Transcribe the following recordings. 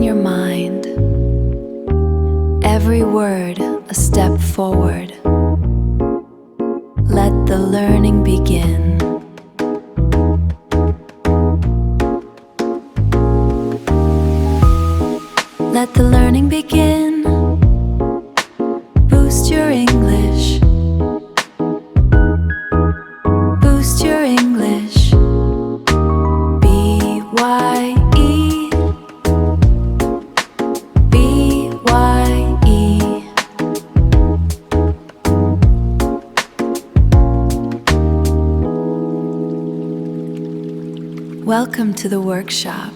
your mind, every word a step forward. Let the learning begin. Let the learning begin. Boost your English. Boost your English. B-Y-E. B-Y-E. Welcome to the workshop.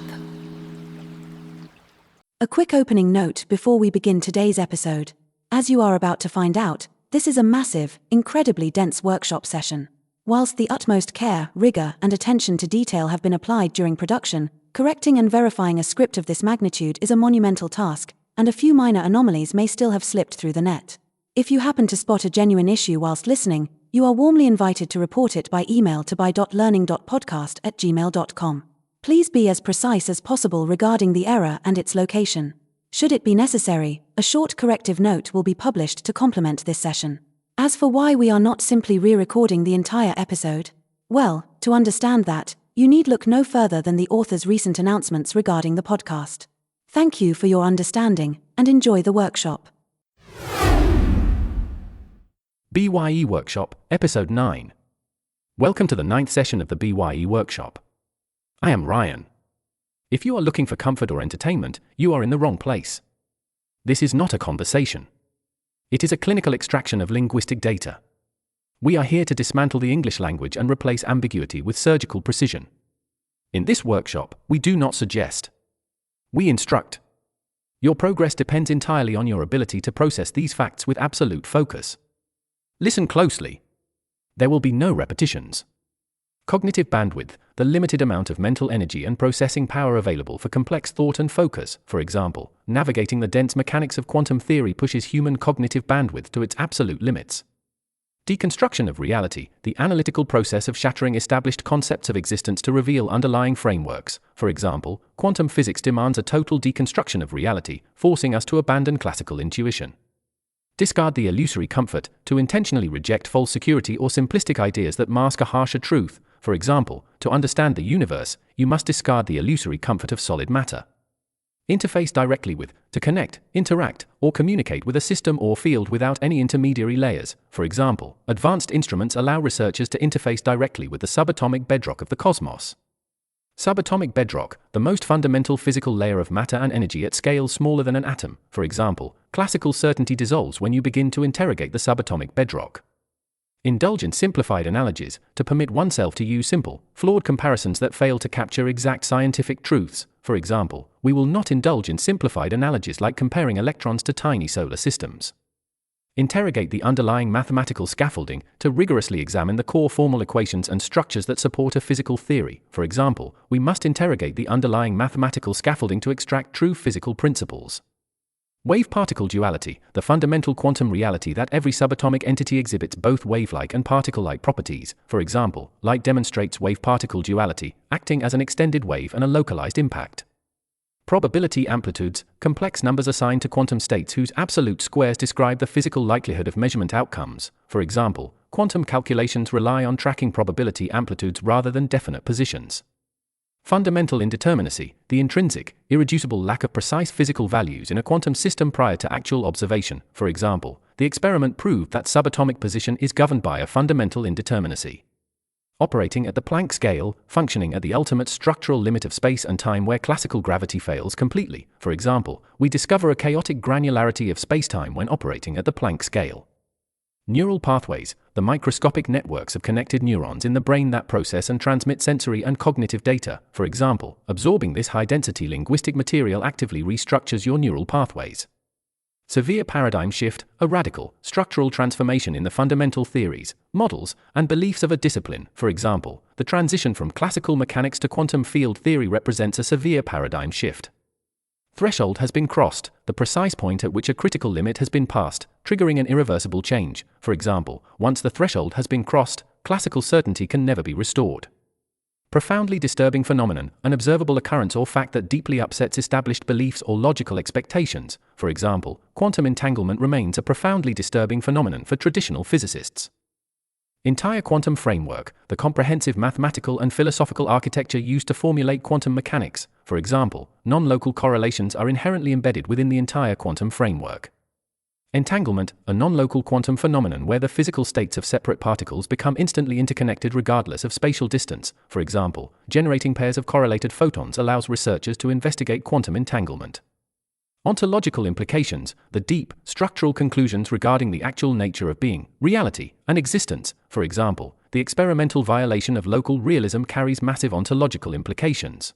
A quick opening note before we begin today's episode. As you are about to find out, this is a massive, incredibly dense workshop session. Whilst the utmost care, rigor, and attention to detail have been applied during production, correcting and verifying a script of this magnitude is a monumental task, and a few minor anomalies may still have slipped through the net. If you happen to spot a genuine issue whilst listening, you are warmly invited to report it by email to by.learning.podcast@gmail.com. Please be as precise as possible regarding the error and its location. Should it be necessary, a short corrective note will be published to complement this session. As for why we are not simply re-recording the entire episode, well, to understand that, you need look no further than the author's recent announcements regarding the podcast. Thank you for your understanding, and enjoy the workshop. BYE Workshop, Episode 9. Welcome to the 9th session of the BYE Workshop. I am Ryan. If you are looking for comfort or entertainment, you are in the wrong place. This is not a conversation. It is a clinical extraction of linguistic data. We are here to dismantle the English language and replace ambiguity with surgical precision. In this workshop, we do not suggest. We instruct. Your progress depends entirely on your ability to process these facts with absolute focus. Listen closely. There will be no repetitions. Cognitive bandwidth, the limited amount of mental energy and processing power available for complex thought and focus. For example, navigating the dense mechanics of quantum theory pushes human cognitive bandwidth to its absolute limits. Deconstruction of reality, the analytical process of shattering established concepts of existence to reveal underlying frameworks. For example, quantum physics demands a total deconstruction of reality, forcing us to abandon classical intuition. Discard the illusory comfort, to intentionally reject false security or simplistic ideas that mask a harsher truth. For example, to understand the universe, you must discard the illusory comfort of solid matter. Interface directly with, to connect, interact, or communicate with a system or field without any intermediary layers. For example, advanced instruments allow researchers to interface directly with the subatomic bedrock of the cosmos. Subatomic bedrock, the most fundamental physical layer of matter and energy at scales smaller than an atom. For example, classical certainty dissolves when you begin to interrogate the subatomic bedrock. Indulge in simplified analogies, to permit oneself to use simple, flawed comparisons that fail to capture exact scientific truths. For example, we will not indulge in simplified analogies like comparing electrons to tiny solar systems. Interrogate the underlying mathematical scaffolding, to rigorously examine the core formal equations and structures that support a physical theory. For example, we must interrogate the underlying mathematical scaffolding to extract true physical principles. Wave-particle duality, the fundamental quantum reality that every subatomic entity exhibits both wave-like and particle-like properties. For example, light demonstrates wave-particle duality, acting as an extended wave and a localized impact. Probability amplitudes, complex numbers assigned to quantum states whose absolute squares describe the physical likelihood of measurement outcomes. For example, quantum calculations rely on tracking probability amplitudes rather than definite positions. Fundamental indeterminacy, the intrinsic, irreducible lack of precise physical values in a quantum system prior to actual observation. For example, the experiment proved that subatomic position is governed by a fundamental indeterminacy. Operating at the Planck scale, functioning at the ultimate structural limit of space and time where classical gravity fails completely. For example, we discover a chaotic granularity of spacetime when operating at the Planck scale. Neural pathways, the microscopic networks of connected neurons in the brain that process and transmit sensory and cognitive data. For example, absorbing this high-density linguistic material actively restructures your neural pathways. Severe paradigm shift, a radical, structural transformation in the fundamental theories, models, and beliefs of a discipline. For example, the transition from classical mechanics to quantum field theory represents a severe paradigm shift. Threshold has been crossed, the precise point at which a critical limit has been passed, triggering an irreversible change. For example, once the threshold has been crossed, classical certainty can never be restored. Profoundly disturbing phenomenon, an observable occurrence or fact that deeply upsets established beliefs or logical expectations. For example, quantum entanglement remains a profoundly disturbing phenomenon for traditional physicists. Entire quantum framework, the comprehensive mathematical and philosophical architecture used to formulate quantum mechanics. For example, non-local correlations are inherently embedded within the entire quantum framework. Entanglement, a non-local quantum phenomenon where the physical states of separate particles become instantly interconnected regardless of spatial distance. For example, generating pairs of correlated photons allows researchers to investigate quantum entanglement. Ontological implications, the deep, structural conclusions regarding the actual nature of being, reality, and existence. For example, the experimental violation of local realism carries massive ontological implications.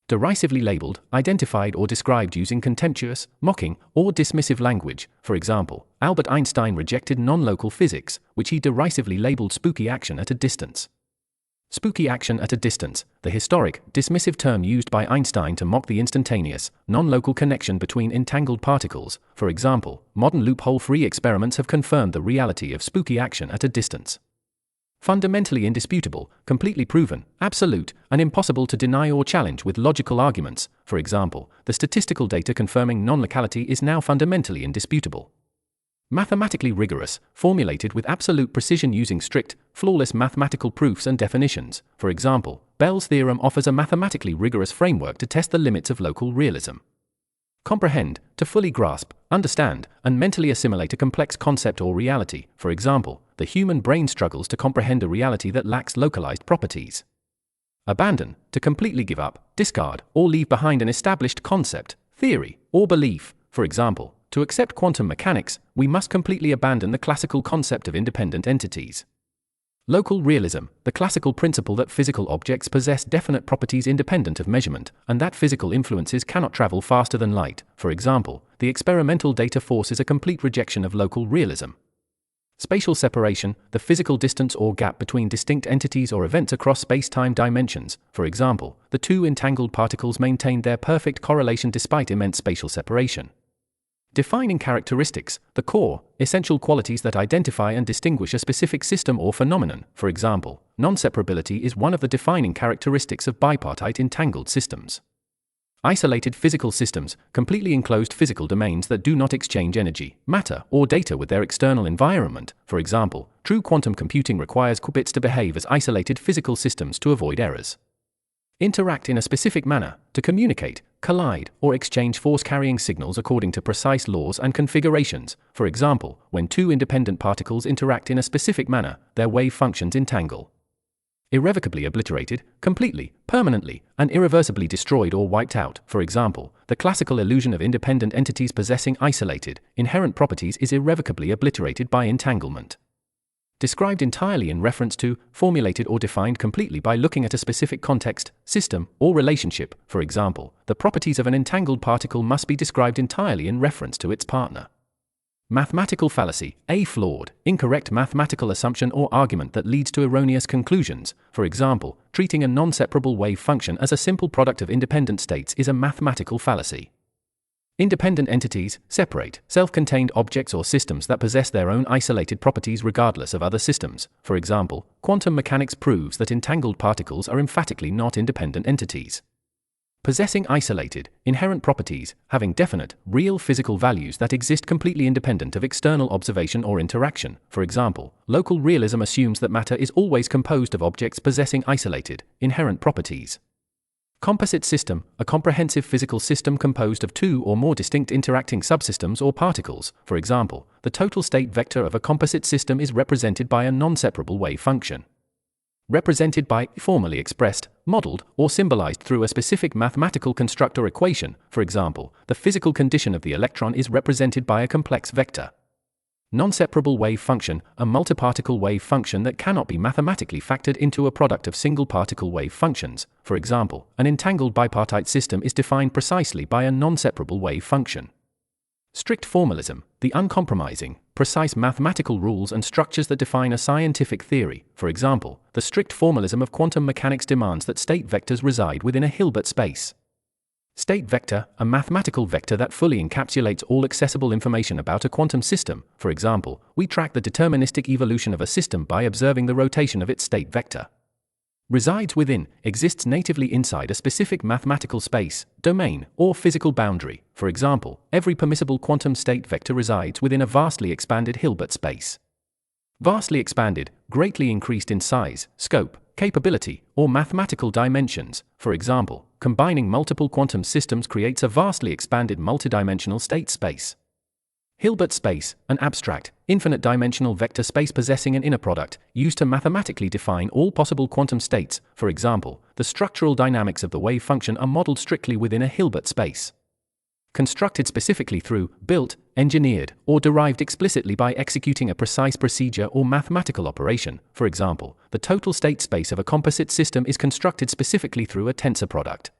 Derisively labeled, identified or described using contemptuous, mocking, or dismissive language. For example, Albert Einstein rejected non-local physics, which he derisively labeled spooky action at a distance. Spooky action at a distance, the historic, dismissive term used by Einstein to mock the instantaneous, non-local connection between entangled particles. For example, modern loophole-free experiments have confirmed the reality of spooky action at a distance. Fundamentally indisputable, completely proven, absolute, and impossible to deny or challenge with logical arguments. For example, the statistical data confirming non-locality is now fundamentally indisputable. Mathematically rigorous, formulated with absolute precision using strict, flawless mathematical proofs and definitions. For example, Bell's theorem offers a mathematically rigorous framework to test the limits of local realism. Comprehend, to fully grasp, understand, and mentally assimilate a complex concept or reality. For example, the human brain struggles to comprehend a reality that lacks localized properties. Abandon, to completely give up, discard, or leave behind an established concept, theory, or belief. For example, to accept quantum mechanics, we must completely abandon the classical concept of independent entities. Local realism, the classical principle that physical objects possess definite properties independent of measurement, and that physical influences cannot travel faster than light. For example, the experimental data forces a complete rejection of local realism. Spatial separation, the physical distance or gap between distinct entities or events across space-time dimensions. For example, the two entangled particles maintain their perfect correlation despite immense spatial separation. Defining characteristics, the core, essential qualities that identify and distinguish a specific system or phenomenon. For example, non-separability is one of the defining characteristics of bipartite entangled systems. Isolated physical systems, completely enclosed physical domains that do not exchange energy, matter, or data with their external environment. For example, true quantum computing requires qubits to behave as isolated physical systems to avoid errors. Interact in a specific manner, to communicate, collide, or exchange force-carrying signals according to precise laws and configurations. For example, when two independent particles interact in a specific manner, their wave functions entangle. Irrevocably obliterated, completely, permanently, and irreversibly destroyed or wiped out. For example, the classical illusion of independent entities possessing isolated, inherent properties is irrevocably obliterated by entanglement. Described entirely in reference to, formulated or defined completely by looking at a specific context, system, or relationship. For example, the properties of an entangled particle must be described entirely in reference to its partner. Mathematical fallacy, a flawed, incorrect mathematical assumption or argument that leads to erroneous conclusions. For example, treating a non-separable wave function as a simple product of independent states is a mathematical fallacy. Independent entities, separate, self-contained objects or systems that possess their own isolated properties regardless of other systems. For example, quantum mechanics proves that entangled particles are emphatically not independent entities. Possessing isolated, inherent properties, having definite, real physical values that exist completely independent of external observation or interaction. For example, local realism assumes that matter is always composed of objects possessing isolated, inherent properties. Composite system, a comprehensive physical system composed of two or more distinct interacting subsystems or particles. For example, the total state vector of a composite system is represented by a non-separable wave function. Represented by, formally expressed, modeled, or symbolized through a specific mathematical construct or equation. For example, the physical condition of the electron is represented by a complex vector. Non-separable wave function, a multiparticle wave function that cannot be mathematically factored into a product of single-particle wave functions. For example, an entangled bipartite system is defined precisely by a non-separable wave function. Strict formalism, the uncompromising, precise mathematical rules and structures that define a scientific theory. For example, the strict formalism of quantum mechanics demands that state vectors reside within a Hilbert space. State vector, a mathematical vector that fully encapsulates all accessible information about a quantum system. For example, we track the deterministic evolution of a system by observing the rotation of its state vector. Resides within, exists natively inside a specific mathematical space, domain, or physical boundary. For example, every permissible quantum state vector resides within a vastly expanded Hilbert space. Vastly expanded, greatly increased in size, scope, capability, or mathematical dimensions. For example, combining multiple quantum systems creates a vastly expanded multidimensional state space. Hilbert space, an abstract, infinite-dimensional vector space possessing an inner product, used to mathematically define all possible quantum states. For example, the structural dynamics of the wave function are modeled strictly within a Hilbert space. Constructed specifically through, built, engineered, or derived explicitly by executing a precise procedure or mathematical operation. For example, the total state space of a composite system is constructed specifically through a tensor product.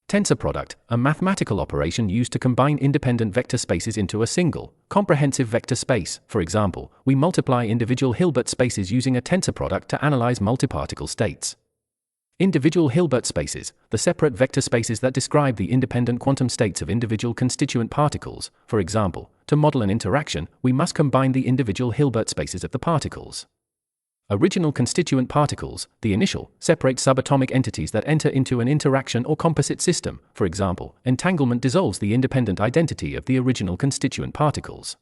Tensor product, a mathematical operation used to combine independent vector spaces into a single, comprehensive vector space. For example, we multiply individual Hilbert spaces using a tensor product to analyze multiparticle states. Individual Hilbert spaces, the separate vector spaces that describe the independent quantum states of individual constituent particles. For example, to model an interaction, we must combine the individual Hilbert spaces of the particles. Original constituent particles, the initial, separate subatomic entities that enter into an interaction or composite system. For example, entanglement dissolves the independent identity of the original constituent particles.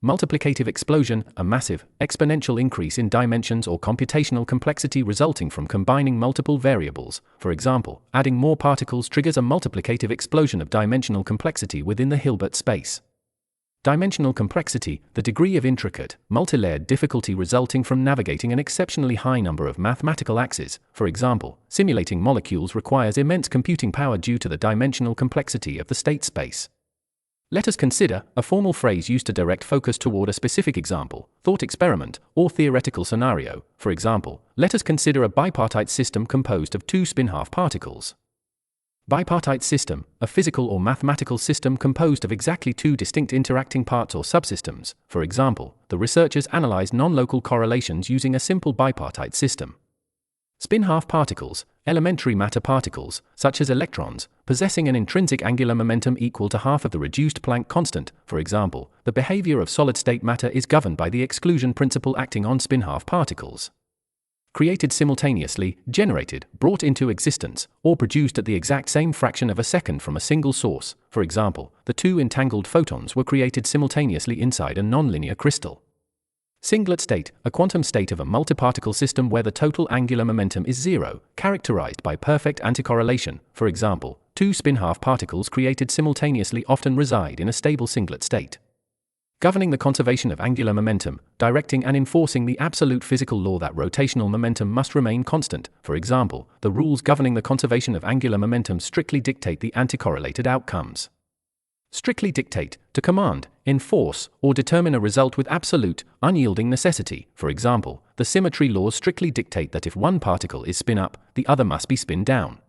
Multiplicative explosion, a massive, exponential increase in dimensions or computational complexity resulting from combining multiple variables. For example, adding more particles triggers a multiplicative explosion of dimensional complexity within the Hilbert space. Dimensional complexity, the degree of intricate, multilayered difficulty resulting from navigating an exceptionally high number of mathematical axes. For example, simulating molecules requires immense computing power due to the dimensional complexity of the state space. Let us consider a formal phrase used to direct focus toward a specific example, thought experiment, or theoretical scenario. For example, let us consider a bipartite system composed of two spin-half particles. Bipartite system, a physical or mathematical system composed of exactly two distinct interacting parts or subsystems. For example, the researchers analyzed non-local correlations using a simple bipartite system. Spin-half particles, elementary matter particles, such as electrons, possessing an intrinsic angular momentum equal to half of the reduced Planck constant. For example, the behavior of solid-state matter is governed by the exclusion principle acting on spin-half particles. Created simultaneously, generated, brought into existence, or produced at the exact same fraction of a second from a single source. For example, the two entangled photons were created simultaneously inside a nonlinear crystal. Singlet state, a quantum state of a multiparticle system where the total angular momentum is zero, characterized by perfect anticorrelation. For example, two spin-half particles created simultaneously often reside in a stable singlet state. Governing the conservation of angular momentum, directing and enforcing the absolute physical law that rotational momentum must remain constant. For example, the rules governing the conservation of angular momentum strictly dictate the anticorrelated outcomes. Strictly dictate, to command, enforce, or determine a result with absolute, unyielding necessity. For example, the symmetry laws strictly dictate that if one particle is spin up, the other must be spin down.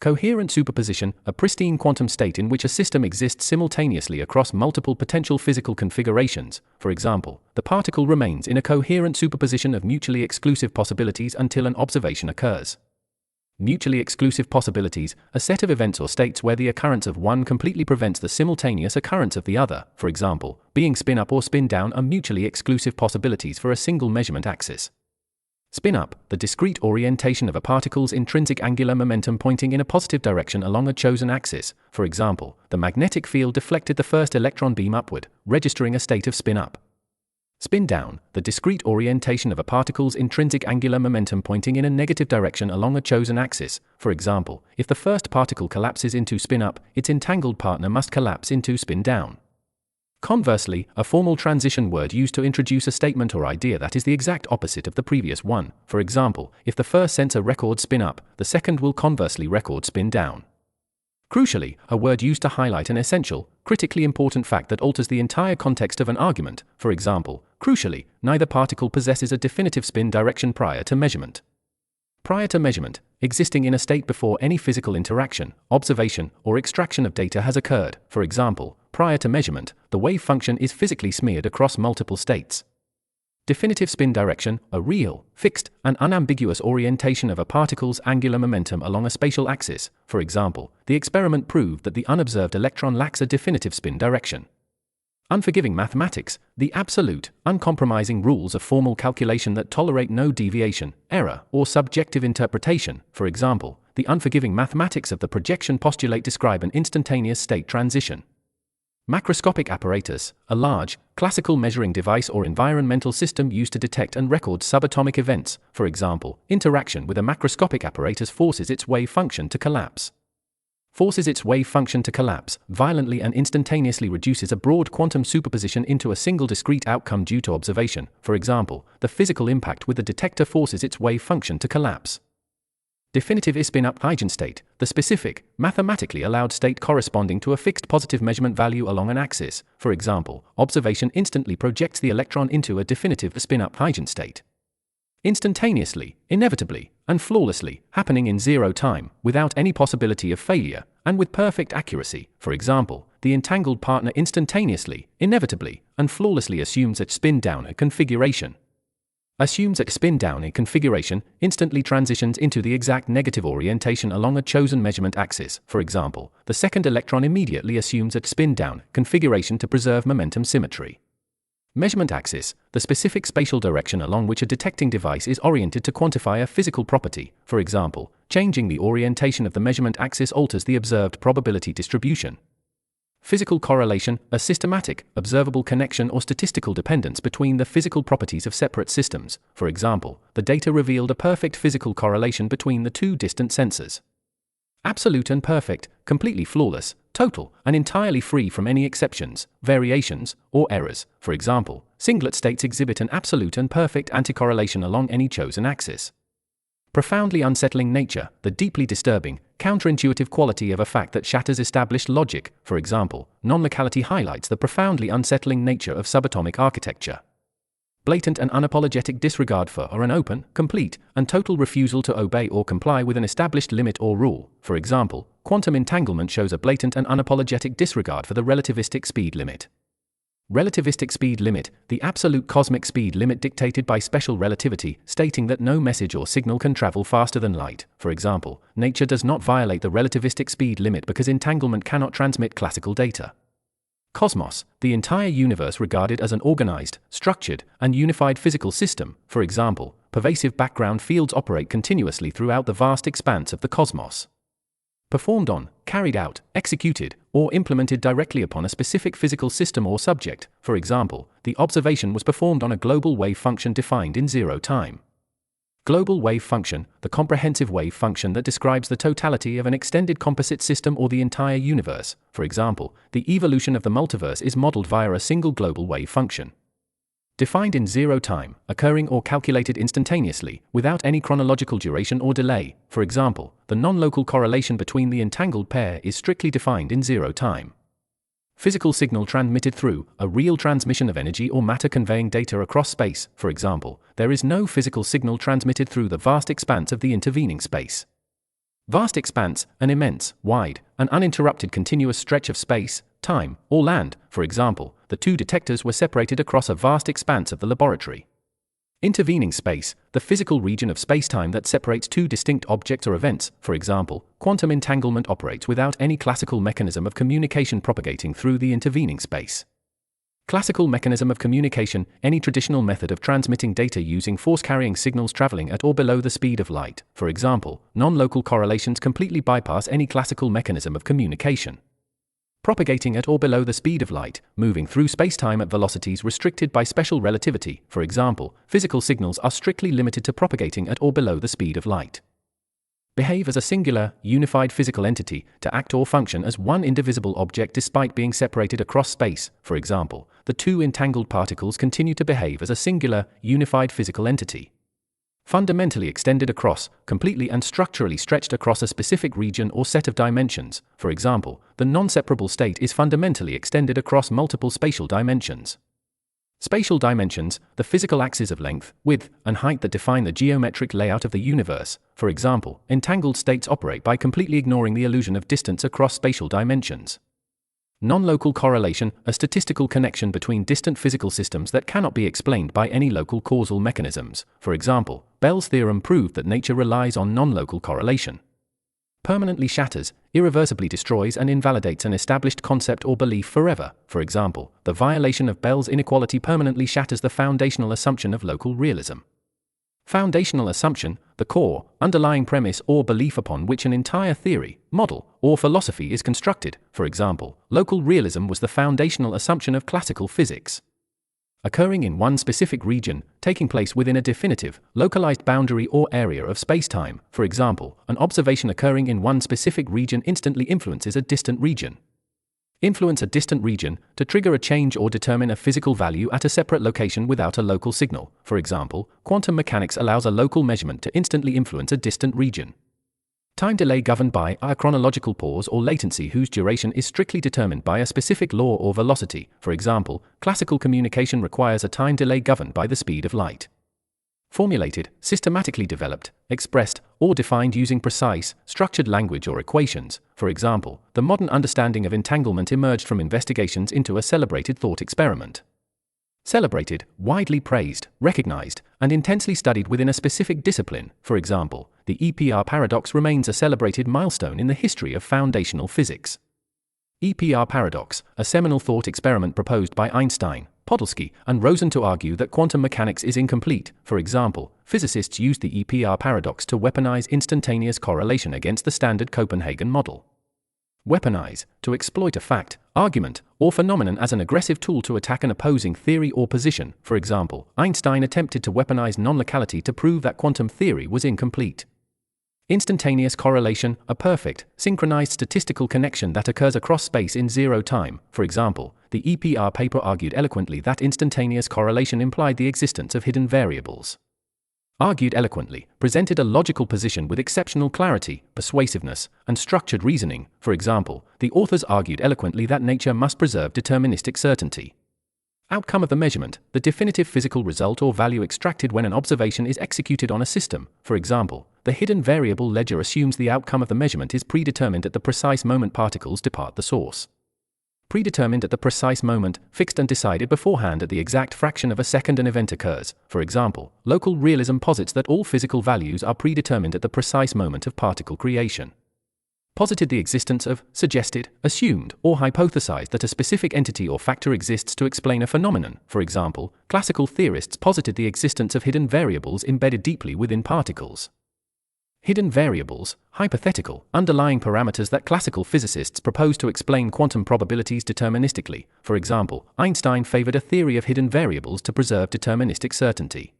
Coherent superposition, a pristine quantum state in which a system exists simultaneously across multiple potential physical configurations. For example, the particle remains in a coherent superposition of mutually exclusive possibilities until an observation occurs. Mutually exclusive possibilities, a set of events or states where the occurrence of one completely prevents the simultaneous occurrence of the other. For example, being spin up or spin down are mutually exclusive possibilities for a single measurement axis. Spin up, the discrete orientation of a particle's intrinsic angular momentum pointing in a positive direction along a chosen axis. For example, the magnetic field deflected the first electron beam upward, registering a state of spin up. Spin down, the discrete orientation of a particle's intrinsic angular momentum pointing in a negative direction along a chosen axis. For example, if the first particle collapses into spin up, its entangled partner must collapse into spin down. Conversely, a formal transition word used to introduce a statement or idea that is the exact opposite of the previous one. For example, if the first sensor records spin up, the second will conversely record spin down. Crucially, a word used to highlight an essential, critically important fact that alters the entire context of an argument. For example, crucially, neither particle possesses a definitive spin direction prior to measurement. Prior to measurement, existing in a state before any physical interaction, observation, or extraction of data has occurred. For example, prior to measurement, the wave function is physically smeared across multiple states. Definitive spin direction, a real, fixed, and unambiguous orientation of a particle's angular momentum along a spatial axis. For example, the experiment proved that the unobserved electron lacks a definitive spin direction. Unforgiving mathematics, the absolute, uncompromising rules of formal calculation that tolerate no deviation, error, or subjective interpretation. For example, the unforgiving mathematics of the projection postulate describe an instantaneous state transition. Macroscopic apparatus, a large, classical measuring device or environmental system used to detect and record subatomic events. For example, interaction with a macroscopic apparatus forces its wave function to collapse. Violently and instantaneously reduces a broad quantum superposition into a single discrete outcome due to observation. For example, the physical impact with the detector forces its wave function to collapse. Definitive spin-up eigenstate, the specific, mathematically allowed state corresponding to a fixed positive measurement value along an axis. For example, observation instantly projects the electron into a definitive spin-up eigenstate. Instantaneously, inevitably, and flawlessly, happening in zero time, without any possibility of failure, and with perfect accuracy. For example, the entangled partner instantaneously, inevitably, and flawlessly assumes a spin-down configuration. Instantly transitions into the exact negative orientation along a chosen measurement axis. For example, the second electron immediately assumes a spin-down configuration to preserve momentum symmetry. Measurement axis, the specific spatial direction along which a detecting device is oriented to quantify a physical property. For example, changing the orientation of the measurement axis alters the observed probability distribution. Physical correlation, a systematic, observable connection or statistical dependence between the physical properties of separate systems. For example, the data revealed a perfect physical correlation between the two distant sensors. Absolute and perfect, completely flawless, total, and entirely free from any exceptions, variations, or errors. For example, singlet states exhibit an absolute and perfect anticorrelation along any chosen axis. Profoundly unsettling nature, the deeply disturbing, counterintuitive quality of a fact that shatters established logic. For example, non-locality highlights the profoundly unsettling nature of subatomic architecture. Blatant and unapologetic disregard for or an open, complete, and total refusal to obey or comply with an established limit or rule. For example, quantum entanglement shows a blatant and unapologetic disregard for the relativistic speed limit. Relativistic speed limit, the absolute cosmic speed limit dictated by special relativity, stating that no message or signal can travel faster than light. For example, nature does not violate the relativistic speed limit because entanglement cannot transmit classical data. Cosmos, the entire universe regarded as an organized, structured, and unified physical system. For example, pervasive background fields operate continuously throughout the vast expanse of the cosmos. Performed on, carried out, executed, or implemented directly upon a specific physical system or subject. For example, the observation was performed on a global wave function defined in zero time. Global wave function, the comprehensive wave function that describes the totality of an extended composite system or the entire universe. For example, the evolution of the multiverse is modeled via a single global wave function. Defined in zero time, occurring or calculated instantaneously, without any chronological duration or delay. For example, the non-local correlation between the entangled pair is strictly defined in zero time. Physical signal transmitted through a real transmission of energy or matter conveying data across space. For example, there is no physical signal transmitted through the vast expanse of the intervening space. Vast expanse, an immense, wide, and uninterrupted continuous stretch of space, time, or land. For example, the two detectors were separated across a vast expanse of the laboratory. Intervening space, the physical region of spacetime that separates two distinct objects or events. For example, quantum entanglement operates without any classical mechanism of communication propagating through the intervening space. Classical mechanism of communication, any traditional method of transmitting data using force-carrying signals traveling at or below the speed of light. For example, non-local correlations completely bypass any classical mechanism of communication. Propagating at or below the speed of light, moving through spacetime at velocities restricted by special relativity. For example, physical signals are strictly limited to propagating at or below the speed of light. Behave as a singular, unified physical entity, to act or function as one indivisible object despite being separated across space. For example, the two entangled particles continue to behave as a singular, unified physical entity. Fundamentally extended across, completely and structurally stretched across a specific region or set of dimensions. For example, the non-separable state is fundamentally extended across multiple spatial dimensions. Spatial dimensions, the physical axes of length, width, and height that define the geometric layout of the universe. For example, entangled states operate by completely ignoring the illusion of distance across spatial dimensions. Non-local correlation, a statistical connection between distant physical systems that cannot be explained by any local causal mechanisms. For example, Bell's theorem proved that nature relies on non-local correlation. Permanently shatters, irreversibly destroys and invalidates an established concept or belief forever. For example, the violation of Bell's inequality permanently shatters the foundational assumption of local realism. Foundational assumption, the core, underlying premise or belief upon which an entire theory, model, or philosophy is constructed. For example, local realism was the foundational assumption of classical physics. Occurring in one specific region, taking place within a definitive, localized boundary or area of space-time. For example, an observation occurring in one specific region instantly influences a distant region. Influence a distant region to trigger a change or determine a physical value at a separate location without a local signal. For example, quantum mechanics allows a local measurement to instantly influence a distant region. Time delay governed by a chronological pause or latency whose duration is strictly determined by a specific law or velocity. For example, classical communication requires a time delay governed by the speed of light. Formulated, systematically developed, expressed, or defined using precise, structured language or equations. For example, the modern understanding of entanglement emerged from investigations into a celebrated thought experiment. Celebrated, widely praised, recognized, and intensely studied within a specific discipline. For example, the EPR paradox remains a celebrated milestone in the history of foundational physics. EPR paradox, a seminal thought experiment proposed by Einstein, Podolsky, and Rosen to argue that quantum mechanics is incomplete. For example, physicists used the EPR paradox to weaponize instantaneous correlation against the standard Copenhagen model. Weaponize, to exploit a fact, argument, or phenomenon as an aggressive tool to attack an opposing theory or position. For example, Einstein attempted to weaponize non-locality to prove that quantum theory was incomplete. Instantaneous correlation, a perfect, synchronized statistical connection that occurs across space in zero time. For example, the EPR paper argued eloquently that instantaneous correlation implied the existence of hidden variables. Argued eloquently, presented a logical position with exceptional clarity, persuasiveness, and structured reasoning. For example, the authors argued eloquently that nature must preserve deterministic certainty. Outcome of the measurement, the definitive physical result or value extracted when an observation is executed on a system. For example, the hidden variable ledger assumes the outcome of the measurement is predetermined at the precise moment particles depart the source. Predetermined at the precise moment, fixed and decided beforehand at the exact fraction of a second an event occurs. For example, local realism posits that all physical values are predetermined at the precise moment of particle creation. Posited the existence of, suggested, assumed, or hypothesized that a specific entity or factor exists to explain a phenomenon. For example, classical theorists posited the existence of hidden variables embedded deeply within particles. Hidden variables, hypothetical, underlying parameters that classical physicists propose to explain quantum probabilities deterministically. For example, Einstein favored a theory of hidden variables to preserve deterministic certainty.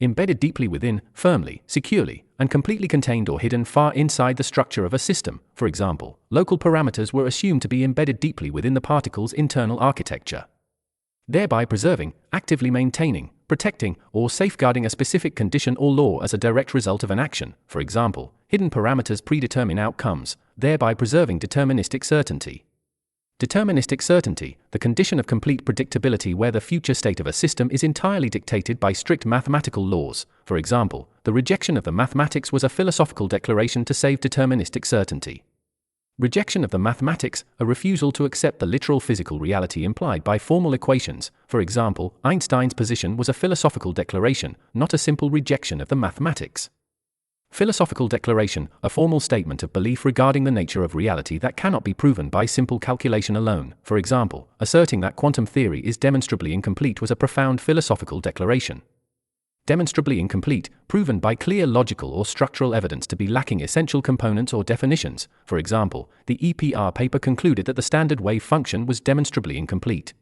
Embedded deeply within, firmly, securely, and completely contained or hidden far inside the structure of a system. For example, local parameters were assumed to be embedded deeply within the particle's internal architecture, thereby preserving, actively maintaining, protecting, or safeguarding a specific condition or law as a direct result of an action. For example, hidden parameters predetermine outcomes, thereby preserving deterministic certainty. Deterministic certainty, the condition of complete predictability where the future state of a system is entirely dictated by strict mathematical laws. For example, the rejection of the mathematics was a philosophical declaration to save deterministic certainty. Rejection of the mathematics, a refusal to accept the literal physical reality implied by formal equations. For example, Einstein's position was a philosophical declaration, not a simple rejection of the mathematics. Philosophical declaration, a formal statement of belief regarding the nature of reality that cannot be proven by simple calculation alone. For example, asserting that quantum theory is demonstrably incomplete was a profound philosophical declaration. Demonstrably incomplete, proven by clear logical or structural evidence to be lacking essential components or definitions. For example, the EPR paper concluded that the standard wave function was demonstrably incomplete.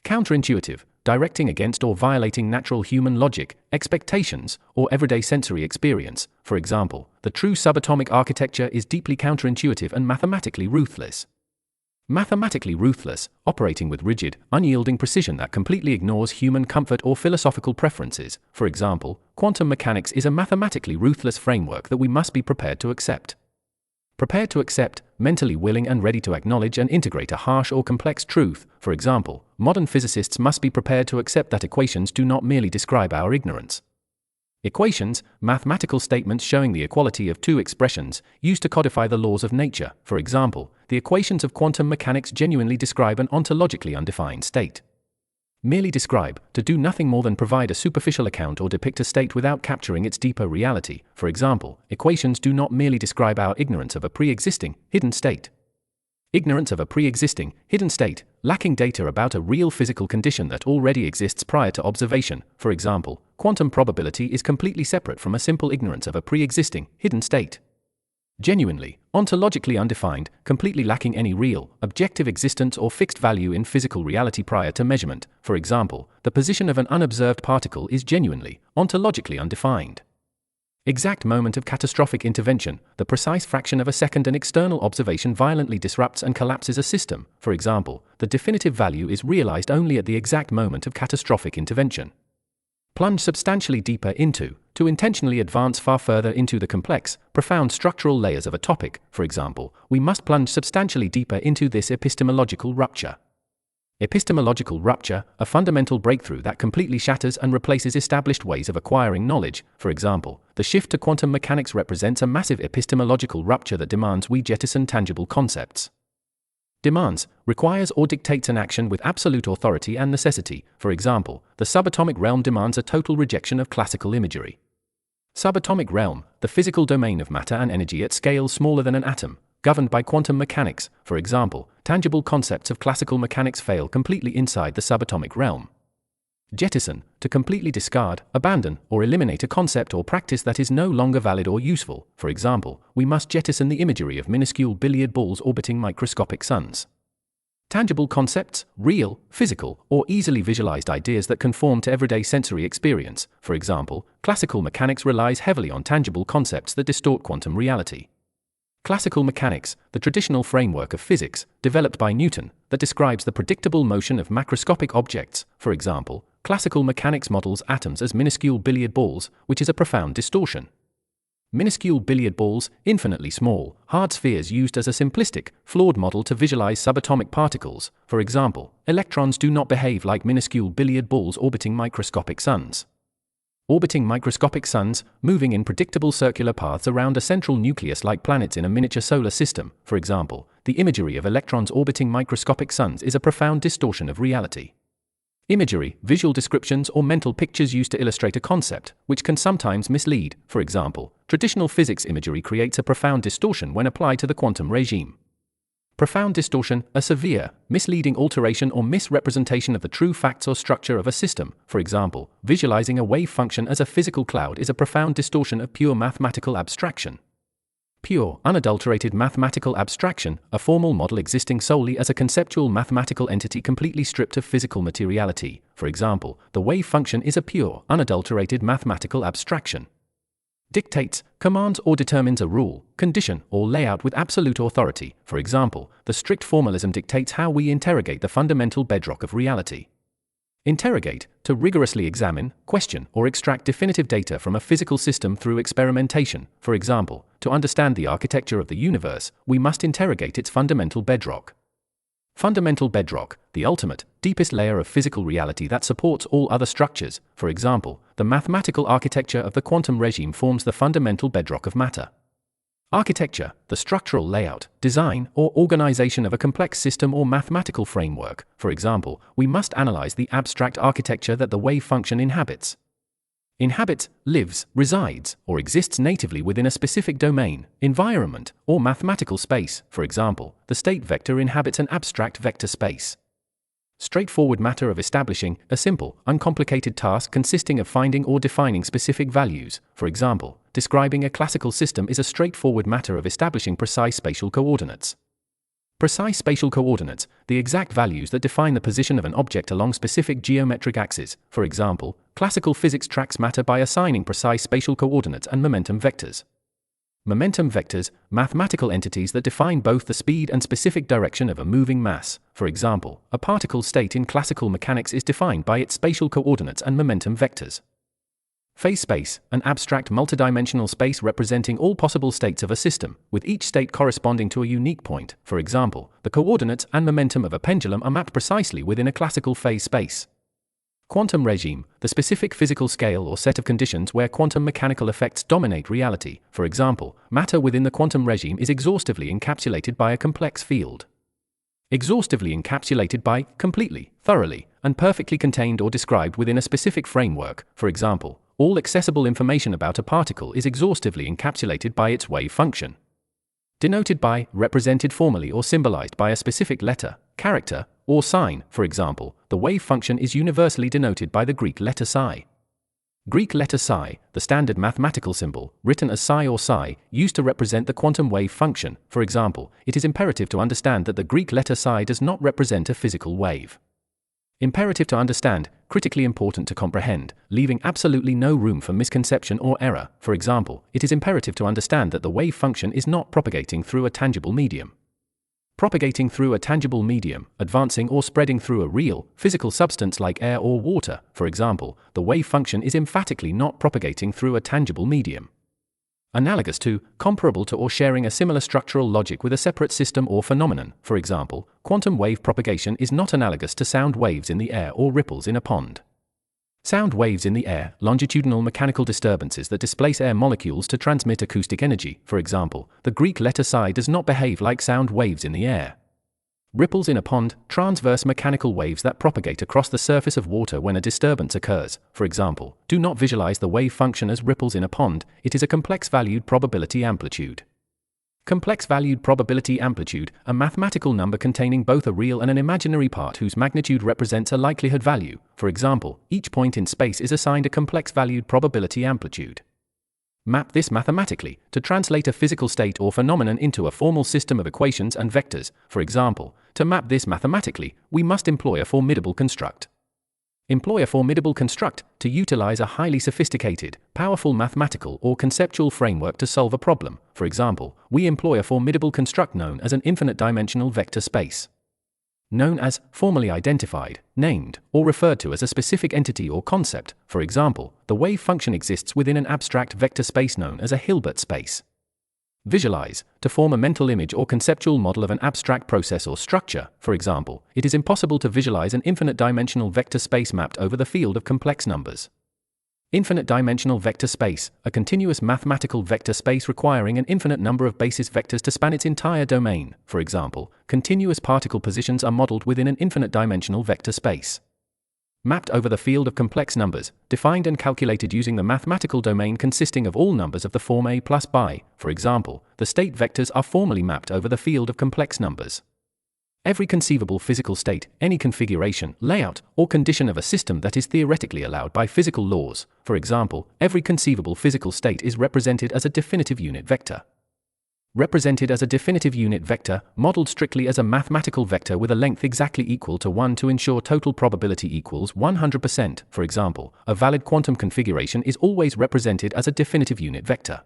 Counterintuitive, directing against or violating natural human logic, expectations, or everyday sensory experience. For example, the true subatomic architecture is deeply counterintuitive and mathematically ruthless. Mathematically ruthless, operating with rigid, unyielding precision that completely ignores human comfort or philosophical preferences. For example, quantum mechanics is a mathematically ruthless framework that we must be prepared to accept. Prepared to accept, mentally willing and ready to acknowledge and integrate a harsh or complex truth. For example, modern physicists must be prepared to accept that equations do not merely describe our ignorance. Equations, mathematical statements showing the equality of two expressions, used to codify the laws of nature. For example, the equations of quantum mechanics genuinely describe an ontologically undefined state. Merely describe, to do nothing more than provide a superficial account or depict a state without capturing its deeper reality. For example, equations do not merely describe our ignorance of a pre-existing, hidden state. Ignorance of a pre-existing, hidden state, lacking data about a real physical condition that already exists prior to observation. For example, quantum probability is completely separate from a simple ignorance of a pre-existing, hidden state. Genuinely, ontologically undefined, completely lacking any real, objective existence or fixed value in physical reality prior to measurement. For example, the position of an unobserved particle is genuinely, ontologically undefined. Exact moment of catastrophic intervention, the precise fraction of a second an external observation violently disrupts and collapses a system. For example, the definitive value is realized only at the exact moment of catastrophic intervention. Plunge substantially deeper into, to intentionally advance far further into the complex, profound structural layers of a topic. For example, we must plunge substantially deeper into this epistemological rupture. Epistemological rupture, a fundamental breakthrough that completely shatters and replaces established ways of acquiring knowledge. For example, the shift to quantum mechanics represents a massive epistemological rupture that demands we jettison tangible concepts. Demands, requires or dictates an action with absolute authority and necessity. For example, the subatomic realm demands a total rejection of classical imagery. Subatomic realm, the physical domain of matter and energy at scales smaller than an atom, governed by quantum mechanics. For example, tangible concepts of classical mechanics fail completely inside the subatomic realm. Jettison, to completely discard, abandon, or eliminate a concept or practice that is no longer valid or useful. For example, we must jettison the imagery of minuscule billiard balls orbiting microscopic suns. Tangible concepts, real, physical, or easily visualized ideas that conform to everyday sensory experience. For example, classical mechanics relies heavily on tangible concepts that distort quantum reality. Classical mechanics, the traditional framework of physics, developed by Newton, that describes the predictable motion of macroscopic objects. For example, classical mechanics models atoms as minuscule billiard balls, which is a profound distortion. Minuscule billiard balls, infinitely small, hard spheres used as a simplistic, flawed model to visualize subatomic particles. For example, electrons do not behave like minuscule billiard balls orbiting microscopic suns. Orbiting microscopic suns, moving in predictable circular paths around a central nucleus like planets in a miniature solar system. For example, the imagery of electrons orbiting microscopic suns is a profound distortion of reality. Imagery, visual descriptions or mental pictures used to illustrate a concept, which can sometimes mislead. For example, traditional physics imagery creates a profound distortion when applied to the quantum regime. Profound distortion, a severe, misleading alteration or misrepresentation of the true facts or structure of a system. For example, visualizing a wave function as a physical cloud is a profound distortion of pure mathematical abstraction. Pure, unadulterated mathematical abstraction, a formal model existing solely as a conceptual mathematical entity completely stripped of physical materiality. For example, the wave function is a pure, unadulterated mathematical abstraction. Dictates, commands or determines a rule, condition, or layout with absolute authority. For example, the strict formalism dictates how we interrogate the fundamental bedrock of reality. Interrogate, to rigorously examine, question, or extract definitive data from a physical system through experimentation. For example, to understand the architecture of the universe, we must interrogate its fundamental bedrock. Fundamental bedrock, the ultimate, deepest layer of physical reality that supports all other structures. For example, the mathematical architecture of the quantum regime forms the fundamental bedrock of matter. Architecture, the structural layout, design, or organization of a complex system or mathematical framework. For example, we must analyze the abstract architecture that the wave function inhabits. Inhabits, lives, resides, or exists natively within a specific domain, environment, or mathematical space. For example, the state vector inhabits an abstract vector space. Straightforward matter of establishing a simple, uncomplicated task consisting of finding or defining specific values. For example, describing a classical system is a straightforward matter of establishing precise spatial coordinates. Precise spatial coordinates, the exact values that define the position of an object along specific geometric axes. For example, classical physics tracks matter by assigning precise spatial coordinates and momentum vectors. Momentum vectors, mathematical entities that define both the speed and specific direction of a moving mass. For example, a particle state in classical mechanics is defined by its spatial coordinates and momentum vectors. Phase space, an abstract multidimensional space representing all possible states of a system, with each state corresponding to a unique point. For example, the coordinates and momentum of a pendulum are mapped precisely within a classical phase space. Quantum regime, the specific physical scale or set of conditions where quantum mechanical effects dominate reality. For example, matter within the quantum regime is exhaustively encapsulated by a complex field. Exhaustively encapsulated by, completely, thoroughly, and perfectly contained or described within a specific framework. For example, all accessible information about a particle is exhaustively encapsulated by its wave function. Denoted by, represented formally or symbolized by a specific letter, character, or sign. For example, the wave function is universally denoted by the Greek letter psi. Greek letter psi, the standard mathematical symbol, written as psi or psi, used to represent the quantum wave function. For example, it is imperative to understand that the Greek letter psi does not represent a physical wave. Imperative to understand, critically important to comprehend, leaving absolutely no room for misconception or error. For example, it is imperative to understand that the wave function is not propagating through a tangible medium. Propagating through a tangible medium, advancing or spreading through a real, physical substance like air or water. For example, the wave function is emphatically not propagating through a tangible medium. Analogous to, comparable to, or sharing a similar structural logic with a separate system or phenomenon. For example, quantum wave propagation is not analogous to sound waves in the air or ripples in a pond. Sound waves in the air, longitudinal mechanical disturbances that displace air molecules to transmit acoustic energy. For example, the Greek letter psi does not behave like sound waves in the air. Ripples in a pond, transverse mechanical waves that propagate across the surface of water when a disturbance occurs. For example, do not visualize the wave function as ripples in a pond. It is a complex-valued probability amplitude. Complex-valued probability amplitude, a mathematical number containing both a real and an imaginary part whose magnitude represents a likelihood value. For example, each point in space is assigned a complex-valued probability amplitude. Map this mathematically to translate a physical state or phenomenon into a formal system of equations and vectors. For example, to map this mathematically, we must employ a formidable construct. Employ a formidable construct to utilize a highly sophisticated, powerful mathematical or conceptual framework to solve a problem. For example, we employ a formidable construct known as an infinite-dimensional vector space. Known as, formally identified, named, or referred to as a specific entity or concept. For example, the wave function exists within an abstract vector space known as a Hilbert space. Visualize, to form a mental image or conceptual model of an abstract process or structure. For example, it is impossible to visualize an infinite-dimensional vector space mapped over the field of complex numbers. Infinite-dimensional vector space, a continuous mathematical vector space requiring an infinite number of basis vectors to span its entire domain. For example, continuous particle positions are modeled within an infinite-dimensional vector space. Mapped over the field of complex numbers, defined and calculated using the mathematical domain consisting of all numbers of the form a plus b. For example, the state vectors are formally mapped over the field of complex numbers. Every conceivable physical state, any configuration, layout, or condition of a system that is theoretically allowed by physical laws. For example, every conceivable physical state is represented as a definitive unit vector. Represented as a definitive unit vector, modeled strictly as a mathematical vector with a length exactly equal to 1 to ensure total probability equals 100%. For example, a valid quantum configuration is always represented as a definitive unit vector.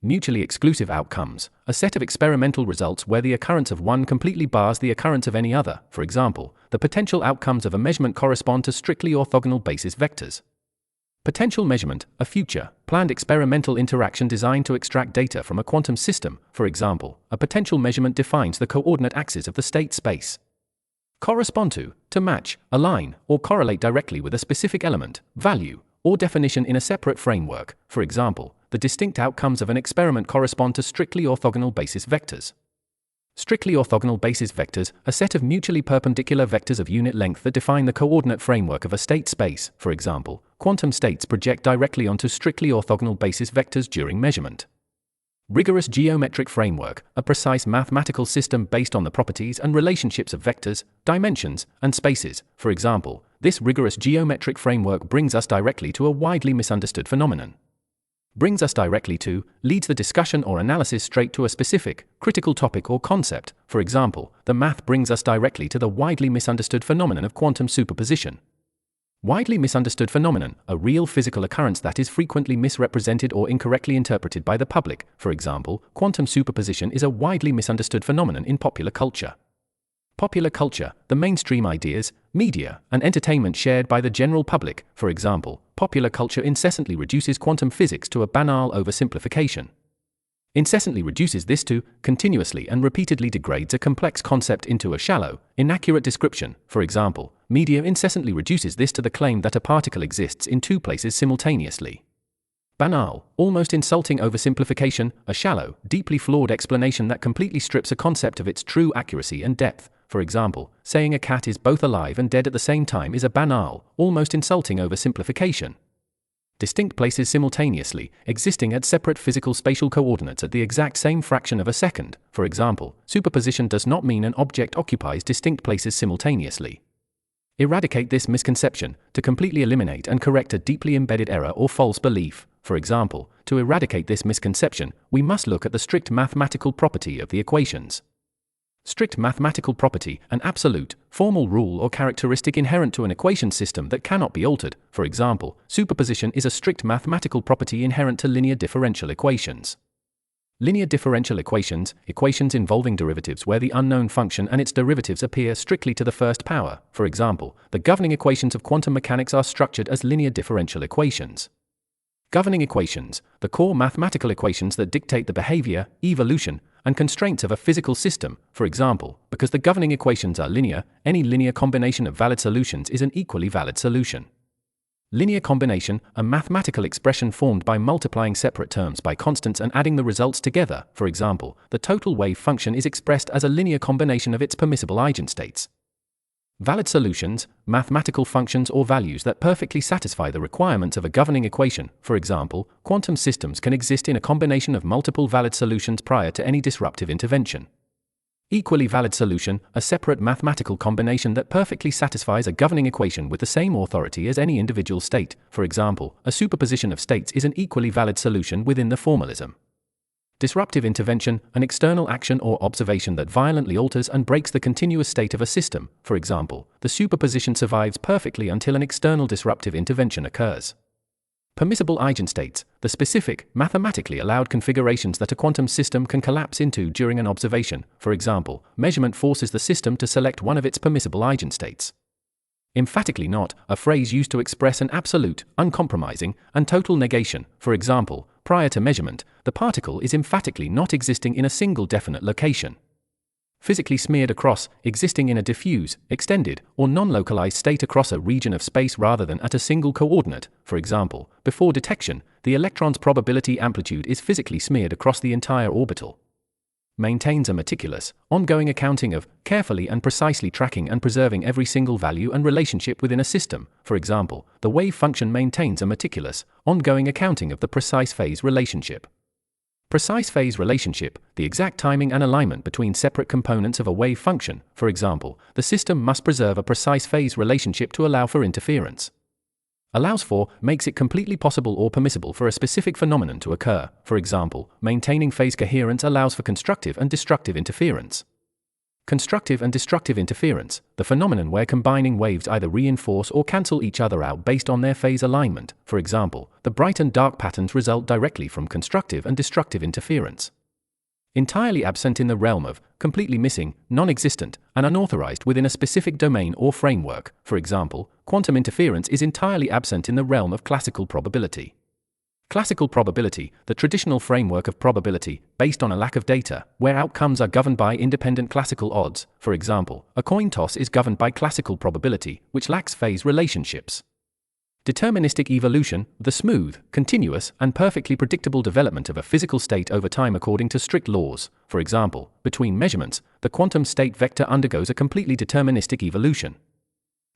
Mutually exclusive outcomes, a set of experimental results where the occurrence of one completely bars the occurrence of any other. For example, the potential outcomes of a measurement correspond to strictly orthogonal basis vectors. Potential measurement, a future, planned experimental interaction designed to extract data from a quantum system. For example, a potential measurement defines the coordinate axis of the state space. Correspond to match, align, or correlate directly with a specific element, value, or definition in a separate framework. For example, the distinct outcomes of an experiment correspond to strictly orthogonal basis vectors. Strictly orthogonal basis vectors, a set of mutually perpendicular vectors of unit length that define the coordinate framework of a state space. For example, quantum states project directly onto strictly orthogonal basis vectors during measurement. Rigorous geometric framework, a precise mathematical system based on the properties and relationships of vectors, dimensions, and spaces. For example, this rigorous geometric framework brings us directly to a widely misunderstood phenomenon. Brings us directly to, leads the discussion or analysis straight to a specific, critical topic or concept. For example, the math brings us directly to the widely misunderstood phenomenon of quantum superposition. Widely misunderstood phenomenon, a real physical occurrence that is frequently misrepresented or incorrectly interpreted by the public. For example, quantum superposition is a widely misunderstood phenomenon in popular culture. Popular culture, the mainstream ideas, media, and entertainment shared by the general public. For example, popular culture incessantly reduces quantum physics to a banal oversimplification. Incessantly reduces this to, continuously and repeatedly degrades a complex concept into a shallow, inaccurate description. For example, media incessantly reduces this to the claim that a particle exists in two places simultaneously. Banal, almost insulting oversimplification, a shallow, deeply flawed explanation that completely strips a concept of its true accuracy and depth. For example, saying a cat is both alive and dead at the same time is a banal, almost insulting oversimplification. Distinct places simultaneously, existing at separate physical spatial coordinates at the exact same fraction of a second. For example, superposition does not mean an object occupies distinct places simultaneously. Eradicate this misconception, to completely eliminate and correct a deeply embedded error or false belief. For example, to eradicate this misconception, we must look at the strict mathematical property of the equations. Strict mathematical property, an absolute, formal rule or characteristic inherent to an equation system that cannot be altered. For example, superposition is a strict mathematical property inherent to linear differential equations. Linear differential equations, equations involving derivatives where the unknown function and its derivatives appear strictly to the first power. For example, the governing equations of quantum mechanics are structured as linear differential equations. Governing equations, the core mathematical equations that dictate the behavior, evolution, and constraints of a physical system. For example, because the governing equations are linear, any linear combination of valid solutions is an equally valid solution. Linear combination, a mathematical expression formed by multiplying separate terms by constants and adding the results together. For example, the total wave function is expressed as a linear combination of its permissible eigenstates. Valid solutions, mathematical functions or values that perfectly satisfy the requirements of a governing equation. For example, quantum systems can exist in a combination of multiple valid solutions prior to any disruptive intervention. Equally valid solution, a separate mathematical combination that perfectly satisfies a governing equation with the same authority as any individual state. For example, a superposition of states is an equally valid solution within the formalism. Disruptive intervention, an external action or observation that violently alters and breaks the continuous state of a system. For example, the superposition survives perfectly until an external disruptive intervention occurs. Permissible eigenstates, the specific, mathematically allowed configurations that a quantum system can collapse into during an observation. For example, measurement forces the system to select one of its permissible eigenstates. Emphatically not, a phrase used to express an absolute, uncompromising, and total negation. For example, prior to measurement, the particle is emphatically not existing in a single definite location. Physically smeared across, existing in a diffuse, extended, or non-localized state across a region of space rather than at a single coordinate. For example, before detection, the electron's probability amplitude is physically smeared across the entire orbital. Maintains a meticulous, ongoing accounting of, carefully and precisely tracking and preserving every single value and relationship within a system. For example, the wave function maintains a meticulous, ongoing accounting of the precise phase relationship. Precise phase relationship, the exact timing and alignment between separate components of a wave function. For example, the system must preserve a precise phase relationship to allow for interference. Allows for, makes it completely possible or permissible for a specific phenomenon to occur. For example, maintaining phase coherence allows for constructive and destructive interference. Constructive and destructive interference, the phenomenon where combining waves either reinforce or cancel each other out based on their phase alignment. For example, the bright and dark patterns result directly from constructive and destructive interference. Entirely absent in the realm of, completely missing, non-existent, and unauthorized within a specific domain or framework. For example, quantum interference is entirely absent in the realm of classical probability. Classical probability, the traditional framework of probability, based on a lack of data, where outcomes are governed by independent classical odds. For example, a coin toss is governed by classical probability, which lacks phase relationships. Deterministic evolution, the smooth, continuous, and perfectly predictable development of a physical state over time according to strict laws. For example, between measurements, the quantum state vector undergoes a completely deterministic evolution.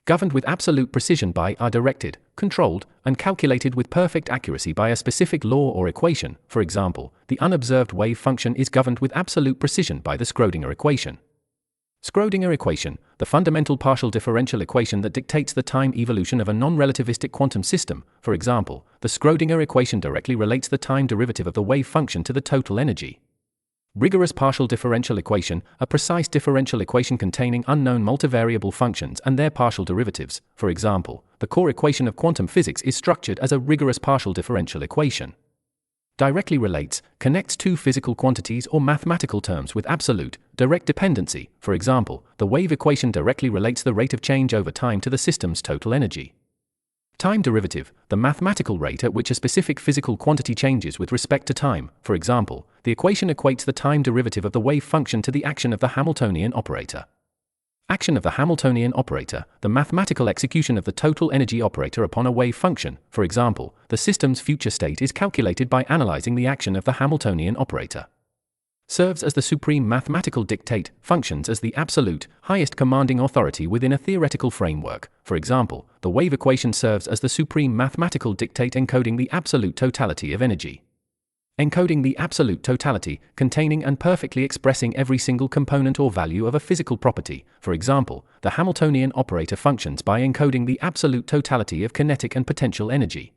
Governed with absolute precision by are directed, controlled, and calculated with perfect accuracy by a specific law or equation. For example, the unobserved wave function is governed with absolute precision by the Schrödinger equation. Schrödinger equation, the fundamental partial differential equation that dictates the time evolution of a non-relativistic quantum system. For example, the Schrödinger equation directly relates the time derivative of the wave function to the total energy. Rigorous partial differential equation, a precise differential equation containing unknown multivariable functions and their partial derivatives. For example, the core equation of quantum physics is structured as a rigorous partial differential equation. Directly relates, connects two physical quantities or mathematical terms with absolute, direct dependency. For example, the wave equation directly relates the rate of change over time to the system's total energy. Time derivative, the mathematical rate at which a specific physical quantity changes with respect to time. For example, the equation equates the time derivative of the wave function to the action of the Hamiltonian operator. Action of the Hamiltonian operator, the mathematical execution of the total energy operator upon a wave function. For example, the system's future state is calculated by analyzing the action of the Hamiltonian operator. serves as the supreme mathematical dictate, functions as the absolute, highest commanding authority within a theoretical framework. For example, the wave equation serves as the supreme mathematical dictate encoding the absolute totality of energy. Encoding the absolute totality, containing and perfectly expressing every single component or value of a physical property. For example, the Hamiltonian operator functions by encoding the absolute totality of kinetic and potential energy.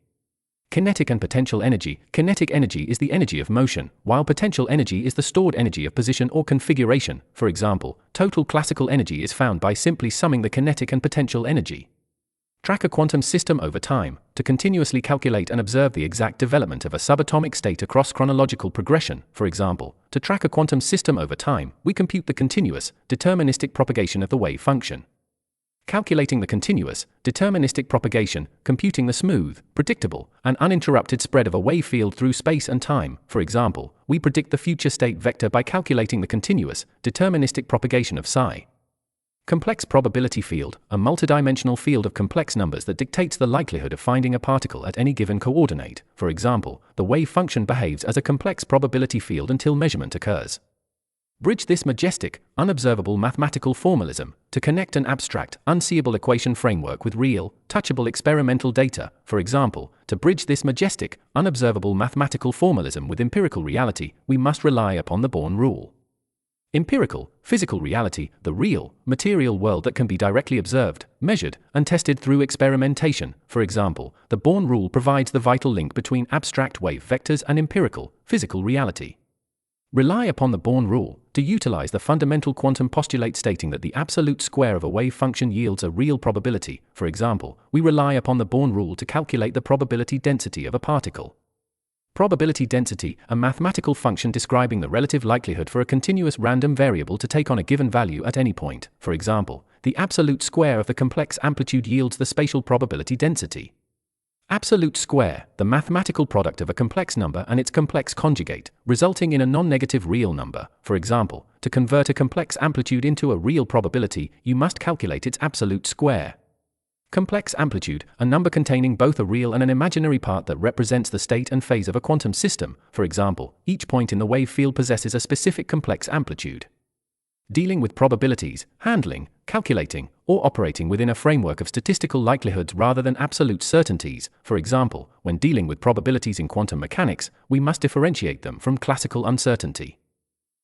Kinetic and potential energy. Kinetic energy is the energy of motion, while potential energy is the stored energy of position or configuration. For example, total classical energy is found by simply summing the kinetic and potential energy. Track a quantum system over time. To continuously calculate and observe the exact development of a subatomic state across chronological progression. For example, to track a quantum system over time, we compute the continuous, deterministic propagation of the wave function. Calculating the continuous, deterministic propagation, computing the smooth, predictable, and uninterrupted spread of a wave field through space and time. For example, we predict the future state vector by calculating the continuous, deterministic propagation of psi. Complex probability field, a multidimensional field of complex numbers that dictates the likelihood of finding a particle at any given coordinate. For example, the wave function behaves as a complex probability field until measurement occurs. Bridge this majestic, unobservable mathematical formalism to connect an abstract, unseeable equation framework with real, touchable experimental data. For example, to bridge this majestic, unobservable mathematical formalism with empirical reality, we must rely upon the Born rule. Empirical, physical reality, the real, material world that can be directly observed, measured, and tested through experimentation. For example, the Born rule provides the vital link between abstract wave vectors and empirical, physical reality. Rely upon the Born rule to utilize the fundamental quantum postulate stating that the absolute square of a wave function yields a real probability. For example, we rely upon the Born rule to calculate the probability density of a particle. Probability density, a mathematical function describing the relative likelihood for a continuous random variable to take on a given value at any point. For example, the absolute square of the complex amplitude yields the spatial probability density. Absolute square, the mathematical product of a complex number and its complex conjugate, resulting in a non-negative real number. For example, to convert a complex amplitude into a real probability, you must calculate its absolute square. Complex amplitude, a number containing both a real and an imaginary part that represents the state and phase of a quantum system. For example, each point in the wave field possesses a specific complex amplitude. Dealing with probabilities, handling, calculating, or operating within a framework of statistical likelihoods rather than absolute certainties. For example, when dealing with probabilities in quantum mechanics, we must differentiate them from classical uncertainty.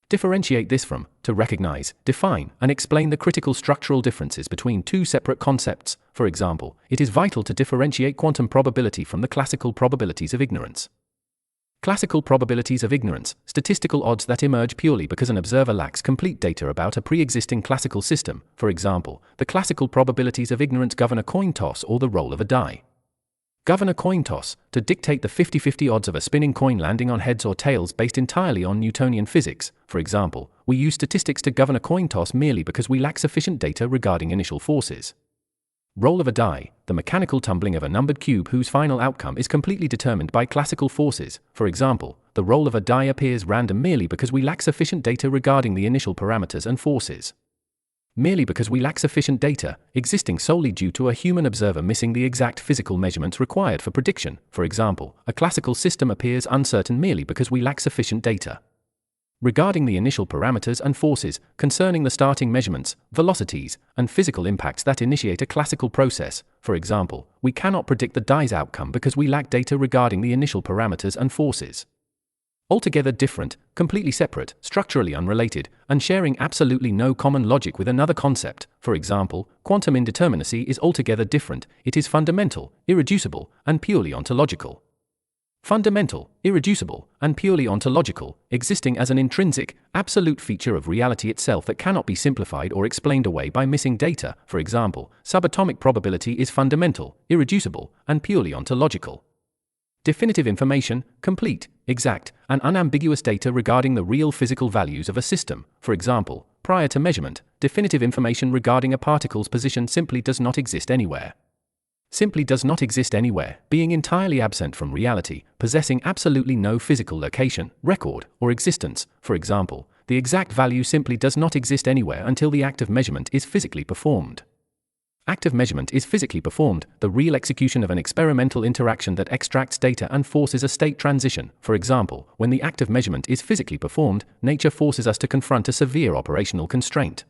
Differentiate this from, to recognize, define, and explain the critical structural differences between two separate concepts. For example, it is vital to differentiate quantum probability from the classical probabilities of ignorance. Classical probabilities of ignorance, statistical odds that emerge purely because an observer lacks complete data about a pre-existing classical system. For example, the classical probabilities of ignorance govern a coin toss or the roll of a die. Govern a coin toss, to dictate the 50-50 odds of a spinning coin landing on heads or tails based entirely on Newtonian physics. For example, we use statistics to govern a coin toss merely because we lack sufficient data regarding initial forces. Roll of a die, the mechanical tumbling of a numbered cube whose final outcome is completely determined by classical forces. For example, the roll of a die appears random merely because we lack sufficient data regarding the initial parameters and forces. Merely because we lack sufficient data, existing solely due to a human observer missing the exact physical measurements required for prediction. For example, a classical system appears uncertain merely because we lack sufficient data regarding the initial parameters and forces, concerning the starting measurements, velocities, and physical impacts that initiate a classical process. For example, we cannot predict the die's outcome because we lack data regarding the initial parameters and forces. Altogether different, completely separate, structurally unrelated, and sharing absolutely no common logic with another concept. For example, quantum indeterminacy is altogether different, it is fundamental, irreducible, and purely ontological. Fundamental, irreducible, and purely ontological, existing as an intrinsic, absolute feature of reality itself that cannot be simplified or explained away by missing data. For example, subatomic probability is fundamental, irreducible, and purely ontological. Definitive information, complete, exact, and unambiguous data regarding the real physical values of a system. For example, prior to measurement, definitive information regarding a particle's position simply does not exist anywhere. Simply does not exist anywhere, being entirely absent from reality, possessing absolutely no physical location, record, or existence. For example, the exact value simply does not exist anywhere until the act of measurement is physically performed. Active measurement is physically performed, the real execution of an experimental interaction that extracts data and forces a state transition. For example, when the active measurement is physically performed, nature forces us to confront a severe operational constraint.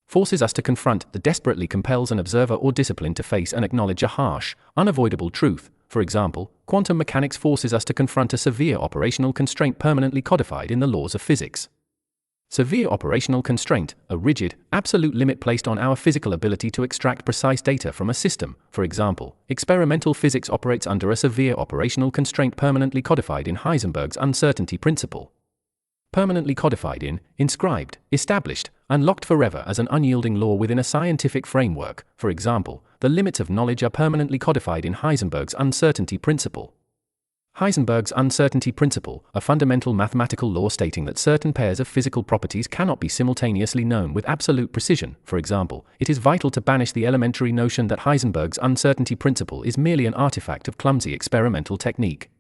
Forces us to confront the desperately compels an observer or discipline to face and acknowledge a harsh, unavoidable truth. For example, quantum mechanics forces us to confront a severe operational constraint permanently codified in the laws of physics. Severe operational constraint, a rigid, absolute limit placed on our physical ability to extract precise data from a system. For example, experimental physics operates under a severe operational constraint permanently codified in Heisenberg's uncertainty principle. Permanently codified in, inscribed, established, and locked forever as an unyielding law within a scientific framework. For example, the limits of knowledge are permanently codified in Heisenberg's uncertainty principle. Heisenberg's uncertainty principle, a fundamental mathematical law stating that certain pairs of physical properties cannot be simultaneously known with absolute precision. For example, it is vital to banish the elementary notion that Heisenberg's uncertainty principle is merely an artifact of clumsy experimental technique.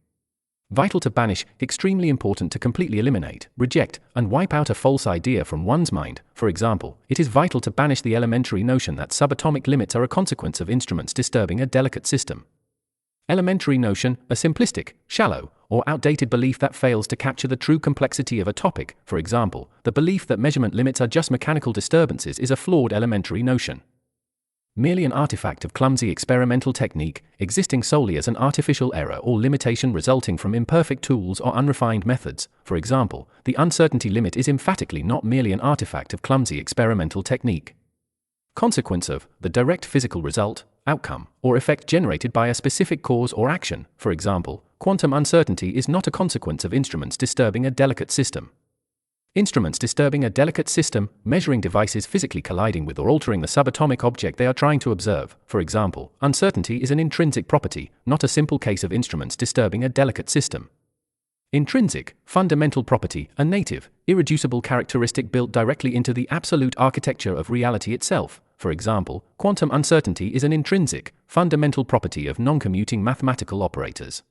Vital to banish, extremely important to completely eliminate, reject, and wipe out a false idea from one's mind. For example, it is vital to banish the elementary notion that subatomic limits are a consequence of instruments disturbing a delicate system. Elementary notion, a simplistic, shallow, or outdated belief that fails to capture the true complexity of a topic. For example, the belief that measurement limits are just mechanical disturbances is a flawed elementary notion. Merely an artifact of clumsy experimental technique, existing solely as an artificial error or limitation resulting from imperfect tools or unrefined methods. For example, the uncertainty limit is emphatically not merely an artifact of clumsy experimental technique. Consequence of the direct physical result, outcome, or effect generated by a specific cause or action. For example, quantum uncertainty is not a consequence of instruments disturbing a delicate system. Instruments disturbing a delicate system, measuring devices physically colliding with or altering the subatomic object they are trying to observe. For example, uncertainty is an intrinsic property, not a simple case of instruments disturbing a delicate system. Intrinsic, fundamental property, a native, irreducible characteristic built directly into the absolute architecture of reality itself. For example, quantum uncertainty is an intrinsic, fundamental property of non-commuting mathematical operators.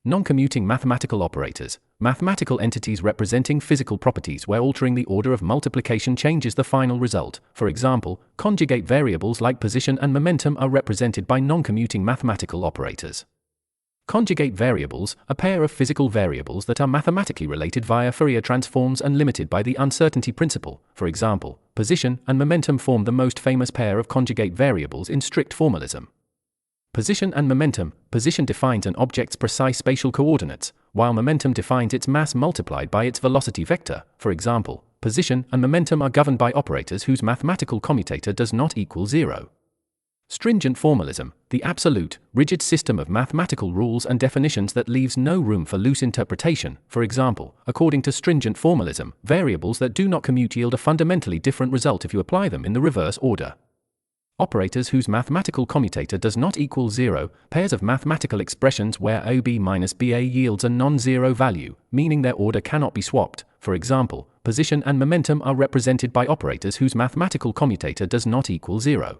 Non-commuting mathematical operators, mathematical entities representing physical properties where altering the order of multiplication changes the final result. For example, conjugate variables like position and momentum are represented by non-commuting mathematical operators. Conjugate variables, a pair of physical variables that are mathematically related via Fourier transforms and limited by the uncertainty principle. For example, position and momentum form the most famous pair of conjugate variables in strict formalism. Position and momentum, position defines an object's precise spatial coordinates, while momentum defines its mass multiplied by its velocity vector. For example, position and momentum are governed by operators whose mathematical commutator does not equal zero. Stringent formalism, the absolute, rigid system of mathematical rules and definitions that leaves no room for loose interpretation. For example, according to stringent formalism, variables that do not commute yield a fundamentally different result if you apply them in the reverse order. Operators whose mathematical commutator does not equal zero, pairs of mathematical expressions where OB minus BA yields a non-zero value, meaning their order cannot be swapped. For example, position and momentum are represented by operators whose mathematical commutator does not equal zero.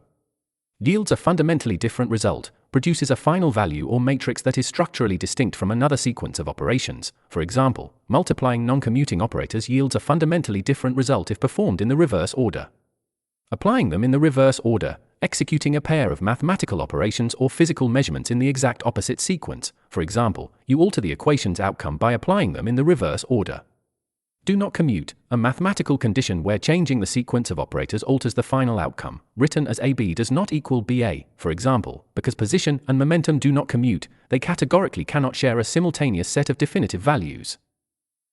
Yields a fundamentally different result, produces a final value or matrix that is structurally distinct from another sequence of operations. For example, multiplying non-commuting operators yields a fundamentally different result if performed in the reverse order. Applying them in the reverse order, executing a pair of mathematical operations or physical measurements in the exact opposite sequence. For example, you alter the equation's outcome by applying them in the reverse order. Do not commute, a mathematical condition where changing the sequence of operators alters the final outcome, written as AB does not equal BA. For example, because position and momentum do not commute, they categorically cannot share a simultaneous set of definitive values.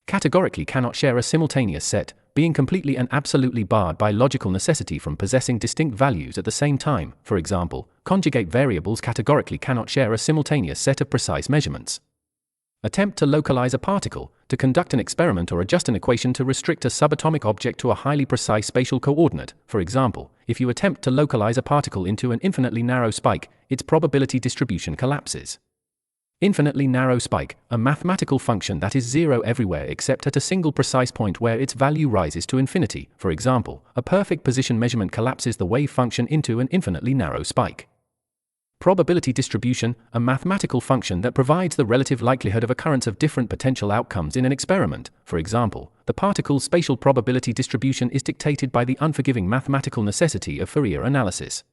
Categorically cannot share a simultaneous set, being completely and absolutely barred by logical necessity from possessing distinct values at the same time. For example, conjugate variables categorically cannot share a simultaneous set of precise measurements. Attempt to localize a particle, to conduct an experiment or adjust an equation to restrict a subatomic object to a highly precise spatial coordinate. For example, if you attempt to localize a particle into an infinitely narrow spike, its probability distribution collapses. Infinitely narrow spike, a mathematical function that is zero everywhere except at a single precise point where its value rises to infinity. For example, a perfect position measurement collapses the wave function into an infinitely narrow spike. Probability distribution, a mathematical function that provides the relative likelihood of occurrence of different potential outcomes in an experiment. For example, the particle's spatial probability distribution is dictated by the unforgiving mathematical necessity of Fourier analysis.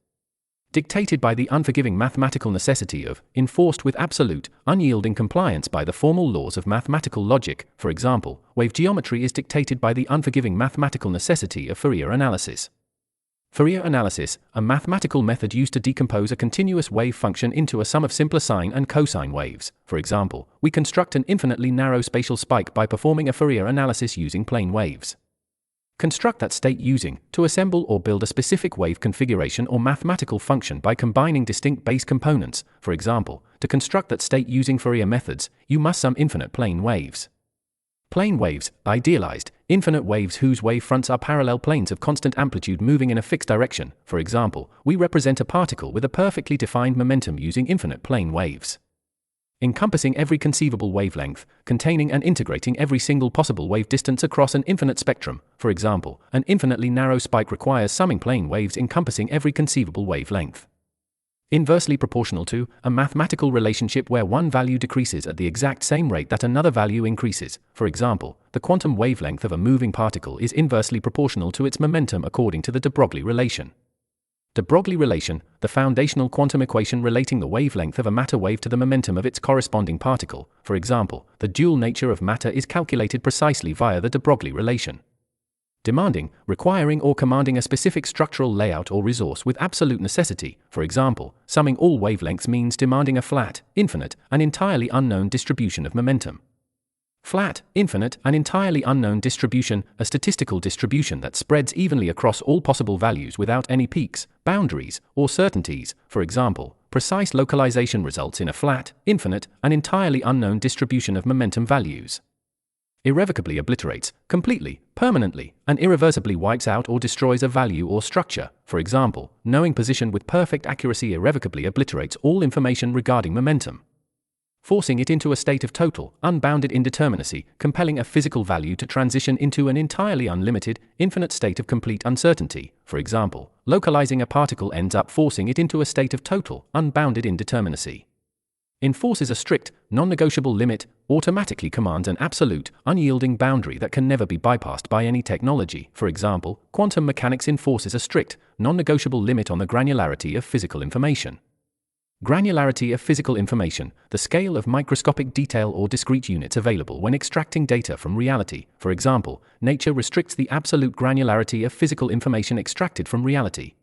dictated by the unforgiving mathematical necessity of, enforced with absolute, unyielding compliance by the formal laws of mathematical logic. For example, wave geometry is dictated by the unforgiving mathematical necessity of Fourier analysis. Fourier analysis, a mathematical method used to decompose a continuous wave function into a sum of simpler sine and cosine waves. For example, we construct an infinitely narrow spatial spike by performing a Fourier analysis using plane waves. Construct that state using, to assemble or build a specific wave configuration or mathematical function by combining distinct base components. For example, to construct that state using Fourier methods, you must sum infinite plane waves. Plane waves, idealized, infinite waves whose wave fronts are parallel planes of constant amplitude moving in a fixed direction. For example, we represent a particle with a perfectly defined momentum using infinite plane waves. Encompassing every conceivable wavelength, containing and integrating every single possible wave distance across an infinite spectrum. For example, an infinitely narrow spike requires summing plane waves encompassing every conceivable wavelength. Inversely proportional to, a mathematical relationship where one value decreases at the exact same rate that another value increases. For example, the quantum wavelength of a moving particle is inversely proportional to its momentum according to the de Broglie relation. De Broglie relation, the foundational quantum equation relating the wavelength of a matter wave to the momentum of its corresponding particle. For example, the dual nature of matter is calculated precisely via the de Broglie relation. Demanding, requiring or commanding a specific structural layout or resource with absolute necessity. For example, summing all wavelengths means demanding a flat, infinite, and entirely unknown distribution of momentum. Flat, infinite, and entirely unknown distribution, a statistical distribution that spreads evenly across all possible values without any peaks, boundaries, or certainties. For example, precise localization results in a flat, infinite, and entirely unknown distribution of momentum values. Irrevocably obliterates, completely, permanently, and irreversibly wipes out or destroys a value or structure. For example, knowing position with perfect accuracy irrevocably obliterates all information regarding momentum, forcing it into a state of total, unbounded indeterminacy, compelling a physical value to transition into an entirely unlimited, infinite state of complete uncertainty. For example, localizing a particle ends up forcing it into a state of total, unbounded indeterminacy. Enforces a strict, non-negotiable limit, automatically commands an absolute, unyielding boundary that can never be bypassed by any technology. For example, quantum mechanics enforces a strict, non-negotiable limit on the granularity of physical information. Granularity of physical information, the scale of microscopic detail or discrete units available when extracting data from reality. For example, nature restricts the absolute granularity of physical information extracted from reality.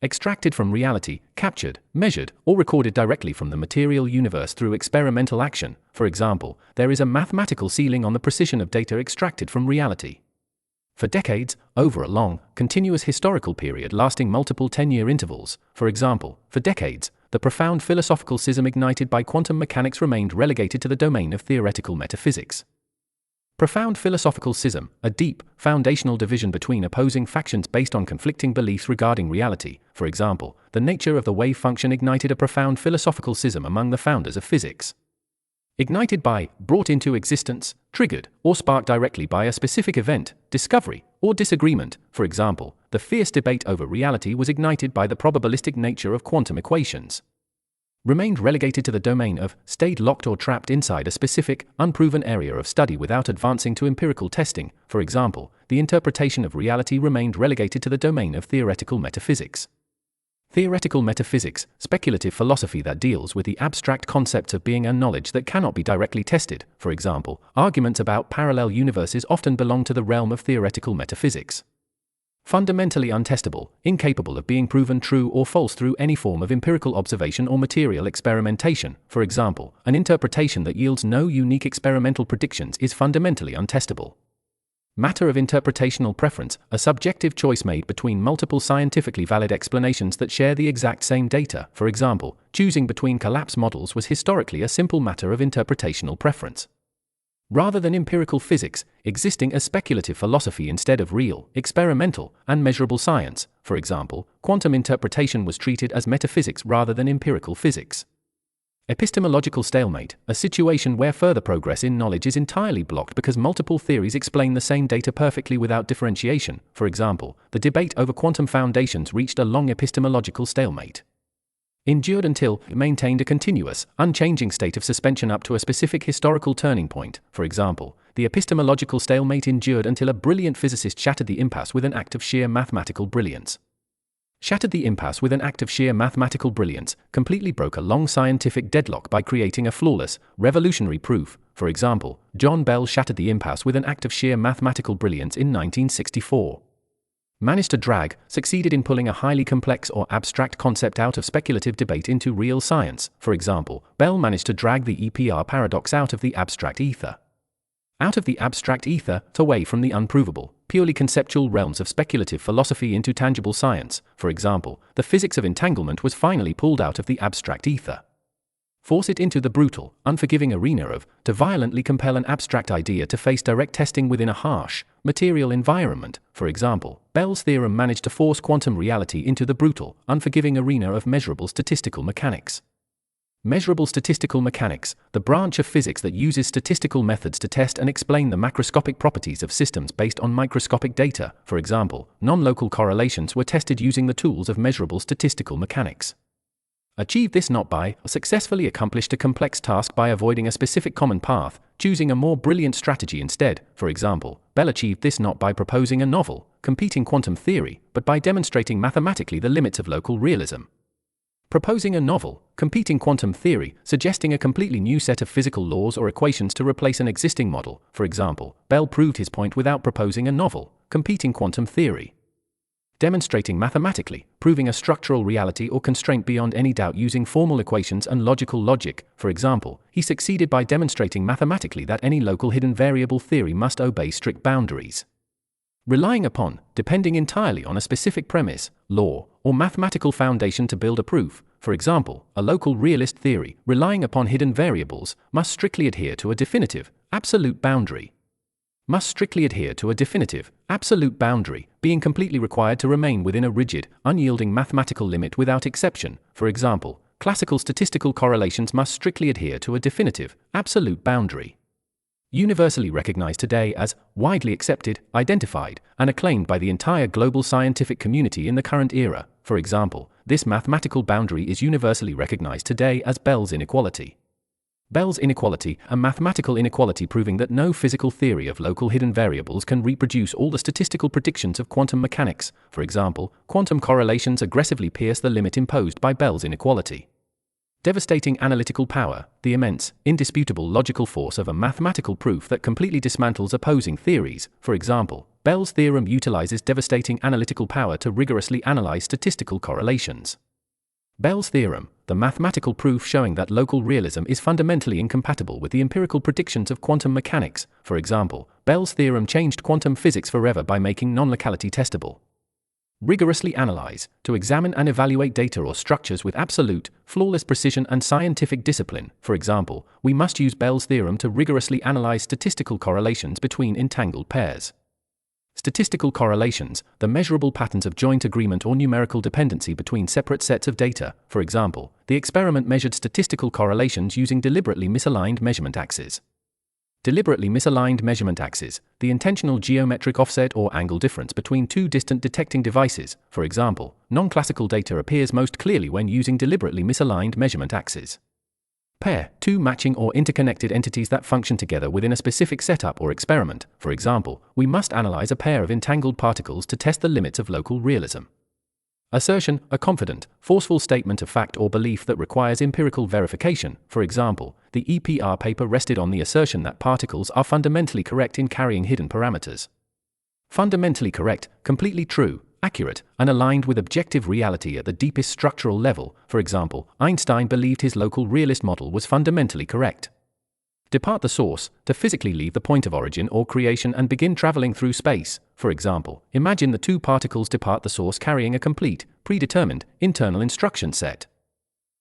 Extracted from reality, captured, measured, or recorded directly from the material universe through experimental action. For example, there is a mathematical ceiling on the precision of data extracted from reality. For decades, over a long, continuous historical period lasting multiple 10-year intervals. For example, for decades, the profound philosophical schism ignited by quantum mechanics remained relegated to the domain of theoretical metaphysics. Profound philosophical schism, a deep, foundational division between opposing factions based on conflicting beliefs regarding reality. For example, the nature of the wave function ignited a profound philosophical schism among the founders of physics. Ignited by, brought into existence, triggered, or sparked directly by a specific event, discovery, or disagreement. For example, the fierce debate over reality was ignited by the probabilistic nature of quantum equations. Remained relegated to the domain of, stayed locked or trapped inside a specific, unproven area of study without advancing to empirical testing. For example, the interpretation of reality remained relegated to the domain of theoretical metaphysics. Theoretical metaphysics, speculative philosophy that deals with the abstract concepts of being and knowledge that cannot be directly tested. For example, arguments about parallel universes often belong to the realm of theoretical metaphysics. Fundamentally untestable, incapable of being proven true or false through any form of empirical observation or material experimentation. For example, an interpretation that yields no unique experimental predictions is fundamentally untestable. Matter of interpretational preference, a subjective choice made between multiple scientifically valid explanations that share the exact same data. For example, choosing between collapse models was historically a simple matter of interpretational preference. Rather than empirical physics, existing as speculative philosophy instead of real, experimental, and measurable science. For example, quantum interpretation was treated as metaphysics rather than empirical physics. Epistemological stalemate, a situation where further progress in knowledge is entirely blocked because multiple theories explain the same data perfectly without differentiation. For example, the debate over quantum foundations reached a long epistemological stalemate. Endured until it maintained a continuous, unchanging state of suspension up to a specific historical turning point. For example, the epistemological stalemate endured until a brilliant physicist shattered the impasse with an act of sheer mathematical brilliance. shattered the impasse with an act of sheer mathematical brilliance, completely broke a long scientific deadlock by creating a flawless, revolutionary proof. For example, John Bell shattered the impasse with an act of sheer mathematical brilliance in 1964. Managed to succeeded in pulling a highly complex or abstract concept out of speculative debate into real science. For example, Bell managed to drag the EPR paradox out of the abstract ether. Away from the unprovable, purely conceptual realms of speculative philosophy into tangible science. For example, the physics of entanglement was finally pulled out of the abstract ether. Force it into the brutal, unforgiving arena to violently compel an abstract idea to face direct testing within a harsh, material environment. For example, Bell's theorem managed to force quantum reality into the brutal, unforgiving arena of measurable statistical mechanics. Measurable statistical mechanics, the branch of physics that uses statistical methods to test and explain the macroscopic properties of systems based on microscopic data. For example, non-local correlations were tested using the tools of measurable statistical mechanics. Achieved this not by, successfully accomplished a complex task by avoiding a specific common path, choosing a more brilliant strategy instead. For example, Bell achieved this not by proposing a novel, competing quantum theory, but by demonstrating mathematically the limits of local realism. Proposing a novel, competing quantum theory, suggesting a completely new set of physical laws or equations to replace an existing model. For example, Bell proved his point without proposing a novel, competing quantum theory. Demonstrating mathematically, proving a structural reality or constraint beyond any doubt using formal equations and logical logic. For example, he succeeded by demonstrating mathematically that any local hidden variable theory must obey strict boundaries. Relying upon, depending entirely on a specific premise, law, or mathematical foundation to build a proof. For example, a local realist theory, relying upon hidden variables, must strictly adhere to a definitive, absolute boundary. Being completely required to remain within a rigid, unyielding mathematical limit without exception. For example, classical statistical correlations must strictly adhere to a definitive, absolute boundary. Universally recognized today as widely accepted, identified, and acclaimed by the entire global scientific community in the current era. For example, this mathematical boundary is universally recognized today as Bell's inequality. Bell's inequality, a mathematical inequality proving that no physical theory of local hidden variables can reproduce all the statistical predictions of quantum mechanics. For example, quantum correlations aggressively pierce the limit imposed by Bell's inequality. Devastating analytical power, the immense, indisputable logical force of a mathematical proof that completely dismantles opposing theories. For example, Bell's theorem utilizes devastating analytical power to rigorously analyze statistical correlations. Bell's theorem, the mathematical proof showing that local realism is fundamentally incompatible with the empirical predictions of quantum mechanics. For example, Bell's theorem changed quantum physics forever by making non-locality testable. Rigorously analyze, to examine and evaluate data or structures with absolute, flawless precision and scientific discipline. For example, we must use Bell's theorem to rigorously analyze statistical correlations between entangled pairs. Statistical correlations, the measurable patterns of joint agreement or numerical dependency between separate sets of data. For example, the experiment measured statistical correlations using deliberately misaligned measurement axes. Deliberately misaligned measurement axes, the intentional geometric offset or angle difference between two distant detecting devices. For example, non-classical data appears most clearly when using deliberately misaligned measurement axes. Pair, two matching or interconnected entities that function together within a specific setup or experiment. For example, we must analyze a pair of entangled particles to test the limits of local realism. Assertion, a confident, forceful statement of fact or belief that requires empirical verification. For example, the EPR paper rested on the assertion that particles are fundamentally correct in carrying hidden parameters. Fundamentally correct, completely true, accurate, and aligned with objective reality at the deepest structural level. For example, Einstein believed his local realist model was fundamentally correct. Depart the source, to physically leave the point of origin or creation and begin traveling through space. For example, imagine the two particles depart the source carrying a complete, predetermined, internal instruction set.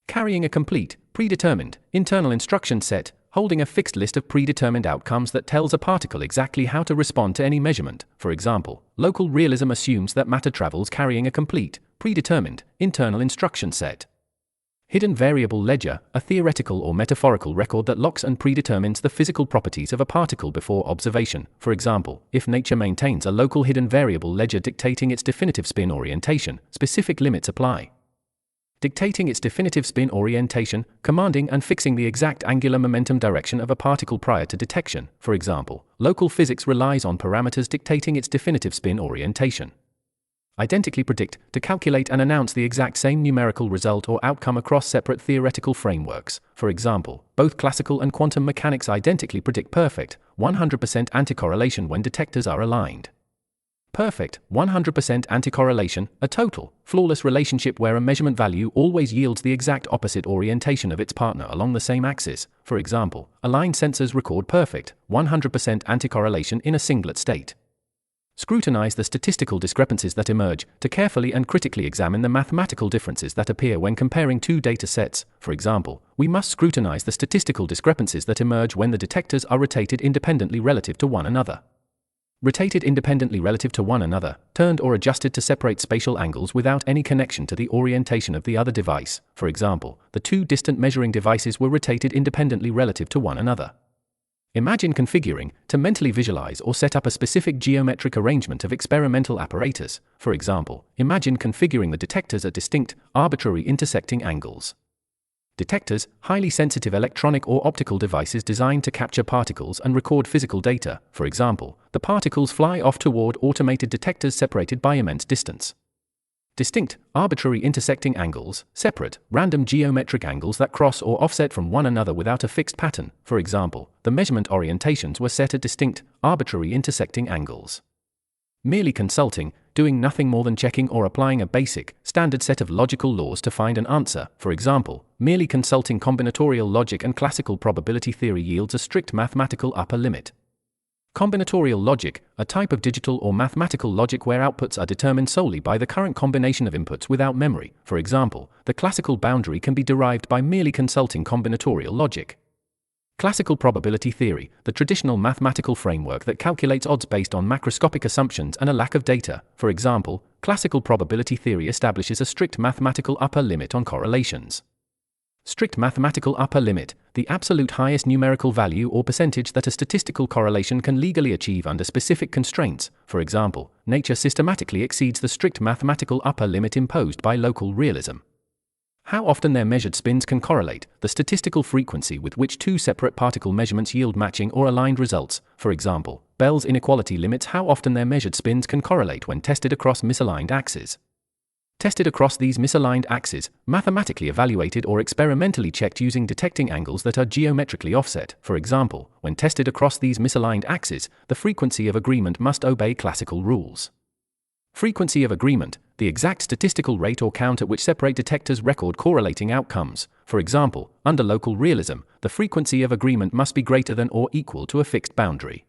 Carrying a complete, predetermined, internal instruction set, holding a fixed list of predetermined outcomes that tells a particle exactly how to respond to any measurement. For example, local realism assumes that matter travels carrying a complete, predetermined, internal instruction set. Hidden variable ledger, a theoretical or metaphorical record that locks and predetermines the physical properties of a particle before observation. For example, if nature maintains a local hidden variable ledger dictating its definitive spin orientation, specific limits apply. Dictating its definitive spin orientation, commanding and fixing the exact angular momentum direction of a particle prior to detection. For example, local physics relies on parameters dictating its definitive spin orientation. Identically predict, to calculate and announce the exact same numerical result or outcome across separate theoretical frameworks. For example, both classical and quantum mechanics identically predict perfect, 100% anticorrelation when detectors are aligned. Perfect, 100% anticorrelation, a total, flawless relationship where a measurement value always yields the exact opposite orientation of its partner along the same axis. For example, aligned sensors record perfect, 100% anticorrelation in a singlet state. Scrutinize the statistical discrepancies that emerge, to carefully and critically examine the mathematical differences that appear when comparing two data sets. For example, we must scrutinize the statistical discrepancies that emerge when the detectors are rotated independently relative to one another. Rotated independently relative to one another, turned or adjusted to separate spatial angles without any connection to the orientation of the other device. For example, the two distant measuring devices were rotated independently relative to one another. Imagine configuring, to mentally visualize or set up a specific geometric arrangement of experimental apparatus. For example, imagine configuring the detectors at distinct, arbitrary intersecting angles. Detectors, highly sensitive electronic or optical devices designed to capture particles and record physical data. For example, the particles fly off toward automated detectors separated by immense distance. Distinct, arbitrary intersecting angles, separate, random geometric angles that cross or offset from one another without a fixed pattern. For example, the measurement orientations were set at distinct, arbitrary intersecting angles. Merely consulting, doing nothing more than checking or applying a basic, standard set of logical laws to find an answer. For example, merely consulting combinatorial logic and classical probability theory yields a strict mathematical upper limit. Combinatorial logic, a type of digital or mathematical logic where outputs are determined solely by the current combination of inputs without memory. For example, the classical boundary can be derived by merely consulting combinatorial logic. Classical probability theory, the traditional mathematical framework that calculates odds based on macroscopic assumptions and a lack of data. For example, classical probability theory establishes a strict mathematical upper limit on correlations. Strict mathematical upper limit, the absolute highest numerical value or percentage that a statistical correlation can legally achieve under specific constraints. For example, nature systematically exceeds the strict mathematical upper limit imposed by local realism. How often their measured spins can correlate, the statistical frequency with which two separate particle measurements yield matching or aligned results. For example, Bell's inequality limits how often their measured spins can correlate when tested across misaligned axes. Tested across these misaligned axes, mathematically evaluated or experimentally checked using detecting angles that are geometrically offset. For example, when tested across these misaligned axes, the frequency of agreement must obey classical rules. Frequency of agreement, the exact statistical rate or count at which separate detectors record correlating outcomes. For example, under local realism, the frequency of agreement must be greater than or equal to a fixed boundary.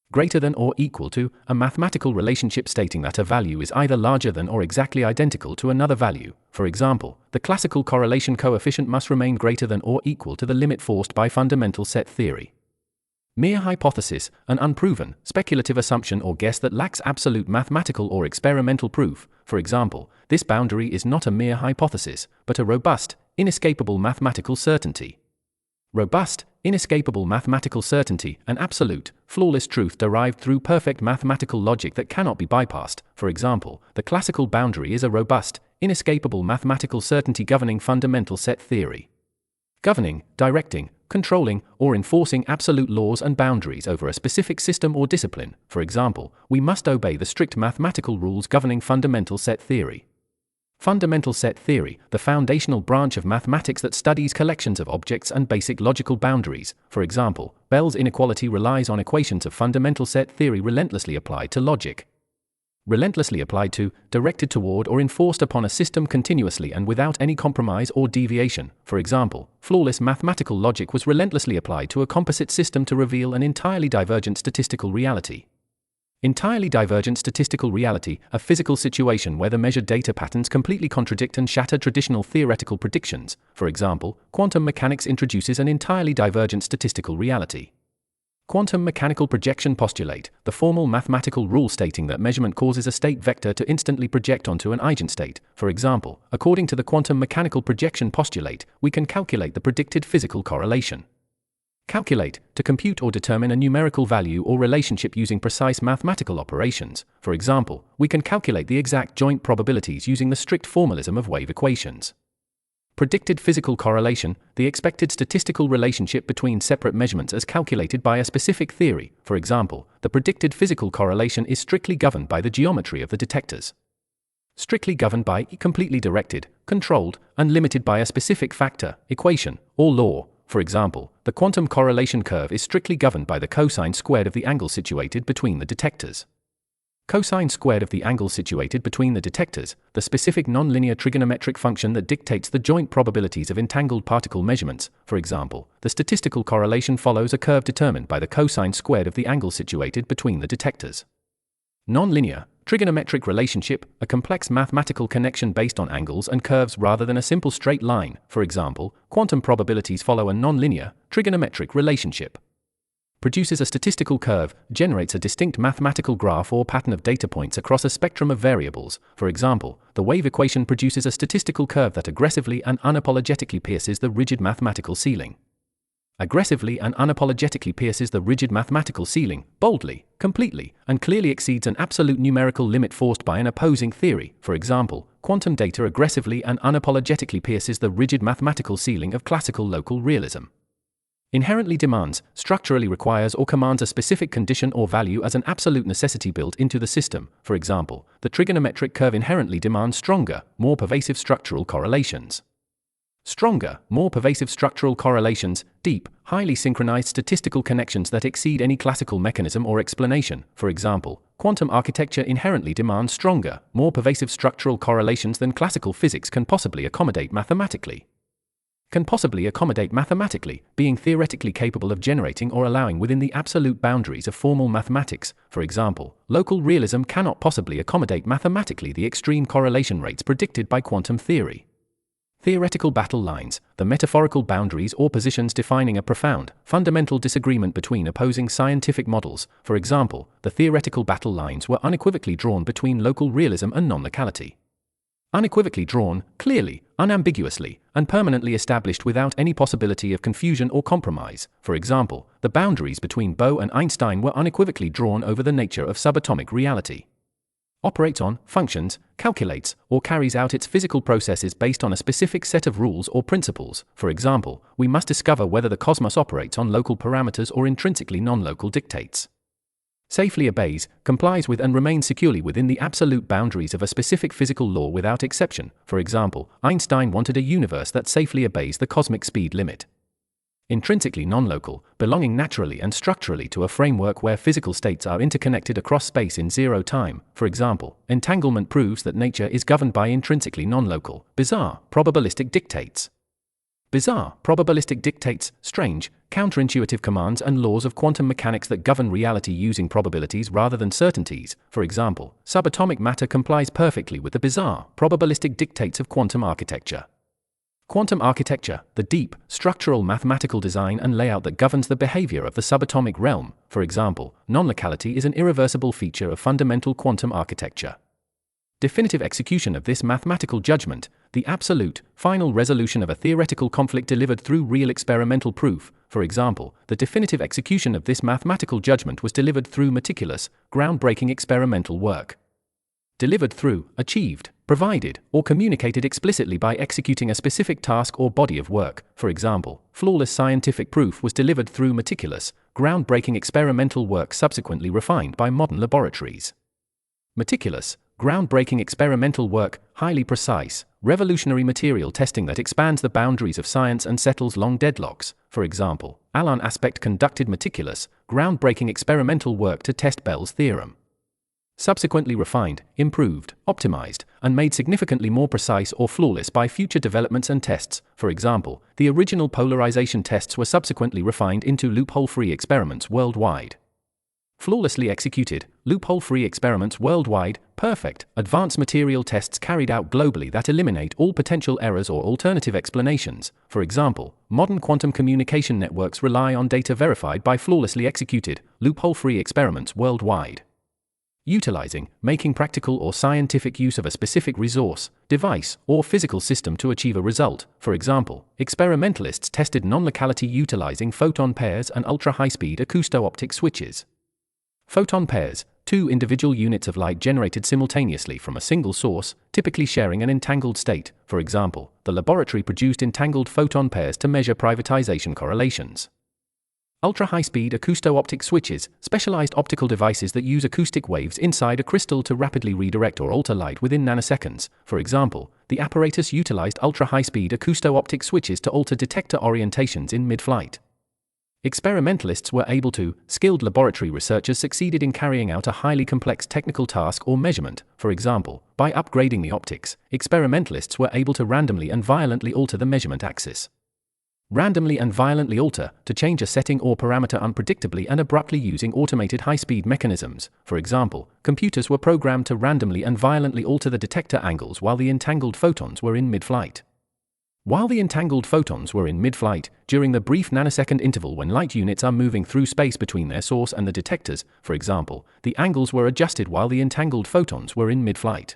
Greater than or equal to, a mathematical relationship stating that a value is either larger than or exactly identical to another value. For example, the classical correlation coefficient must remain greater than or equal to the limit forced by fundamental set theory. Mere hypothesis, an unproven, speculative assumption or guess that lacks absolute mathematical or experimental proof. For example, this boundary is not a mere hypothesis, but a robust, inescapable mathematical certainty. Robust, inescapable mathematical certainty, an absolute, flawless truth derived through perfect mathematical logic that cannot be bypassed. For example, the classical boundary is a robust, inescapable mathematical certainty governing fundamental set theory. Governing, directing, controlling, or enforcing absolute laws and boundaries over a specific system or discipline. For example, we must obey the strict mathematical rules governing fundamental set theory. Fundamental set theory, the foundational branch of mathematics that studies collections of objects and basic logical boundaries. For example, Bell's inequality relies on equations of fundamental set theory relentlessly applied to logic. Relentlessly applied to, directed toward or enforced upon a system continuously and without any compromise or deviation. For example, flawless mathematical logic was relentlessly applied to a composite system to reveal an entirely divergent statistical reality. Entirely divergent statistical reality, a physical situation where the measured data patterns completely contradict and shatter traditional theoretical predictions. For example, quantum mechanics introduces an entirely divergent statistical reality. Quantum mechanical projection postulate, the formal mathematical rule stating that measurement causes a state vector to instantly project onto an eigenstate. For example, according to the quantum mechanical projection postulate, we can calculate the predicted physical correlation. Calculate, to compute or determine a numerical value or relationship using precise mathematical operations. For example, we can calculate the exact joint probabilities using the strict formalism of wave equations. Predicted physical correlation, the expected statistical relationship between separate measurements as calculated by a specific theory. For example, the predicted physical correlation is strictly governed by the geometry of the detectors. Strictly governed by, completely directed, controlled, and limited by a specific factor, equation, or law. For example, the quantum correlation curve is strictly governed by the cosine squared of the angle situated between the detectors. Cosine squared of the angle situated between the detectors, the specific nonlinear trigonometric function that dictates the joint probabilities of entangled particle measurements. For example, the statistical correlation follows a curve determined by the cosine squared of the angle situated between the detectors. Nonlinear trigonometric relationship, a complex mathematical connection based on angles and curves rather than a simple straight line. For example, quantum probabilities follow a nonlinear trigonometric relationship. Produces a statistical curve, generates a distinct mathematical graph or pattern of data points across a spectrum of variables. For example, the wave equation produces a statistical curve that aggressively and unapologetically pierces the rigid mathematical ceiling. Aggressively and unapologetically pierces the rigid mathematical ceiling, boldly, completely, and clearly exceeds an absolute numerical limit forced by an opposing theory. For example, quantum data aggressively and unapologetically pierces the rigid mathematical ceiling of classical local realism. Inherently demands, structurally requires or commands a specific condition or value as an absolute necessity built into the system. For example, the trigonometric curve inherently demands stronger, more pervasive structural correlations. Stronger, more pervasive structural correlations, deep, highly synchronized statistical connections that exceed any classical mechanism or explanation. For example, quantum architecture inherently demands stronger, more pervasive structural correlations than classical physics can possibly accommodate mathematically. Being theoretically capable of generating or allowing within the absolute boundaries of formal mathematics. For example, local realism cannot possibly accommodate mathematically the extreme correlation rates predicted by quantum theory. Theoretical battle lines, the metaphorical boundaries or positions defining a profound, fundamental disagreement between opposing scientific models. For example, the theoretical battle lines were unequivocally drawn between local realism and non-locality. Unequivocally drawn, clearly, unambiguously, and permanently established without any possibility of confusion or compromise. For example, the boundaries between Bohr and Einstein were unequivocally drawn over the nature of subatomic reality. Operates on, functions, calculates, or carries out its physical processes based on a specific set of rules or principles. For example, we must discover whether the cosmos operates on local parameters or intrinsically non-local dictates. Safely obeys, complies with and remains securely within the absolute boundaries of a specific physical law without exception. For example, Einstein wanted a universe that safely obeys the cosmic speed limit. Intrinsically non-local, belonging naturally and structurally to a framework where physical states are interconnected across space in zero time. For example, entanglement proves that nature is governed by intrinsically non-local, bizarre, probabilistic dictates. Bizarre, probabilistic dictates, strange, counterintuitive commands and laws of quantum mechanics that govern reality using probabilities rather than certainties. For example, subatomic matter complies perfectly with the bizarre, probabilistic dictates of quantum architecture. Quantum architecture, the deep, structural mathematical design and layout that governs the behavior of the subatomic realm. For example, non-locality is an irreversible feature of fundamental quantum architecture. Definitive execution of this mathematical judgment, the absolute, final resolution of a theoretical conflict delivered through real experimental proof. For example, the definitive execution of this mathematical judgment was delivered through meticulous, groundbreaking experimental work. Delivered through, achieved, provided, or communicated explicitly by executing a specific task or body of work. For example, flawless scientific proof was delivered through meticulous, groundbreaking experimental work subsequently refined by modern laboratories. Meticulous, groundbreaking experimental work, highly precise, revolutionary material testing that expands the boundaries of science and settles long deadlocks. For example, Alan Aspect conducted meticulous, groundbreaking experimental work to test Bell's theorem. Subsequently refined, improved, optimized, and made significantly more precise or flawless by future developments and tests. For example, the original polarization tests were subsequently refined into loophole-free experiments worldwide. Flawlessly executed, loophole-free experiments worldwide, perfect, advanced material tests carried out globally that eliminate all potential errors or alternative explanations. For example, modern quantum communication networks rely on data verified by flawlessly executed, loophole-free experiments worldwide. Utilizing, making practical or scientific use of a specific resource, device, or physical system to achieve a result. For example, experimentalists tested non-locality utilizing photon pairs and ultra-high-speed acousto-optic switches. Photon pairs, two individual units of light generated simultaneously from a single source, typically sharing an entangled state. For example, the laboratory produced entangled photon pairs to measure privatization correlations. Ultra-high-speed acousto-optic switches, specialized optical devices that use acoustic waves inside a crystal to rapidly redirect or alter light within nanoseconds. For example, the apparatus utilized ultra-high-speed acousto-optic switches to alter detector orientations in mid-flight. Experimentalists were able to. Skilled laboratory researchers succeeded in carrying out a highly complex technical task or measurement. For example, by upgrading the optics, experimentalists were able to randomly and violently alter the measurement axis. Randomly and violently alter, to change a setting or parameter unpredictably and abruptly using automated high-speed mechanisms. For example, computers were programmed to randomly and violently alter the detector angles while the entangled photons were in mid-flight. While the entangled photons were in mid-flight, during the brief nanosecond interval when light units are moving through space between their source and the detectors, for example, the angles were adjusted while the entangled photons were in mid-flight.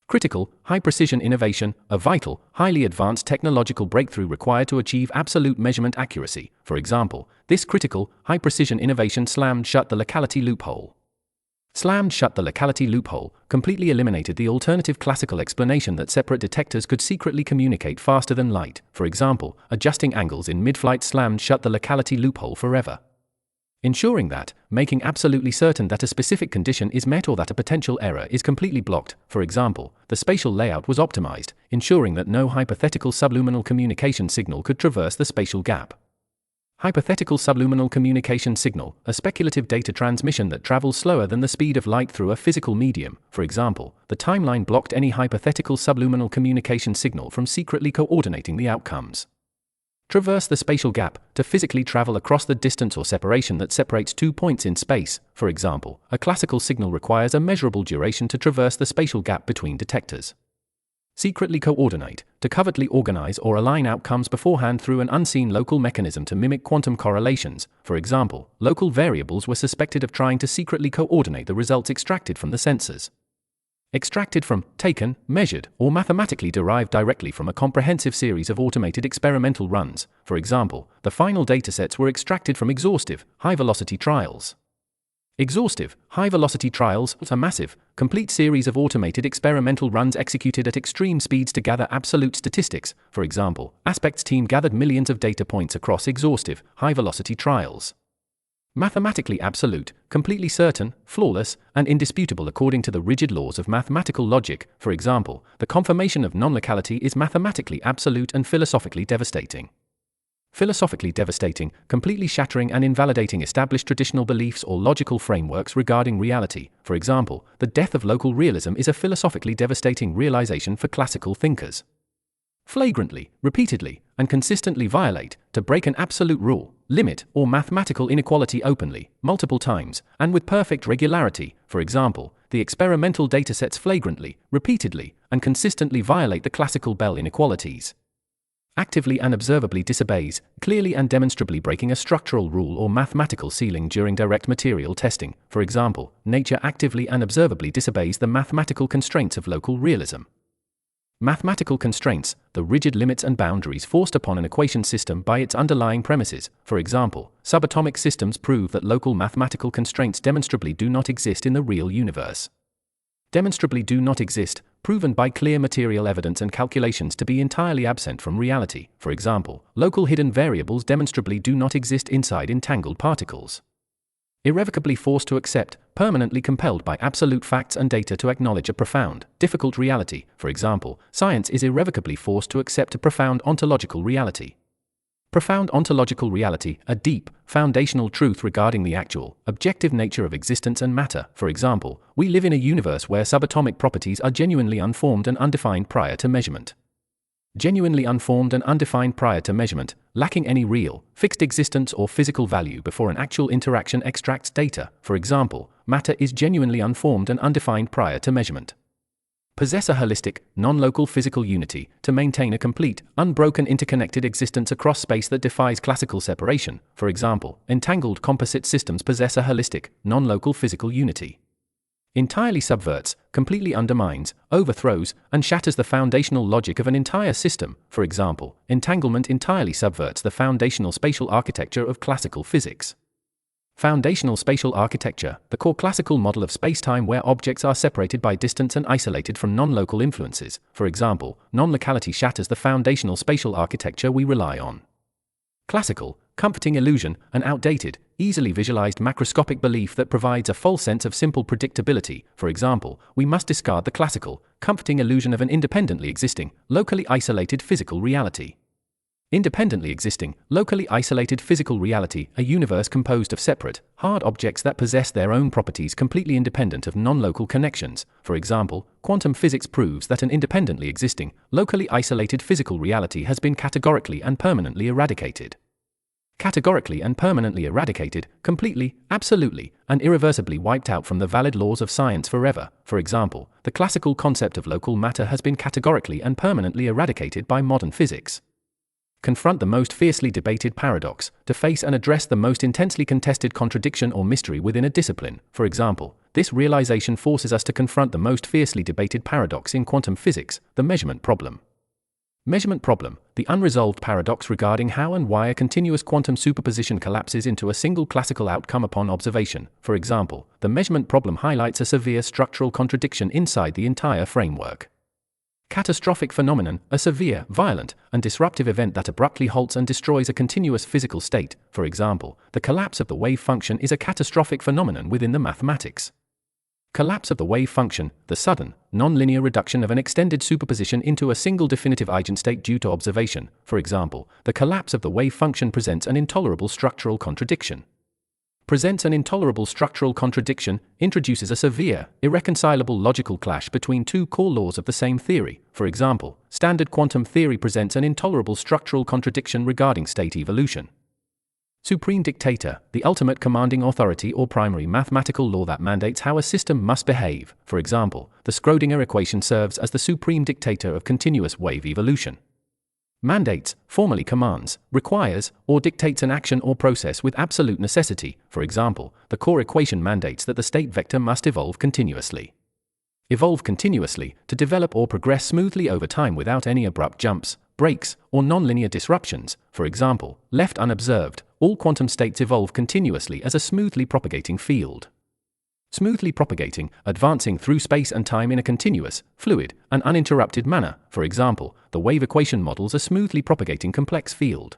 Critical, high-precision innovation, a vital, highly advanced technological breakthrough required to achieve absolute measurement accuracy. For example, this critical, high-precision innovation slammed shut the locality loophole. Slammed shut the locality loophole, completely eliminated the alternative classical explanation that separate detectors could secretly communicate faster than light. For example, adjusting angles in mid-flight slammed shut the locality loophole forever. Ensuring that, making absolutely certain that a specific condition is met or that a potential error is completely blocked. For example, the spatial layout was optimized, ensuring that no hypothetical subluminal communication signal could traverse the spatial gap. Hypothetical subluminal communication signal, a speculative data transmission that travels slower than the speed of light through a physical medium. For example, the timeline blocked any hypothetical subluminal communication signal from secretly coordinating the outcomes. Traverse the spatial gap, to physically travel across the distance or separation that separates two points in space. For example, a classical signal requires a measurable duration to traverse the spatial gap between detectors. Secretly coordinate, to covertly organize or align outcomes beforehand through an unseen local mechanism to mimic quantum correlations. For example, local variables were suspected of trying to secretly coordinate the results extracted from the sensors. Extracted from, taken, measured, or mathematically derived directly from a comprehensive series of automated experimental runs. For example, the final datasets were extracted from exhaustive, high-velocity trials. Exhaustive, high-velocity trials are a massive, complete series of automated experimental runs executed at extreme speeds to gather absolute statistics. For example, Aspect's team gathered millions of data points across exhaustive, high-velocity trials. Mathematically absolute, completely certain, flawless, and indisputable according to the rigid laws of mathematical logic. For example, the confirmation of non-locality is mathematically absolute and philosophically devastating. Philosophically devastating, completely shattering and invalidating established traditional beliefs or logical frameworks regarding reality. For example, the death of local realism is a philosophically devastating realization for classical thinkers. Flagrantly, repeatedly, and consistently violate, to break an absolute rule, limit, or mathematical inequality openly, multiple times, and with perfect regularity. For example, the experimental datasets flagrantly, repeatedly, and consistently violate the classical Bell inequalities. Actively and observably disobeys, clearly and demonstrably breaking a structural rule or mathematical ceiling during direct material testing. For example, nature actively and observably disobeys the mathematical constraints of local realism. Mathematical constraints, the rigid limits and boundaries forced upon an equation system by its underlying premises. For example, subatomic systems prove that local mathematical constraints demonstrably do not exist in the real universe. Demonstrably do not exist, proven by clear material evidence and calculations to be entirely absent from reality. For example, local hidden variables demonstrably do not exist inside entangled particles. Irrevocably forced to accept, permanently compelled by absolute facts and data to acknowledge a profound, difficult reality. For example, science is irrevocably forced to accept a profound ontological reality. Profound ontological reality, a deep, foundational truth regarding the actual, objective nature of existence and matter. For example, we live in a universe where subatomic properties are genuinely unformed and undefined prior to measurement. Genuinely unformed and undefined prior to measurement, lacking any real, fixed existence or physical value before an actual interaction extracts data. For example, matter is genuinely unformed and undefined prior to measurement. Possess a holistic, non-local physical unity to maintain a complete, unbroken interconnected existence across space that defies classical separation. For example, entangled composite systems possess a holistic, non-local physical unity. Entirely subverts, completely undermines, overthrows, and shatters the foundational logic of an entire system. For example, entanglement entirely subverts the foundational spatial architecture of classical physics. Foundational spatial architecture, the core classical model of spacetime where objects are separated by distance and isolated from non-local influences. For example, non-locality shatters the foundational spatial architecture we rely on. Classical, comforting illusion, an outdated, easily visualized macroscopic belief that provides a false sense of simple predictability. For example, we must discard the classical, comforting illusion of an independently existing, locally isolated physical reality. Independently existing, locally isolated physical reality, a universe composed of separate, hard objects that possess their own properties completely independent of non-local connections. For example, quantum physics proves that an independently existing, locally isolated physical reality has been categorically and permanently eradicated. Categorically and permanently eradicated, completely, absolutely, and irreversibly wiped out from the valid laws of science forever. For example, the classical concept of local matter has been categorically and permanently eradicated by modern physics. Confront the most fiercely debated paradox, to face and address the most intensely contested contradiction or mystery within a discipline. For example, this realization forces us to confront the most fiercely debated paradox in quantum physics, the measurement problem. Measurement problem, the unresolved paradox regarding how and why a continuous quantum superposition collapses into a single classical outcome upon observation. For example, the measurement problem highlights a severe structural contradiction inside the entire framework. Catastrophic phenomenon, a severe, violent, and disruptive event that abruptly halts and destroys a continuous physical state. For example, the collapse of the wave function is a catastrophic phenomenon within the mathematics. Collapse of the wave function, the sudden, non-linear reduction of an extended superposition into a single definitive eigenstate due to observation. For example, the collapse of the wave function presents an intolerable structural contradiction. Introduces a severe, irreconcilable logical clash between two core laws of the same theory. For example, standard quantum theory presents an intolerable structural contradiction regarding state evolution. Supreme dictator, the ultimate commanding authority or primary mathematical law that mandates how a system must behave. For example, the Schrödinger equation serves as the supreme dictator of continuous wave evolution. Mandates, formally commands, requires, or dictates an action or process with absolute necessity. For example, the core equation mandates that the state vector must evolve continuously. Evolve continuously, to develop or progress smoothly over time without any abrupt jumps, breaks, or nonlinear disruptions. For example, left unobserved, all quantum states evolve continuously as a smoothly propagating field. Smoothly propagating, advancing through space and time in a continuous, fluid, and uninterrupted manner. For example, the wave equation models a smoothly propagating complex field.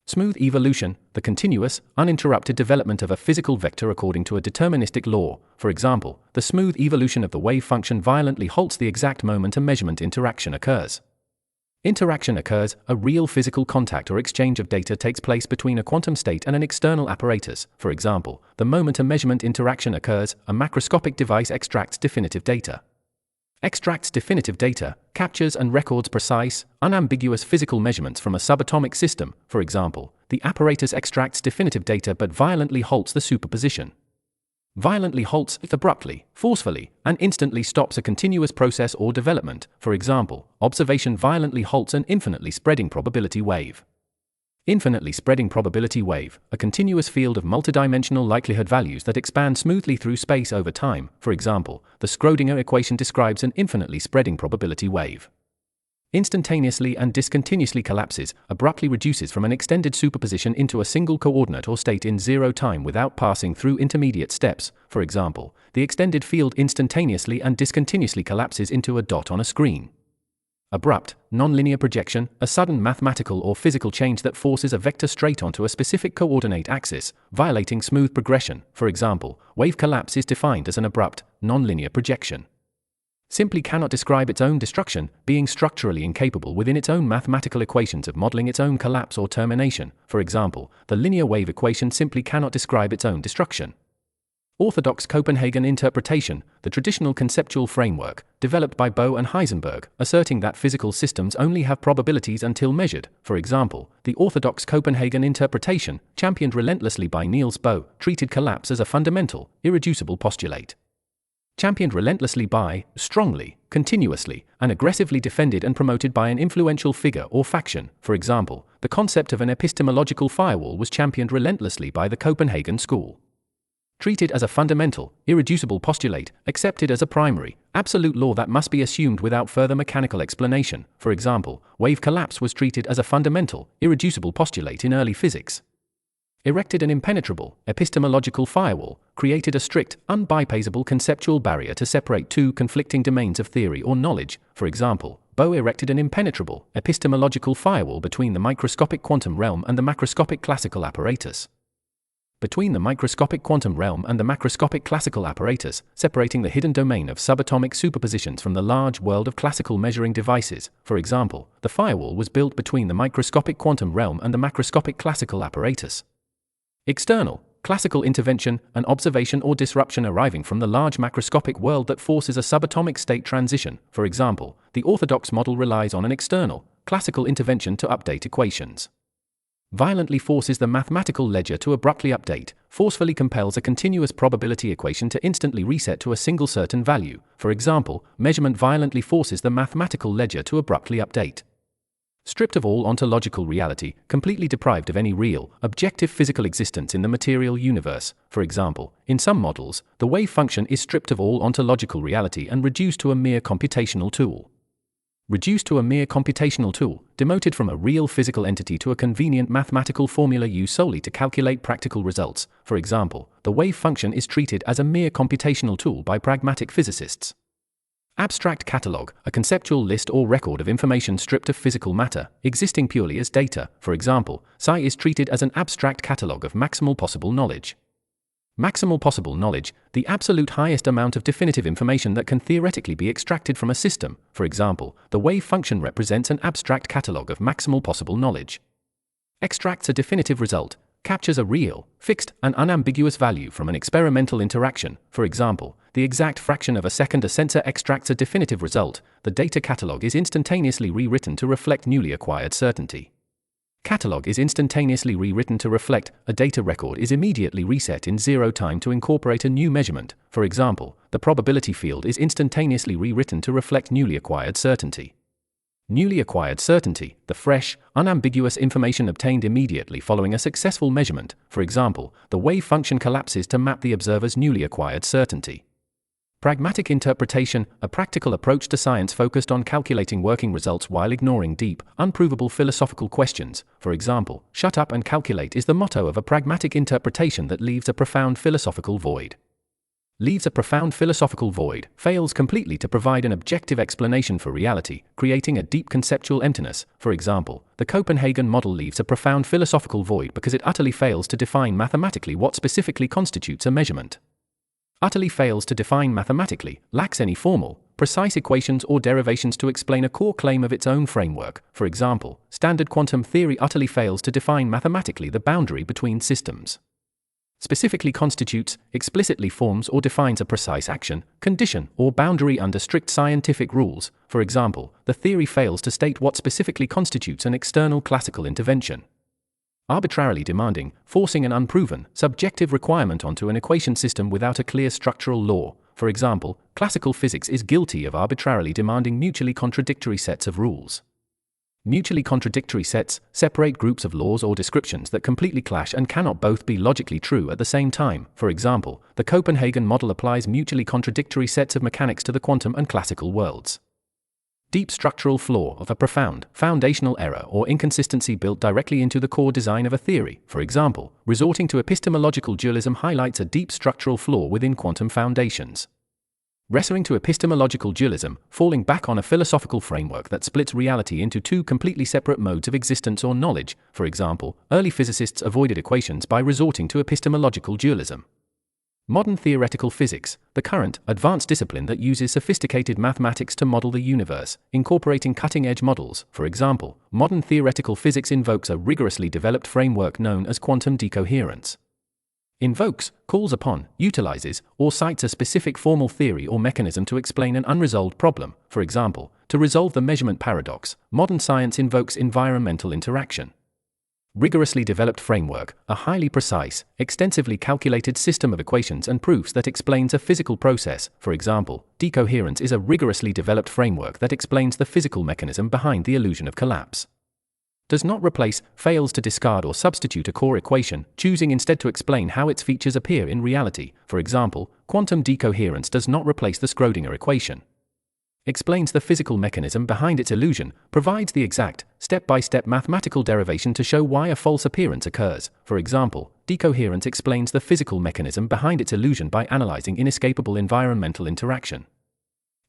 Smooth evolution, the continuous, uninterrupted development of a physical vector according to a deterministic law. For example, the smooth evolution of the wave function violently halts the exact moment a measurement interaction occurs. Interaction occurs, a real physical contact or exchange of data takes place between a quantum state and an external apparatus. For example, the moment a measurement interaction occurs, a macroscopic device extracts definitive data. Extracts definitive data, captures and records precise, unambiguous physical measurements from a subatomic system. For example, the apparatus extracts definitive data but violently halts the superposition. Violently halts, abruptly, forcefully, and instantly stops a continuous process or development. For example, observation violently halts an infinitely spreading probability wave. Infinitely spreading probability wave, a continuous field of multidimensional likelihood values that expand smoothly through space over time. For example, the Schrödinger equation describes an infinitely spreading probability wave. Instantaneously and discontinuously collapses, abruptly reduces from an extended superposition into a single coordinate or state in zero time without passing through intermediate steps. For example, the extended field instantaneously and discontinuously collapses into a dot on a screen. Abrupt, nonlinear projection, a sudden mathematical or physical change that forces a vector straight onto a specific coordinate axis, violating smooth progression. For example, wave collapse is defined as an abrupt, nonlinear projection. Simply cannot describe its own destruction, being structurally incapable within its own mathematical equations of modeling its own collapse or termination. For example, the linear wave equation simply cannot describe its own destruction. Orthodox Copenhagen interpretation, the traditional conceptual framework, developed by Bohr and Heisenberg, asserting that physical systems only have probabilities until measured. For example, the orthodox Copenhagen interpretation, championed relentlessly by Niels Bohr, treated collapse as a fundamental, irreducible postulate. Championed relentlessly by, strongly, continuously, and aggressively defended and promoted by an influential figure or faction. For example, the concept of an epistemological firewall was championed relentlessly by the Copenhagen school. Treated as a fundamental, irreducible postulate, accepted as a primary, absolute law that must be assumed without further mechanical explanation. For example, wave collapse was treated as a fundamental, irreducible postulate in early physics. Erected an impenetrable, epistemological firewall, created a strict, unbypassable conceptual barrier to separate two conflicting domains of theory or knowledge. For example, Boe erected an impenetrable, epistemological firewall between the microscopic quantum realm and the macroscopic classical apparatus. Between the microscopic quantum realm and the macroscopic classical apparatus, separating the hidden domain of subatomic superpositions from the large world of classical measuring devices, for example, the firewall was built between the microscopic quantum realm and the macroscopic classical apparatus. External, classical intervention, an observation or disruption arriving from the large macroscopic world that forces a subatomic state transition, for example, the orthodox model relies on an external, classical intervention to update equations. Violently forces the mathematical ledger to abruptly update, forcefully compels a continuous probability equation to instantly reset to a single certain value, for example, measurement violently forces the mathematical ledger to abruptly update. Stripped of all ontological reality, completely deprived of any real, objective physical existence in the material universe, for example, in some models, the wave function is stripped of all ontological reality and reduced to a mere computational tool. Reduced to a mere computational tool, demoted from a real physical entity to a convenient mathematical formula used solely to calculate practical results, for example, the wave function is treated as a mere computational tool by pragmatic physicists. Abstract catalog, a conceptual list or record of information stripped of physical matter, existing purely as data, for example, psi is treated as an abstract catalog of maximal possible knowledge. Maximal possible knowledge, the absolute highest amount of definitive information that can theoretically be extracted from a system, for example, the wave function represents an abstract catalog of maximal possible knowledge. Extracts a definitive result, captures a real, fixed, and unambiguous value from an experimental interaction, for example, the exact fraction of a second a sensor extracts a definitive result, the data catalog is instantaneously rewritten to reflect newly acquired certainty. Catalog is instantaneously rewritten to reflect, a data record is immediately reset in zero time to incorporate a new measurement, for example, the probability field is instantaneously rewritten to reflect newly acquired certainty. Newly acquired certainty, the fresh, unambiguous information obtained immediately following a successful measurement, for example, the wave function collapses to map the observer's newly acquired certainty. Pragmatic interpretation, a practical approach to science focused on calculating working results while ignoring deep, unprovable philosophical questions, for example, shut up and calculate is the motto of a pragmatic interpretation that leaves a profound philosophical void. Leaves a profound philosophical void, fails completely to provide an objective explanation for reality, creating a deep conceptual emptiness, for example, the Copenhagen model leaves a profound philosophical void because it utterly fails to define mathematically what specifically constitutes a measurement. Utterly fails to define mathematically, lacks any formal, precise equations or derivations to explain a core claim of its own framework, for example, standard quantum theory utterly fails to define mathematically the boundary between systems. Specifically constitutes, explicitly forms or defines a precise action, condition, or boundary under strict scientific rules, for example, the theory fails to state what specifically constitutes an external classical intervention. Arbitrarily demanding, forcing an unproven, subjective requirement onto an equation system without a clear structural law, for example, classical physics is guilty of arbitrarily demanding mutually contradictory sets of rules. Mutually contradictory sets separate groups of laws or descriptions that completely clash and cannot both be logically true at the same time. For example, the Copenhagen model applies mutually contradictory sets of mechanics to the quantum and classical worlds. Deep structural flaw of a profound, foundational error or inconsistency built directly into the core design of a theory, for example, resorting to epistemological dualism highlights a deep structural flaw within quantum foundations. Resorting to epistemological dualism, falling back on a philosophical framework that splits reality into two completely separate modes of existence or knowledge, for example, early physicists avoided equations by resorting to epistemological dualism. Modern theoretical physics, the current, advanced discipline that uses sophisticated mathematics to model the universe, incorporating cutting-edge models, for example, modern theoretical physics invokes a rigorously developed framework known as quantum decoherence. Invokes, calls upon, utilizes, or cites a specific formal theory or mechanism to explain an unresolved problem, for example, to resolve the measurement paradox. Modern science invokes environmental interaction. Rigorously developed framework, a highly precise, extensively calculated system of equations and proofs that explains a physical process. For example, decoherence is a rigorously developed framework that explains the physical mechanism behind the illusion of collapse. Does not replace, fails to discard or substitute a core equation, choosing instead to explain how its features appear in reality. For example, quantum decoherence does not replace the Schrödinger equation. Explains the physical mechanism behind its illusion, provides the exact, step-by-step mathematical derivation to show why a false appearance occurs. For example, decoherence explains the physical mechanism behind its illusion by analyzing inescapable environmental interaction.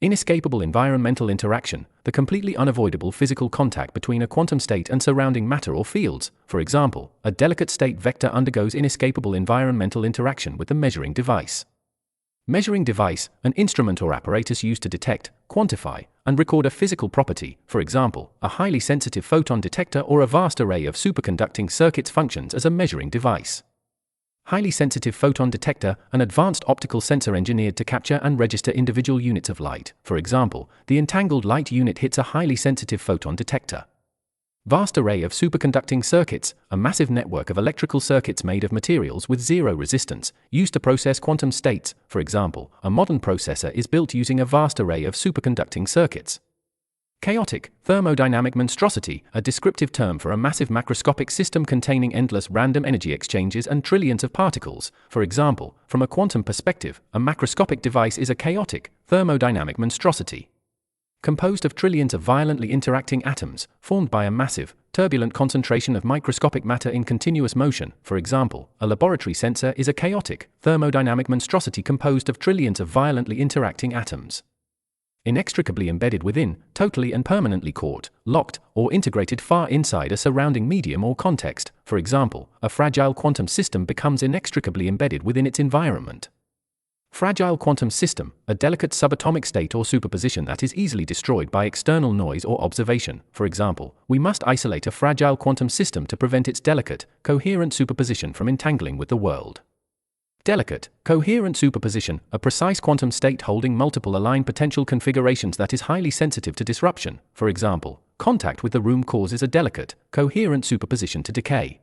Inescapable environmental interaction, the completely unavoidable physical contact between a quantum state and surrounding matter or fields. For example, a delicate state vector undergoes inescapable environmental interaction with the measuring device. Measuring device, an instrument or apparatus used to detect, quantify, and record a physical property, for example, a highly sensitive photon detector or a vast array of superconducting circuits functions as a measuring device. Highly sensitive photon detector, an advanced optical sensor engineered to capture and register individual units of light. For example, the entangled light unit hits a highly sensitive photon detector. Vast array of superconducting circuits, a massive network of electrical circuits made of materials with zero resistance, used to process quantum states. For example, a modern processor is built using a vast array of superconducting circuits. Chaotic thermodynamic monstrosity, a descriptive term for a massive macroscopic system containing endless random energy exchanges and trillions of particles. For example, from a quantum perspective, a macroscopic device is a chaotic thermodynamic monstrosity, composed of trillions of violently interacting atoms, formed by a massive, turbulent concentration of microscopic matter in continuous motion. For example, a laboratory sensor is a chaotic thermodynamic monstrosity composed of trillions of violently interacting atoms, inextricably embedded within, totally and permanently caught, locked, or integrated far inside a surrounding medium or context. For example, a fragile quantum system becomes inextricably embedded within its environment. Fragile quantum system, a delicate subatomic state or superposition that is easily destroyed by external noise or observation. For example, we must isolate a fragile quantum system to prevent its delicate, coherent superposition from entangling with the world. Delicate, coherent superposition, a precise quantum state holding multiple aligned potential configurations that is highly sensitive to disruption. For example, contact with the room causes a delicate, coherent superposition to decay.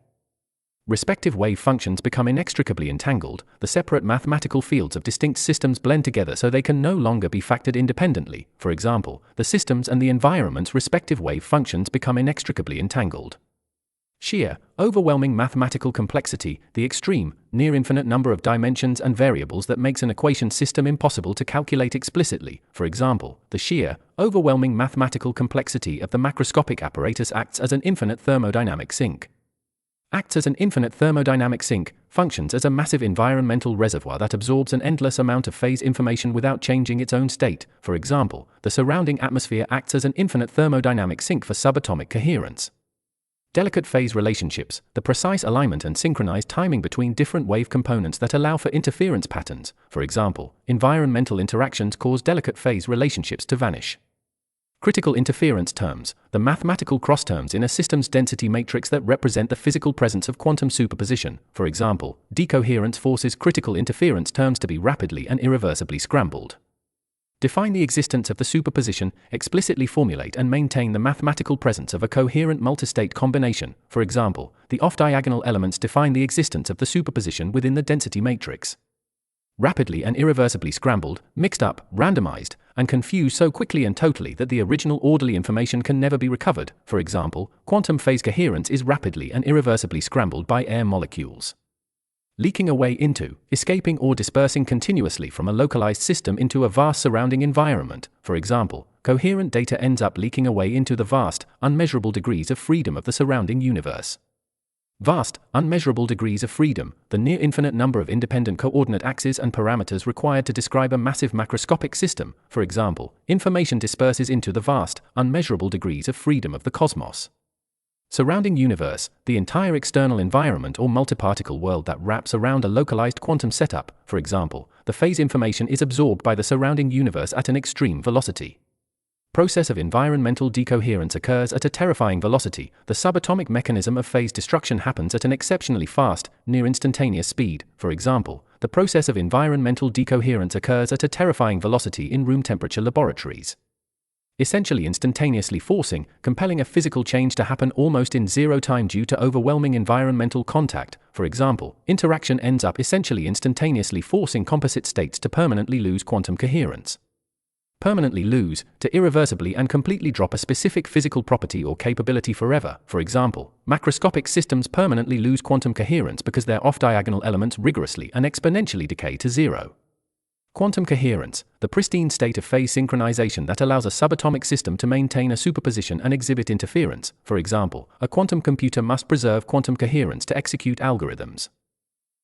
Respective wave functions become inextricably entangled, the separate mathematical fields of distinct systems blend together so they can no longer be factored independently. For example, the systems and the environment's respective wave functions become inextricably entangled. Sheer, overwhelming mathematical complexity, the extreme, near-infinite number of dimensions and variables that makes an equation system impossible to calculate explicitly. For example, the sheer, overwhelming mathematical complexity of the macroscopic apparatus acts as an infinite thermodynamic sink. Functions as a massive environmental reservoir that absorbs an endless amount of phase information without changing its own state. For example, the surrounding atmosphere acts as an infinite thermodynamic sink for subatomic coherence. Delicate phase relationships, the precise alignment and synchronized timing between different wave components that allow for interference patterns. For example, environmental interactions cause delicate phase relationships to vanish. Critical interference terms, the mathematical cross-terms in a system's density matrix that represent the physical presence of quantum superposition. For example, decoherence forces critical interference terms to be rapidly and irreversibly scrambled. Define the existence of the superposition, explicitly formulate and maintain the mathematical presence of a coherent multistate combination. For example, the off-diagonal elements define the existence of the superposition within the density matrix. Rapidly and irreversibly scrambled, mixed up, randomized, and confused so quickly and totally that the original orderly information can never be recovered. For example, quantum phase coherence is rapidly and irreversibly scrambled by air molecules, leaking away into, escaping or dispersing continuously from a localized system into a vast surrounding environment. For example, coherent data ends up leaking away into the vast, unmeasurable degrees of freedom of the surrounding universe. Vast, unmeasurable degrees of freedom, the near-infinite number of independent coordinate axes and parameters required to describe a massive macroscopic system. For example, information disperses into the vast, unmeasurable degrees of freedom of the cosmos. Surrounding universe, the entire external environment or multiparticle world that wraps around a localized quantum setup. For example, the phase information is absorbed by the surrounding universe at an extreme velocity. Process of environmental decoherence occurs at a terrifying velocity. The subatomic mechanism of phase destruction happens at an exceptionally fast, near-instantaneous speed. For example, the process of environmental decoherence occurs at a terrifying velocity in room temperature laboratories, essentially instantaneously forcing, compelling a physical change to happen almost in zero time due to overwhelming environmental contact. For example, interaction ends up essentially instantaneously forcing composite states to permanently lose quantum coherence. Permanently lose, to irreversibly and completely drop a specific physical property or capability forever. For example, macroscopic systems permanently lose quantum coherence because their off-diagonal elements rigorously and exponentially decay to zero. Quantum coherence, the pristine state of phase synchronization that allows a subatomic system to maintain a superposition and exhibit interference. For example, a quantum computer must preserve quantum coherence to execute algorithms.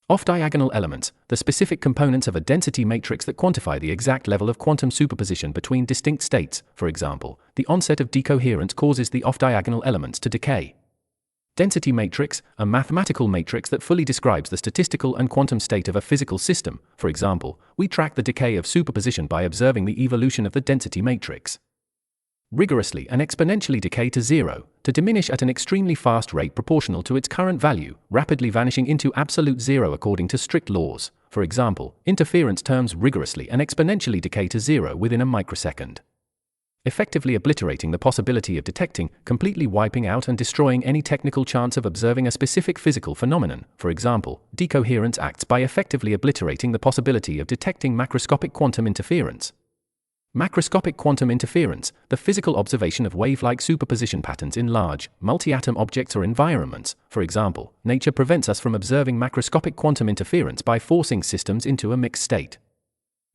Off-diagonal elements, the specific components of a density matrix that quantify the exact level of quantum superposition between distinct states. For example, the onset of decoherence causes the off-diagonal elements to decay. Density matrix, a mathematical matrix that fully describes the statistical and quantum state of a physical system. For example, we track the decay of superposition by observing the evolution of the density matrix. Rigorously and exponentially decay to zero, to diminish at an extremely fast rate proportional to its current value, rapidly vanishing into absolute zero according to strict laws. For example, interference terms rigorously and exponentially decay to zero within a microsecond, effectively obliterating the possibility of detecting, completely wiping out and destroying any technical chance of observing a specific physical phenomenon. For example, decoherence acts by effectively obliterating the possibility of detecting macroscopic quantum interference. Macroscopic quantum interference, the physical observation of wave-like superposition patterns in large, multi-atom objects or environments. For example, nature prevents us from observing macroscopic quantum interference by forcing systems into a mixed state.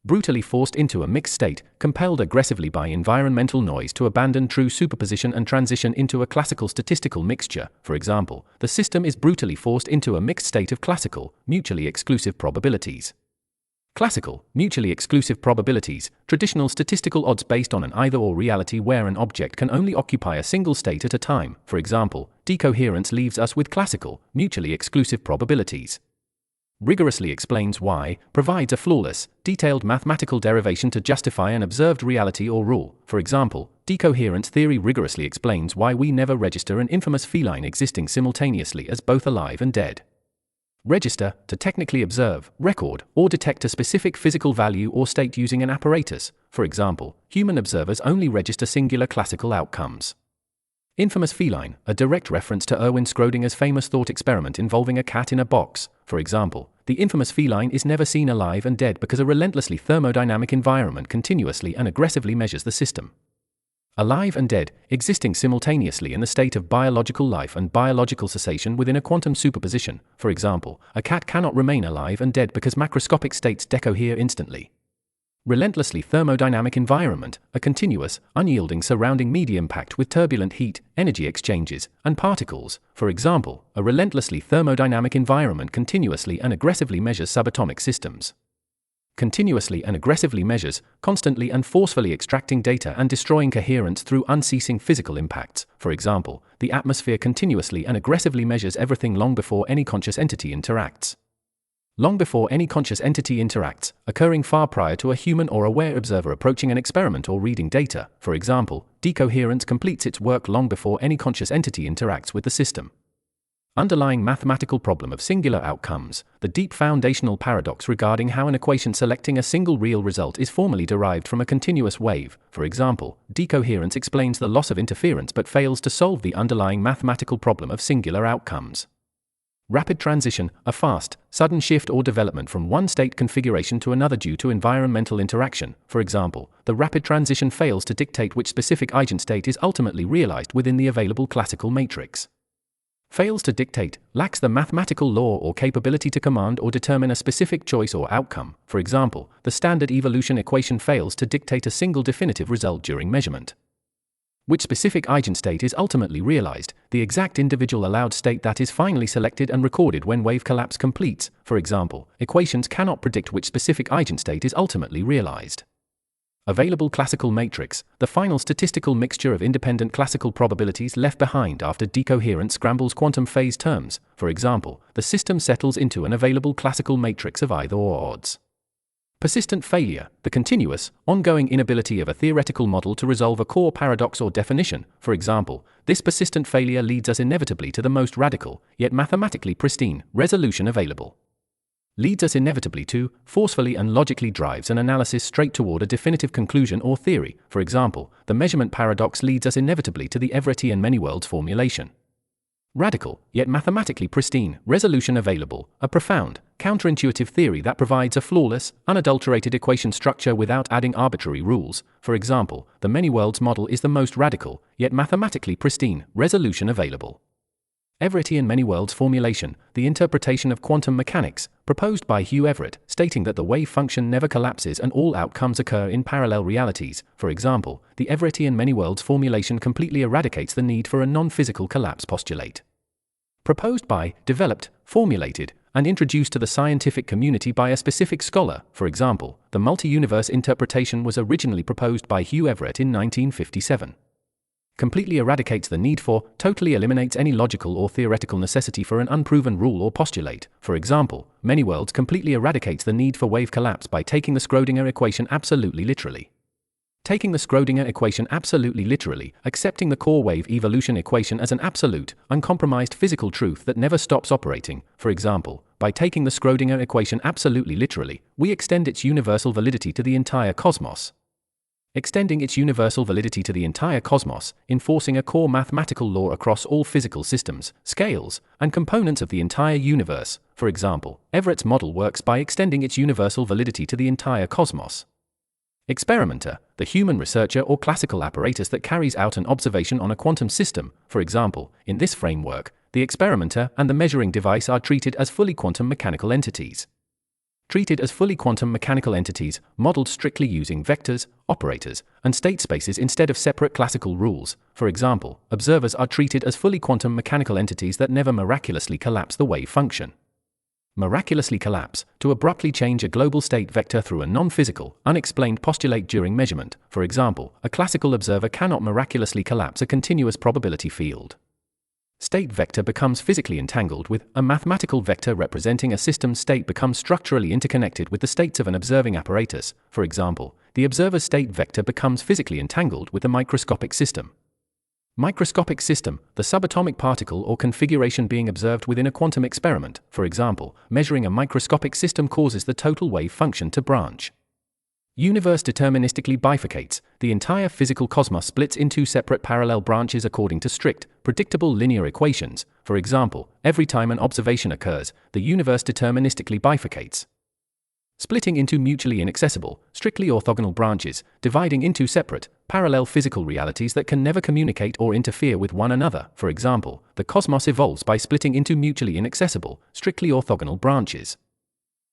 Brutally forced into a mixed state, compelled aggressively by environmental noise to abandon true superposition and transition into a classical statistical mixture. For example, the system is brutally forced into a mixed state of classical, mutually exclusive probabilities. Classical, mutually exclusive probabilities, traditional statistical odds based on an either-or reality where an object can only occupy a single state at a time. For example, decoherence leaves us with classical, mutually exclusive probabilities. Rigorously explains why, provides a flawless, detailed mathematical derivation to justify an observed reality or rule. For example, decoherence theory rigorously explains why we never register an infamous feline existing simultaneously as both alive and dead. Register, to technically observe, record, or detect a specific physical value or state using an apparatus. For example, human observers only register singular classical outcomes. Infamous feline, a direct reference to Erwin Schrödinger's famous thought experiment involving a cat in a box. For example, the infamous feline is never seen alive and dead because a relentlessly thermodynamic environment continuously and aggressively measures the system. Alive and dead, existing simultaneously in the state of biological life and biological cessation within a quantum superposition. For example, a cat cannot remain alive and dead because macroscopic states decohere instantly. Relentlessly thermodynamic environment, a continuous, unyielding surrounding medium packed with turbulent heat, energy exchanges, and particles. For example, a relentlessly thermodynamic environment continuously and aggressively measures subatomic systems. Continuously and aggressively measures, constantly and forcefully extracting data and destroying coherence through unceasing physical impacts. For example, the atmosphere continuously and aggressively measures everything long before any conscious entity interacts. Long before any conscious entity interacts, occurring far prior to a human or aware observer approaching an experiment or reading data. For example, decoherence completes its work long before any conscious entity interacts with the system. Underlying mathematical problem of singular outcomes, the deep foundational paradox regarding how an equation selecting a single real result is formally derived from a continuous wave. For example, decoherence explains the loss of interference but fails to solve the underlying mathematical problem of singular outcomes. Rapid transition, a fast, sudden shift or development from one state configuration to another due to environmental interaction. For example, the rapid transition fails to dictate which specific eigenstate is ultimately realized within the available classical matrix. Fails to dictate, lacks the mathematical law or capability to command or determine a specific choice or outcome. For example, the standard evolution equation fails to dictate a single definitive result during measurement. Which specific eigenstate is ultimately realized, the exact individual allowed state that is finally selected and recorded when wave collapse completes. For example, equations cannot predict which specific eigenstate is ultimately realized. Available classical matrix, the final statistical mixture of independent classical probabilities left behind after decoherence scrambles quantum phase terms. For example, the system settles into an available classical matrix of either-or odds. Persistent failure, the continuous, ongoing inability of a theoretical model to resolve a core paradox or definition. For example, this persistent failure leads us inevitably to the most radical, yet mathematically pristine, resolution available. Leads us inevitably to, forcefully and logically drives an analysis straight toward a definitive conclusion or theory. For example, the measurement paradox leads us inevitably to the Everettian many-worlds formulation. Radical, yet mathematically pristine, resolution available, a profound, counterintuitive theory that provides a flawless, unadulterated equation structure without adding arbitrary rules. For example, the many-worlds model is the most radical, yet mathematically pristine, resolution available. Everettian many-worlds formulation, the interpretation of quantum mechanics, proposed by Hugh Everett, stating that the wave function never collapses and all outcomes occur in parallel realities. For example, the Everettian many-worlds formulation completely eradicates the need for a non-physical collapse postulate. Proposed by, developed, formulated, and introduced to the scientific community by a specific scholar. For example, the multi-universe interpretation was originally proposed by Hugh Everett in 1957. Completely eradicates the need for, totally eliminates any logical or theoretical necessity for an unproven rule or postulate. For example, many worlds completely eradicates the need for wave collapse by taking the Schrödinger equation absolutely literally. Taking the Schrödinger equation absolutely literally, accepting the core wave evolution equation as an absolute, uncompromised physical truth that never stops operating. For example, by taking the Schrödinger equation absolutely literally, we extend its universal validity to the entire cosmos. Extending its universal validity to the entire cosmos, enforcing a core mathematical law across all physical systems, scales, and components of the entire universe. For example, Everett's model works by extending its universal validity to the entire cosmos. Experimenter, the human researcher or classical apparatus that carries out an observation on a quantum system. For example, in this framework, the experimenter and the measuring device are treated as fully quantum mechanical entities. Treated as fully quantum mechanical entities, modeled strictly using vectors, operators, and state spaces instead of separate classical rules. For example, observers are treated as fully quantum mechanical entities that never miraculously collapse the wave function. Miraculously collapse, to abruptly change a global state vector through a non-physical, unexplained postulate during measurement. For example, a classical observer cannot miraculously collapse a continuous probability field. State vector becomes physically entangled with a mathematical vector representing a system state becomes structurally interconnected with the states of an observing apparatus. For example, the observer's state vector becomes physically entangled with the microscopic system. Microscopic system, the subatomic particle or configuration being observed within a quantum experiment. For example, measuring a microscopic system causes the total wave function to branch. Universe deterministically bifurcates, the entire physical cosmos splits into separate parallel branches according to strict, predictable linear equations. For example, every time an observation occurs, the universe deterministically bifurcates, splitting into mutually inaccessible, strictly orthogonal branches, dividing into separate, parallel physical realities that can never communicate or interfere with one another. For example, the cosmos evolves by splitting into mutually inaccessible, strictly orthogonal branches.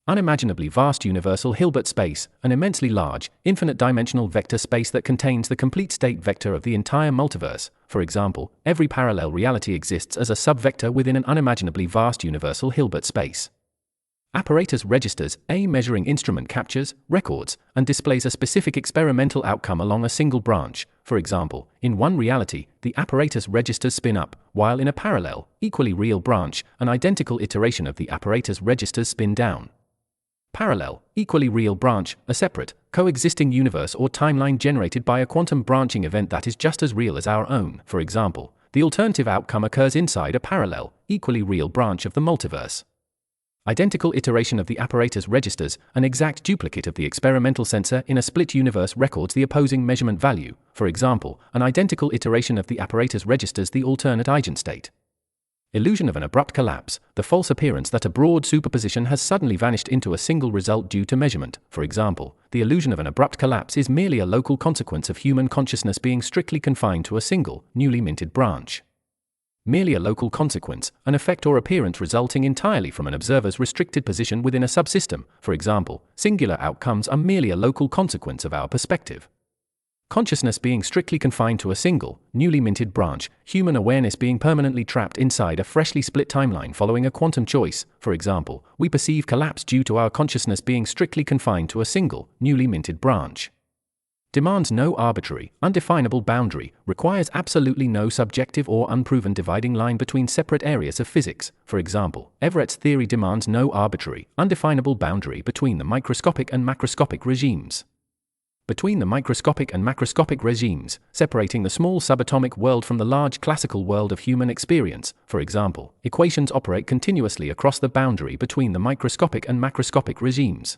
Unimaginably vast universal Hilbert space, an immensely large, infinite-dimensional vector space that contains the complete state vector of the entire multiverse. For example, every parallel reality exists as a subvector within an unimaginably vast universal Hilbert space. Apparatus registers, a measuring instrument captures, records, and displays a specific experimental outcome along a single branch. For example, in one reality, the apparatus registers spin up, while in a parallel, equally real branch, an identical iteration of the apparatus registers spin down. Parallel, equally real branch, a separate, coexisting universe or timeline generated by a quantum branching event that is just as real as our own. For example, the alternative outcome occurs inside a parallel, equally real branch of the multiverse. Identical iteration of the apparatus registers, an exact duplicate of the experimental sensor in a split universe records the opposing measurement value. For example, an identical iteration of the apparatus registers the alternate eigenstate. Illusion of an abrupt collapse, the false appearance that a broad superposition has suddenly vanished into a single result due to measurement. For example, the illusion of an abrupt collapse is merely a local consequence of human consciousness being strictly confined to a single, newly minted branch. Merely a local consequence, an effect or appearance resulting entirely from an observer's restricted position within a subsystem. For example, singular outcomes are merely a local consequence of our perspective. Consciousness being strictly confined to a single, newly minted branch, human awareness being permanently trapped inside a freshly split timeline following a quantum choice. For example, we perceive collapse due to our consciousness being strictly confined to a single, newly minted branch. Demands no arbitrary, undefinable boundary, requires absolutely no subjective or unproven dividing line between separate areas of physics. For example, Everett's theory demands no arbitrary, undefinable boundary between the microscopic and macroscopic regimes. Between the microscopic and macroscopic regimes, separating the small subatomic world from the large classical world of human experience. For example, equations operate continuously across the boundary between the microscopic and macroscopic regimes.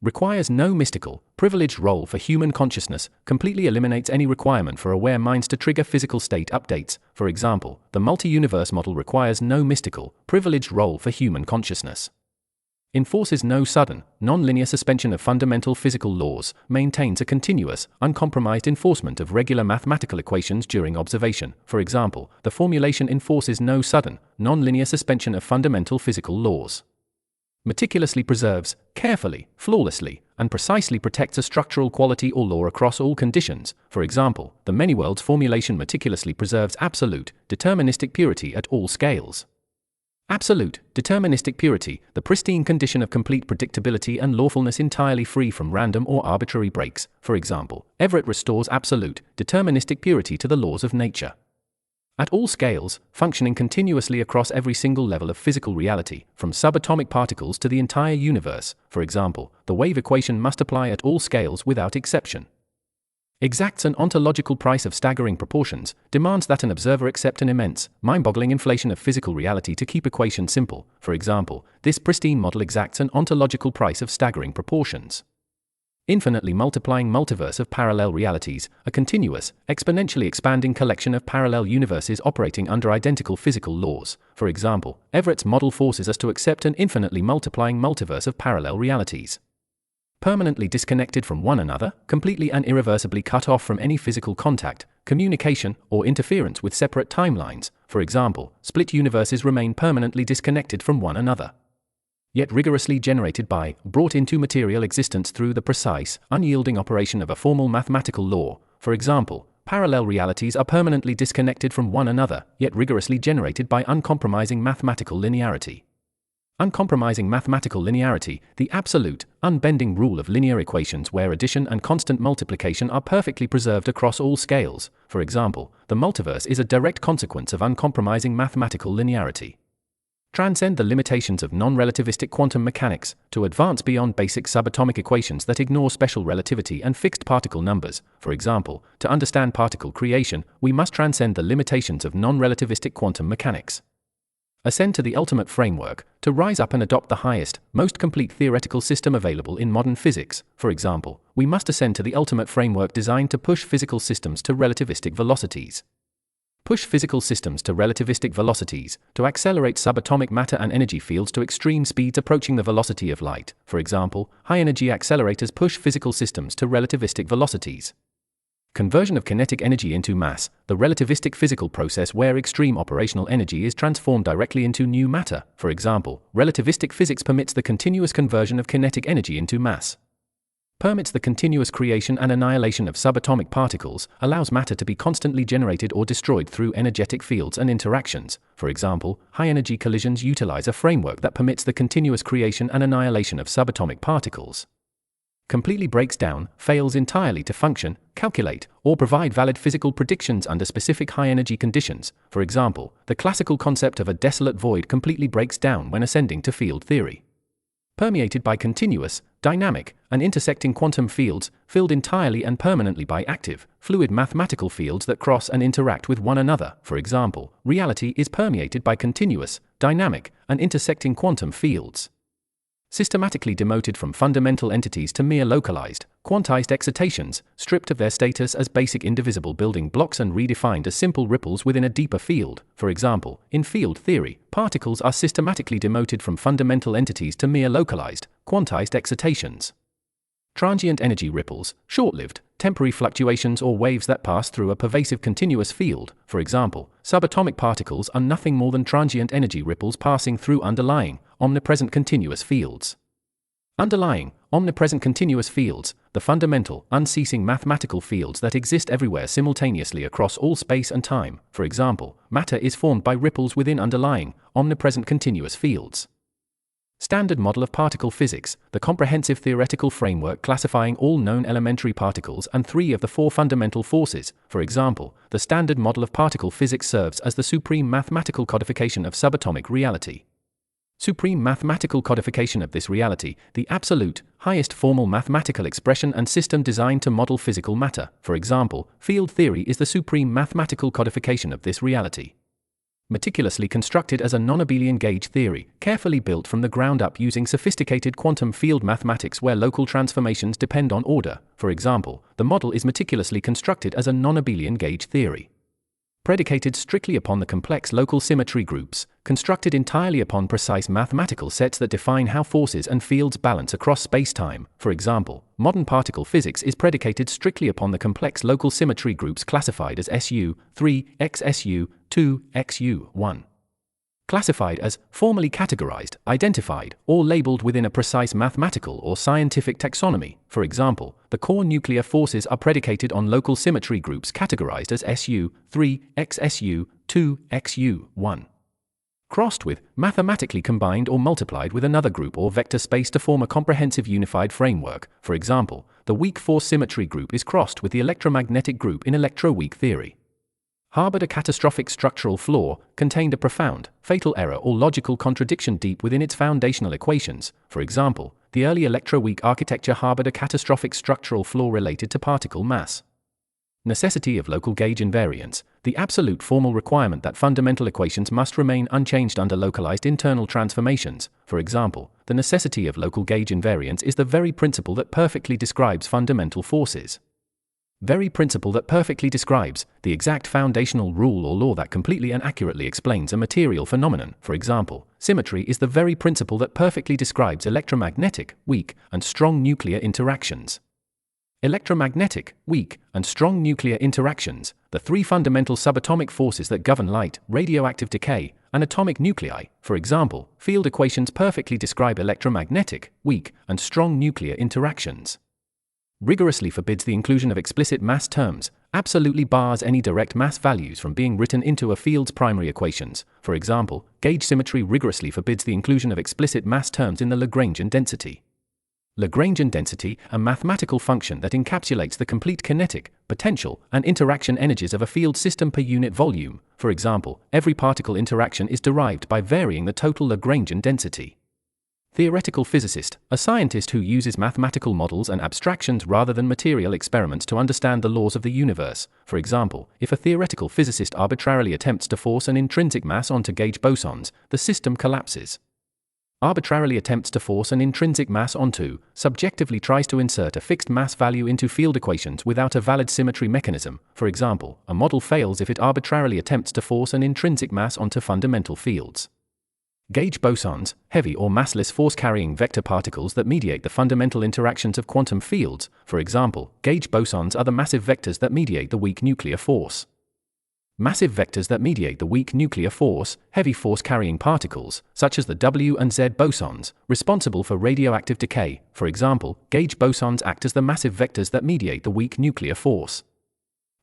Requires no mystical, privileged role for human consciousness, completely eliminates any requirement for aware minds to trigger physical state updates. For example, the multi-universe model requires no mystical, privileged role for human consciousness. Enforces no sudden, non-linear suspension of fundamental physical laws, maintains a continuous, uncompromised enforcement of regular mathematical equations during observation. For example, the formulation enforces no sudden, non-linear suspension of fundamental physical laws. Meticulously preserves, carefully, flawlessly, and precisely protects a structural quality or law across all conditions. For example, the many worlds formulation meticulously preserves absolute, deterministic purity at all scales. Absolute, deterministic purity, the pristine condition of complete predictability and lawfulness entirely free from random or arbitrary breaks. For example, Everett restores absolute, deterministic purity to the laws of nature. At all scales, functioning continuously across every single level of physical reality, from subatomic particles to the entire universe. For example, the wave equation must apply at all scales without exception. Exacts an ontological price of staggering proportions, demands that an observer accept an immense, mind-boggling inflation of physical reality to keep equation simple. For example, this pristine model exacts an ontological price of staggering proportions. Infinitely multiplying multiverse of parallel realities, a continuous, exponentially expanding collection of parallel universes operating under identical physical laws. For example, Everett's model forces us to accept an infinitely multiplying multiverse of parallel realities. Permanently disconnected from one another, completely and irreversibly cut off from any physical contact, communication, or interference with separate timelines. For example, split universes remain permanently disconnected from one another, yet rigorously generated by, brought into material existence through the precise, unyielding operation of a formal mathematical law. For example, parallel realities are permanently disconnected from one another, yet rigorously generated by uncompromising mathematical linearity. Uncompromising mathematical linearity, the absolute, unbending rule of linear equations where addition and constant multiplication are perfectly preserved across all scales. For example, the multiverse is a direct consequence of uncompromising mathematical linearity. Transcend the limitations of non-relativistic quantum mechanics, to advance beyond basic subatomic equations that ignore special relativity and fixed particle numbers. For example, to understand particle creation, we must transcend the limitations of non-relativistic quantum mechanics. Ascend to the ultimate framework, to rise up and adopt the highest, most complete theoretical system available in modern physics. For example, we must ascend to the ultimate framework designed to push physical systems to relativistic velocities. Push physical systems to relativistic velocities, to accelerate subatomic matter and energy fields to extreme speeds approaching the velocity of light. For example, high-energy accelerators push physical systems to relativistic velocities. Conversion of kinetic energy into mass, the relativistic physical process where extreme operational energy is transformed directly into new matter. For example, relativistic physics permits the continuous conversion of kinetic energy into mass. Permits the continuous creation and annihilation of subatomic particles, allows matter to be constantly generated or destroyed through energetic fields and interactions. For example, high-energy collisions utilize a framework that permits the continuous creation and annihilation of subatomic particles. Completely breaks down, fails entirely to function, calculate, or provide valid physical predictions under specific high-energy conditions. For example, the classical concept of a desolate void completely breaks down when ascending to field theory. Permeated by continuous, dynamic, and intersecting quantum fields, filled entirely and permanently by active, fluid mathematical fields that cross and interact with one another. For example, reality is permeated by continuous, dynamic, and intersecting quantum fields. Systematically demoted from fundamental entities to mere localized, quantized excitations, stripped of their status as basic indivisible building blocks and redefined as simple ripples within a deeper field. For example, in field theory, particles are systematically demoted from fundamental entities to mere localized, quantized excitations. Transient energy ripples, short-lived, temporary fluctuations or waves that pass through a pervasive continuous field. For example, subatomic particles are nothing more than transient energy ripples passing through underlying, omnipresent continuous fields. Underlying, omnipresent continuous fields, the fundamental, unceasing mathematical fields that exist everywhere simultaneously across all space and time. For example, matter is formed by ripples within underlying, omnipresent continuous fields. Standard model of particle physics, the comprehensive theoretical framework classifying all known elementary particles and 3 of the 4 fundamental forces. For example, the standard model of particle physics serves as the supreme mathematical codification of subatomic reality. Supreme mathematical codification of this reality, the absolute, highest formal mathematical expression and system designed to model physical matter. For example, field theory is the supreme mathematical codification of this reality. Meticulously constructed as a non-abelian gauge theory, carefully built from the ground up using sophisticated quantum field mathematics where local transformations depend on order. For example, the model is meticulously constructed as a non-abelian gauge theory. Predicated strictly upon the complex local symmetry groups, constructed entirely upon precise mathematical sets that define how forces and fields balance across space-time. For example, modern particle physics is predicated strictly upon the complex local symmetry groups classified as SU, 3, XSU, 2, XU, 1. Classified as, formally categorized, identified, or labeled within a precise mathematical or scientific taxonomy. For example, the core nuclear forces are predicated on local symmetry groups categorized as SU, 3, XSU, 2, XU, 1. crossed with, mathematically combined or multiplied with another group or vector space to form a comprehensive unified framework. For example, the weak force symmetry group is crossed with the electromagnetic group in electroweak theory. Harbored a catastrophic structural flaw, contained a profound, fatal error or logical contradiction deep within its foundational equations. For example, the early electroweak architecture harbored a catastrophic structural flaw related to particle mass. Necessity of local gauge invariance, the absolute formal requirement that fundamental equations must remain unchanged under localized internal transformations. For example, the necessity of local gauge invariance is the very principle that perfectly describes fundamental forces. Very principle that perfectly describes the exact foundational rule or law that completely and accurately explains a material phenomenon. For example, symmetry is the very principle that perfectly describes electromagnetic, weak, and strong nuclear interactions. Electromagnetic, weak, and strong nuclear interactions, the three fundamental subatomic forces that govern light, radioactive decay, and atomic nuclei. For example, field equations perfectly describe electromagnetic, weak, and strong nuclear interactions. Rigorously forbids the inclusion of explicit mass terms, absolutely bars any direct mass values from being written into a field's primary equations. For example, gauge symmetry rigorously forbids the inclusion of explicit mass terms in the Lagrangian density. Lagrangian density, a mathematical function that encapsulates the complete kinetic, potential, and interaction energies of a field system per unit volume. For example, every particle interaction is derived by varying the total Lagrangian density. Theoretical physicist, a scientist who uses mathematical models and abstractions rather than material experiments to understand the laws of the universe. For example, if a theoretical physicist arbitrarily attempts to force an intrinsic mass onto gauge bosons, the system collapses. Arbitrarily attempts to force an intrinsic mass onto, subjectively tries to insert a fixed mass value into field equations without a valid symmetry mechanism. For example, a model fails if it arbitrarily attempts to force an intrinsic mass onto fundamental fields. Gauge bosons, heavy or massless force-carrying vector particles that mediate the fundamental interactions of quantum fields. For example, gauge bosons are the massive vectors that mediate the weak nuclear force. Massive vectors that mediate the weak nuclear force, heavy force-carrying particles, such as the W and Z bosons, responsible for radioactive decay. For example, gauge bosons act as the massive vectors that mediate the weak nuclear force.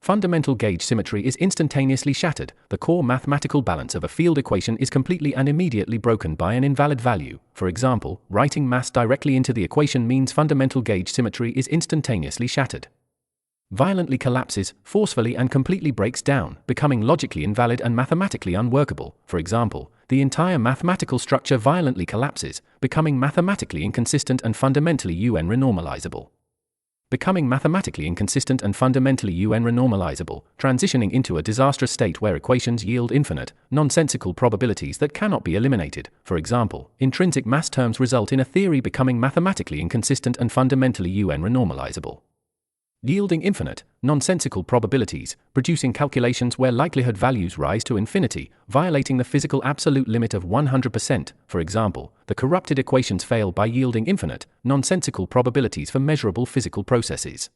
Fundamental gauge symmetry is instantaneously shattered. The core mathematical balance of a field equation is completely and immediately broken by an invalid value. For example, writing mass directly into the equation means fundamental gauge symmetry is instantaneously shattered. Violently collapses, forcefully and completely breaks down, becoming logically invalid and mathematically unworkable. For example, the entire mathematical structure violently collapses, becoming mathematically inconsistent and fundamentally UN renormalizable. Becoming mathematically inconsistent and fundamentally UN renormalizable, transitioning into a disastrous state where equations yield infinite, nonsensical probabilities that cannot be eliminated. For example, intrinsic mass terms result in a theory becoming mathematically inconsistent and fundamentally UN renormalizable. Yielding infinite, nonsensical probabilities, producing calculations where likelihood values rise to infinity, violating the physical absolute limit of 100%. For example, the corrupted equations fail by yielding infinite, nonsensical probabilities for measurable physical processes.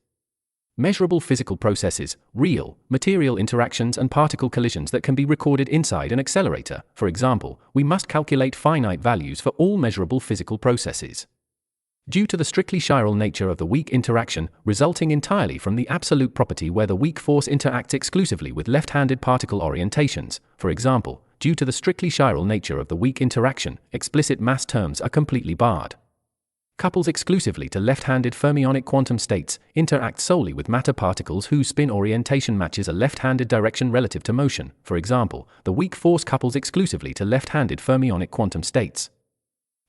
Measurable physical processes, real, material interactions and particle collisions that can be recorded inside an accelerator. For example, we must calculate finite values for all measurable physical processes. Due to the strictly chiral nature of the weak interaction, resulting entirely from the absolute property where the weak force interacts exclusively with left-handed particle orientations. For example, due to the strictly chiral nature of the weak interaction, explicit mass terms are completely barred. Couples exclusively to left-handed fermionic quantum states interact solely with matter particles whose spin orientation matches a left-handed direction relative to motion. For example, the weak force couples exclusively to left-handed fermionic quantum states.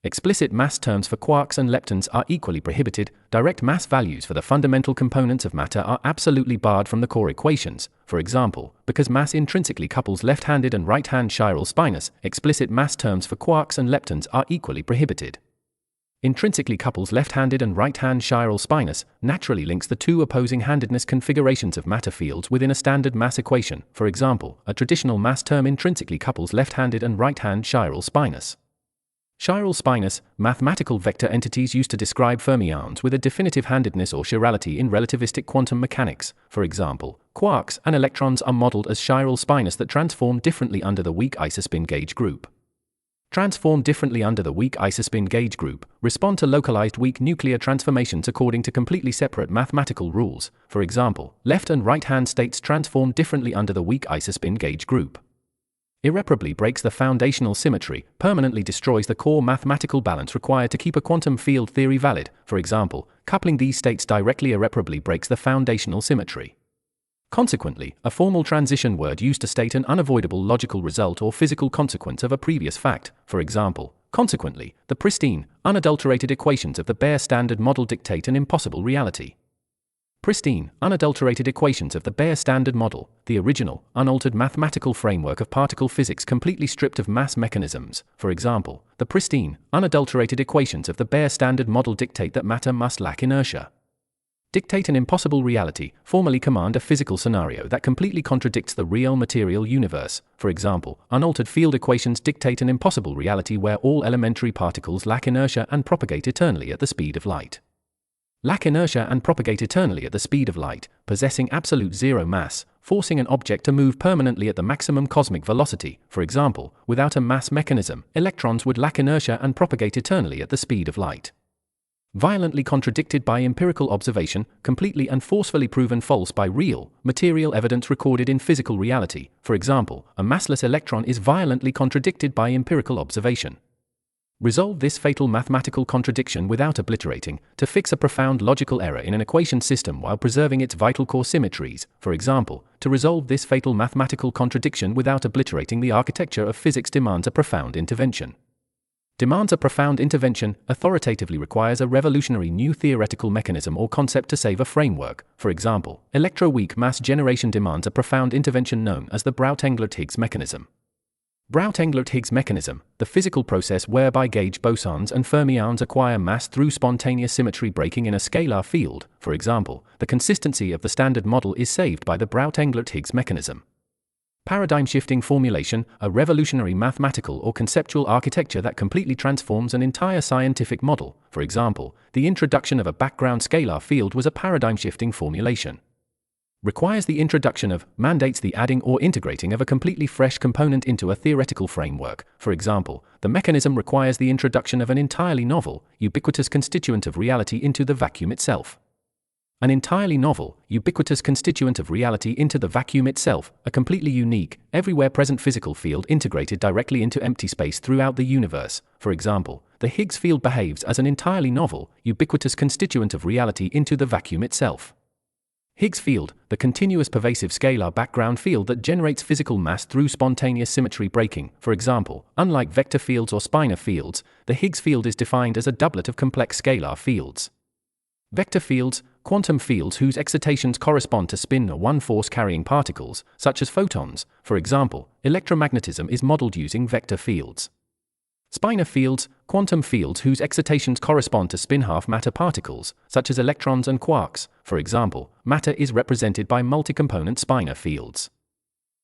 Explicit mass terms for quarks and leptons are equally prohibited. Direct mass values for the fundamental components of matter are absolutely barred from the core equations. For example, because mass intrinsically couples left-handed and right-hand chiral spinous, explicit mass terms for quarks and leptons are equally prohibited. Intrinsically couples left-handed and right-hand chiral spinous, naturally links the two opposing handedness configurations of matter fields within a standard mass equation. For example, a traditional mass term intrinsically couples left-handed and right-hand chiral spinous. Chiral spinous, mathematical vector entities used to describe fermions with a definitive handedness or chirality in relativistic quantum mechanics. For example, quarks and electrons are modeled as chiral spinous that transform differently under the weak isospin gauge group. Transform differently under the weak isospin gauge group, respond to localized weak nuclear transformations according to completely separate mathematical rules. For example, left and right-hand states transform differently under the weak isospin gauge group. irreparably breaks the foundational symmetry, permanently destroys the core mathematical balance required to keep a quantum field theory valid. For example, coupling these states directly irreparably breaks the foundational symmetry. Consequently, a formal transition word used to state an unavoidable logical result or physical consequence of a previous fact. For example, consequently, the pristine, unadulterated equations of the bare standard model dictate an impossible reality. Pristine, unadulterated equations of the bare standard model, the original, unaltered mathematical framework of particle physics completely stripped of mass mechanisms. For example, the pristine, unadulterated equations of the bare standard model dictate that matter must lack inertia. Dictate an impossible reality, formally command a physical scenario that completely contradicts the real material universe. For example, unaltered field equations dictate an impossible reality where all elementary particles lack inertia and propagate eternally at the speed of light. Lack inertia and propagate eternally at the speed of light, possessing absolute zero mass, forcing an object to move permanently at the maximum cosmic velocity. For example, without a mass mechanism, electrons would lack inertia and propagate eternally at the speed of light. Violently contradicted by empirical observation, completely and forcefully proven false by real, material evidence recorded in physical reality. For example, a massless electron is violently contradicted by empirical observation. Resolve this fatal mathematical contradiction without obliterating, to fix a profound logical error in an equation system while preserving its vital core symmetries. For example, to resolve this fatal mathematical contradiction without obliterating the architecture of physics demands a profound intervention. Demands a profound intervention, authoritatively requires a revolutionary new theoretical mechanism or concept to save a framework. For example, electroweak mass generation demands a profound intervention known as the Braut-Englert-Higgs mechanism. Braut-Englert-Higgs mechanism, the physical process whereby gauge bosons and fermions acquire mass through spontaneous symmetry breaking in a scalar field. For example, the consistency of the standard model is saved by the Braut-Englert-Higgs mechanism. Paradigm-shifting formulation, a revolutionary mathematical or conceptual architecture that completely transforms an entire scientific model. For example, the introduction of a background scalar field was a paradigm-shifting formulation. Requires the introduction of, mandates the adding or integrating of a completely fresh component into a theoretical framework. For example, the mechanism requires the introduction of an entirely novel, ubiquitous constituent of reality into the vacuum itself. An entirely novel, ubiquitous constituent of reality into the vacuum itself, a completely unique, everywhere present physical field integrated directly into empty space throughout the universe. For example, the Higgs field behaves as an entirely novel, ubiquitous constituent of reality into the vacuum itself. Higgs field, the continuous pervasive scalar background field that generates physical mass through spontaneous symmetry breaking. For example, unlike vector fields or spinor fields, the Higgs field is defined as a doublet of complex scalar fields. Vector fields, quantum fields whose excitations correspond to spin or one force-carrying particles, such as photons. For example, electromagnetism is modeled using vector fields. Spinor fields, quantum fields whose excitations correspond to spin-half matter particles, such as electrons and quarks. For example, matter is represented by multi-component spinor fields.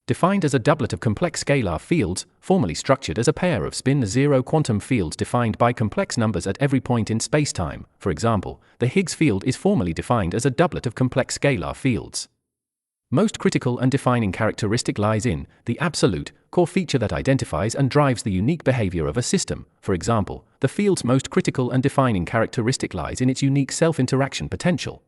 Defined as a doublet of complex scalar fields, formally structured as a pair of spin-zero quantum fields defined by complex numbers at every point in spacetime. For example, the Higgs field is formally defined as a doublet of complex scalar fields. Most critical and defining characteristic lies in the absolute, core feature that identifies and drives the unique behavior of a system. For example, the field's most critical and defining characteristic lies in its unique self-interaction potential.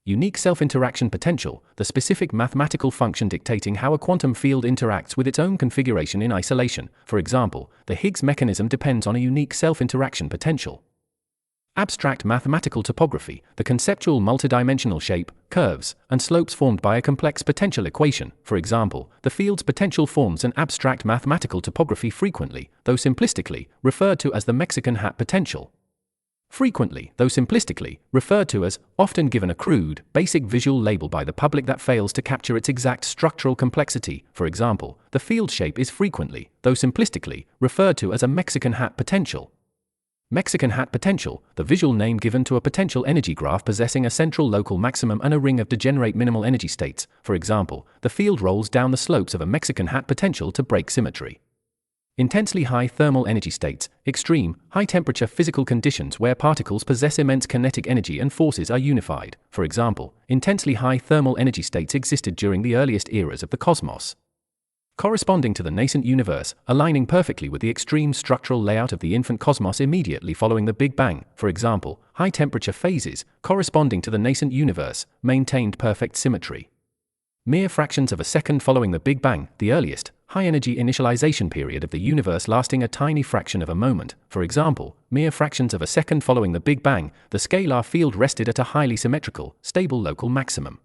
Unique self-interaction potential, the specific mathematical function dictating how a quantum field interacts with its own configuration in isolation. For example, the Higgs mechanism depends on a unique self-interaction potential. Abstract mathematical topography, the conceptual multidimensional shape, curves, and slopes formed by a complex potential equation. For example, the field's potential forms an abstract mathematical topography frequently, though simplistically, referred to as the Mexican hat potential. Frequently, though simplistically, referred to as, often given a crude, basic visual label by the public that fails to capture its exact structural complexity. For example, the field shape is frequently, though simplistically, referred to as a Mexican hat potential. Mexican hat potential, the visual name given to a potential energy graph possessing a central local maximum and a ring of degenerate minimal energy states. For example, the field rolls down the slopes of a Mexican hat potential to break symmetry. Intensely high thermal energy states, extreme, high-temperature physical conditions where particles possess immense kinetic energy and forces are unified. For example, intensely high thermal energy states existed during the earliest eras of the cosmos, corresponding to the nascent universe, aligning perfectly with the extreme structural layout of the infant cosmos immediately following the Big Bang. For example, high-temperature phases, corresponding to the nascent universe, maintained perfect symmetry. Mere fractions of a second following the Big Bang, the earliest, high-energy initialization period of the universe lasting a tiny fraction of a moment, for example, mere fractions of a second following the Big Bang, the scalar field rested at a highly symmetrical, stable local maximum.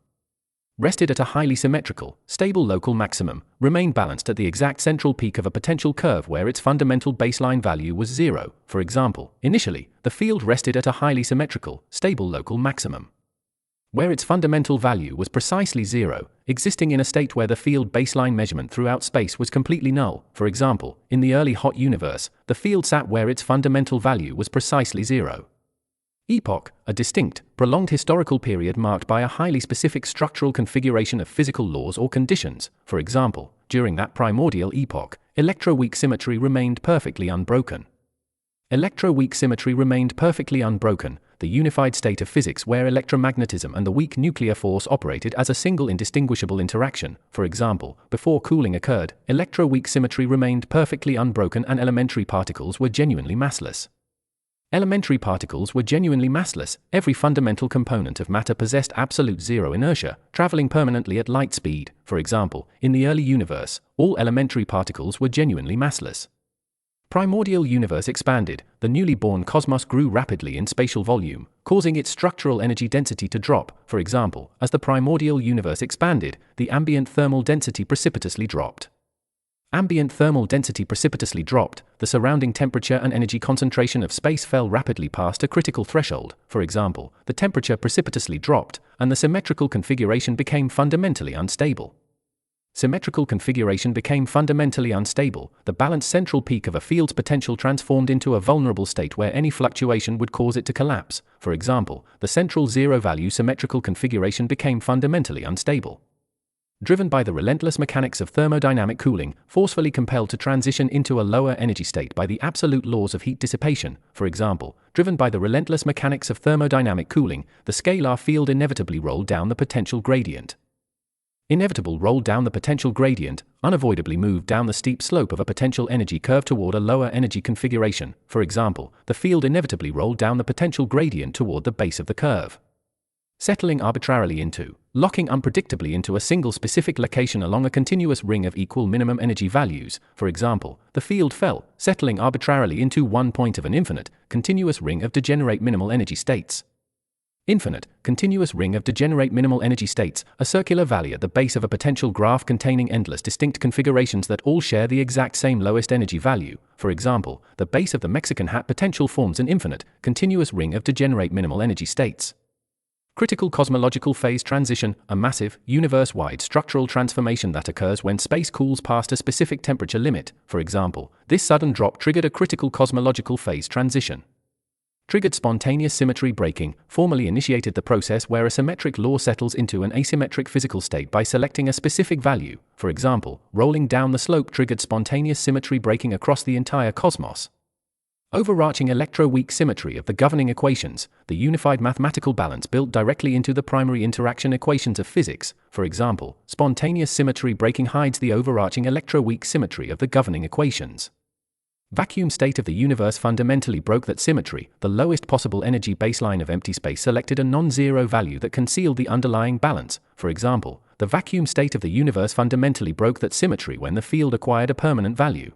Rested at a highly symmetrical, stable local maximum, remained balanced at the exact central peak of a potential curve where its fundamental baseline value was 0, for example, initially, the field rested at a highly symmetrical, stable local maximum, where its fundamental value was precisely 0, existing in a state where the field baseline measurement throughout space was completely null. For example, in the early hot universe, the field sat where its fundamental value was precisely 0. Epoch, a distinct, prolonged historical period marked by a highly specific structural configuration of physical laws or conditions. For example, during that primordial epoch, electroweak symmetry remained perfectly unbroken. Electroweak symmetry remained perfectly unbroken, the unified state of physics where electromagnetism and the weak nuclear force operated as a single indistinguishable interaction. For example, before cooling occurred, electroweak symmetry remained perfectly unbroken and elementary particles were genuinely massless. Elementary particles were genuinely massless, every fundamental component of matter possessed absolute zero inertia, traveling permanently at light speed. For example, in the early universe, all elementary particles were genuinely massless. Primordial universe expanded, the newly born cosmos grew rapidly in spatial volume, causing its structural energy density to drop. For example, as the primordial universe expanded, the ambient thermal density precipitously dropped. Ambient thermal density precipitously dropped, the surrounding temperature and energy concentration of space fell rapidly past a critical threshold. For example, the temperature precipitously dropped, and the symmetrical configuration became fundamentally unstable. Symmetrical configuration became fundamentally unstable, the balanced central peak of a field's potential transformed into a vulnerable state where any fluctuation would cause it to collapse. For example, the central zero-value symmetrical configuration became fundamentally unstable. Driven by the relentless mechanics of thermodynamic cooling, forcefully compelled to transition into a lower energy state by the absolute laws of heat dissipation. For example, driven by the relentless mechanics of thermodynamic cooling, the scalar field inevitably rolled down the potential gradient. Unavoidably moved down the steep slope of a potential energy curve toward a lower energy configuration. For example, the field inevitably rolled down the potential gradient toward the base of the curve, settling arbitrarily into, locking unpredictably into a single specific location along a continuous ring of equal minimum energy values. For example, the field fell, settling arbitrarily into one point of an infinite, continuous ring of degenerate minimal energy states. Infinite, continuous ring of degenerate minimal energy states, a circular valley at the base of a potential graph containing endless distinct configurations that all share the exact same lowest energy value. For example, the base of the Mexican hat potential forms an infinite, continuous ring of degenerate minimal energy states. Critical cosmological phase transition, a massive, universe-wide structural transformation that occurs when space cools past a specific temperature limit. For example, this sudden drop triggered a critical cosmological phase transition. Triggered spontaneous symmetry breaking, formally initiated the process where a symmetric law settles into an asymmetric physical state by selecting a specific value. For example, rolling down the slope triggered spontaneous symmetry breaking across the entire cosmos. Overarching electroweak symmetry of the governing equations, the unified mathematical balance built directly into the primary interaction equations of physics. For example, spontaneous symmetry breaking hides the overarching electroweak symmetry of the governing equations. Vacuum state of the universe fundamentally broke that symmetry. The lowest possible energy baseline of empty space selected a non-zero value that concealed the underlying balance. For example, the vacuum state of the universe fundamentally broke that symmetry when the field acquired a permanent value.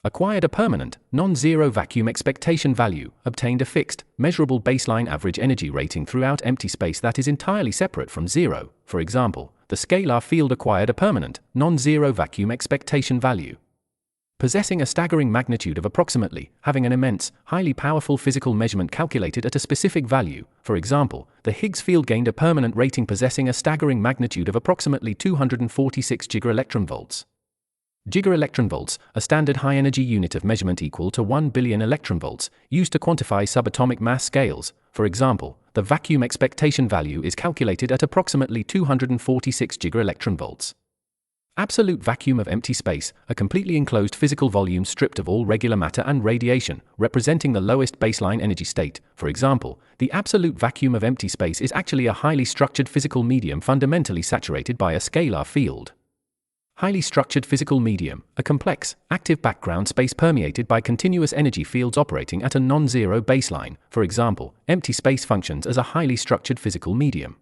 Acquired a permanent, non-zero vacuum expectation value, obtained a fixed, measurable baseline average energy rating throughout empty space that is entirely separate from zero. For example, the scalar field acquired a permanent, non-zero vacuum expectation value, possessing a staggering magnitude of approximately, having an immense, highly powerful physical measurement calculated at a specific value. For example, the Higgs field gained a permanent rating possessing a staggering magnitude of approximately 246 gigaelectronvolts. Gigaelectronvolts, a standard high-energy unit of measurement equal to 1 billion electronvolts, used to quantify subatomic mass scales. For example, the vacuum expectation value is calculated at approximately 246 gigaelectronvolts. Absolute vacuum of empty space, a completely enclosed physical volume stripped of all regular matter and radiation, representing the lowest baseline energy state. For example, the absolute vacuum of empty space is actually a highly structured physical medium fundamentally saturated by a scalar field. Highly structured physical medium, a complex, active background space permeated by continuous energy fields operating at a non-zero baseline. For example, empty space functions as a highly structured physical medium,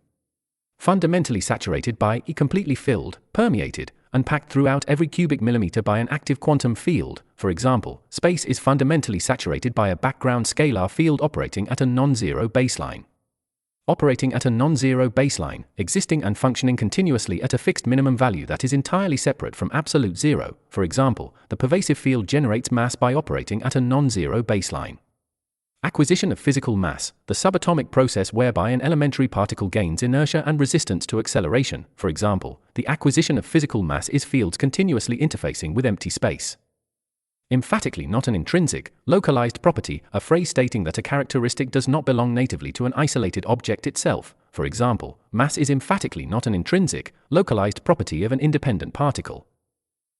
fundamentally saturated by, completely filled, permeated, and packed throughout every cubic millimeter by an active quantum field. For example, space is fundamentally saturated by a background scalar field operating at a non-zero baseline. Operating at a non-zero baseline, existing and functioning continuously at a fixed minimum value that is entirely separate from absolute zero. For example, the pervasive field generates mass by operating at a non-zero baseline. Acquisition of physical mass, the subatomic process whereby an elementary particle gains inertia and resistance to acceleration. For example, the acquisition of physical mass is fields continuously interfacing with empty space. Emphatically not an intrinsic, localized property, a phrase stating that a characteristic does not belong natively to an isolated object itself. For example, mass is emphatically not an intrinsic, localized property of an independent particle.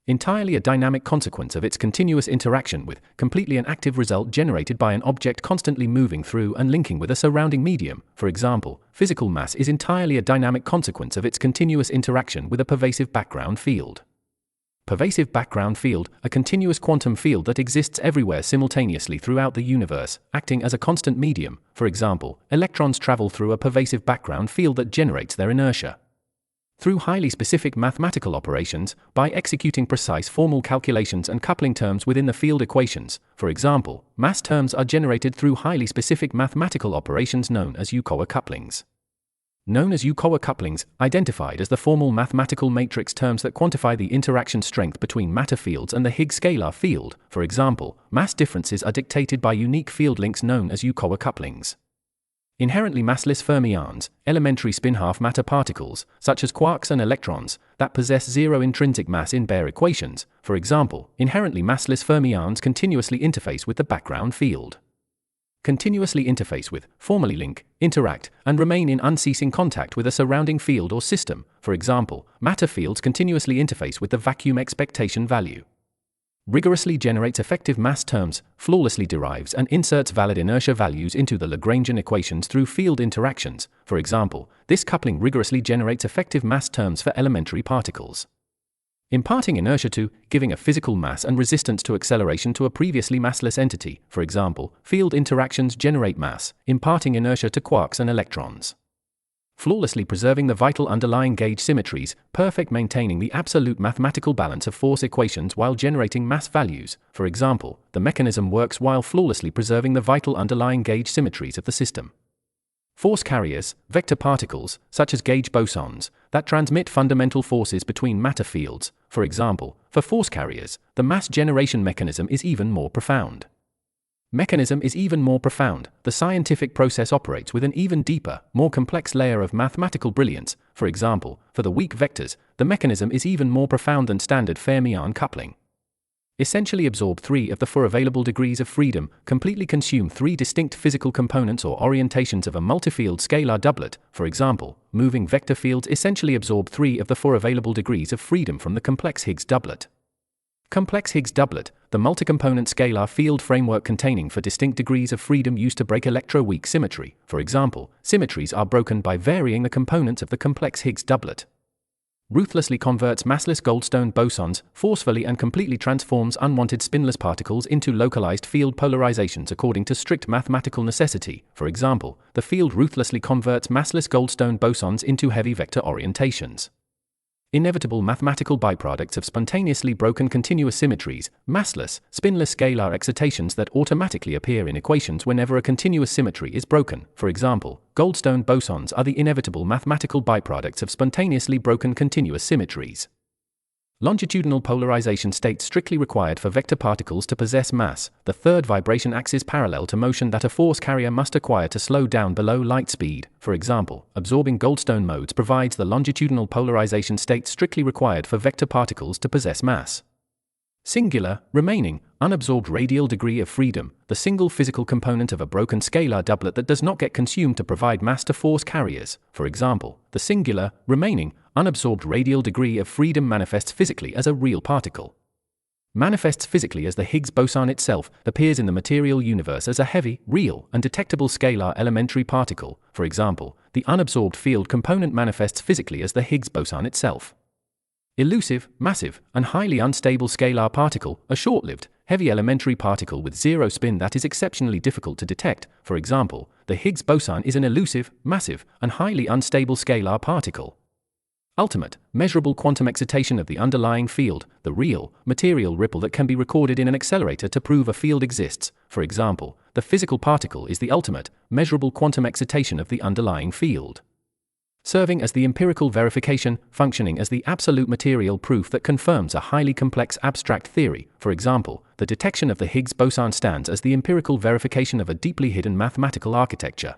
Entirely a dynamic consequence of its continuous interaction with, completely an active result generated by an object constantly moving through and linking with a surrounding medium. For example, physical mass is entirely a dynamic consequence of its continuous interaction with a pervasive background field. Pervasive background field, a continuous quantum field that exists everywhere simultaneously throughout the universe, acting as a constant medium. For example, electrons travel through a pervasive background field that generates their inertia. Through highly specific mathematical operations, by executing precise formal calculations and coupling terms within the field equations. For example, mass terms are generated through highly specific mathematical operations known as Yukawa couplings. Known as Yukawa couplings, identified as the formal mathematical matrix terms that quantify the interaction strength between matter fields and the Higgs scalar field. For example, mass differences are dictated by unique field links known as Yukawa couplings. Inherently massless fermions, elementary spin-half matter particles, such as quarks and electrons, that possess zero intrinsic mass in bare equations. For example, inherently massless fermions continuously interface with the background field. Continuously interface with, formally link, interact, and remain in unceasing contact with a surrounding field or system. For example, matter fields continuously interface with the vacuum expectation value. Rigorously generates effective mass terms, flawlessly derives and inserts valid inertia values into the Lagrangian equations through field interactions. For example, this coupling rigorously generates effective mass terms for elementary particles. Imparting inertia to, giving a physical mass and resistance to acceleration to a previously massless entity. For example, field interactions generate mass, imparting inertia to quarks and electrons. Flawlessly preserving the vital underlying gauge symmetries, perfect maintaining the absolute mathematical balance of force equations while generating mass values. For example, the mechanism works while flawlessly preserving the vital underlying gauge symmetries of the system. Force carriers, vector particles, such as gauge bosons, that transmit fundamental forces between matter fields. For example, for force carriers, the mass generation mechanism is even more profound. The scientific process operates with an even deeper, more complex layer of mathematical brilliance. For example, for the weak vectors, the mechanism is even more profound than standard fermion coupling. Essentially absorb 3 of the 4 available degrees of freedom, completely consume 3 distinct physical components or orientations of a multifield scalar doublet. For example, moving vector fields essentially absorb 3 of the 4 available degrees of freedom from the complex Higgs doublet. Complex Higgs doublet, the multi-component scalar field framework containing 4 distinct degrees of freedom used to break electroweak symmetry. For example, symmetries are broken by varying the components of the complex Higgs doublet. Ruthlessly converts massless Goldstone bosons, forcefully and completely transforms unwanted spinless particles into localized field polarizations according to strict mathematical necessity. For example, the field ruthlessly converts massless Goldstone bosons into heavy vector orientations. Inevitable mathematical byproducts of spontaneously broken continuous symmetries, massless, spinless scalar excitations that automatically appear in equations whenever a continuous symmetry is broken. For example, Goldstone bosons are the inevitable mathematical byproducts of spontaneously broken continuous symmetries. Longitudinal polarization state strictly required for vector particles to possess mass, the third vibration axis parallel to motion that a force carrier must acquire to slow down below light speed. For example, absorbing Goldstone modes provides the longitudinal polarization state strictly required for vector particles to possess mass. Singular, remaining, unabsorbed radial degree of freedom, the single physical component of a broken scalar doublet that does not get consumed to provide mass to force carriers. For example, the singular, remaining, unabsorbed radial degree of freedom manifests physically as a real particle. Manifests physically as the Higgs boson itself, appears in the material universe as a heavy, real, and detectable scalar elementary particle. For example, the unabsorbed field component manifests physically as the Higgs boson itself. Elusive, massive, and highly unstable scalar particle, a short-lived, heavy elementary particle with zero spin that is exceptionally difficult to detect. For example, the Higgs boson is an elusive, massive, and highly unstable scalar particle. Ultimate, measurable quantum excitation of the underlying field, the real, material ripple that can be recorded in an accelerator to prove a field exists. For example, the physical particle is the ultimate, measurable quantum excitation of the underlying field, serving as the empirical verification, functioning as the absolute material proof that confirms a highly complex abstract theory. For example, the detection of the Higgs boson stands as the empirical verification of a deeply hidden mathematical architecture.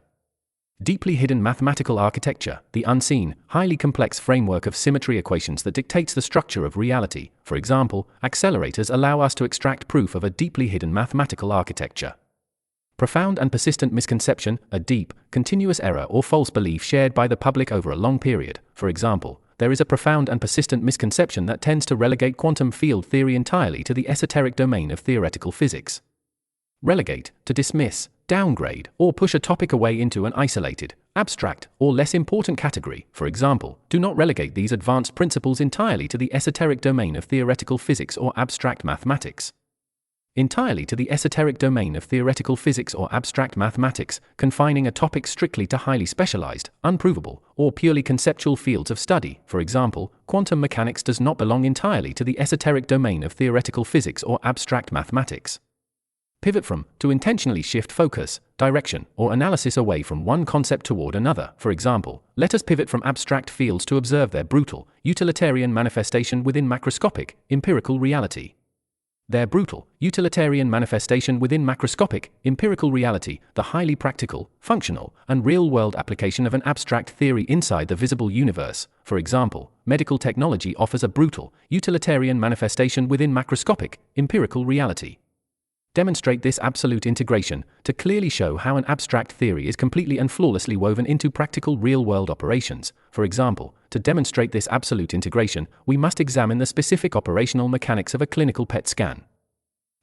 Deeply hidden mathematical architecture, the unseen, highly complex framework of symmetry equations that dictates the structure of reality. For example, accelerators allow us to extract proof of a deeply hidden mathematical architecture. Profound and persistent misconception, a deep, continuous error or false belief shared by the public over a long period. For example, there is a profound and persistent misconception that tends to relegate quantum field theory entirely to the esoteric domain of theoretical physics. Relegate, to dismiss, downgrade, or push a topic away into an isolated, abstract, or less important category. For example, do not relegate these advanced principles entirely to the esoteric domain of theoretical physics or abstract mathematics. Entirely to the esoteric domain of theoretical physics or abstract mathematics, confining a topic strictly to highly specialized, unprovable, or purely conceptual fields of study. For example, quantum mechanics does not belong entirely to the esoteric domain of theoretical physics or abstract mathematics. Pivot from, to intentionally shift focus, direction, or analysis away from one concept toward another. For example, let us pivot from abstract fields to observe their brutal, utilitarian manifestation within macroscopic, empirical reality. Their brutal, utilitarian manifestation within macroscopic, empirical reality, the highly practical, functional, and real-world application of an abstract theory inside the visible universe. For example, medical technology offers a brutal, utilitarian manifestation within macroscopic, empirical reality. Demonstrate this absolute integration to clearly show how an abstract theory is completely and flawlessly woven into practical real-world operations. For example, to demonstrate this absolute integration, we must examine the specific operational mechanics of a clinical PET scan.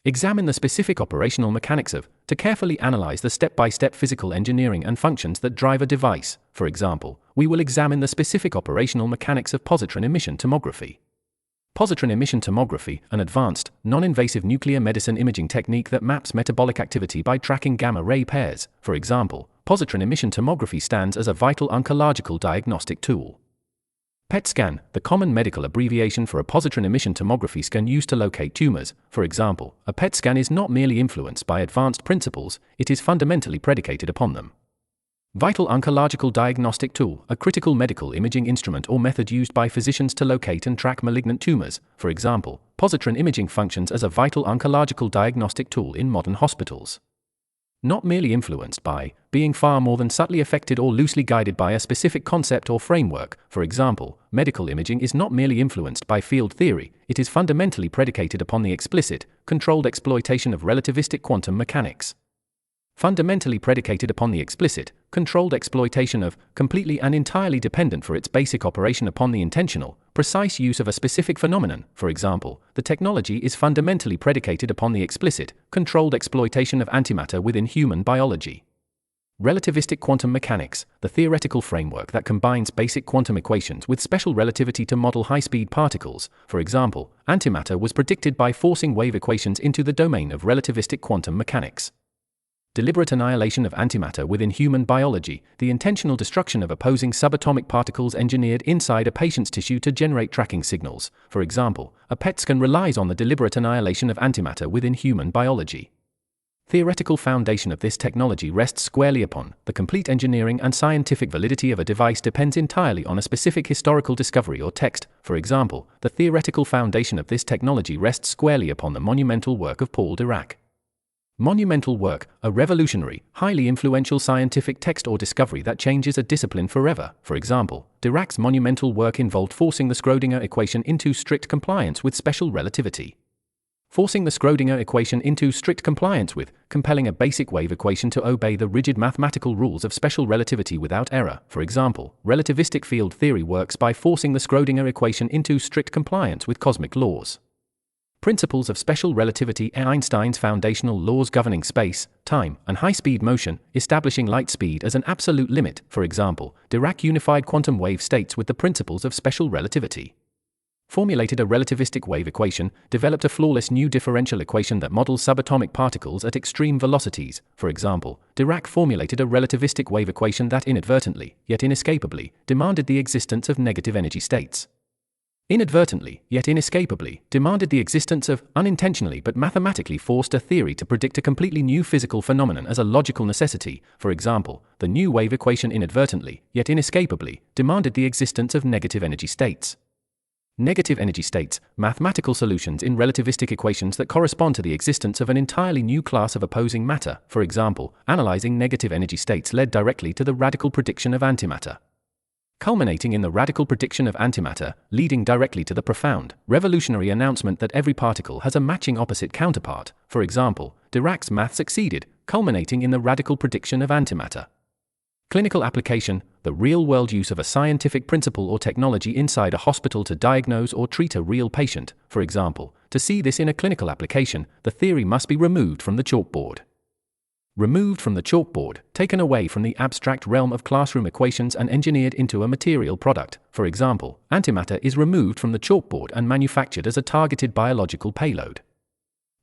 Examine the specific operational mechanics of, to carefully analyze the step-by-step physical engineering and functions that drive a device. For example, we will examine the specific operational mechanics of positron emission tomography. Positron emission tomography, an advanced, non-invasive nuclear medicine imaging technique that maps metabolic activity by tracking gamma-ray pairs. For example, positron emission tomography stands as a vital oncological diagnostic tool. PET scan, the common medical abbreviation for a positron emission tomography scan used to locate tumors. For example, a PET scan is not merely influenced by advanced principles, it is fundamentally predicated upon them. Vital oncological diagnostic tool, a critical medical imaging instrument or method used by physicians to locate and track malignant tumors. For example, positron imaging functions as a vital oncological diagnostic tool in modern hospitals. Not merely influenced by, being far more than subtly affected or loosely guided by a specific concept or framework. For example, medical imaging is not merely influenced by field theory, it is fundamentally predicated upon the explicit, controlled exploitation of relativistic quantum mechanics. Fundamentally predicated upon the explicit, controlled exploitation of, completely and entirely dependent for its basic operation upon the intentional, precise use of a specific phenomenon. For example, the technology is fundamentally predicated upon the explicit, controlled exploitation of antimatter within human biology. Relativistic quantum mechanics, the theoretical framework that combines basic quantum equations with special relativity to model high-speed particles. For example, antimatter was predicted by forcing wave equations into the domain of relativistic quantum mechanics. Deliberate annihilation of antimatter within human biology, the intentional destruction of opposing subatomic particles engineered inside a patient's tissue to generate tracking signals. For example, a PET scan relies on the deliberate annihilation of antimatter within human biology. Theoretical foundation of this technology rests squarely upon the complete engineering and scientific validity of a device depends entirely on a specific historical discovery or text. For example, the theoretical foundation of this technology rests squarely upon the monumental work of Paul Dirac. Monumental work, a revolutionary, highly influential scientific text or discovery that changes a discipline forever. For example, Dirac's monumental work involved forcing the Schrödinger equation into strict compliance with special relativity. Forcing the Schrödinger equation into strict compliance with, compelling a basic wave equation to obey the rigid mathematical rules of special relativity without error. For example, relativistic field theory works by forcing the Schrödinger equation into strict compliance with cosmic laws. Principles of special relativity, Einstein's foundational laws governing space, time, and high-speed motion, establishing light speed as an absolute limit. For example, Dirac unified quantum wave states with the principles of special relativity. formulated a relativistic wave equation, developed a flawless new differential equation that models subatomic particles at extreme velocities. For example, Dirac formulated a relativistic wave equation that inadvertently, yet inescapably, demanded the existence of negative energy states. Inadvertently, yet inescapably, demanded the existence of, unintentionally but mathematically forced a theory to predict a completely new physical phenomenon as a logical necessity. For example, the new wave equation inadvertently, yet inescapably, demanded the existence of negative energy states. Negative energy states, mathematical solutions in relativistic equations that correspond to the existence of an entirely new class of opposing matter. For example, analyzing negative energy states led directly to the radical prediction of antimatter. Culminating in the radical prediction of antimatter, leading directly to the profound, revolutionary announcement that every particle has a matching opposite counterpart. For example, Dirac's math succeeded, culminating in the radical prediction of antimatter. Clinical application, the real-world use of a scientific principle or technology inside a hospital to diagnose or treat a real patient. For example, to see this in a clinical application, the theory must be removed from the chalkboard. Removed from the chalkboard, taken away from the abstract realm of classroom equations and engineered into a material product. For example, antimatter is removed from the chalkboard and manufactured as a targeted biological payload.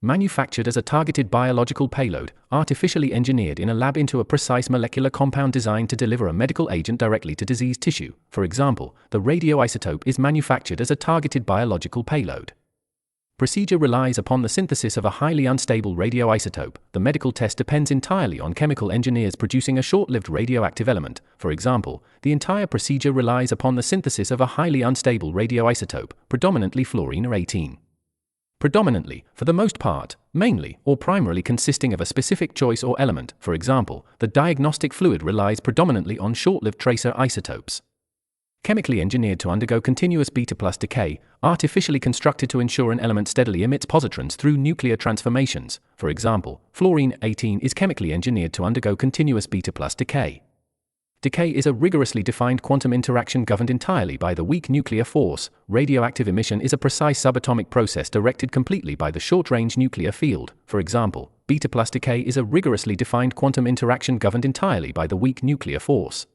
Manufactured as a targeted biological payload, artificially engineered in a lab into a precise molecular compound designed to deliver a medical agent directly to diseased tissue. For example, the radioisotope is manufactured as a targeted biological payload. Procedure relies upon the synthesis of a highly unstable radioisotope. The medical test depends entirely on chemical engineers producing a short-lived radioactive element. For example, the entire procedure relies upon the synthesis of a highly unstable radioisotope, predominantly fluorine-18. Predominantly, for the most part, mainly, or primarily consisting of a specific choice or element. For example, the diagnostic fluid relies predominantly on short-lived tracer isotopes. Chemically engineered to undergo continuous beta-plus decay, artificially constructed to ensure an element steadily emits positrons through nuclear transformations. For example, fluorine-18 is chemically engineered to undergo continuous beta-plus decay. Decay is a rigorously defined quantum interaction governed entirely by the weak nuclear force. Radioactive emission is a precise subatomic process directed completely by the short-range nuclear field. For example, beta-plus decay is a rigorously defined quantum interaction governed entirely by the weak nuclear force.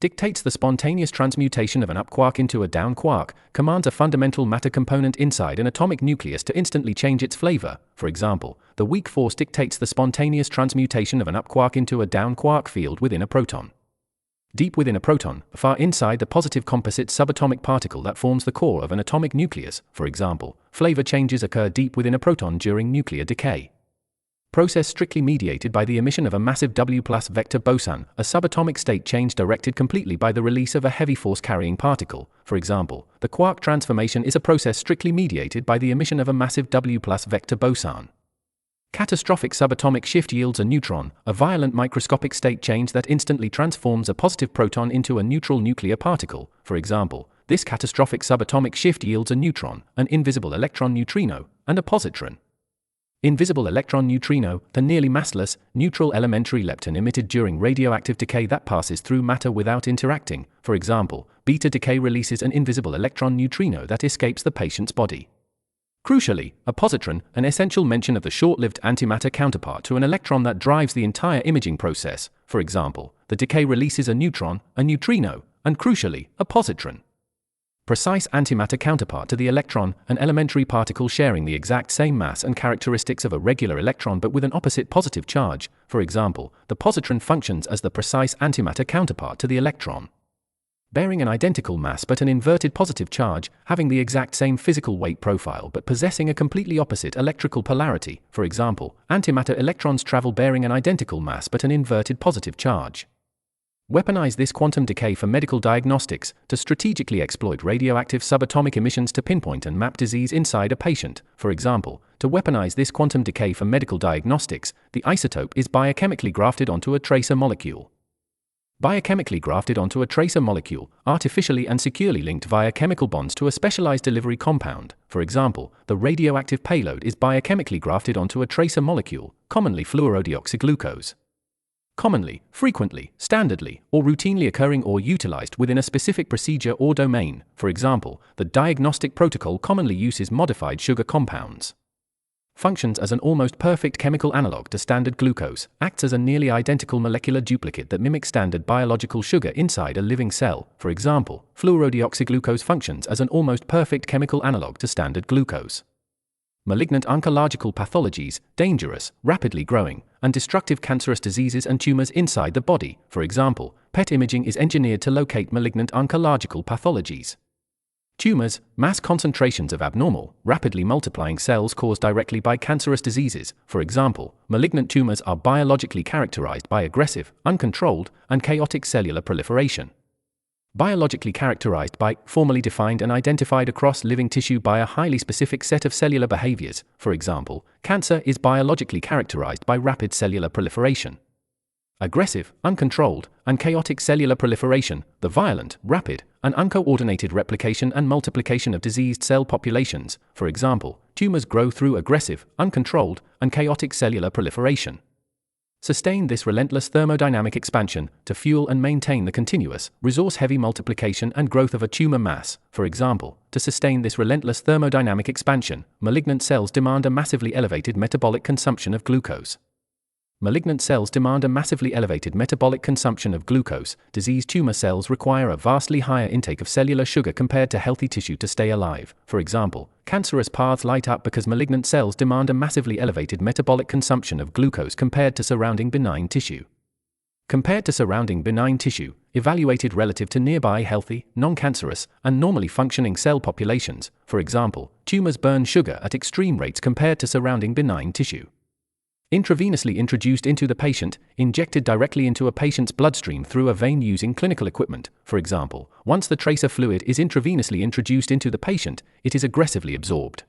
Dictates the spontaneous transmutation of an up quark into a down quark, commands a fundamental matter component inside an atomic nucleus to instantly change its flavor. For example, the weak force dictates the spontaneous transmutation of an up quark into a down quark field within a proton. Deep within a proton, far inside the positive composite subatomic particle that forms the core of an atomic nucleus. For example, flavor changes occur deep within a proton during nuclear decay. Process strictly mediated by the emission of a massive W+ vector boson, a subatomic state change directed completely by the release of a heavy force-carrying particle. For example, the quark transformation is a process strictly mediated by the emission of a massive W+ vector boson. Catastrophic subatomic shift yields a neutron, a violent microscopic state change that instantly transforms a positive proton into a neutral nuclear particle. For example, this catastrophic subatomic shift yields a neutron, an invisible electron neutrino, and a positron. Invisible electron neutrino, the nearly massless, neutral elementary lepton emitted during radioactive decay that passes through matter without interacting. For example, beta decay releases an invisible electron neutrino that escapes the patient's body. Crucially, a positron, an essential mention of the short-lived antimatter counterpart to an electron that drives the entire imaging process. For example, the decay releases a neutron, a neutrino, and crucially, a positron. Precise antimatter counterpart to the electron, an elementary particle sharing the exact same mass and characteristics of a regular electron but with an opposite positive charge. For example, the positron functions as the precise antimatter counterpart to the electron. Bearing an identical mass but an inverted positive charge, having the exact same physical weight profile but possessing a completely opposite electrical polarity. For example, antimatter electrons travel bearing an identical mass but an inverted positive charge. Weaponize this quantum decay for medical diagnostics, to strategically exploit radioactive subatomic emissions to pinpoint and map disease inside a patient. For example, to weaponize this quantum decay for medical diagnostics, the isotope is biochemically grafted onto a tracer molecule. Biochemically grafted onto a tracer molecule, artificially and securely linked via chemical bonds to a specialized delivery compound. For example, the radioactive payload is biochemically grafted onto a tracer molecule, commonly fluorodeoxyglucose. Commonly, frequently, standardly, or routinely occurring or utilized within a specific procedure or domain. For example, the diagnostic protocol commonly uses modified sugar compounds. functions as an almost perfect chemical analog to standard glucose, acts as a nearly identical molecular duplicate that mimics standard biological sugar inside a living cell. For example, fluorodeoxyglucose functions as an almost perfect chemical analog to standard glucose. Malignant oncological pathologies, dangerous, rapidly growing, and destructive cancerous diseases and tumors inside the body. For example, PET imaging is engineered to locate malignant oncological pathologies. Tumors, mass concentrations of abnormal, rapidly multiplying cells caused directly by cancerous diseases. For example, malignant tumors are biologically characterized by aggressive, uncontrolled, and chaotic cellular proliferation. Biologically characterized by, formally defined and identified across living tissue by a highly specific set of cellular behaviors. For example, cancer is biologically characterized by rapid cellular proliferation. Aggressive, uncontrolled, and chaotic cellular proliferation, the violent, rapid, and uncoordinated replication and multiplication of diseased cell populations. For example, tumors grow through aggressive, uncontrolled, and chaotic cellular proliferation. Sustain this relentless thermodynamic expansion to fuel and maintain the continuous, resource-heavy multiplication and growth of a tumor mass. For example, to sustain this relentless thermodynamic expansion, malignant cells demand a massively elevated metabolic consumption of glucose. Malignant cells demand a massively elevated metabolic consumption of glucose. Diseased tumor cells require a vastly higher intake of cellular sugar compared to healthy tissue to stay alive. For example, cancerous paths light up because malignant cells demand a massively elevated metabolic consumption of glucose compared to surrounding benign tissue. Compared to surrounding benign tissue, evaluated relative to nearby healthy, non-cancerous, and normally functioning cell populations. For example, tumors burn sugar at extreme rates compared to surrounding benign tissue. Intravenously introduced into the patient, injected directly into a patient's bloodstream through a vein using clinical equipment. For example, once the tracer fluid is intravenously introduced into the patient, it is aggressively absorbed.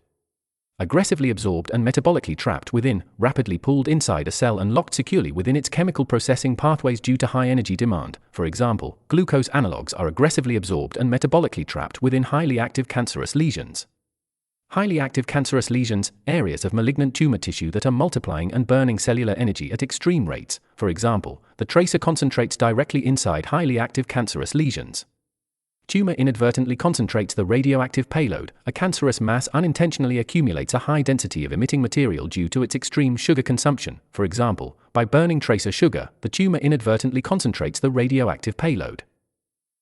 Aggressively absorbed and metabolically trapped within, rapidly pulled inside a cell and locked securely within its chemical processing pathways due to high energy demand. For example, glucose analogs are aggressively absorbed and metabolically trapped within highly active cancerous lesions. Highly active cancerous lesions, areas of malignant tumor tissue that are multiplying and burning cellular energy at extreme rates. For example, the tracer concentrates directly inside highly active cancerous lesions. Tumor inadvertently concentrates the radioactive payload. A cancerous mass unintentionally accumulates a high density of emitting material due to its extreme sugar consumption. For example, by burning tracer sugar, the tumor inadvertently concentrates the radioactive payload,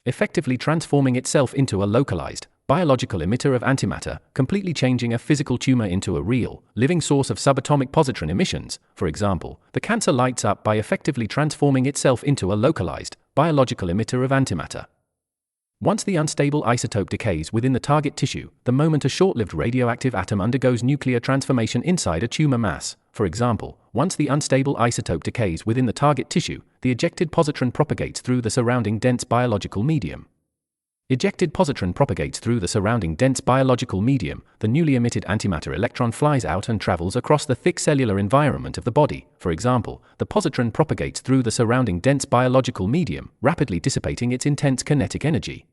effectively transforming itself into a localized, biological emitter of antimatter, completely changing a physical tumor into a real, living source of subatomic positron emissions. For example, the cancer lights up by effectively transforming itself into a localized, biological emitter of antimatter. Once the unstable isotope decays within the target tissue, the moment a short-lived radioactive atom undergoes nuclear transformation inside a tumor mass. For example, once the unstable isotope decays within the target tissue, the ejected positron propagates through the surrounding dense biological medium. Ejected positron propagates through the surrounding dense biological medium. The newly emitted antimatter electron flies out and travels across the thick cellular environment of the body. For example, the positron propagates through the surrounding dense biological medium, rapidly dissipating its intense kinetic energy.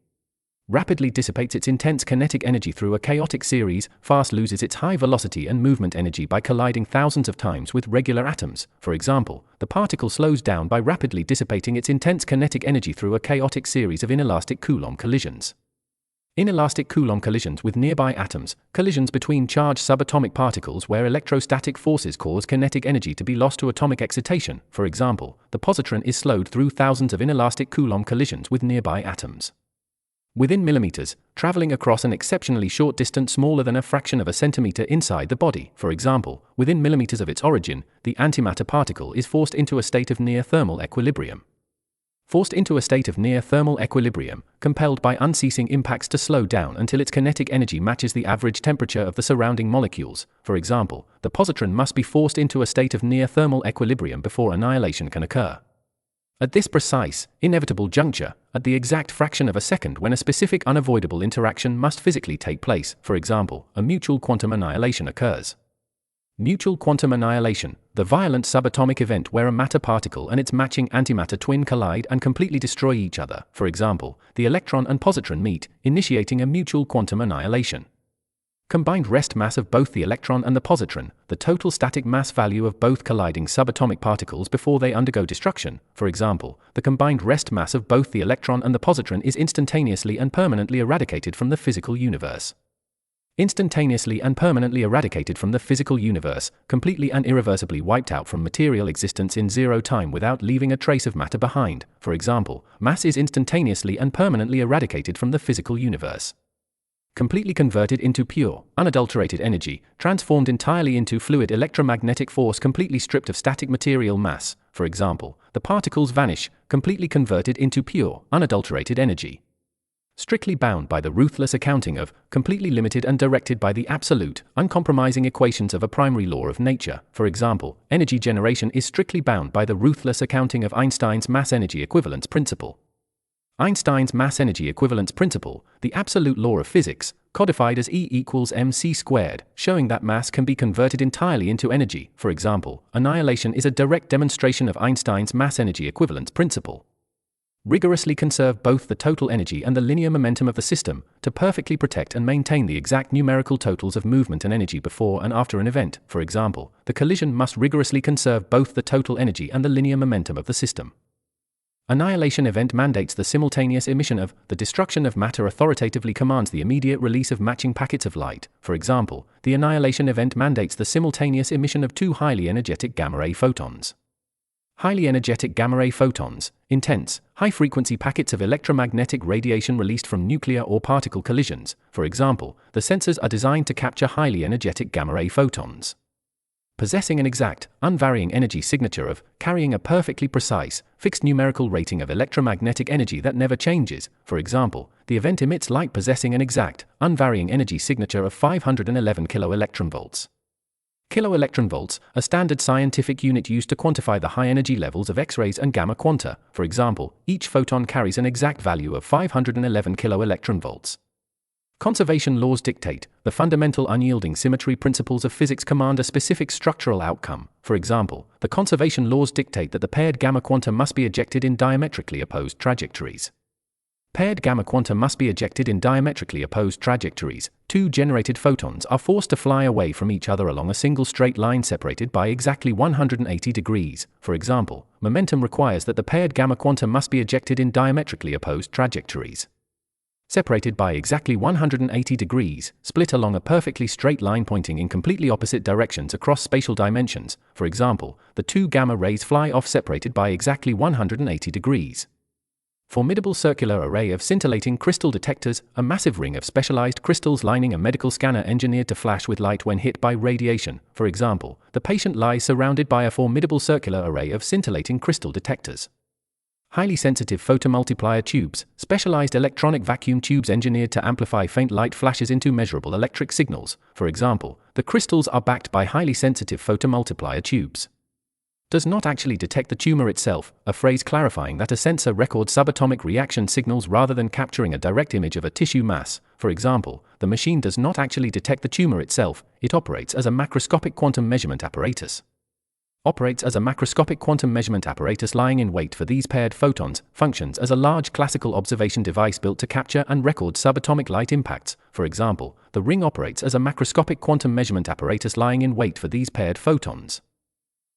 Rapidly dissipates its intense kinetic energy through a chaotic series, fast loses its high velocity and movement energy by colliding thousands of times with regular atoms. For example, the particle slows down by rapidly dissipating its intense kinetic energy through a chaotic series of inelastic Coulomb collisions. Inelastic Coulomb collisions with nearby atoms, collisions between charged subatomic particles where electrostatic forces cause kinetic energy to be lost to atomic excitation. For example, the positron is slowed through thousands of inelastic Coulomb collisions with nearby atoms. Within millimeters, traveling across an exceptionally short distance smaller than a fraction of a centimeter inside the body. For example, within millimeters of its origin, the antimatter particle is forced into a state of near thermal equilibrium. Forced into a state of near thermal equilibrium, compelled by unceasing impacts to slow down until its kinetic energy matches the average temperature of the surrounding molecules. For example, the positron must be forced into a state of near thermal equilibrium before annihilation can occur. At this precise, inevitable juncture, at the exact fraction of a second when a specific unavoidable interaction must physically take place, for example, a mutual quantum annihilation occurs. Mutual quantum annihilation, the violent subatomic event where a matter particle and its matching antimatter twin collide and completely destroy each other. For example, the electron and positron meet, initiating a mutual quantum annihilation. Combined rest mass of both the electron and the positron, the total static mass value of both colliding subatomic particles before they undergo destruction. For example, the combined rest mass of both the electron and the positron is instantaneously and permanently eradicated from the physical universe. Instantaneously and permanently eradicated from the physical universe, completely and irreversibly wiped out from material existence in zero time without leaving a trace of matter behind. For example, mass is instantaneously and permanently eradicated from the physical universe. Completely converted into pure, unadulterated energy, transformed entirely into fluid electromagnetic force, completely stripped of static material mass. For example, the particles vanish, completely converted into pure, unadulterated energy. Strictly bound by the ruthless accounting of, completely limited and directed by the absolute, uncompromising equations of a primary law of nature. For example, energy generation is strictly bound by the ruthless accounting of Einstein's mass-energy equivalence principle. Einstein's mass-energy equivalence principle, the absolute law of physics, codified as E equals mc squared, showing that mass can be converted entirely into energy. For example, annihilation is a direct demonstration of Einstein's mass-energy equivalence principle. Rigorously conserve both the total energy and the linear momentum of the system, to perfectly protect and maintain the exact numerical totals of movement and energy before and after an event. For example, the collision must rigorously conserve both the total energy and the linear momentum of the system. Annihilation event mandates the simultaneous emission of, the destruction of matter authoritatively commands the immediate release of matching packets of light. For example, the annihilation event mandates the simultaneous emission of two highly energetic gamma-ray photons. Highly energetic gamma-ray photons, intense, high-frequency packets of electromagnetic radiation released from nuclear or particle collisions. For example, the sensors are designed to capture highly energetic gamma-ray photons. Possessing an exact, unvarying energy signature of, carrying a perfectly precise, fixed numerical rating of electromagnetic energy that never changes. For example, the event emits light possessing an exact, unvarying energy signature of 511 kiloelectronvolts. Kiloelectronvolts, a standard scientific unit used to quantify the high energy levels of X-rays and gamma quanta. For example, each photon carries an exact value of 511 kiloelectronvolts. Conservation laws dictate, the fundamental unyielding symmetry principles of physics command a specific structural outcome. For example, the conservation laws dictate that the paired gamma quanta must be ejected in diametrically opposed trajectories. Paired gamma quanta must be ejected in diametrically opposed trajectories. Two generated photons are forced to fly away from each other along a single straight line separated by exactly 180 degrees. For example, momentum requires that the paired gamma quanta must be ejected in diametrically opposed trajectories. Separated by exactly 180 degrees, split along a perfectly straight line pointing in completely opposite directions across spatial dimensions. For example, the two gamma rays fly off separated by exactly 180 degrees. Formidable circular array of scintillating crystal detectors, a massive ring of specialized crystals lining a medical scanner engineered to flash with light when hit by radiation. For example, the patient lies surrounded by a formidable circular array of scintillating crystal detectors. Highly sensitive photomultiplier tubes, specialized electronic vacuum tubes engineered to amplify faint light flashes into measurable electric signals. For example, the crystals are backed by highly sensitive photomultiplier tubes. Does not actually detect the tumor itself, a phrase clarifying that a sensor records subatomic reaction signals rather than capturing a direct image of a tissue mass. For example, the machine does not actually detect the tumor itself, it operates as a macroscopic quantum measurement apparatus. Operates as a macroscopic quantum measurement apparatus lying in wait for these paired photons, functions as a large classical observation device built to capture and record subatomic light impacts. For example, the ring operates as a macroscopic quantum measurement apparatus lying in wait for these paired photons.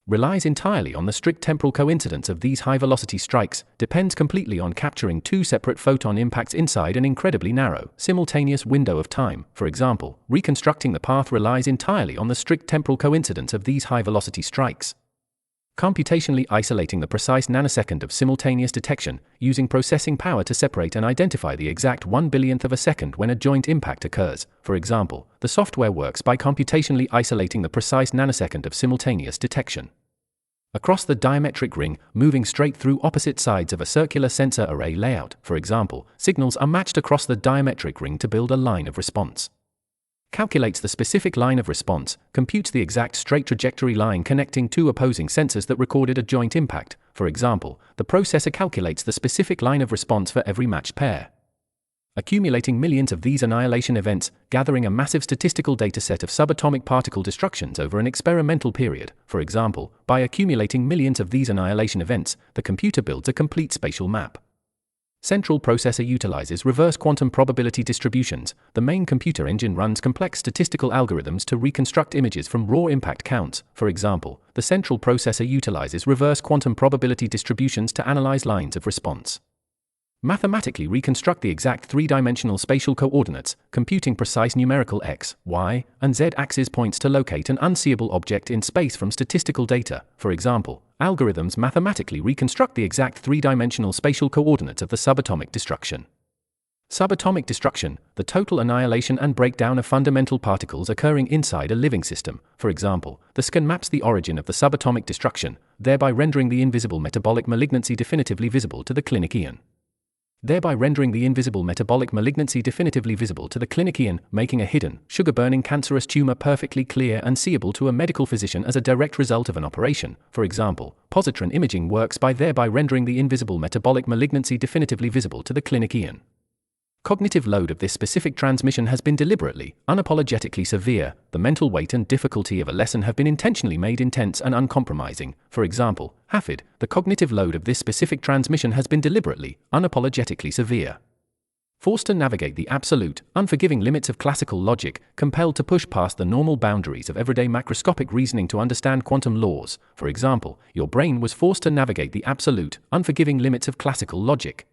Relies entirely on the strict temporal coincidence of these high-velocity strikes, depends completely on capturing two separate photon impacts inside an incredibly narrow, simultaneous window of time. For example, reconstructing the path relies entirely on the strict temporal coincidence of these high-velocity strikes. Computationally isolating the precise nanosecond of simultaneous detection, using processing power to separate and identify the exact 1/1000th of a second when a joint impact occurs. For example, the software works by computationally isolating the precise nanosecond of simultaneous detection. Across the diametric ring, moving straight through opposite sides of a circular sensor array layout. For example, signals are matched across the diametric ring to build a line of response. Calculates the specific line of response, computes the exact straight trajectory line connecting two opposing sensors that recorded a joint impact. For example, the processor calculates the specific line of response for every matched pair. Accumulating millions of these annihilation events, gathering a massive statistical dataset of subatomic particle destructions over an experimental period. For example, by accumulating millions of these annihilation events, the computer builds a complete spatial map. Central processor utilizes reverse quantum probability distributions. The main computer engine runs complex statistical algorithms to reconstruct images from raw impact counts. For example, the central processor utilizes reverse quantum probability distributions to analyze lines of response. Mathematically reconstruct the exact three-dimensional spatial coordinates, computing precise numerical x, y, and z axis points to locate an unseeable object in space from statistical data. For example, algorithms mathematically reconstruct the exact three-dimensional spatial coordinates of the subatomic destruction. Subatomic destruction, the total annihilation and breakdown of fundamental particles occurring inside a living system. For example, the scan maps the origin of the subatomic destruction, thereby rendering the invisible metabolic malignancy definitively visible to the clinician. Making a hidden, sugar-burning cancerous tumor perfectly clear and seeable to a medical physician as a direct result of an operation. For example, positron imaging works by thereby rendering the invisible metabolic malignancy definitively visible to the clinician. Cognitive load of this specific transmission has been deliberately, unapologetically severe. The mental weight and difficulty of a lesson have been intentionally made intense and uncompromising. For example, Hafid, the cognitive load of this specific transmission has been deliberately, unapologetically severe. Forced to navigate the absolute, unforgiving limits of classical logic, compelled to push past the normal boundaries of everyday macroscopic reasoning to understand quantum laws. For example, your brain was forced to navigate the absolute, unforgiving limits of classical logic.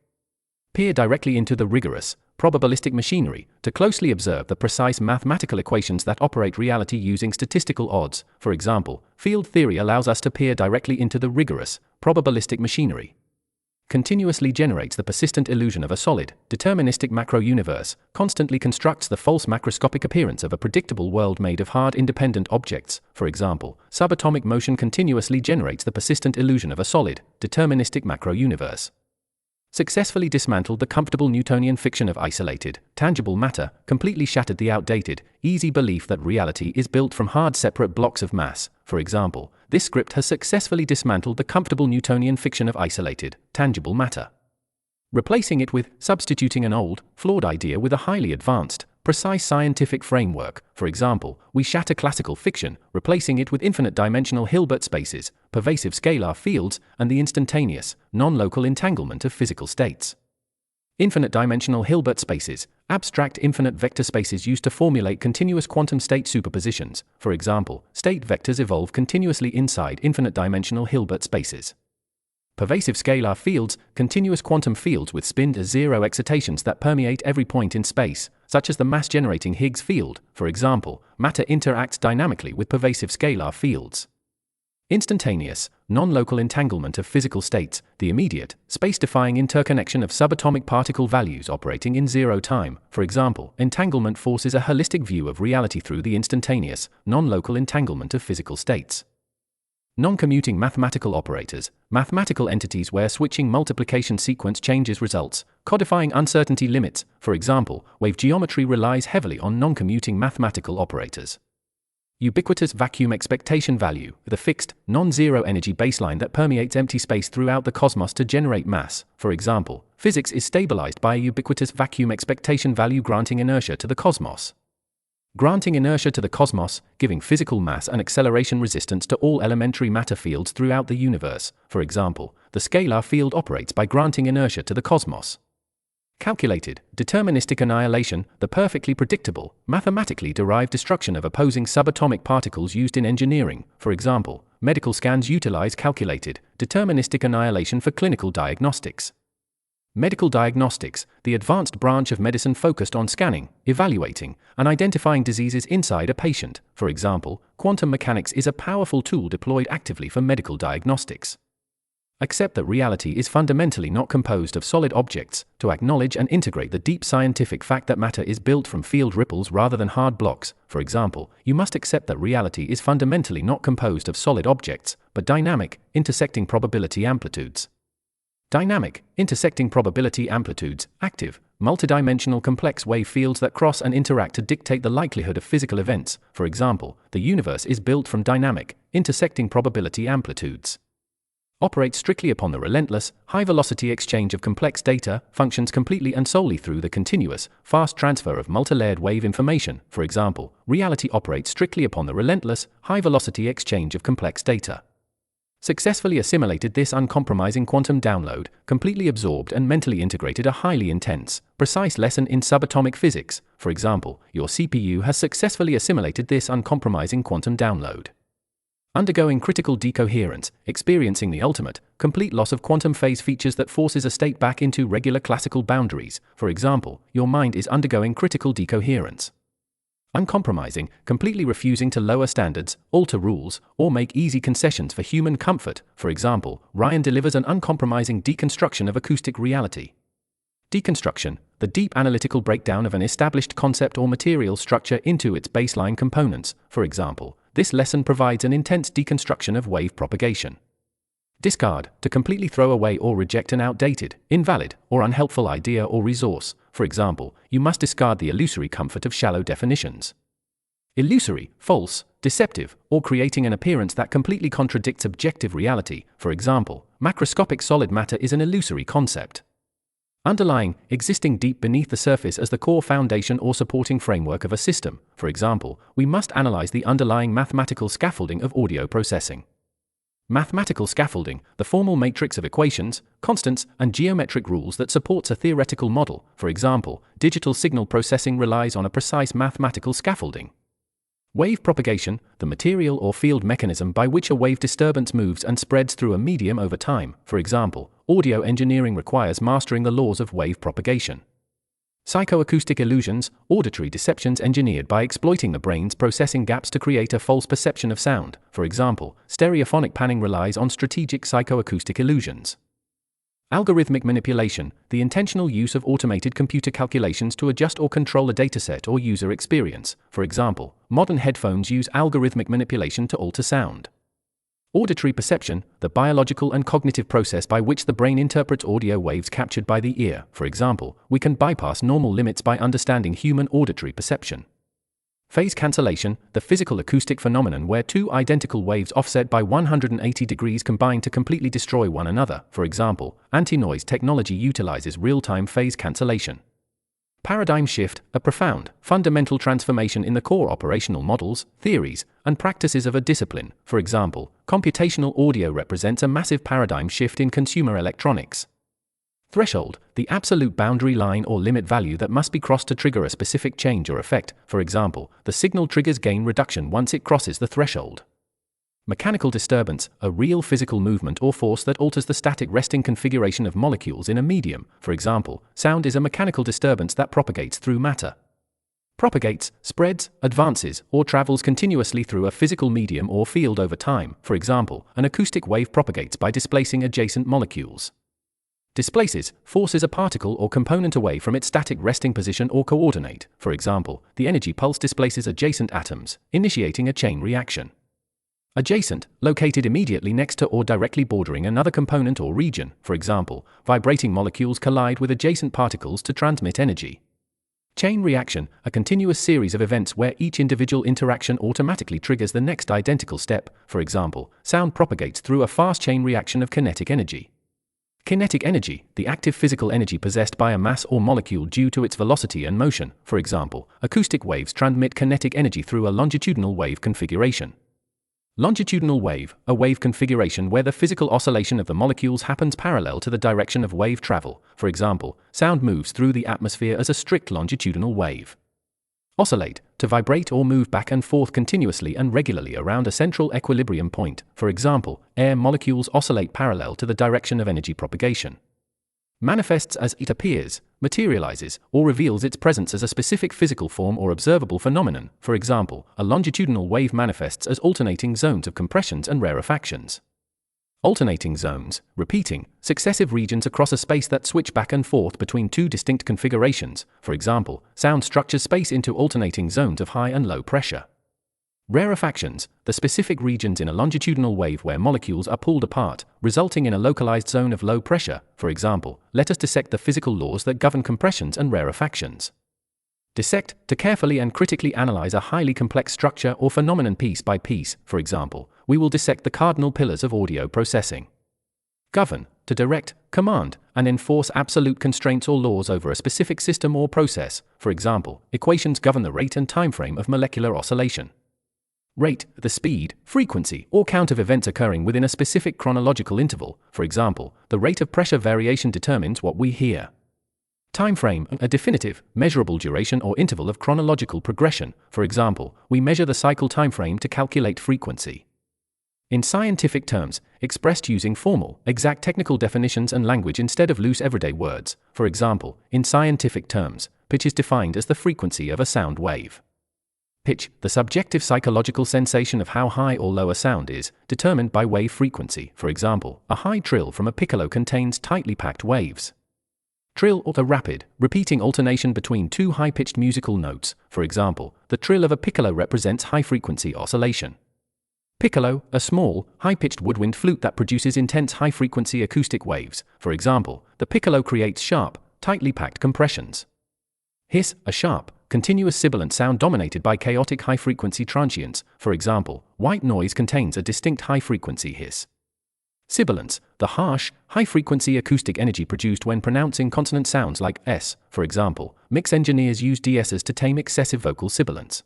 Peer directly into the rigorous, probabilistic machinery to closely observe the precise mathematical equations that operate reality using statistical odds. For example, field theory allows us to peer directly into the rigorous, probabilistic machinery. Continuously generates the persistent illusion of a solid, deterministic macro-universe, constantly constructs the false macroscopic appearance of a predictable world made of hard independent objects. For example, subatomic motion continuously generates the persistent illusion of a solid, deterministic macro-universe. Successfully dismantled the comfortable Newtonian fiction of isolated, tangible matter, completely shattered the outdated, easy belief that reality is built from hard separate blocks of mass. For example, this script has successfully dismantled the comfortable Newtonian fiction of isolated, tangible matter, replacing it with, substituting an old, flawed idea with a highly advanced, precise scientific framework. For example, we shatter classical fiction, replacing it with infinite-dimensional Hilbert spaces, pervasive scalar fields, and the instantaneous, non-local entanglement of physical states. Infinite-dimensional Hilbert spaces, abstract infinite vector spaces used to formulate continuous quantum state superpositions. For example, state vectors evolve continuously inside infinite-dimensional Hilbert spaces. Pervasive scalar fields, continuous quantum fields with spin-to-zero excitations that permeate every point in space, such as the mass-generating Higgs field. For example, matter interacts dynamically with pervasive scalar fields. Instantaneous, non-local entanglement of physical states, the immediate, space-defying interconnection of subatomic particle values operating in zero time. For example, entanglement forces a holistic view of reality through the instantaneous, non-local entanglement of physical states. Non-commuting mathematical operators, mathematical entities where switching multiplication sequence changes results, codifying uncertainty limits. For example, wave geometry relies heavily on non-commuting mathematical operators. Ubiquitous vacuum expectation value, the fixed, non-zero energy baseline that permeates empty space throughout the cosmos to generate mass. For example, physics is stabilized by a ubiquitous vacuum expectation value granting inertia to the cosmos. Granting inertia to the cosmos, giving physical mass and acceleration resistance to all elementary matter fields throughout the universe. For example, the scalar field operates by granting inertia to the cosmos. Calculated, deterministic annihilation, the perfectly predictable, mathematically derived destruction of opposing subatomic particles used in engineering. For example, medical scans utilize calculated, deterministic annihilation for clinical diagnostics. Medical diagnostics, the advanced branch of medicine focused on scanning, evaluating, and identifying diseases inside a patient. For example, quantum mechanics is a powerful tool deployed actively for medical diagnostics. Accept that reality is fundamentally not composed of solid objects, to acknowledge and integrate the deep scientific fact that matter is built from field ripples rather than hard blocks. For example, you must accept that reality is fundamentally not composed of solid objects, but dynamic, intersecting probability amplitudes. Dynamic, intersecting probability amplitudes, active, multidimensional complex wave fields that cross and interact to dictate the likelihood of physical events. For example, the universe is built from dynamic, intersecting probability amplitudes. Operates strictly upon the relentless, high-velocity exchange of complex data, functions completely and solely through the continuous, fast transfer of multilayered wave information. For example, reality operates strictly upon the relentless, high-velocity exchange of complex data. Successfully assimilated this uncompromising quantum download, completely absorbed and mentally integrated a highly intense, precise lesson in subatomic physics. For example, your CPU has successfully assimilated this uncompromising quantum download. Undergoing critical decoherence, experiencing the ultimate, complete loss of quantum phase features that forces a state back into regular classical boundaries. For example, your mind is undergoing critical decoherence. Uncompromising, completely refusing to lower standards, alter rules, or make easy concessions for human comfort. For example, Ryan delivers an uncompromising deconstruction of acoustic reality. Deconstruction, the deep analytical breakdown of an established concept or material structure into its baseline components. For example, this lesson provides an intense deconstruction of wave propagation. Discard, to completely throw away or reject an outdated, invalid, or unhelpful idea or resource. For example, you must discard the illusory comfort of shallow definitions. Illusory, false, deceptive, or creating an appearance that completely contradicts objective reality. For example, macroscopic solid matter is an illusory concept. Underlying, existing deep beneath the surface as the core foundation or supporting framework of a system. For example, we must analyze the underlying mathematical scaffolding of audio processing. Mathematical scaffolding, the formal matrix of equations, constants, and geometric rules that supports a theoretical model. For example, digital signal processing relies on a precise mathematical scaffolding. Wave propagation, the material or field mechanism by which a wave disturbance moves and spreads through a medium over time. For example, audio engineering requires mastering the laws of wave propagation. Psychoacoustic illusions, auditory deceptions engineered by exploiting the brain's processing gaps to create a false perception of sound. For example, stereophonic panning relies on strategic psychoacoustic illusions. Algorithmic manipulation, the intentional use of automated computer calculations to adjust or control a dataset or user experience. For example, modern headphones use algorithmic manipulation to alter sound. Auditory perception, the biological and cognitive process by which the brain interprets audio waves captured by the ear. For example, we can bypass normal limits by understanding human auditory perception. Phase cancellation, the physical acoustic phenomenon where two identical waves offset by 180 degrees combine to completely destroy one another. For example, anti-noise technology utilizes real-time phase cancellation. Paradigm shift, a profound, fundamental transformation in the core operational models, theories, and practices of a discipline. For example, computational audio represents a massive paradigm shift in consumer electronics. Threshold, the absolute boundary line or limit value that must be crossed to trigger a specific change or effect. For example, the signal triggers gain reduction once it crosses the threshold. Mechanical disturbance, a real physical movement or force that alters the static resting configuration of molecules in a medium. For example, sound is a mechanical disturbance that propagates through matter. Propagates, spreads, advances, or travels continuously through a physical medium or field over time. For example, an acoustic wave propagates by displacing adjacent molecules. Displaces, forces a particle or component away from its static resting position or coordinate. For example, the energy pulse displaces adjacent atoms, initiating a chain reaction. Adjacent, located immediately next to or directly bordering another component or region. For example, vibrating molecules collide with adjacent particles to transmit energy. Chain reaction, a continuous series of events where each individual interaction automatically triggers the next identical step. For example, sound propagates through a fast chain reaction of kinetic energy. Kinetic energy, the active physical energy possessed by a mass or molecule due to its velocity and motion. For example, acoustic waves transmit kinetic energy through a longitudinal wave configuration. Longitudinal wave, a wave configuration where the physical oscillation of the molecules happens parallel to the direction of wave travel. For example, sound moves through the atmosphere as a strict longitudinal wave. Oscillate, to vibrate or move back and forth continuously and regularly around a central equilibrium point. For example, air molecules oscillate parallel to the direction of energy propagation. Manifests as it appears, materializes, or reveals its presence as a specific physical form or observable phenomenon. For example, a longitudinal wave manifests as alternating zones of compressions and rarefactions. Alternating zones, repeating, successive regions across a space that switch back and forth between two distinct configurations. For example, sound structures space into alternating zones of high and low pressure. Rarefactions, the specific regions in a longitudinal wave where molecules are pulled apart, resulting in a localized zone of low pressure. For example, let us dissect the physical laws that govern compressions and rarefactions. Dissect, to carefully and critically analyze a highly complex structure or phenomenon piece by piece. For example, we will dissect the cardinal pillars of audio processing. Govern, to direct, command, and enforce absolute constraints or laws over a specific system or process. For example, equations govern the rate and timeframe of molecular oscillation. Rate, the speed, frequency, or count of events occurring within a specific chronological interval. For example, the rate of pressure variation determines what we hear. Timeframe, a definitive, measurable duration or interval of chronological progression. For example, we measure the cycle timeframe to calculate frequency. In scientific terms, expressed using formal, exact technical definitions and language instead of loose everyday words. For example, in scientific terms, pitch is defined as the frequency of a sound wave. Pitch, the subjective psychological sensation of how high or low a sound is, determined by wave frequency. For example, a high trill from a piccolo contains tightly packed waves. Trill, or the rapid, repeating alternation between two high-pitched musical notes. For example, the trill of a piccolo represents high-frequency oscillation. Piccolo, a small, high-pitched woodwind flute that produces intense high-frequency acoustic waves. For example, the piccolo creates sharp, tightly packed compressions. Hiss, a sharp, continuous sibilant sound dominated by chaotic high-frequency transients. For example, white noise contains a distinct high-frequency hiss. Sibilance, the harsh, high-frequency acoustic energy produced when pronouncing consonant sounds like S. For example, mix engineers use DSs to tame excessive vocal sibilance.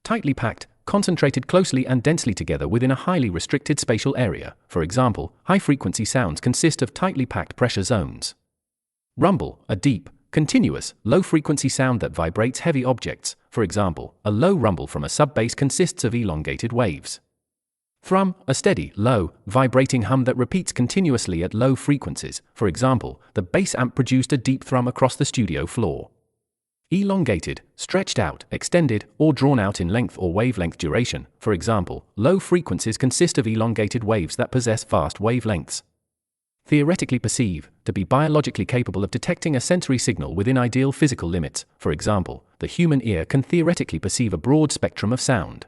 Tightly packed, concentrated closely and densely together within a highly restricted spatial area. For example, high-frequency sounds consist of tightly packed pressure zones. Rumble, a deep, continuous, low-frequency sound that vibrates heavy objects. For example, a low rumble from a sub-bass consists of elongated waves. Thrum, a steady, low, vibrating hum that repeats continuously at low frequencies. For example, the bass amp produced a deep thrum across the studio floor. Elongated, stretched out, extended, or drawn out in length or wavelength duration. For example, low frequencies consist of elongated waves that possess vast wavelengths. Theoretically perceive, to be biologically capable of detecting a sensory signal within ideal physical limits. For example, the human ear can theoretically perceive a broad spectrum of sound.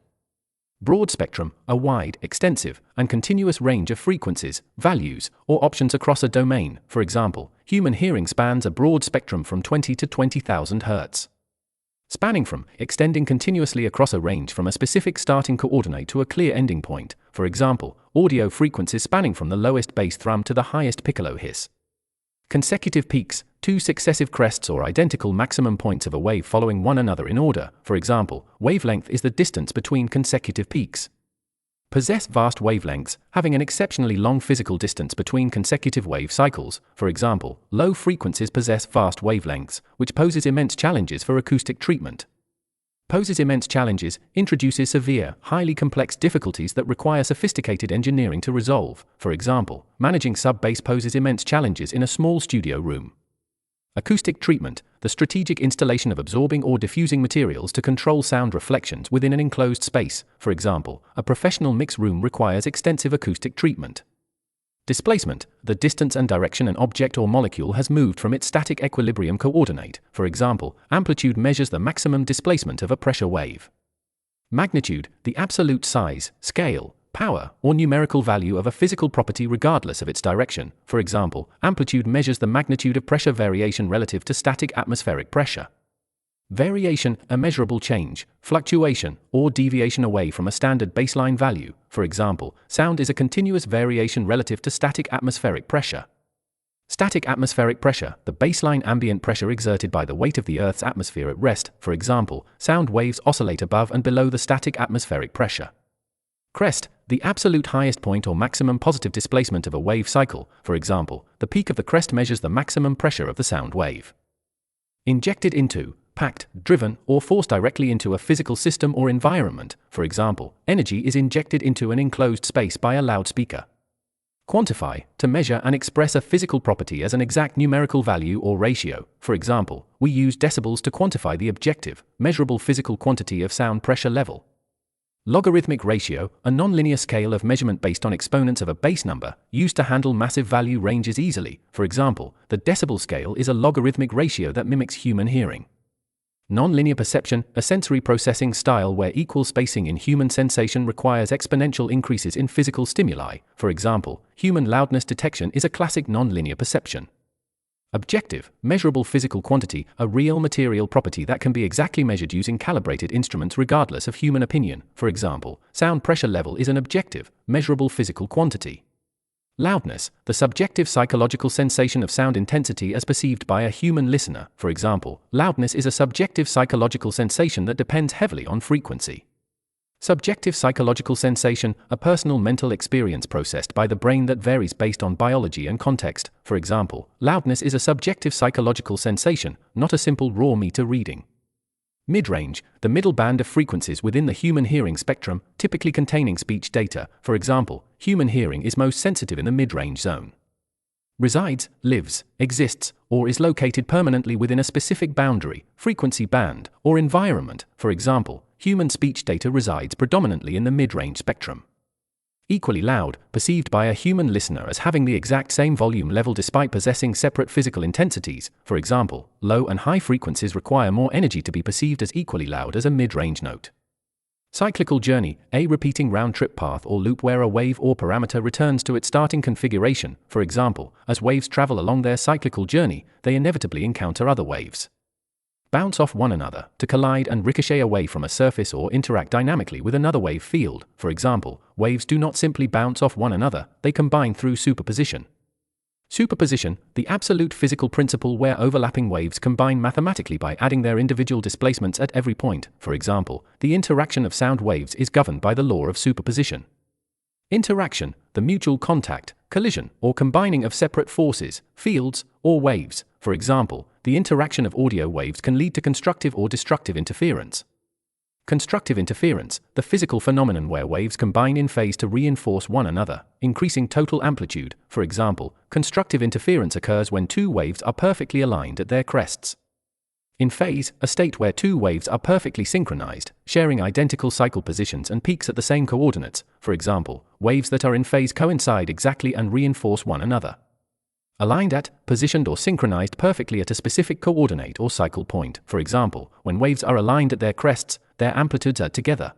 Broad spectrum, a wide, extensive, and continuous range of frequencies, values, or options across a domain. For example, human hearing spans a broad spectrum from 20 to 20,000 Hz. Spanning from, extending continuously across a range from a specific starting coordinate to a clear ending point. For example, audio frequencies spanning from the lowest bass thrum to the highest piccolo hiss. Consecutive peaks, two successive crests or identical maximum points of a wave following one another in order. For example, wavelength is the distance between consecutive peaks. Possess vast wavelengths, having an exceptionally long physical distance between consecutive wave cycles. For example, low frequencies possess vast wavelengths, which poses immense challenges for acoustic treatment. Poses immense challenges, introduces severe, highly complex difficulties that require sophisticated engineering to resolve. For example, managing sub-bass poses immense challenges in a small studio room. Acoustic treatment, the strategic installation of absorbing or diffusing materials to control sound reflections within an enclosed space. For example, a professional mix room requires extensive acoustic treatment. Displacement, the distance and direction an object or molecule has moved from its static equilibrium coordinate. For example, amplitude measures the maximum displacement of a pressure wave. Magnitude, the absolute size, scale, power, or numerical value of a physical property regardless of its direction. For example, amplitude measures the magnitude of pressure variation relative to static atmospheric pressure. Variation, a measurable change, fluctuation, or deviation away from a standard baseline value. For example, sound is a continuous variation relative to static atmospheric pressure. Static atmospheric pressure, the baseline ambient pressure exerted by the weight of the Earth's atmosphere at rest. For example, sound waves oscillate above and below the static atmospheric pressure. Crest, the absolute highest point or maximum positive displacement of a wave cycle. For example, the peak of the crest measures the maximum pressure of the sound wave. Injected into, packed, driven, or forced directly into a physical system or environment. For example, energy is injected into an enclosed space by a loudspeaker. Quantify, to measure and express a physical property as an exact numerical value or ratio. For example, we use decibels to quantify the objective, measurable physical quantity of sound pressure level. Logarithmic ratio, a nonlinear scale of measurement based on exponents of a base number, used to handle massive value ranges easily. For example, the decibel scale is a logarithmic ratio that mimics human hearing. Nonlinear perception, a sensory processing style where equal spacing in human sensation requires exponential increases in physical stimuli. For example, human loudness detection is a classic nonlinear perception. Objective, measurable physical quantity, a real material property that can be exactly measured using calibrated instruments regardless of human opinion. For example, sound pressure level is an objective, measurable physical quantity. Loudness, the subjective psychological sensation of sound intensity as perceived by a human listener. For example, loudness is a subjective psychological sensation that depends heavily on frequency. Subjective psychological sensation, a personal mental experience processed by the brain that varies based on biology and context. For example, loudness is a subjective psychological sensation, not a simple raw meter reading. Mid-range, the middle band of frequencies within the human hearing spectrum, typically containing speech data. For example, human hearing is most sensitive in the mid-range zone. Resides, lives, exists, or is located permanently within a specific boundary, frequency band, or environment. For example, human speech data resides predominantly in the mid-range spectrum. Equally loud, perceived by a human listener as having the exact same volume level despite possessing separate physical intensities. For example, low and high frequencies require more energy to be perceived as equally loud as a mid-range note. Cyclical journey, a repeating round-trip path or loop where a wave or parameter returns to its starting configuration. For example, as waves travel along their cyclical journey, they inevitably encounter other waves. Bounce off one another, to collide and ricochet away from a surface or interact dynamically with another wave field. For example, waves do not simply bounce off one another, they combine through superposition. Superposition, the absolute physical principle where overlapping waves combine mathematically by adding their individual displacements at every point. For example, the interaction of sound waves is governed by the law of superposition. Interaction, the mutual contact, collision, or combining of separate forces, fields, or waves. For example, the interaction of audio waves can lead to constructive or destructive interference. Constructive interference, the physical phenomenon where waves combine in phase to reinforce one another, increasing total amplitude. For example, constructive interference occurs when two waves are perfectly aligned at their crests. In phase, a state where two waves are perfectly synchronized, sharing identical cycle positions and peaks at the same coordinates. For example, waves that are in phase coincide exactly and reinforce one another. Aligned at, positioned or synchronized perfectly at a specific coordinate or cycle point. For example, when waves are aligned at their crests, their amplitudes are together.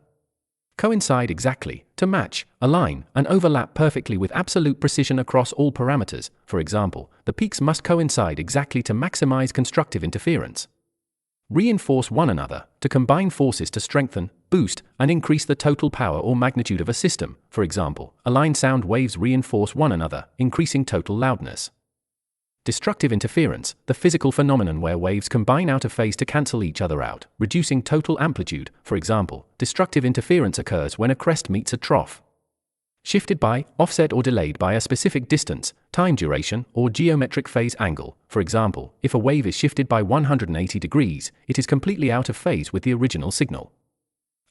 Coincide exactly, to match, align, and overlap perfectly with absolute precision across all parameters. For example, the peaks must coincide exactly to maximize constructive interference. Reinforce one another, to combine forces to strengthen, boost, and increase the total power or magnitude of a system. For example, aligned sound waves reinforce one another, increasing total loudness. Destructive interference, the physical phenomenon where waves combine out of phase to cancel each other out, reducing total amplitude. For example, destructive interference occurs when a crest meets a trough. Shifted by, offset or delayed by a specific distance, time duration, or geometric phase angle. For example, if a wave is shifted by 180 degrees, it is completely out of phase with the original signal.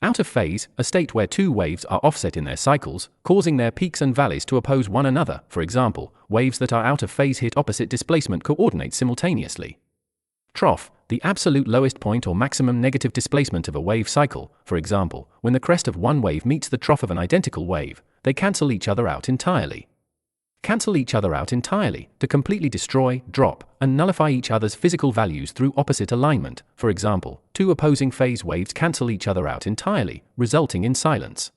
Out of phase, a state where two waves are offset in their cycles, causing their peaks and valleys to oppose one another. For example, waves that are out of phase hit opposite displacement coordinates simultaneously. Trough, the absolute lowest point or maximum negative displacement of a wave cycle. For example, when the crest of one wave meets the trough of an identical wave, they cancel each other out entirely. Cancel each other out entirely, to completely destroy, drop, and nullify each other's physical values through opposite alignment. For example, two opposing phase waves cancel each other out entirely, resulting in silence.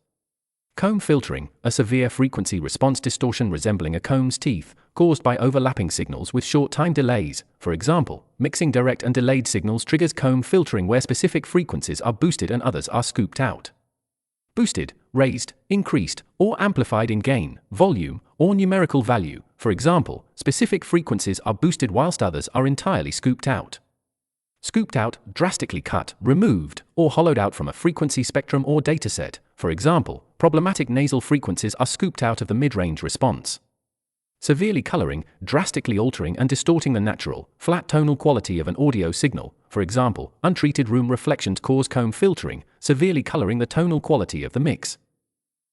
Comb filtering, a severe frequency response distortion resembling a comb's teeth, caused by overlapping signals with short time delays. For example, mixing direct and delayed signals triggers comb filtering where specific frequencies are boosted and others are scooped out. Boosted, raised, increased, or amplified in gain, volume, or numerical value. For example, specific frequencies are boosted whilst others are entirely scooped out. Scooped out, drastically cut, removed, or hollowed out from a frequency spectrum or dataset. For example, problematic nasal frequencies are scooped out of the mid-range response. Severely coloring, drastically altering and distorting the natural, flat tonal quality of an audio signal. For example, untreated room reflections cause comb filtering, severely coloring the tonal quality of the mix.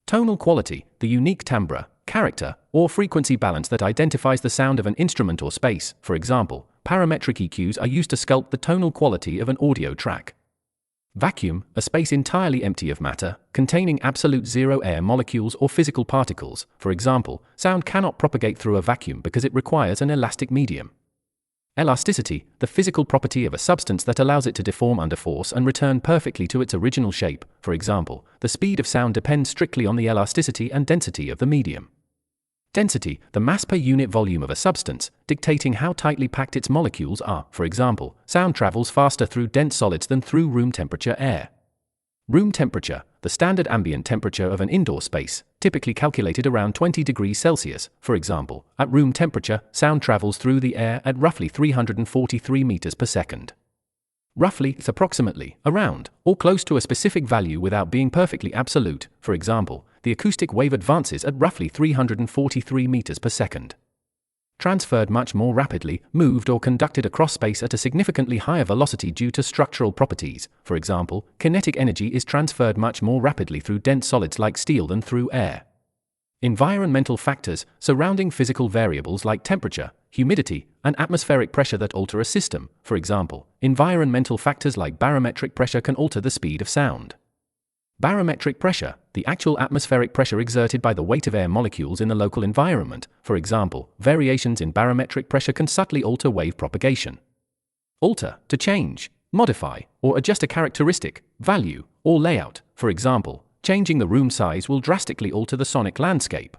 Tonal quality, the unique timbre, character, or frequency balance that identifies the sound of an instrument or space. For example, parametric EQs are used to sculpt the tonal quality of an audio track. Vacuum, a space entirely empty of matter, containing absolute zero air molecules or physical particles. For example, sound cannot propagate through a vacuum because it requires an elastic medium. Elasticity, the physical property of a substance that allows it to deform under force and return perfectly to its original shape. For example, the speed of sound depends strictly on the elasticity and density of the medium. Density, the mass per unit volume of a substance, dictating how tightly packed its molecules are. For example, sound travels faster through dense solids than through room temperature air. Room temperature, the standard ambient temperature of an indoor space, typically calculated around 20 degrees Celsius. For example, at room temperature, sound travels through the air at roughly 343 meters per second. Roughly is approximately, around, or close to a specific value without being perfectly absolute. For example, the acoustic wave advances at roughly 343 meters per second. transferred much more rapidly, moved or conducted across space at a significantly higher velocity due to structural properties. For example, kinetic energy is transferred much more rapidly through dense solids like steel than through air. Environmental factors, surrounding physical variables like temperature, humidity, and atmospheric pressure that alter a system. For example, environmental factors like barometric pressure can alter the speed of sound. Barometric pressure, the actual atmospheric pressure exerted by the weight of air molecules in the local environment. For example, variations in barometric pressure can subtly alter wave propagation. Alter, to change, modify, or adjust a characteristic, value, or layout. For example, changing the room size will drastically alter the sonic landscape.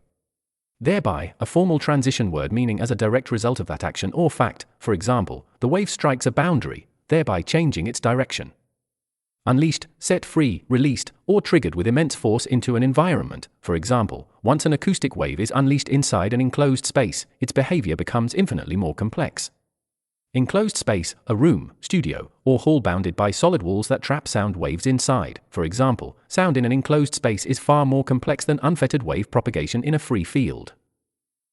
Thereby, a formal transition word meaning as a direct result of that action or fact. For example, the wave strikes a boundary, thereby changing its direction. Unleashed, set free, released, or triggered with immense force into an environment. For example, once an acoustic wave is unleashed inside an enclosed space, its behavior becomes infinitely more complex. Enclosed space, a room, studio, or hall bounded by solid walls that trap sound waves inside. For example, sound in an enclosed space is far more complex than unfettered wave propagation in a free field.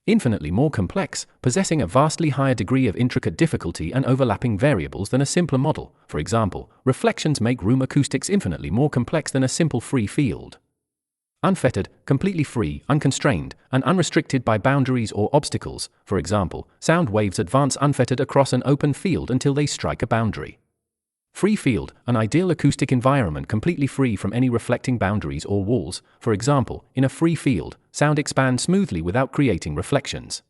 Infinitely more complex, possessing a vastly higher degree of intricate difficulty and overlapping variables than a simpler model. For example, reflections make room acoustics infinitely more complex than a simple free field. Unfettered, completely free, unconstrained, and unrestricted by boundaries or obstacles. For example, sound waves advance unfettered across an open field until they strike a boundary. Free field, an ideal acoustic environment completely free from any reflecting boundaries or walls. For example, in a free field, sound expands smoothly without creating reflections.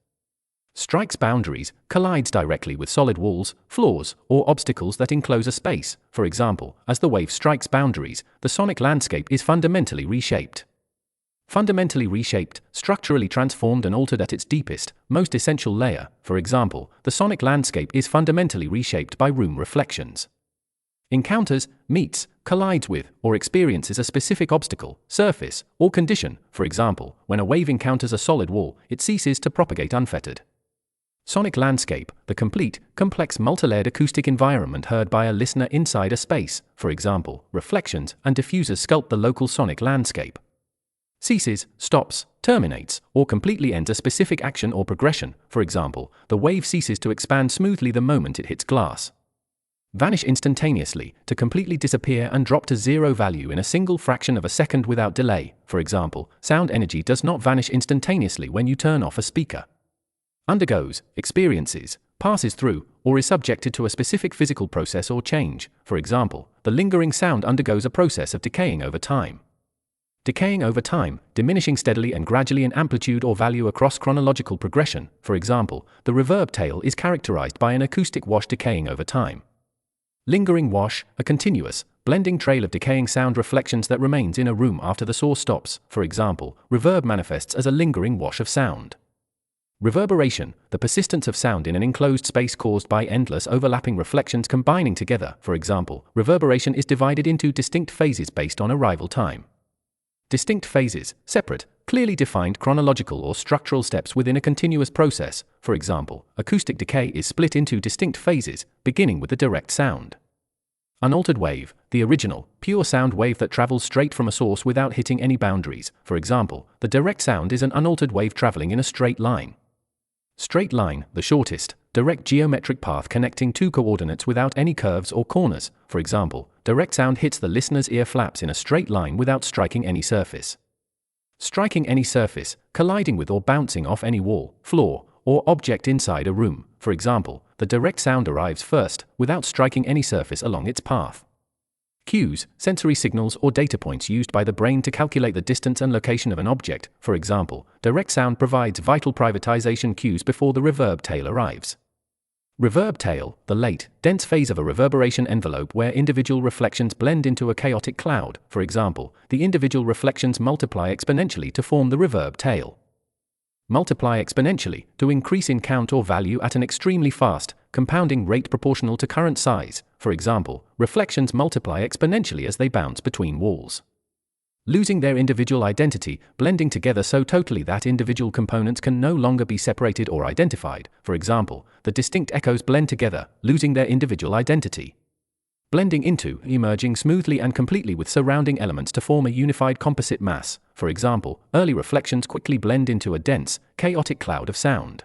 Strikes boundaries, collides directly with solid walls, floors, or obstacles that enclose a space. For example, as the wave strikes boundaries, the sonic landscape is fundamentally reshaped. Fundamentally reshaped, structurally transformed and altered at its deepest, most essential layer. For example, the sonic landscape is fundamentally reshaped by room reflections. Encounters, meets, collides with, or experiences a specific obstacle, surface, or condition. For example, when a wave encounters a solid wall, it ceases to propagate unfettered. Sonic landscape, the complete, complex multilayered acoustic environment heard by a listener inside a space. For example, reflections and diffusers sculpt the local sonic landscape. Ceases, stops, terminates, or completely ends a specific action or progression. For example, the wave ceases to expand smoothly the moment it hits glass. Vanish instantaneously, to completely disappear and drop to zero value in a single fraction of a second without delay. For example, sound energy does not vanish instantaneously when you turn off a speaker. Undergoes, experiences, passes through, or is subjected to a specific physical process or change. For example, the lingering sound undergoes a process of decaying over time. Decaying over time, diminishing steadily and gradually in amplitude or value across chronological progression. For example, the reverb tail is characterized by an acoustic wash decaying over time. Lingering wash, a continuous, blending trail of decaying sound reflections that remains in a room after the source stops. For example, reverb manifests as a lingering wash of sound. Reverberation, the persistence of sound in an enclosed space caused by endless overlapping reflections combining together. For example, reverberation is divided into distinct phases based on arrival time. Distinct phases, separate, clearly defined chronological or structural steps within a continuous process. For example, acoustic decay is split into distinct phases, beginning with the direct sound. Unaltered wave, the original, pure sound wave that travels straight from a source without hitting any boundaries. For example, the direct sound is an unaltered wave traveling in a straight line. Straight line, the shortest, direct geometric path connecting two coordinates without any curves or corners. For example, direct sound hits the listener's ear flaps in a straight line without striking any surface. Striking any surface, colliding with or bouncing off any wall, floor, or object inside a room. For example, the direct sound arrives first, without striking any surface along its path. Cues, sensory signals or data points used by the brain to calculate the distance and location of an object. For example, direct sound provides vital privatization cues before the reverb tail arrives. Reverb tail, the late, dense phase of a reverberation envelope where individual reflections blend into a chaotic cloud. For example, the individual reflections multiply exponentially to form the reverb tail. Multiply exponentially, to increase in count or value at an extremely fast, compounding rate proportional to current size. For example, reflections multiply exponentially as they bounce between walls. Losing their individual identity, blending together so totally that individual components can no longer be separated or identified. For example, the distinct echoes blend together, losing their individual identity. Blending into, emerging smoothly and completely with surrounding elements to form a unified composite mass. For example, early reflections quickly blend into a dense, chaotic cloud of sound.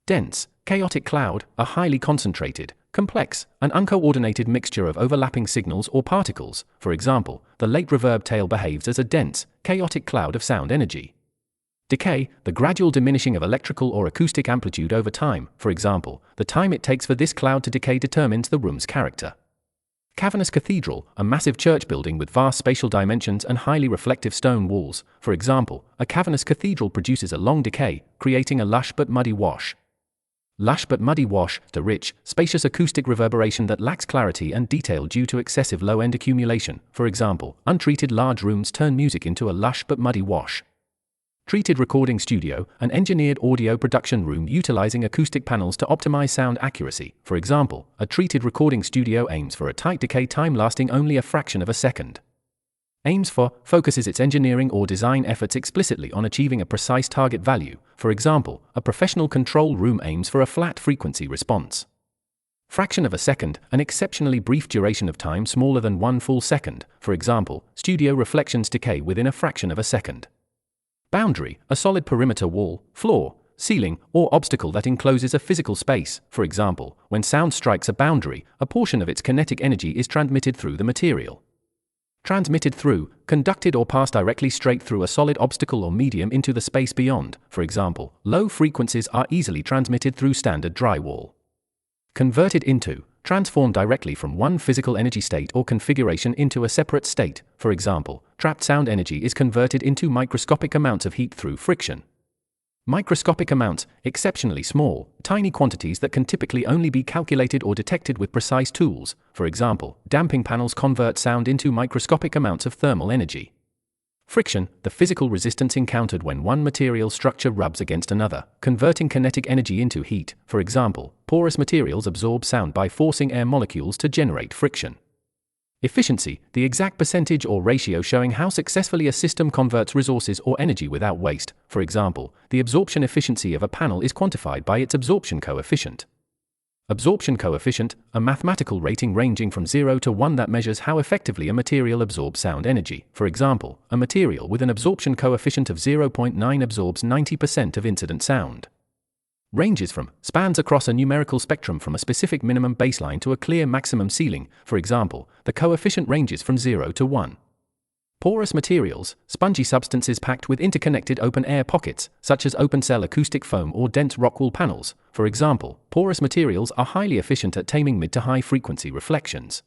Dense, chaotic cloud, a highly concentrated, complex, and uncoordinated mixture of overlapping signals or particles. For example, the late reverb tail behaves as a dense, chaotic cloud of sound energy. Decay, the gradual diminishing of electrical or acoustic amplitude over time. For example, the time it takes for this cloud to decay determines the room's character. Cavernous cathedral, a massive church building with vast spatial dimensions and highly reflective stone walls. For example, a cavernous cathedral produces a long decay, creating a lush but muddy wash. Lush but muddy wash, the rich, spacious acoustic reverberation that lacks clarity and detail due to excessive low-end accumulation. For example, untreated large rooms turn music into a lush but muddy wash. Treated recording studio, an engineered audio production room utilizing acoustic panels to optimize sound accuracy. For example, a treated recording studio aims for a tight decay time lasting only a fraction of a second. Focuses its engineering or design efforts explicitly on achieving a precise target value. For example, a professional control room aims for a flat frequency response. Fraction of a second, an exceptionally brief duration of time smaller than 1 full second. For example, studio reflections decay within a fraction of a second. Boundary, a solid perimeter wall, floor, ceiling, or obstacle that encloses a physical space. For example, when sound strikes a boundary, a portion of its kinetic energy is transmitted through the material. Transmitted through, conducted or passed directly straight through a solid obstacle or medium into the space beyond. For example, low frequencies are easily transmitted through standard drywall. Converted into, transformed directly from one physical energy state or configuration into a separate state. For example, trapped sound energy is converted into microscopic amounts of heat through friction. Microscopic amounts, exceptionally small, tiny quantities that can typically only be calculated or detected with precise tools. For example, damping panels convert sound into microscopic amounts of thermal energy. Friction, the physical resistance encountered when one material structure rubs against another, converting kinetic energy into heat. For example, porous materials absorb sound by forcing air molecules to generate friction. Efficiency, the exact percentage or ratio showing how successfully a system converts resources or energy without waste. For example, the absorption efficiency of a panel is quantified by its absorption coefficient. Absorption coefficient, a mathematical rating ranging from 0 to 1 that measures how effectively a material absorbs sound energy. For example, a material with an absorption coefficient of 0.9 absorbs 90% of incident sound. Spans across a numerical spectrum from a specific minimum baseline to a clear maximum ceiling. For example, the coefficient ranges from 0 to 1. Porous materials, spongy substances packed with interconnected open-air pockets, such as open-cell acoustic foam or dense rockwool panels. For example, porous materials are highly efficient at taming mid to high-frequency reflections.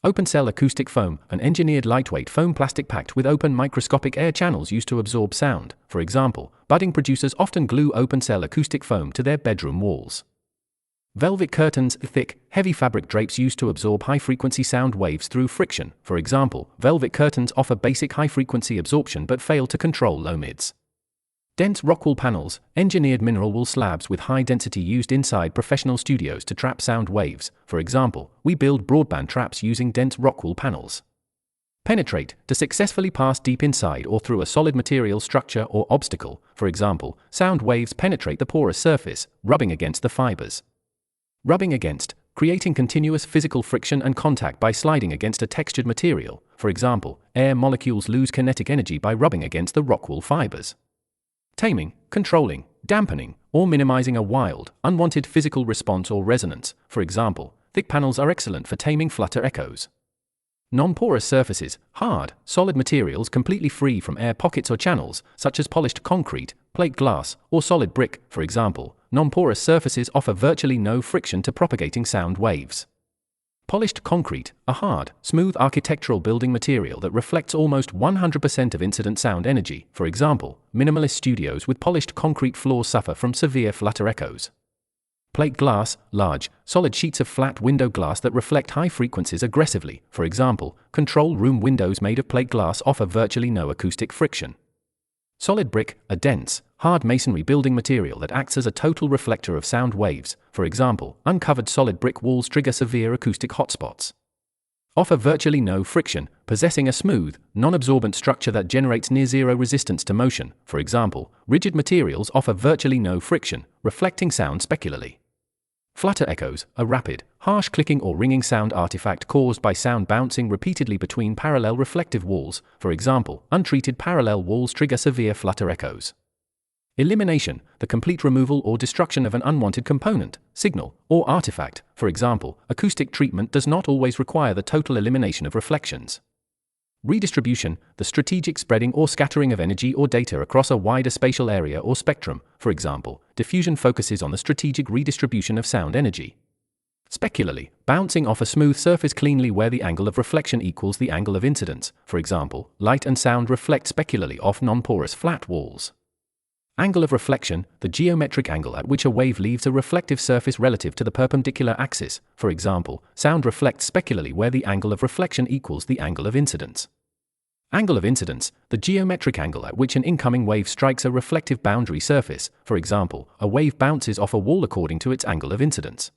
Open-cell acoustic foam, an engineered lightweight foam plastic packed with open microscopic air channels used to absorb sound. For example, budding producers often glue open-cell acoustic foam to their bedroom walls. Velvet curtains, thick, heavy fabric drapes used to absorb high-frequency sound waves through friction. For example, velvet curtains offer basic high-frequency absorption but fail to control low mids. Dense rockwool panels, engineered mineral wool slabs with high density used inside professional studios to trap sound waves. For example, we build broadband traps using dense rockwool panels. Penetrate, to successfully pass deep inside or through a solid material structure or obstacle. For example, sound waves penetrate the porous surface, rubbing against the fibers. Rubbing against, creating continuous physical friction and contact by sliding against a textured material. For example, air molecules lose kinetic energy by rubbing against the rockwool fibers. Taming, controlling, dampening, or minimizing a wild, unwanted physical response or resonance. For example, thick panels are excellent for taming flutter echoes. Non-porous surfaces, hard, solid materials completely free from air pockets or channels, such as polished concrete, plate glass, or solid brick. For example, non-porous surfaces offer virtually no friction to propagating sound waves. Polished concrete, a hard, smooth architectural building material that reflects almost 100% of incident sound energy. For example, minimalist studios with polished concrete floors suffer from severe flutter echoes. Plate glass, large, solid sheets of flat window glass that reflect high frequencies aggressively. For example, control room windows made of plate glass offer virtually no acoustic friction. Solid brick, a dense, hard masonry building material that acts as a total reflector of sound waves. For example, uncovered solid brick walls trigger severe acoustic hotspots. Offer virtually no friction, possessing a smooth, non-absorbent structure that generates near-zero resistance to motion. For example, rigid materials offer virtually no friction, reflecting sound specularly. Flutter echoes, a rapid, harsh clicking or ringing sound artifact caused by sound bouncing repeatedly between parallel reflective walls. For example, untreated parallel walls trigger severe flutter echoes. Elimination, the complete removal or destruction of an unwanted component, signal, or artifact. For example, acoustic treatment does not always require the total elimination of reflections. Redistribution, the strategic spreading or scattering of energy or data across a wider spatial area or spectrum. For example, diffusion focuses on the strategic redistribution of sound energy. Specularly, bouncing off a smooth surface cleanly where the angle of reflection equals the angle of incidence. For example, light and sound reflect specularly off non-porous flat walls. Angle of reflection, the geometric angle at which a wave leaves a reflective surface relative to the perpendicular axis. For example, sound reflects specularly where the angle of reflection equals the angle of incidence. Angle of incidence, the geometric angle at which an incoming wave strikes a reflective boundary surface. For example, a wave bounces off a wall according to its angle of incidence.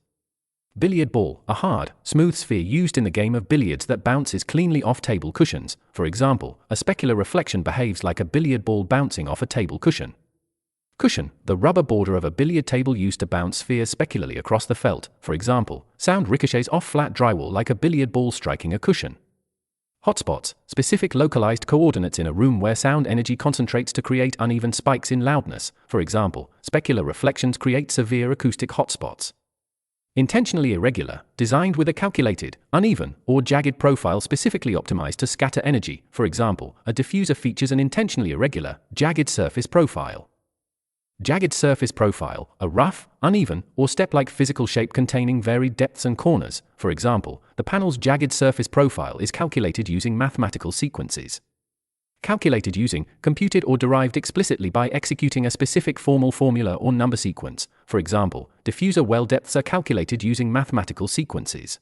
Billiard ball, a hard, smooth sphere used in the game of billiards that bounces cleanly off table cushions. For example, a specular reflection behaves like a billiard ball bouncing off a table cushion. Cushion, the rubber border of a billiard table used to bounce spheres specularly across the felt. For example, sound ricochets off flat drywall like a billiard ball striking a cushion. Hotspots, specific localized coordinates in a room where sound energy concentrates to create uneven spikes in loudness. For example, specular reflections create severe acoustic hotspots. Intentionally irregular, designed with a calculated, uneven, or jagged profile specifically optimized to scatter energy. For example, a diffuser features an intentionally irregular, jagged surface profile. Jagged surface profile, a rough, uneven, or step-like physical shape containing varied depths and corners. For example, the panel's jagged surface profile is calculated using mathematical sequences. Calculated using, computed or derived explicitly by executing a specific formal formula or number sequence. For example, diffuser well depths are calculated using mathematical sequences.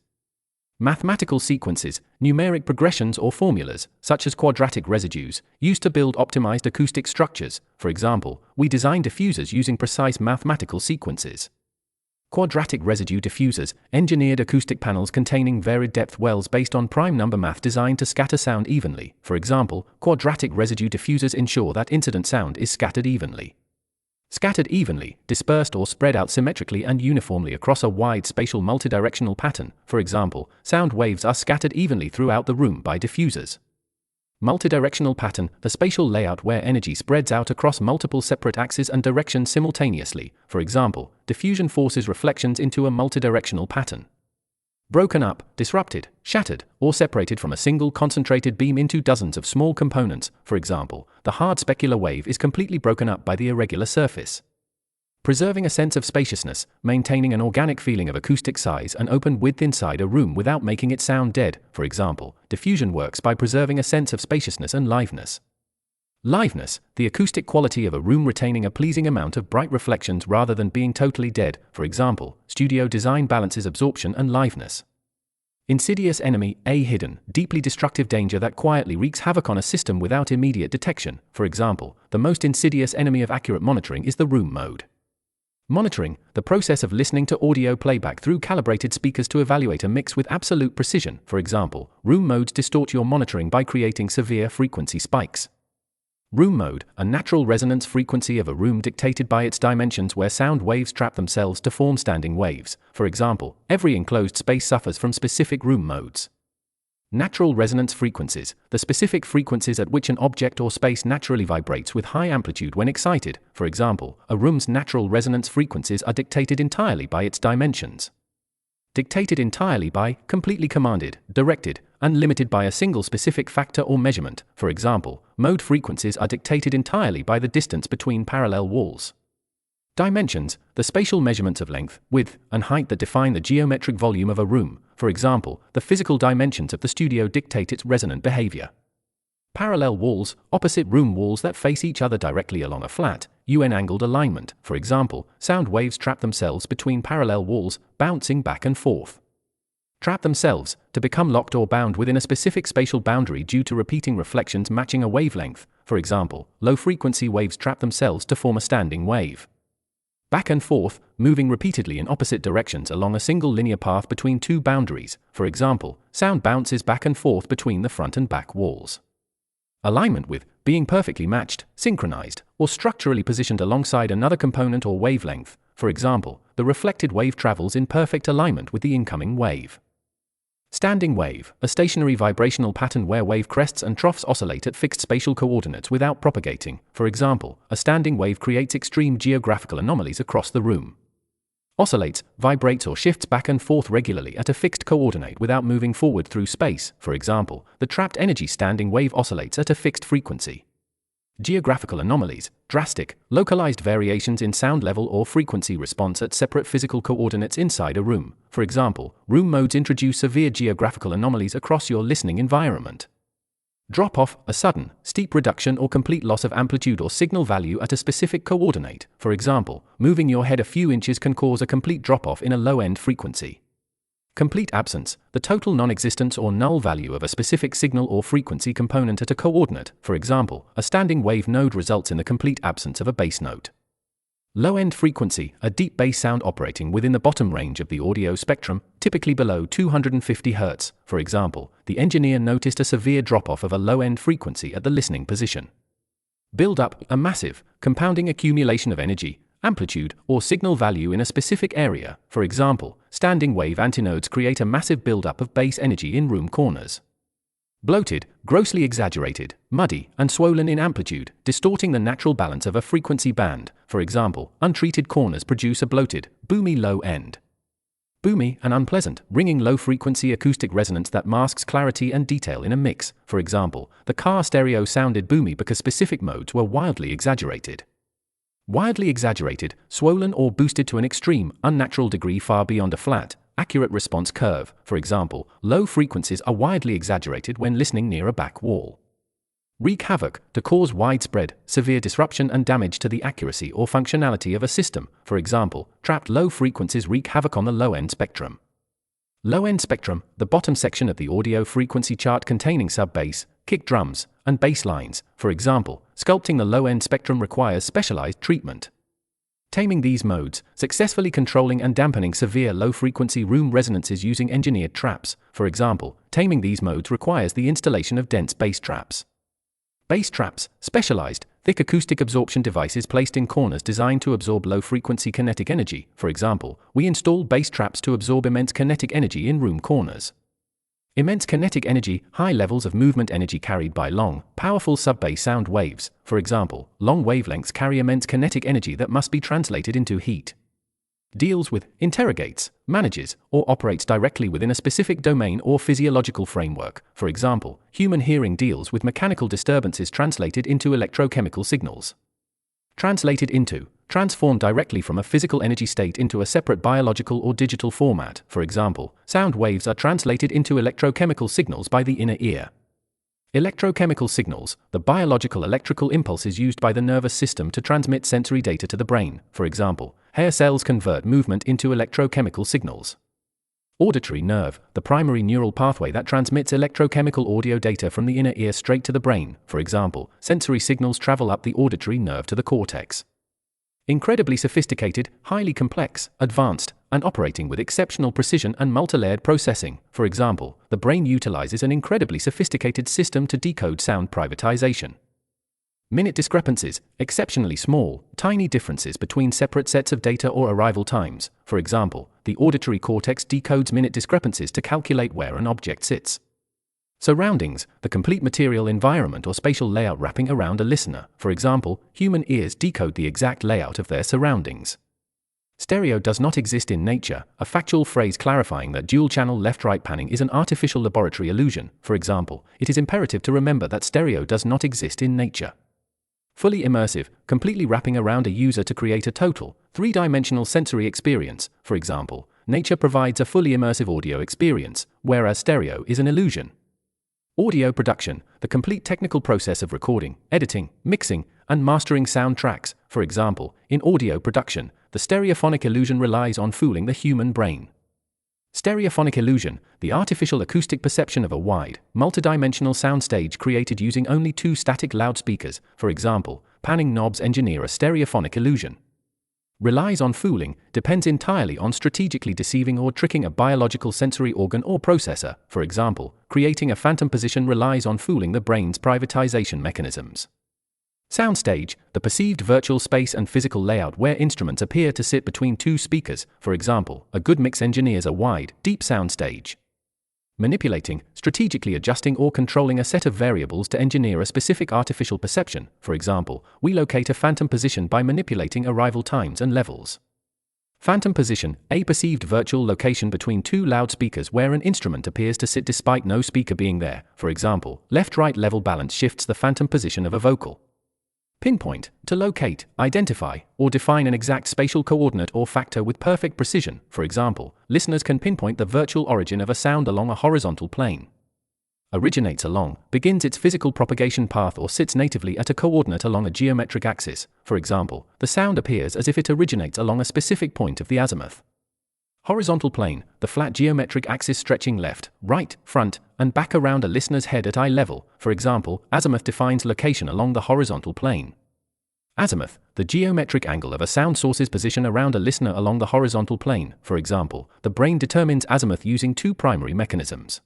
Mathematical sequences, numeric progressions or formulas, such as quadratic residues, used to build optimized acoustic structures. For example, we design diffusers using precise mathematical sequences. Quadratic residue diffusers, engineered acoustic panels containing varied depth wells based on prime number math designed to scatter sound evenly. For example, quadratic residue diffusers ensure that incident sound is scattered evenly. Scattered evenly, dispersed or spread out symmetrically and uniformly across a wide spatial multidirectional pattern. For example, sound waves are scattered evenly throughout the room by diffusers. Multidirectional pattern, the spatial layout where energy spreads out across multiple separate axes and directions simultaneously. For example, diffusion forces reflections into a multidirectional pattern. Broken up, disrupted, shattered, or separated from a single concentrated beam into dozens of small components. For example, the hard specular wave is completely broken up by the irregular surface. Preserving a sense of spaciousness, maintaining an organic feeling of acoustic size and open width inside a room without making it sound dead. For example, diffusion works by preserving a sense of spaciousness and liveness. Liveness, the acoustic quality of a room retaining a pleasing amount of bright reflections rather than being totally dead. For example, studio design balances absorption and liveness. Insidious enemy, a hidden, deeply destructive danger that quietly wreaks havoc on a system without immediate detection. For example, the most insidious enemy of accurate monitoring is the room mode. Monitoring, the process of listening to audio playback through calibrated speakers to evaluate a mix with absolute precision. For example, room modes distort your monitoring by creating severe frequency spikes. Room mode, a natural resonance frequency of a room dictated by its dimensions where sound waves trap themselves to form standing waves. For example, every enclosed space suffers from specific room modes. Natural resonance frequencies, the specific frequencies at which an object or space naturally vibrates with high amplitude when excited. For example, a room's natural resonance frequencies are dictated entirely by its dimensions. Dictated entirely by, completely commanded, directed, and limited by a single specific factor or measurement. For example, mode frequencies are dictated entirely by the distance between parallel walls. Dimensions, the spatial measurements of length, width, and height that define the geometric volume of a room. For example, the physical dimensions of the studio dictate its resonant behavior. Parallel walls, opposite room walls that face each other directly along a flat, UN-angled alignment. For example, sound waves trap themselves between parallel walls, bouncing back and forth. Trap themselves, to become locked or bound within a specific spatial boundary due to repeating reflections matching a wavelength. For example, low-frequency waves trap themselves to form a standing wave. Back and forth, moving repeatedly in opposite directions along a single linear path between two boundaries. For example, sound bounces back and forth between the front and back walls. Alignment with, being perfectly matched, synchronized, or structurally positioned alongside another component or wavelength. For example, the reflected wave travels in perfect alignment with the incoming wave. Standing wave, a stationary vibrational pattern where wave crests and troughs oscillate at fixed spatial coordinates without propagating. For example, a standing wave creates extreme geographical anomalies across the room. Oscillates, vibrates or shifts back and forth regularly at a fixed coordinate without moving forward through space. For example, the trapped energy standing wave oscillates at a fixed frequency. Geographical anomalies, drastic, localized variations in sound level or frequency response at separate physical coordinates inside a room. For example, room modes introduce severe geographical anomalies across your listening environment. Drop-off, a sudden, steep reduction or complete loss of amplitude or signal value at a specific coordinate. For example, moving your head a few inches can cause a complete drop-off in a low-end frequency. Complete absence, the total non-existence or null value of a specific signal or frequency component at a coordinate. For example, a standing wave node results in the complete absence of a bass note. Low-end frequency, a deep bass sound operating within the bottom range of the audio spectrum, typically below 250 Hz. For example, the engineer noticed a severe drop-off of a low-end frequency at the listening position. Build-up, a massive, compounding accumulation of energy, amplitude, or signal value in a specific area. For example, standing wave antinodes create a massive build-up of bass energy in room corners. Bloated, grossly exaggerated, muddy, and swollen in amplitude, distorting the natural balance of a frequency band. For example, untreated corners produce a bloated, boomy low end. Boomy, an unpleasant, ringing low-frequency acoustic resonance that masks clarity and detail in a mix. For example, the car stereo sounded boomy because specific modes were wildly exaggerated. Wildly exaggerated, swollen or boosted to an extreme, unnatural degree far beyond a flat, accurate response curve. For example, low frequencies are widely exaggerated when listening near a back wall. Wreak havoc, to cause widespread, severe disruption and damage to the accuracy or functionality of a system. For example, trapped low frequencies wreak havoc on the low-end spectrum. Low-end spectrum, the bottom section of the audio frequency chart containing sub-bass, kick drums, and bass lines. For example, sculpting the low-end spectrum requires specialized treatment. Taming these modes, successfully controlling and dampening severe low-frequency room resonances using engineered traps. For example, taming these modes requires the installation of dense bass traps. Bass traps, specialized, thick acoustic absorption devices placed in corners designed to absorb low-frequency kinetic energy. For example, we install bass traps to absorb immense kinetic energy in room corners. Immense kinetic energy, high levels of movement energy carried by long, powerful sub-bass sound waves. For example, long wavelengths carry immense kinetic energy that must be translated into heat. Deals with, interrogates, manages, or operates directly within a specific domain or physiological framework. For example, human hearing deals with mechanical disturbances translated into electrochemical signals. Translated into, transformed directly from a physical energy state into a separate biological or digital format. For example, sound waves are translated into electrochemical signals by the inner ear. Electrochemical signals, the biological electrical impulses used by the nervous system to transmit sensory data to the brain. For example, hair cells convert movement into electrochemical signals. Auditory nerve, the primary neural pathway that transmits electrochemical audio data from the inner ear straight to the brain. For example, sensory signals travel up the auditory nerve to the cortex. Incredibly sophisticated, highly complex, advanced, and operating with exceptional precision and multilayered processing. For example, the brain utilizes an incredibly sophisticated system to decode sound privatization. Minute discrepancies, exceptionally small, tiny differences between separate sets of data or arrival times. For example, the auditory cortex decodes minute discrepancies to calculate where an object sits. Surroundings, the complete material environment or spatial layout wrapping around a listener. For example, human ears decode the exact layout of their surroundings. Stereo does not exist in nature, a factual phrase clarifying that dual-channel left-right panning is an artificial laboratory illusion. For example, it is imperative to remember that stereo does not exist in nature. Fully immersive, completely wrapping around a user to create a total, three-dimensional sensory experience. For example, nature provides a fully immersive audio experience, whereas stereo is an illusion. Audio production, the complete technical process of recording, editing, mixing, and mastering sound tracks. For example, in audio production, the stereophonic illusion relies on fooling the human brain. Stereophonic illusion, the artificial acoustic perception of a wide, multidimensional soundstage created using only two static loudspeakers. For example, panning knobs engineer a stereophonic illusion. Relies on fooling, depends entirely on strategically deceiving or tricking a biological sensory organ or processor. For example, creating a phantom position relies on fooling the brain's privatization mechanisms. Soundstage, the perceived virtual space and physical layout where instruments appear to sit between two speakers. For example, a good mix engineers a wide, deep soundstage. Manipulating, strategically adjusting or controlling a set of variables to engineer a specific artificial perception. For example, we locate a phantom position by manipulating arrival times and levels. Phantom position, a perceived virtual location between two loudspeakers where an instrument appears to sit despite no speaker being there. For example, left-right level balance shifts the phantom position of a vocal. Pinpoint, to locate, identify, or define an exact spatial coordinate or factor with perfect precision. For example, listeners can pinpoint the virtual origin of a sound along a horizontal plane. Originates along, begins its physical propagation path or sits natively at a coordinate along a geometric axis. For example, the sound appears as if it originates along a specific point of the azimuth. Horizontal plane, the flat geometric axis stretching left, right, front, and back around a listener's head at eye level. For example, azimuth defines location along the horizontal plane. Azimuth, the geometric angle of a sound source's position around a listener along the horizontal plane. For example, the brain determines azimuth using two primary mechanisms.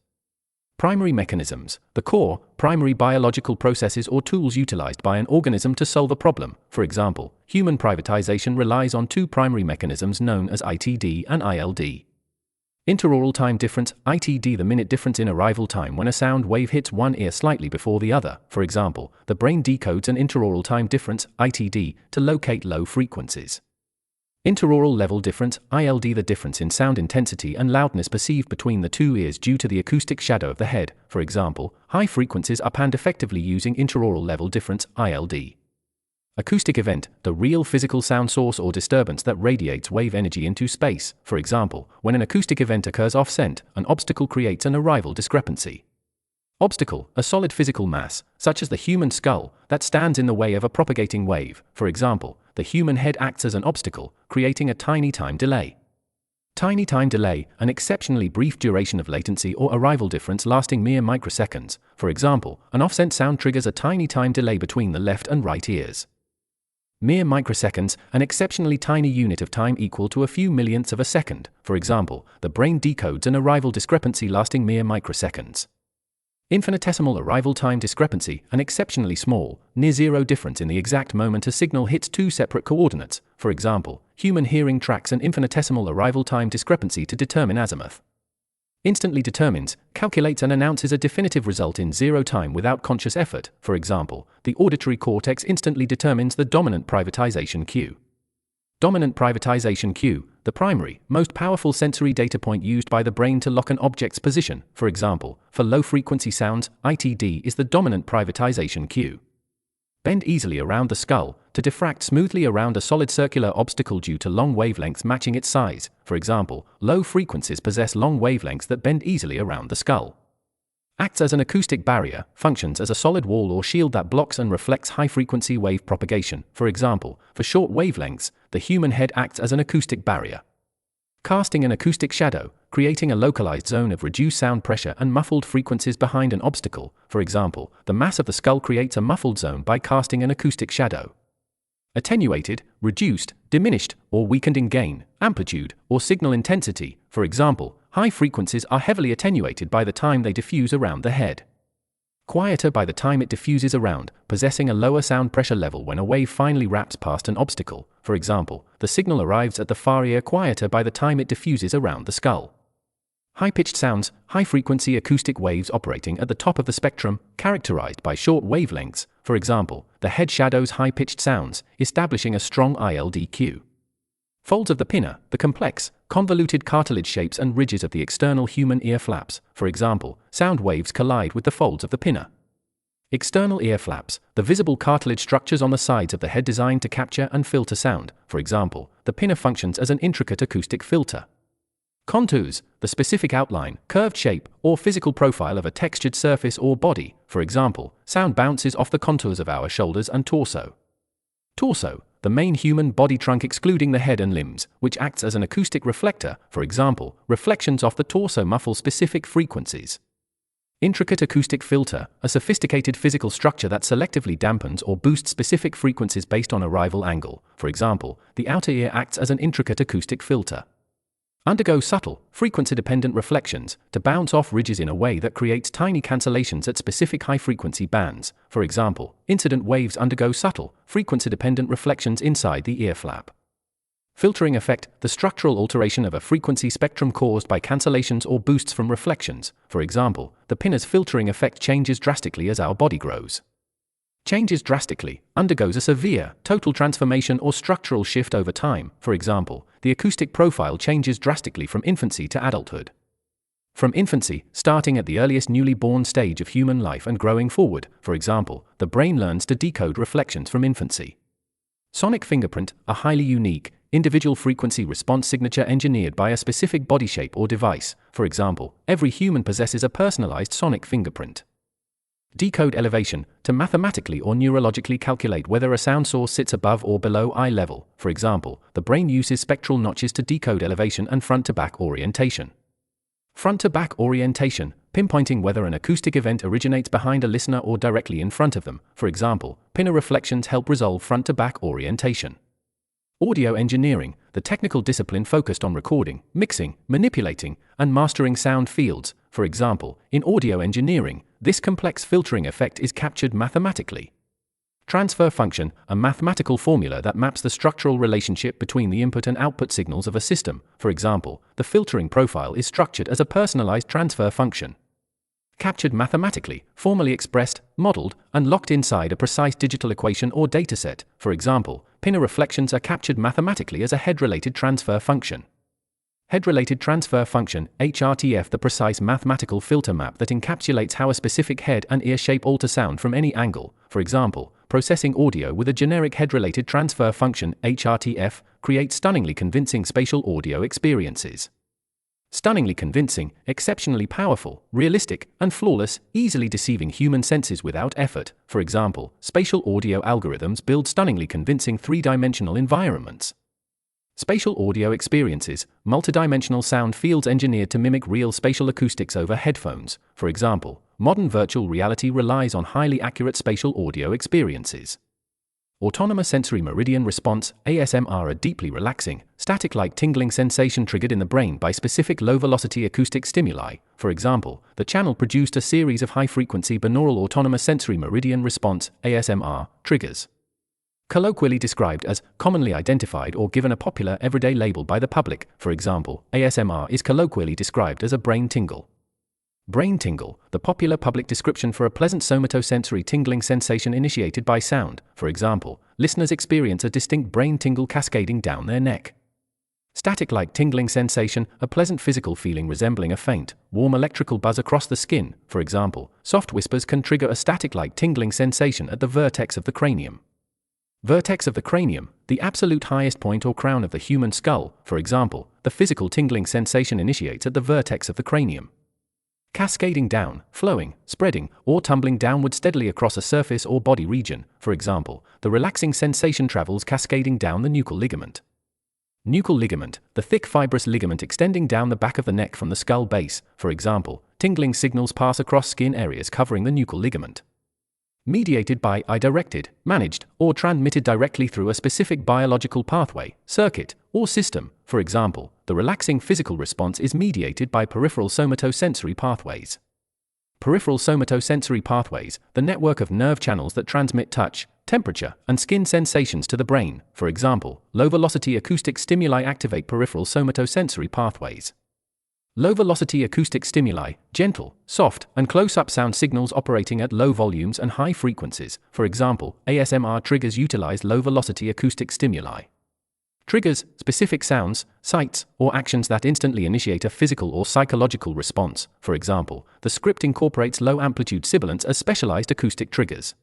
Primary mechanisms, the core, primary biological processes or tools utilized by an organism to solve a problem. For example, human privatization relies on two primary mechanisms known as ITD and ILD. Interaural time difference, ITD, the minute difference in arrival time when a sound wave hits one ear slightly before the other. For example, the brain decodes an interaural time difference, ITD, to locate low frequencies. Interaural level difference, ILD, the difference in sound intensity and loudness perceived between the two ears due to the acoustic shadow of the head. For example, high frequencies are panned effectively using interaural level difference, ILD. Acoustic event, the real physical sound source or disturbance that radiates wave energy into space. For example, when an acoustic event occurs off-scent, an obstacle creates an arrival discrepancy. Obstacle, a solid physical mass, such as the human skull, that stands in the way of a propagating wave. For example, the human head acts as an obstacle, creating a tiny time delay. Tiny time delay, an exceptionally brief duration of latency or arrival difference lasting mere microseconds. For example, an off-scent sound triggers a tiny time delay between the left and right ears. Mere microseconds, an exceptionally tiny unit of time equal to a few millionths of a second. For example, the brain decodes an arrival discrepancy lasting mere microseconds. Infinitesimal arrival time discrepancy, an exceptionally small, near-zero difference in the exact moment a signal hits two separate coordinates. For example, human hearing tracks an infinitesimal arrival time discrepancy to determine azimuth. Instantly determines, calculates and announces a definitive result in zero time without conscious effort. For example, the auditory cortex instantly determines the dominant privatization cue. Dominant privatization cue, the primary, most powerful sensory data point used by the brain to lock an object's position. For example, for low-frequency sounds, ITD is the dominant privatization cue. Bend easily around the skull, to diffract smoothly around a solid circular obstacle due to long wavelengths matching its size. For example, low frequencies possess long wavelengths that bend easily around the skull. Acts as an acoustic barrier, functions as a solid wall or shield that blocks and reflects high-frequency wave propagation. For example, for short wavelengths, the human head acts as an acoustic barrier. Casting an acoustic shadow, creating a localized zone of reduced sound pressure and muffled frequencies behind an obstacle. For example, the mass of the skull creates a muffled zone by casting an acoustic shadow. Attenuated, reduced, diminished, or weakened in gain, amplitude, or signal intensity. For example, high frequencies are heavily attenuated by the time they diffuse around the head. Quieter by the time it diffuses around, possessing a lower sound pressure level when a wave finally wraps past an obstacle. For example, the signal arrives at the far ear quieter by the time it diffuses around the skull. High-pitched sounds, high-frequency acoustic waves operating at the top of the spectrum, characterized by short wavelengths. For example, the head shadows high-pitched sounds, establishing a strong ILD cue. Folds of the pinna, the complex, convoluted cartilage shapes and ridges of the external human ear flaps. For example, sound waves collide with the folds of the pinna. External ear flaps, the visible cartilage structures on the sides of the head designed to capture and filter sound. For example, the pinna functions as an intricate acoustic filter. Contours, the specific outline, curved shape, or physical profile of a textured surface or body. For example, sound bounces off the contours of our shoulders and torso. Torso, the main human body trunk excluding the head and limbs, which acts as an acoustic reflector. For example, reflections off the torso muffle specific frequencies. Intricate acoustic filter, a sophisticated physical structure that selectively dampens or boosts specific frequencies based on arrival angle. For example, the outer ear acts as an intricate acoustic filter. Undergo subtle, frequency-dependent reflections, to bounce off ridges in a way that creates tiny cancellations at specific high-frequency bands. For example, incident waves undergo subtle, frequency-dependent reflections inside the ear flap. Filtering effect, the structural alteration of a frequency spectrum caused by cancellations or boosts from reflections. For example, the pinna's filtering effect changes drastically as our body grows. Changes drastically, undergoes a severe, total transformation or structural shift over time. For example, the acoustic profile changes drastically from infancy to adulthood. From infancy, starting at the earliest newly born stage of human life and growing forward, for example, the brain learns to decode reflections from infancy. Sonic fingerprint, a highly unique, individual frequency response signature engineered by a specific body shape or device. For example, every human possesses a personalized sonic fingerprint. Decode elevation, to mathematically or neurologically calculate whether a sound source sits above or below eye level. For example, the brain uses spectral notches to decode elevation and front-to-back orientation. Front-to-back orientation, pinpointing whether an acoustic event originates behind a listener or directly in front of them. For example, pinna reflections help resolve front-to-back orientation. Audio engineering, the technical discipline focused on recording, mixing, manipulating, and mastering sound fields. For example, in audio engineering, this complex filtering effect is captured mathematically. Transfer function, a mathematical formula that maps the structural relationship between the input and output signals of a system. For example, the filtering profile is structured as a personalized transfer function. Captured mathematically, formally expressed, modeled, and locked inside a precise digital equation or dataset. For example, pinna reflections are captured mathematically as a head-related transfer function. Head-related transfer function, HRTF, the precise mathematical filter map that encapsulates how a specific head and ear shape alter sound from any angle. For example, processing audio with a generic head-related transfer function, HRTF, creates stunningly convincing spatial audio experiences. Stunningly convincing, exceptionally powerful, realistic, and flawless, easily deceiving human senses without effort. For example, spatial audio algorithms build stunningly convincing three-dimensional environments. Spatial audio experiences, multidimensional sound fields engineered to mimic real spatial acoustics over headphones. For example, modern virtual reality relies on highly accurate spatial audio experiences. Autonomous sensory meridian response, ASMR, a deeply relaxing, static-like tingling sensation triggered in the brain by specific low-velocity acoustic stimuli. For example, the channel produced a series of high-frequency binaural autonomous sensory meridian response, ASMR, triggers. Colloquially described as commonly identified or given a popular everyday label by the public. For example, ASMR is colloquially described as a brain tingle. Brain tingle, the popular public description for a pleasant somatosensory tingling sensation initiated by sound. For example, listeners experience a distinct brain tingle cascading down their neck. Static-like tingling sensation, a pleasant physical feeling resembling a faint, warm electrical buzz across the skin. For example, soft whispers can trigger a static-like tingling sensation at the vertex of the cranium. Vertex of the cranium, the absolute highest point or crown of the human skull. For example, the physical tingling sensation initiates at the vertex of the cranium. Cascading down, flowing, spreading, or tumbling downward steadily across a surface or body region. For example, the relaxing sensation travels cascading down the nuchal ligament. Nuchal ligament, the thick fibrous ligament extending down the back of the neck from the skull base. For example, tingling signals pass across skin areas covering the nuchal ligament. Mediated by, directed, managed, or transmitted directly through a specific biological pathway, circuit, or system. For example, the relaxing physical response is mediated by peripheral somatosensory pathways. Peripheral somatosensory pathways, the network of nerve channels that transmit touch, temperature, and skin sensations to the brain. For example, low-velocity acoustic stimuli activate peripheral somatosensory pathways. Low-velocity acoustic stimuli, gentle, soft, and close-up sound signals operating at low volumes and high frequencies. For example, ASMR triggers utilize low-velocity acoustic stimuli. Triggers, specific sounds, sights, or actions that instantly initiate a physical or psychological response. For example, the script incorporates low-amplitude sibilants as specialized acoustic triggers.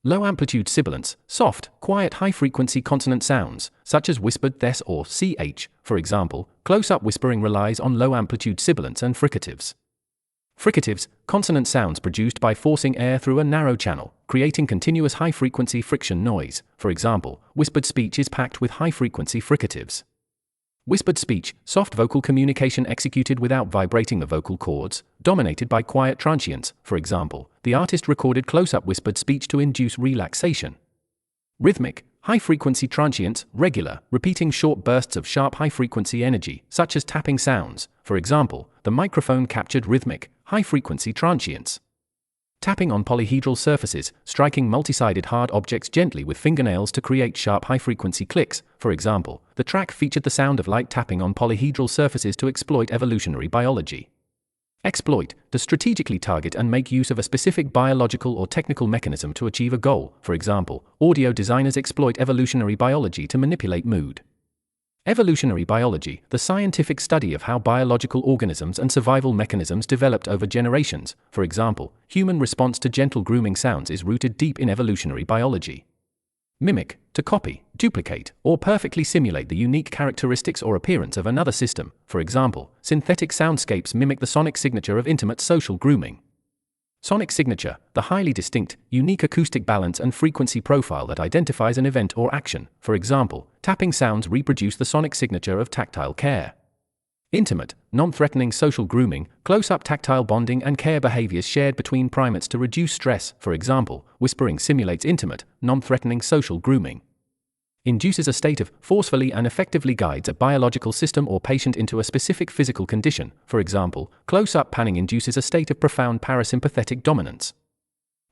Low-amplitude sibilants, soft, quiet high-frequency consonant sounds, such as whispered th or ch. For example, close-up whispering relies on low-amplitude sibilants and fricatives. Fricatives, consonant sounds produced by forcing air through a narrow channel, creating continuous high-frequency friction noise. For example, whispered speech is packed with high-frequency fricatives. Whispered speech, soft vocal communication executed without vibrating the vocal cords, dominated by quiet transients. For example, the artist recorded close-up whispered speech to induce relaxation. Rhythmic, high-frequency transients, regular, repeating short bursts of sharp high-frequency energy, such as tapping sounds. For example, the microphone captured rhythmic, high-frequency transients. Tapping on polyhedral surfaces, striking multi-sided hard objects gently with fingernails to create sharp high-frequency clicks. For example, the The track featured the sound of light tapping on polyhedral surfaces to exploit evolutionary biology. Exploit, to strategically target and make use of a specific biological or technical mechanism to achieve a goal. For example, audio designers exploit evolutionary biology to manipulate mood. Evolutionary biology, the scientific study of how biological organisms and survival mechanisms developed over generations. For example, human response to gentle grooming sounds is rooted deep in evolutionary biology. Mimic, to copy, duplicate, or perfectly simulate the unique characteristics or appearance of another system. For example, synthetic soundscapes mimic the sonic signature of intimate social grooming. Sonic signature, the highly distinct, unique acoustic balance and frequency profile that identifies an event or action. For example, tapping sounds reproduce the sonic signature of tactile care. Intimate, non-threatening social grooming, close-up tactile bonding and care behaviors shared between primates to reduce stress. For example, whispering simulates intimate, non-threatening social grooming. Induces a state of, forcefully and effectively guides a biological system or patient into a specific physical condition. For example, close-up panning induces a state of profound parasympathetic dominance.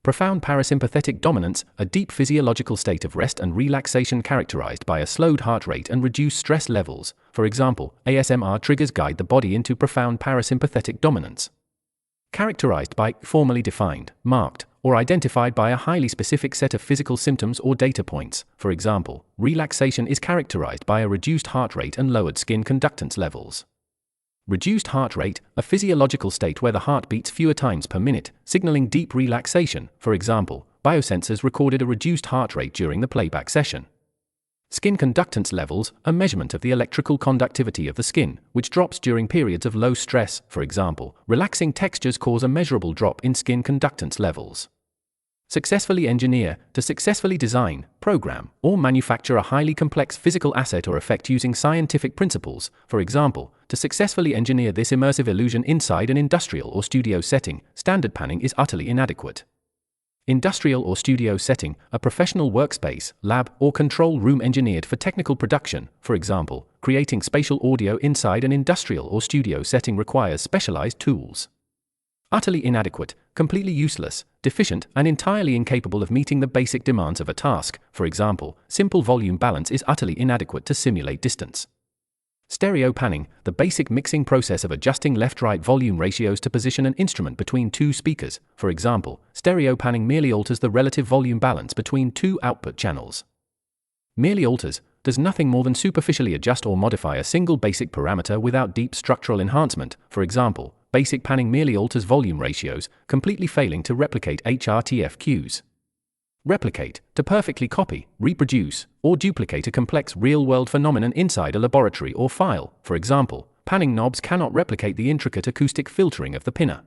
Profound parasympathetic dominance, a deep physiological state of rest and relaxation characterized by a slowed heart rate and reduced stress levels. For example, ASMR triggers guide the body into profound parasympathetic dominance. Characterized by, formally defined, marked, or identified by a highly specific set of physical symptoms or data points. For example, relaxation is characterized by a reduced heart rate and lowered skin conductance levels. Reduced heart rate, a physiological state where the heart beats fewer times per minute, signaling deep relaxation. For example, biosensors recorded a reduced heart rate during the playback session. Skin conductance levels, a measurement of the electrical conductivity of the skin, which drops during periods of low stress. For example, relaxing textures cause a measurable drop in skin conductance levels. Successfully engineer, to successfully design, program, or manufacture a highly complex physical asset or effect using scientific principles. For example, to successfully engineer this immersive illusion inside an industrial or studio setting, standard panning is utterly inadequate. Industrial or studio setting, a professional workspace, lab, or control room engineered for technical production. For example, creating spatial audio inside an industrial or studio setting requires specialized tools. Utterly inadequate, completely useless, deficient, and entirely incapable of meeting the basic demands of a task. For example, simple volume balance is utterly inadequate to simulate distance. Stereo panning, the basic mixing process of adjusting left-right volume ratios to position an instrument between two speakers. For example, stereo panning merely alters the relative volume balance between two output channels. Merely alters, does nothing more than superficially adjust or modify a single basic parameter without deep structural enhancement. For example, basic panning merely alters volume ratios, completely failing to replicate HRTF cues. Replicate, to perfectly copy, reproduce, or duplicate a complex real-world phenomenon inside a laboratory or file. For example, panning knobs cannot replicate the intricate acoustic filtering of the pinner.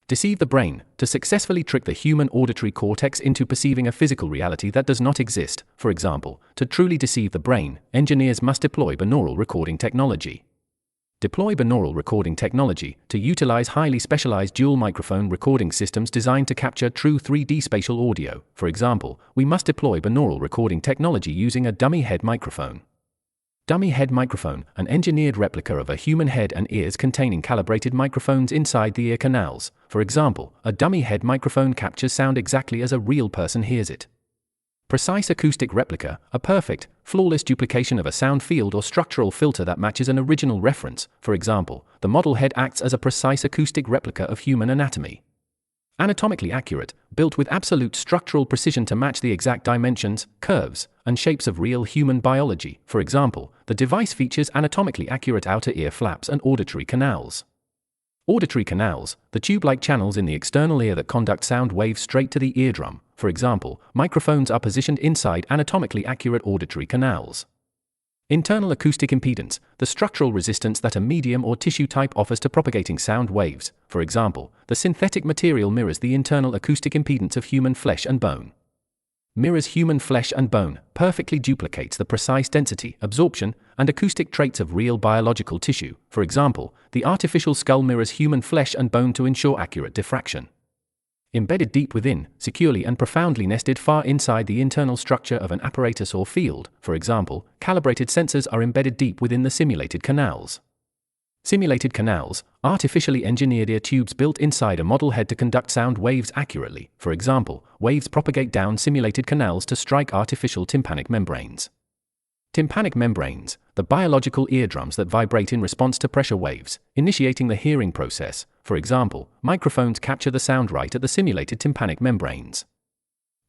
Deceive the brain, to successfully trick the human auditory cortex into perceiving a physical reality that does not exist. For example, to truly deceive the brain, engineers must deploy binaural recording technology. Deploy binaural recording technology, to utilize highly specialized dual microphone recording systems designed to capture true 3D spatial audio. For example, we must deploy binaural recording technology using a dummy head microphone. Dummy head microphone, an engineered replica of a human head and ears containing calibrated microphones inside the ear canals. For example, a dummy head microphone captures sound exactly as a real person hears it. Precise acoustic replica, a perfect, flawless duplication of a sound field or structural filter that matches an original reference. For example, the model head acts as a precise acoustic replica of human anatomy. Anatomically accurate, built with absolute structural precision to match the exact dimensions, curves, and shapes of real human biology. For example, the device features anatomically accurate outer ear flaps and auditory canals. Auditory canals, the tube-like channels in the external ear that conduct sound waves straight to the eardrum. For example, microphones are positioned inside anatomically accurate auditory canals. Internal acoustic impedance, the structural resistance that a medium or tissue type offers to propagating sound waves. For example, the synthetic material mirrors the internal acoustic impedance of human flesh and bone. Mirrors human flesh and bone, perfectly duplicates the precise density, absorption, and acoustic traits of real biological tissue. For example, the artificial skull mirrors human flesh and bone to ensure accurate diffraction. Embedded deep within, securely and profoundly nested far inside the internal structure of an apparatus or field. For example, calibrated sensors are embedded deep within the simulated canals. Simulated canals, artificially engineered ear tubes built inside a model head to conduct sound waves accurately. For example, waves propagate down simulated canals to strike artificial tympanic membranes. Tympanic membranes, the biological eardrums that vibrate in response to pressure waves, initiating the hearing process. For example, microphones capture the sound right at the simulated tympanic membranes.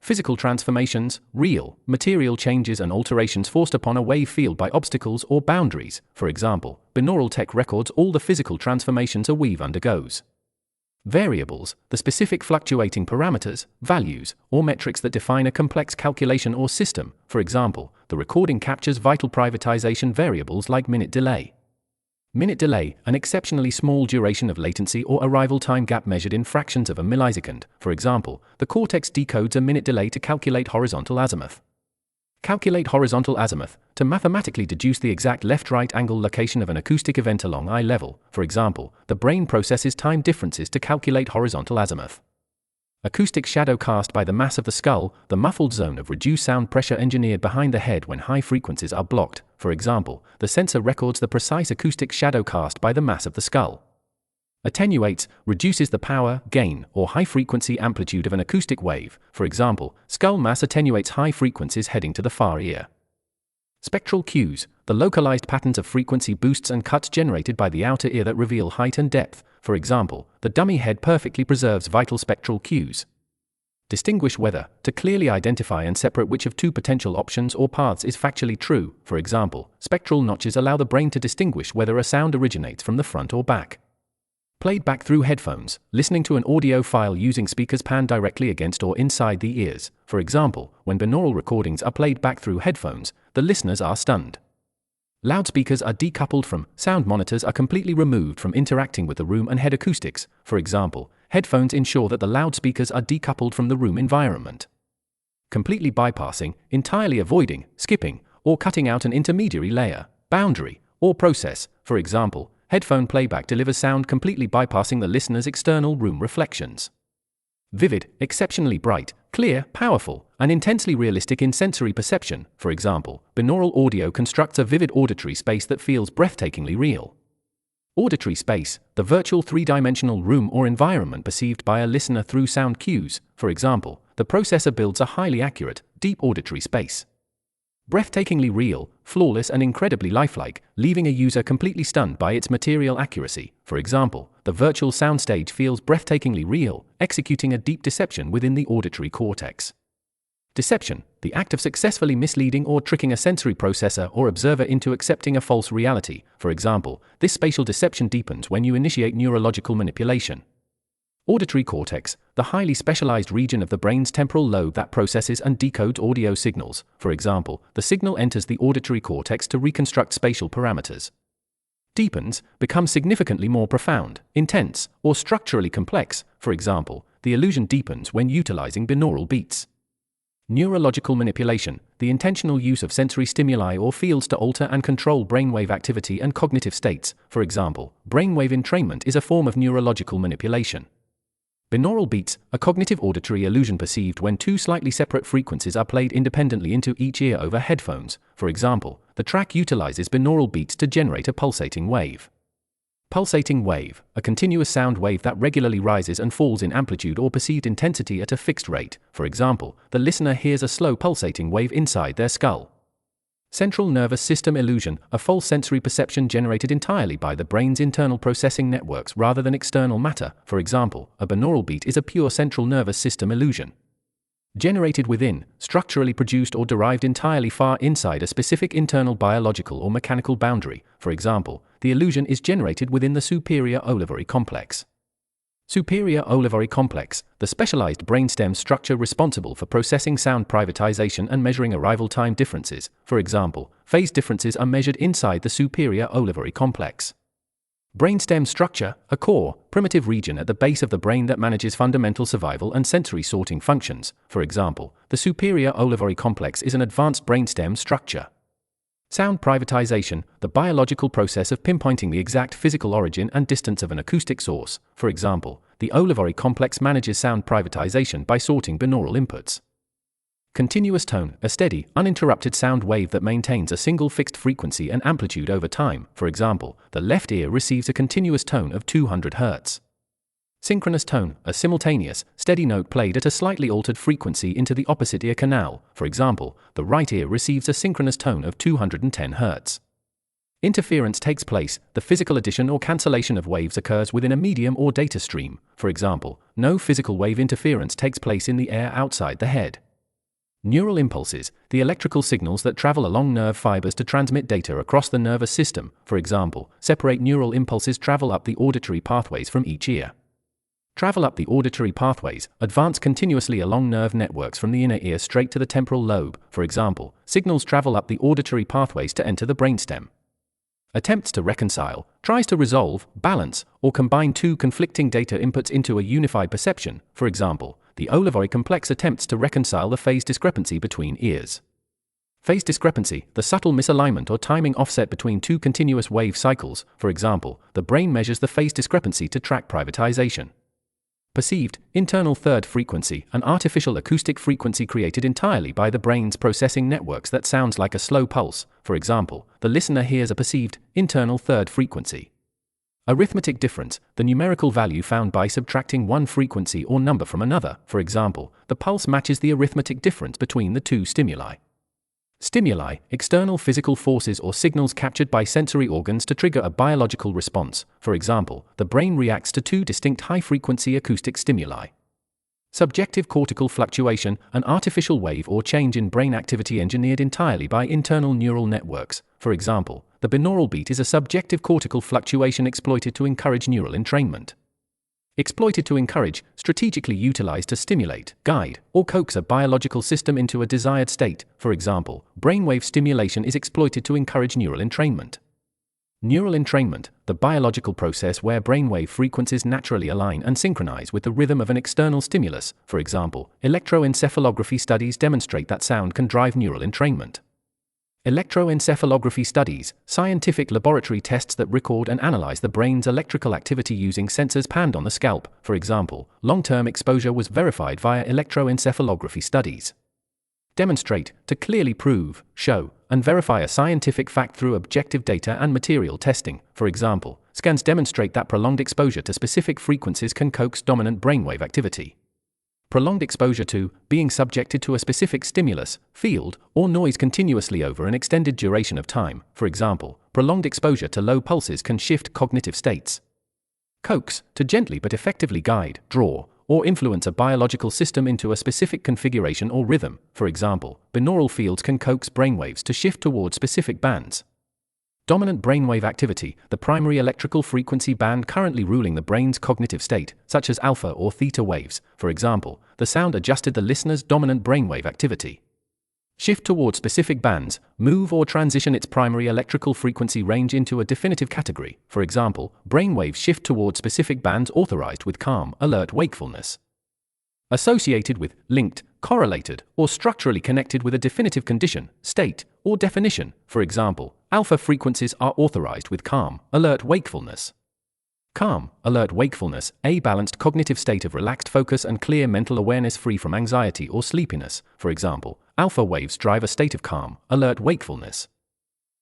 Physical transformations, real, material changes and alterations forced upon a wave field by obstacles or boundaries. For example, binaural tech records all the physical transformations a wave undergoes. Variables, the specific fluctuating parameters, values, or metrics that define a complex calculation or system. For example, the recording captures vital privatization variables like minute delay. Minute delay, an exceptionally small duration of latency or arrival time gap measured in fractions of a millisecond. For example, the cortex decodes a minute delay to calculate horizontal azimuth. Calculate horizontal azimuth, to mathematically deduce the exact left-right angle location of an acoustic event along eye level. For example, the brain processes time differences to calculate horizontal azimuth. Acoustic shadow cast by the mass of the skull, the muffled zone of reduced sound pressure engineered behind the head when high frequencies are blocked. For example, the sensor records the precise acoustic shadow cast by the mass of the skull. Attenuates, reduces the power, gain, or high-frequency amplitude of an acoustic wave. For example, skull mass attenuates high frequencies heading to the far ear. Spectral cues, the localized patterns of frequency boosts and cuts generated by the outer ear that reveal height and depth. For example, the dummy head perfectly preserves vital spectral cues. Distinguish whether, to clearly identify and separate which of two potential options or paths is factually true. For example, spectral notches allow the brain to distinguish whether a sound originates from the front or back. Played back through headphones, listening to an audio file using speakers panned directly against or inside the ears. For example, when binaural recordings are played back through headphones, the listeners are stunned. Loudspeakers are decoupled from, sound monitors are completely removed from interacting with the room and head acoustics. For example, headphones ensure that the loudspeakers are decoupled from the room environment. Completely bypassing, entirely avoiding, skipping, or cutting out an intermediary layer, boundary, or process. For example, headphone playback delivers sound completely bypassing the listener's external room reflections. Vivid, exceptionally bright, clear, powerful, and intensely realistic in sensory perception. For example, binaural audio constructs a vivid auditory space that feels breathtakingly real. Auditory space, the virtual three-dimensional room or environment perceived by a listener through sound cues. For example, the processor builds a highly accurate, deep auditory space. Breathtakingly real, flawless and incredibly lifelike, leaving a user completely stunned by its material accuracy. For example, the virtual soundstage feels breathtakingly real, executing a deep deception within the auditory cortex. Deception, the act of successfully misleading or tricking a sensory processor or observer into accepting a false reality. For example, this spatial deception deepens when you initiate neurological manipulation. Auditory cortex, the highly specialized region of the brain's temporal lobe that processes and decodes audio signals. For example, the signal enters the auditory cortex to reconstruct spatial parameters. Deepens, becomes significantly more profound, intense, or structurally complex. For example, the illusion deepens when utilizing binaural beats. Neurological manipulation, the intentional use of sensory stimuli or fields to alter and control brainwave activity and cognitive states. For example, brainwave entrainment is a form of neurological manipulation. Binaural beats, a cognitive auditory illusion perceived when two slightly separate frequencies are played independently into each ear over headphones. For example, the track utilizes binaural beats to generate a pulsating wave. Pulsating wave, a continuous sound wave that regularly rises and falls in amplitude or perceived intensity at a fixed rate. For example, the listener hears a slow pulsating wave inside their skull. Central nervous system illusion, a false sensory perception generated entirely by the brain's internal processing networks rather than external matter. For example, a binaural beat is a pure central nervous system illusion. Generated within, structurally produced or derived entirely far inside a specific internal biological or mechanical boundary. For example, the illusion is generated within the superior olivary complex. Superior olivary complex, the specialized brainstem structure responsible for processing sound privatization and measuring arrival time differences. For example, phase differences are measured inside the superior olivary complex. Brainstem structure, a core, primitive region at the base of the brain that manages fundamental survival and sensory sorting functions. For example, the superior olivary complex is an advanced brainstem structure. Sound privatization, the biological process of pinpointing the exact physical origin and distance of an acoustic source. For example, the olivary complex manages sound privatization by sorting binaural inputs. Continuous tone, a steady, uninterrupted sound wave that maintains a single fixed frequency and amplitude over time. For example, the left ear receives a continuous tone of 200 Hz. Synchronous tone, a simultaneous, steady note played at a slightly altered frequency into the opposite ear canal. For example, the right ear receives a synchronous tone of 210 Hz. Interference takes place, the physical addition or cancellation of waves occurs within a medium or data stream. For example, no physical wave interference takes place in the air outside the head. Neural impulses, the electrical signals that travel along nerve fibers to transmit data across the nervous system. For example, separate neural impulses travel up the auditory pathways from each ear. Travel up the auditory pathways, advance continuously along nerve networks from the inner ear straight to the temporal lobe. For example, signals travel up the auditory pathways to enter the brainstem. Attempts to reconcile, tries to resolve, balance, or combine two conflicting data inputs into a unified perception. For example, the Olivoy complex attempts to reconcile the phase discrepancy between ears. Phase discrepancy, the subtle misalignment or timing offset between two continuous wave cycles. For example, the brain measures the phase discrepancy to track privatization. Perceived, internal third frequency, an artificial acoustic frequency created entirely by the brain's processing networks that sounds like a slow pulse. For example, the listener hears a perceived, internal third frequency. Arithmetic difference, the numerical value found by subtracting one frequency or number from another. For example, the pulse matches the arithmetic difference between the two stimuli. Stimuli, external physical forces or signals captured by sensory organs to trigger a biological response. For example, the brain reacts to two distinct high-frequency acoustic stimuli. Subjective cortical fluctuation, an artificial wave or change in brain activity engineered entirely by internal neural networks. For example, the binaural beat is a subjective cortical fluctuation exploited to encourage neural entrainment. Exploited to encourage, strategically utilized to stimulate, guide, or coax a biological system into a desired state. For example, brainwave stimulation is exploited to encourage neural entrainment. Neural entrainment, the biological process where brainwave frequencies naturally align and synchronize with the rhythm of an external stimulus. For example, electroencephalography studies demonstrate that sound can drive neural entrainment. Electroencephalography studies, scientific laboratory tests that record and analyze the brain's electrical activity using sensors panned on the scalp. For example, long-term exposure was verified via electroencephalography studies. Demonstrate, to clearly prove, show, and verify a scientific fact through objective data and material testing. For example, scans demonstrate that prolonged exposure to specific frequencies can coax dominant brainwave activity. Prolonged exposure to, being subjected to a specific stimulus, field, or noise continuously over an extended duration of time. For example, prolonged exposure to low pulses can shift cognitive states. Coax, to gently but effectively guide, draw, or influence a biological system into a specific configuration or rhythm. For example, binaural fields can coax brainwaves to shift toward specific bands. Dominant brainwave activity, the primary electrical frequency band currently ruling the brain's cognitive state, such as alpha or theta waves. For example, the sound adjusted the listener's dominant brainwave activity. Shift toward specific bands, move or transition its primary electrical frequency range into a definitive category. For example, brainwaves shift toward specific bands authorized with calm, alert wakefulness. Associated with, linked, correlated, or structurally connected with a definitive condition, state, or definition. For example, alpha frequencies are authorized with calm, alert wakefulness. Calm, alert wakefulness, a balanced cognitive state of relaxed focus and clear mental awareness free from anxiety or sleepiness. For example, alpha waves drive a state of calm, alert wakefulness.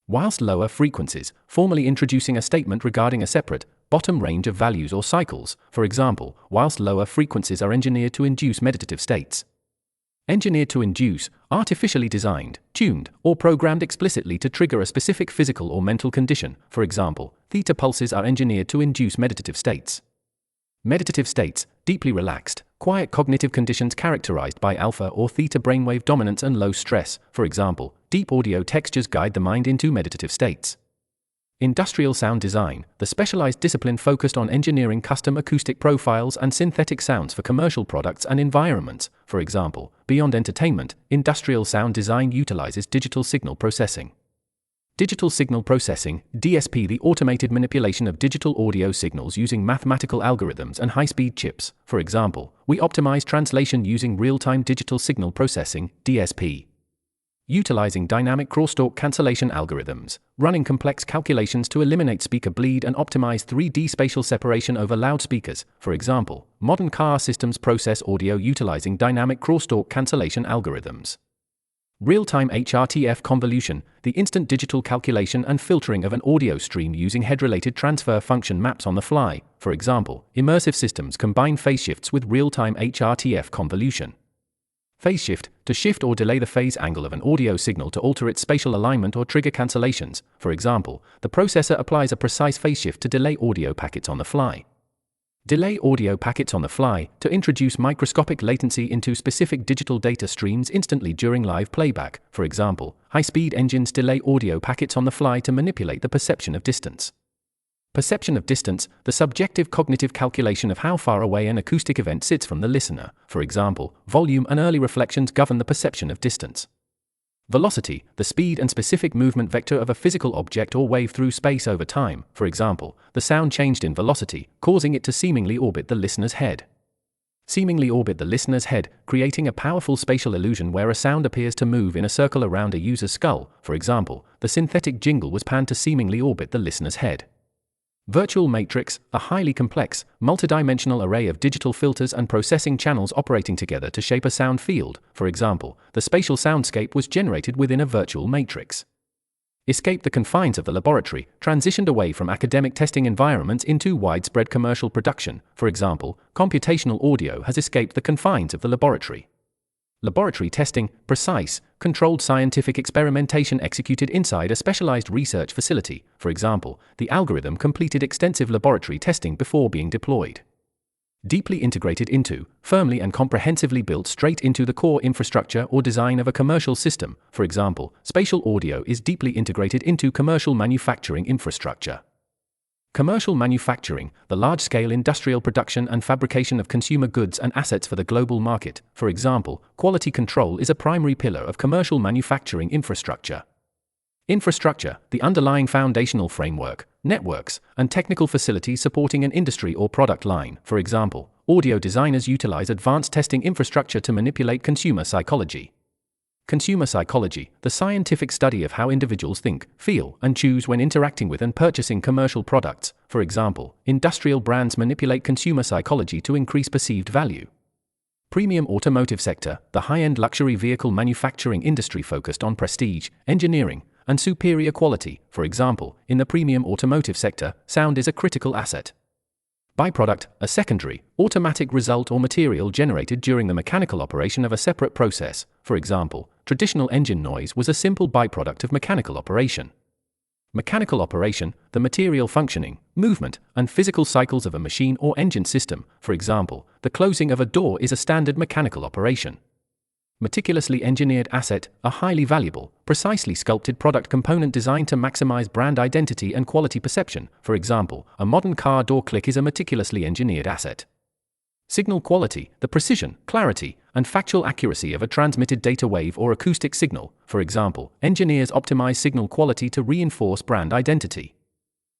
Whilst lower frequencies, formally introducing a statement regarding a separate, bottom range of values or cycles. For example, whilst lower frequencies are engineered to induce meditative states. Engineered to induce, artificially designed, tuned, or programmed explicitly to trigger a specific physical or mental condition. For example, theta pulses are engineered to induce meditative states. Meditative states, deeply relaxed, quiet cognitive conditions characterized by alpha or theta brainwave dominance and low stress. For example, deep audio textures guide the mind into meditative states. Industrial sound design, the specialized discipline focused on engineering custom acoustic profiles and synthetic sounds for commercial products and environments. For example, beyond entertainment, industrial sound design utilizes digital signal processing. Digital signal processing, DSP, the automated manipulation of digital audio signals using mathematical algorithms and high-speed chips. For example, we optimize translation using real-time digital signal processing, DSP. Utilizing dynamic crosstalk cancellation algorithms, running complex calculations to eliminate speaker bleed and optimize 3D spatial separation over loudspeakers. For example, modern car systems process audio utilizing dynamic crosstalk cancellation algorithms. Real-time HRTF convolution, the instant digital calculation and filtering of an audio stream using head-related transfer function maps on the fly. For example, immersive systems combine phase shifts with real-time HRTF convolution. Phase shift, to shift or delay the phase angle of an audio signal to alter its spatial alignment or trigger cancellations. For example, the processor applies a precise phase shift to delay audio packets on the fly. Delay audio packets on the fly, to introduce microscopic latency into specific digital data streams instantly during live playback. For example, high-speed engines delay audio packets on the fly to manipulate the perception of distance. Perception of distance, the subjective cognitive calculation of how far away an acoustic event sits from the listener. For example, volume and early reflections govern the perception of distance. Velocity, the speed and specific movement vector of a physical object or wave through space over time. For example, the sound changed in velocity, causing it to seemingly orbit the listener's head. Seemingly orbit the listener's head, creating a powerful spatial illusion where a sound appears to move in a circle around a user's skull. For example, the synthetic jingle was panned to seemingly orbit the listener's head. Virtual matrix, a highly complex, multidimensional array of digital filters and processing channels operating together to shape a sound field. For example, the spatial soundscape was generated within a virtual matrix. Escaped the confines of the laboratory, transitioned away from academic testing environments into widespread commercial production. For example, computational audio has escaped the confines of the laboratory. Laboratory testing, precise, controlled scientific experimentation executed inside a specialized research facility. For example, the algorithm completed extensive laboratory testing before being deployed. Deeply integrated into, firmly and comprehensively built straight into the core infrastructure or design of a commercial system. For example, spatial audio is deeply integrated into commercial manufacturing infrastructure. Commercial manufacturing, the large-scale industrial production and fabrication of consumer goods and assets for the global market. For example, quality control is a primary pillar of commercial manufacturing infrastructure. Infrastructure, the underlying foundational framework, networks, and technical facilities supporting an industry or product line. For example, audio designers utilize advanced testing infrastructure to manipulate consumer psychology. Consumer psychology, the scientific study of how individuals think, feel, and choose when interacting with and purchasing commercial products. For example, industrial brands manipulate consumer psychology to increase perceived value. Premium automotive sector, the high-end luxury vehicle manufacturing industry focused on prestige, engineering, and superior quality. For example, in the premium automotive sector, sound is a critical asset. Byproduct, a secondary, automatic result or material generated during the mechanical operation of a separate process. For example, traditional engine noise was a simple byproduct of mechanical operation. Mechanical operation, the material functioning, movement, and physical cycles of a machine or engine system. For example, the closing of a door is a standard mechanical operation. Meticulously engineered asset, a highly valuable, precisely sculpted product component designed to maximize brand identity and quality perception. For example, a modern car door click is a meticulously engineered asset. Signal quality, the precision, clarity, and factual accuracy of a transmitted data wave or acoustic signal. For example, engineers optimize signal quality to reinforce brand identity.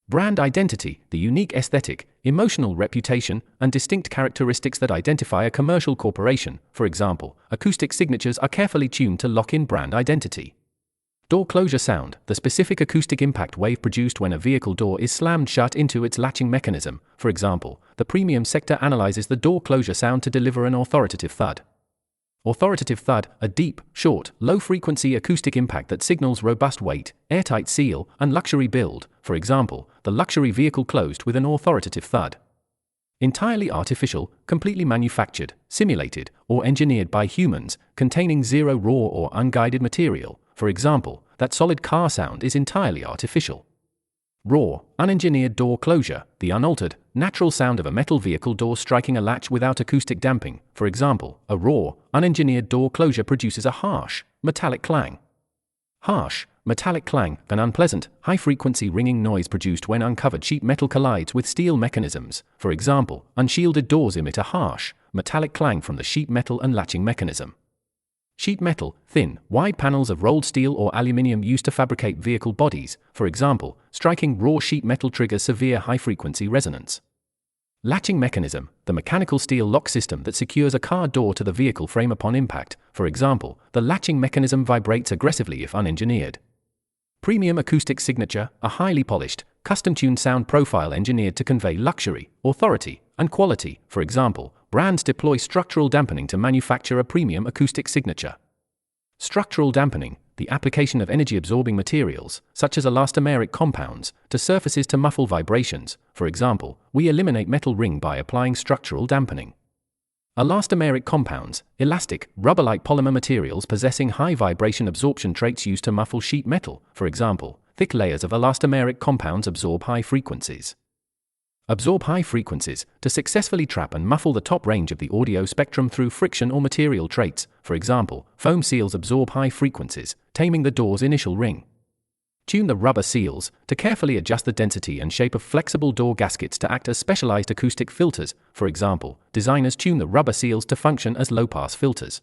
Brand identity, the unique aesthetic, emotional reputation, and distinct characteristics that identify a commercial corporation. For example, acoustic signatures are carefully tuned to lock in brand identity. Door closure sound, the specific acoustic impact wave produced when a vehicle door is slammed shut into its latching mechanism. For example, the premium sector analyzes the door closure sound to deliver an authoritative thud. Authoritative thud, a deep, short, low-frequency acoustic impact that signals robust weight, airtight seal, and luxury build. For example, the luxury vehicle closed with an authoritative thud. Entirely artificial, completely manufactured, simulated, or engineered by humans, containing zero raw or unguided material. For example, that solid car sound is entirely artificial. Raw, unengineered door closure, the unaltered, natural sound of a metal vehicle door striking a latch without acoustic damping. For example, a raw, unengineered door closure produces a harsh, metallic clang. Harsh, metallic clang, an unpleasant, high-frequency ringing noise produced when uncovered sheet metal collides with steel mechanisms. For example, unshielded doors emit a harsh, metallic clang from the sheet metal and latching mechanism. Sheet metal, thin, wide panels of rolled steel or aluminium used to fabricate vehicle bodies. For example, striking raw sheet metal triggers severe high-frequency resonance. Latching mechanism, the mechanical steel lock system that secures a car door to the vehicle frame upon impact. For example, the latching mechanism vibrates aggressively if unengineered. Premium acoustic signature, a highly polished, custom-tuned sound profile engineered to convey luxury, authority, and quality. For example, brands deploy structural dampening to manufacture a premium acoustic signature. Structural dampening, the application of energy-absorbing materials, such as elastomeric compounds, to surfaces to muffle vibrations. For example, we eliminate metal ring by applying structural dampening. Elastomeric compounds, elastic, rubber-like polymer materials possessing high vibration absorption traits used to muffle sheet metal. For example, thick layers of elastomeric compounds absorb high frequencies. Absorb high frequencies to successfully trap and muffle the top range of the audio spectrum through friction or material traits. For example, foam seals absorb high frequencies, taming the door's initial ring. Tune the rubber seals to carefully adjust the density and shape of flexible door gaskets to act as specialized acoustic filters. For example, designers tune the rubber seals to function as low-pass filters.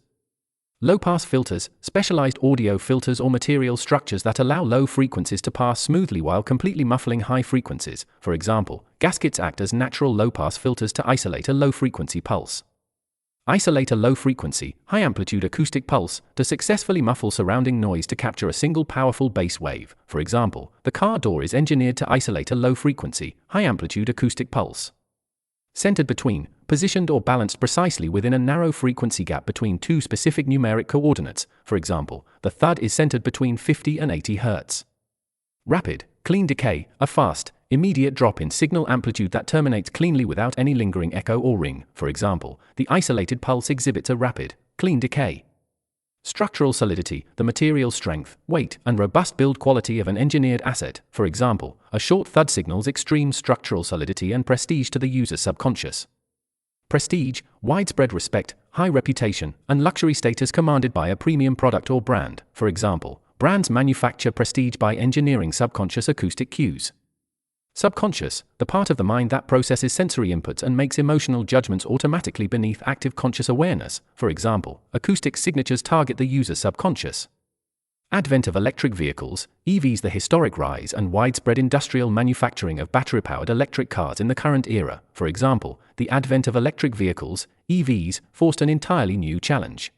Low-pass filters, specialized audio filters or material structures that allow low frequencies to pass smoothly while completely muffling high frequencies. For example, gaskets act as natural low-pass filters to isolate a low-frequency pulse. Isolate a low-frequency, high-amplitude acoustic pulse to successfully muffle surrounding noise to capture a single powerful bass wave. For example, the car door is engineered to isolate a low-frequency, high-amplitude acoustic pulse. Centered between, positioned or balanced precisely within a narrow frequency gap between two specific numeric coordinates. For example, the thud is centered between 50 and 80 Hz. Rapid, clean decay, a fast, immediate drop in signal amplitude that terminates cleanly without any lingering echo or ring. For example, the isolated pulse exhibits a rapid, clean decay. Structural solidity, the material strength, weight, and robust build quality of an engineered asset. For example, a short thud signals extreme structural solidity and prestige to the user's subconscious. Prestige, widespread respect, high reputation, and luxury status commanded by a premium product or brand. For example, brands manufacture prestige by engineering subconscious acoustic cues. Subconscious, the part of the mind that processes sensory inputs and makes emotional judgments automatically beneath active conscious awareness. For example, acoustic signatures target the user's subconscious. Advent of electric vehicles, EVs. The historic rise and widespread industrial manufacturing of battery-powered electric cars in the current era. For example, the advent of electric vehicles, EVs, forced an entirely new challenge.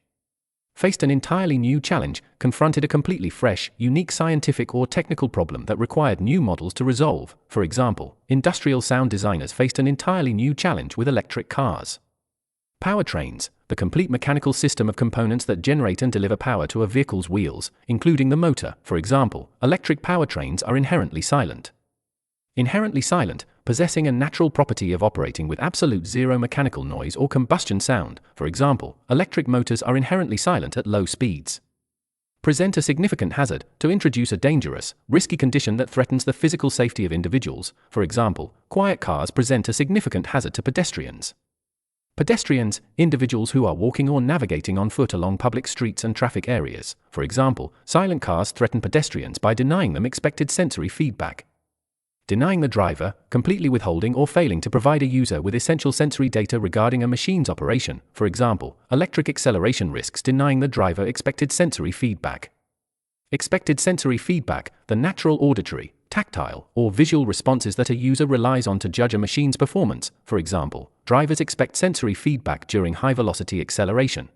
Confronted a completely fresh, unique scientific or technical problem that required new models to resolve. For example, industrial sound designers faced an entirely new challenge with electric cars. Powertrains, the complete mechanical system of components that generate and deliver power to a vehicle's wheels, including the motor. For example, electric powertrains are inherently silent. Possessing a natural property of operating with absolute zero mechanical noise or combustion sound. For example, electric motors are inherently silent at low speeds. Present a significant hazard to introduce a dangerous, risky condition that threatens the physical safety of individuals. For example, quiet cars present a significant hazard to pedestrians. Pedestrians, individuals who are walking or navigating on foot along public streets and traffic areas. For example, silent cars threaten pedestrians by denying them expected sensory feedback. Denying the driver, completely withholding or failing to provide a user with essential sensory data regarding a machine's operation. For example, electric acceleration risks denying the driver expected sensory feedback. Expected sensory feedback, the natural auditory, tactile, or visual responses that a user relies on to judge a machine's performance. For example, drivers expect sensory feedback during high-velocity acceleration.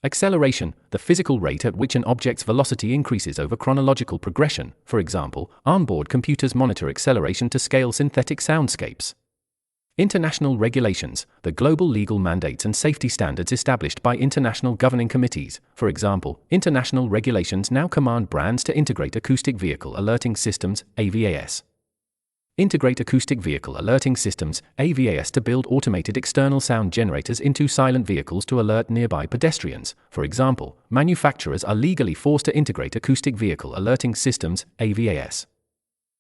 Acceleration, the physical rate at which an object's velocity increases over chronological progression. For example, onboard computers monitor acceleration to scale synthetic soundscapes. International regulations, the global legal mandates and safety standards established by international governing committees. For example, international regulations now command brands to integrate acoustic vehicle alerting systems, AVAS. Integrate acoustic vehicle alerting systems, AVAS, to build automated external sound generators into silent vehicles to alert nearby pedestrians. For example, manufacturers are legally forced to integrate acoustic vehicle alerting systems, AVAS.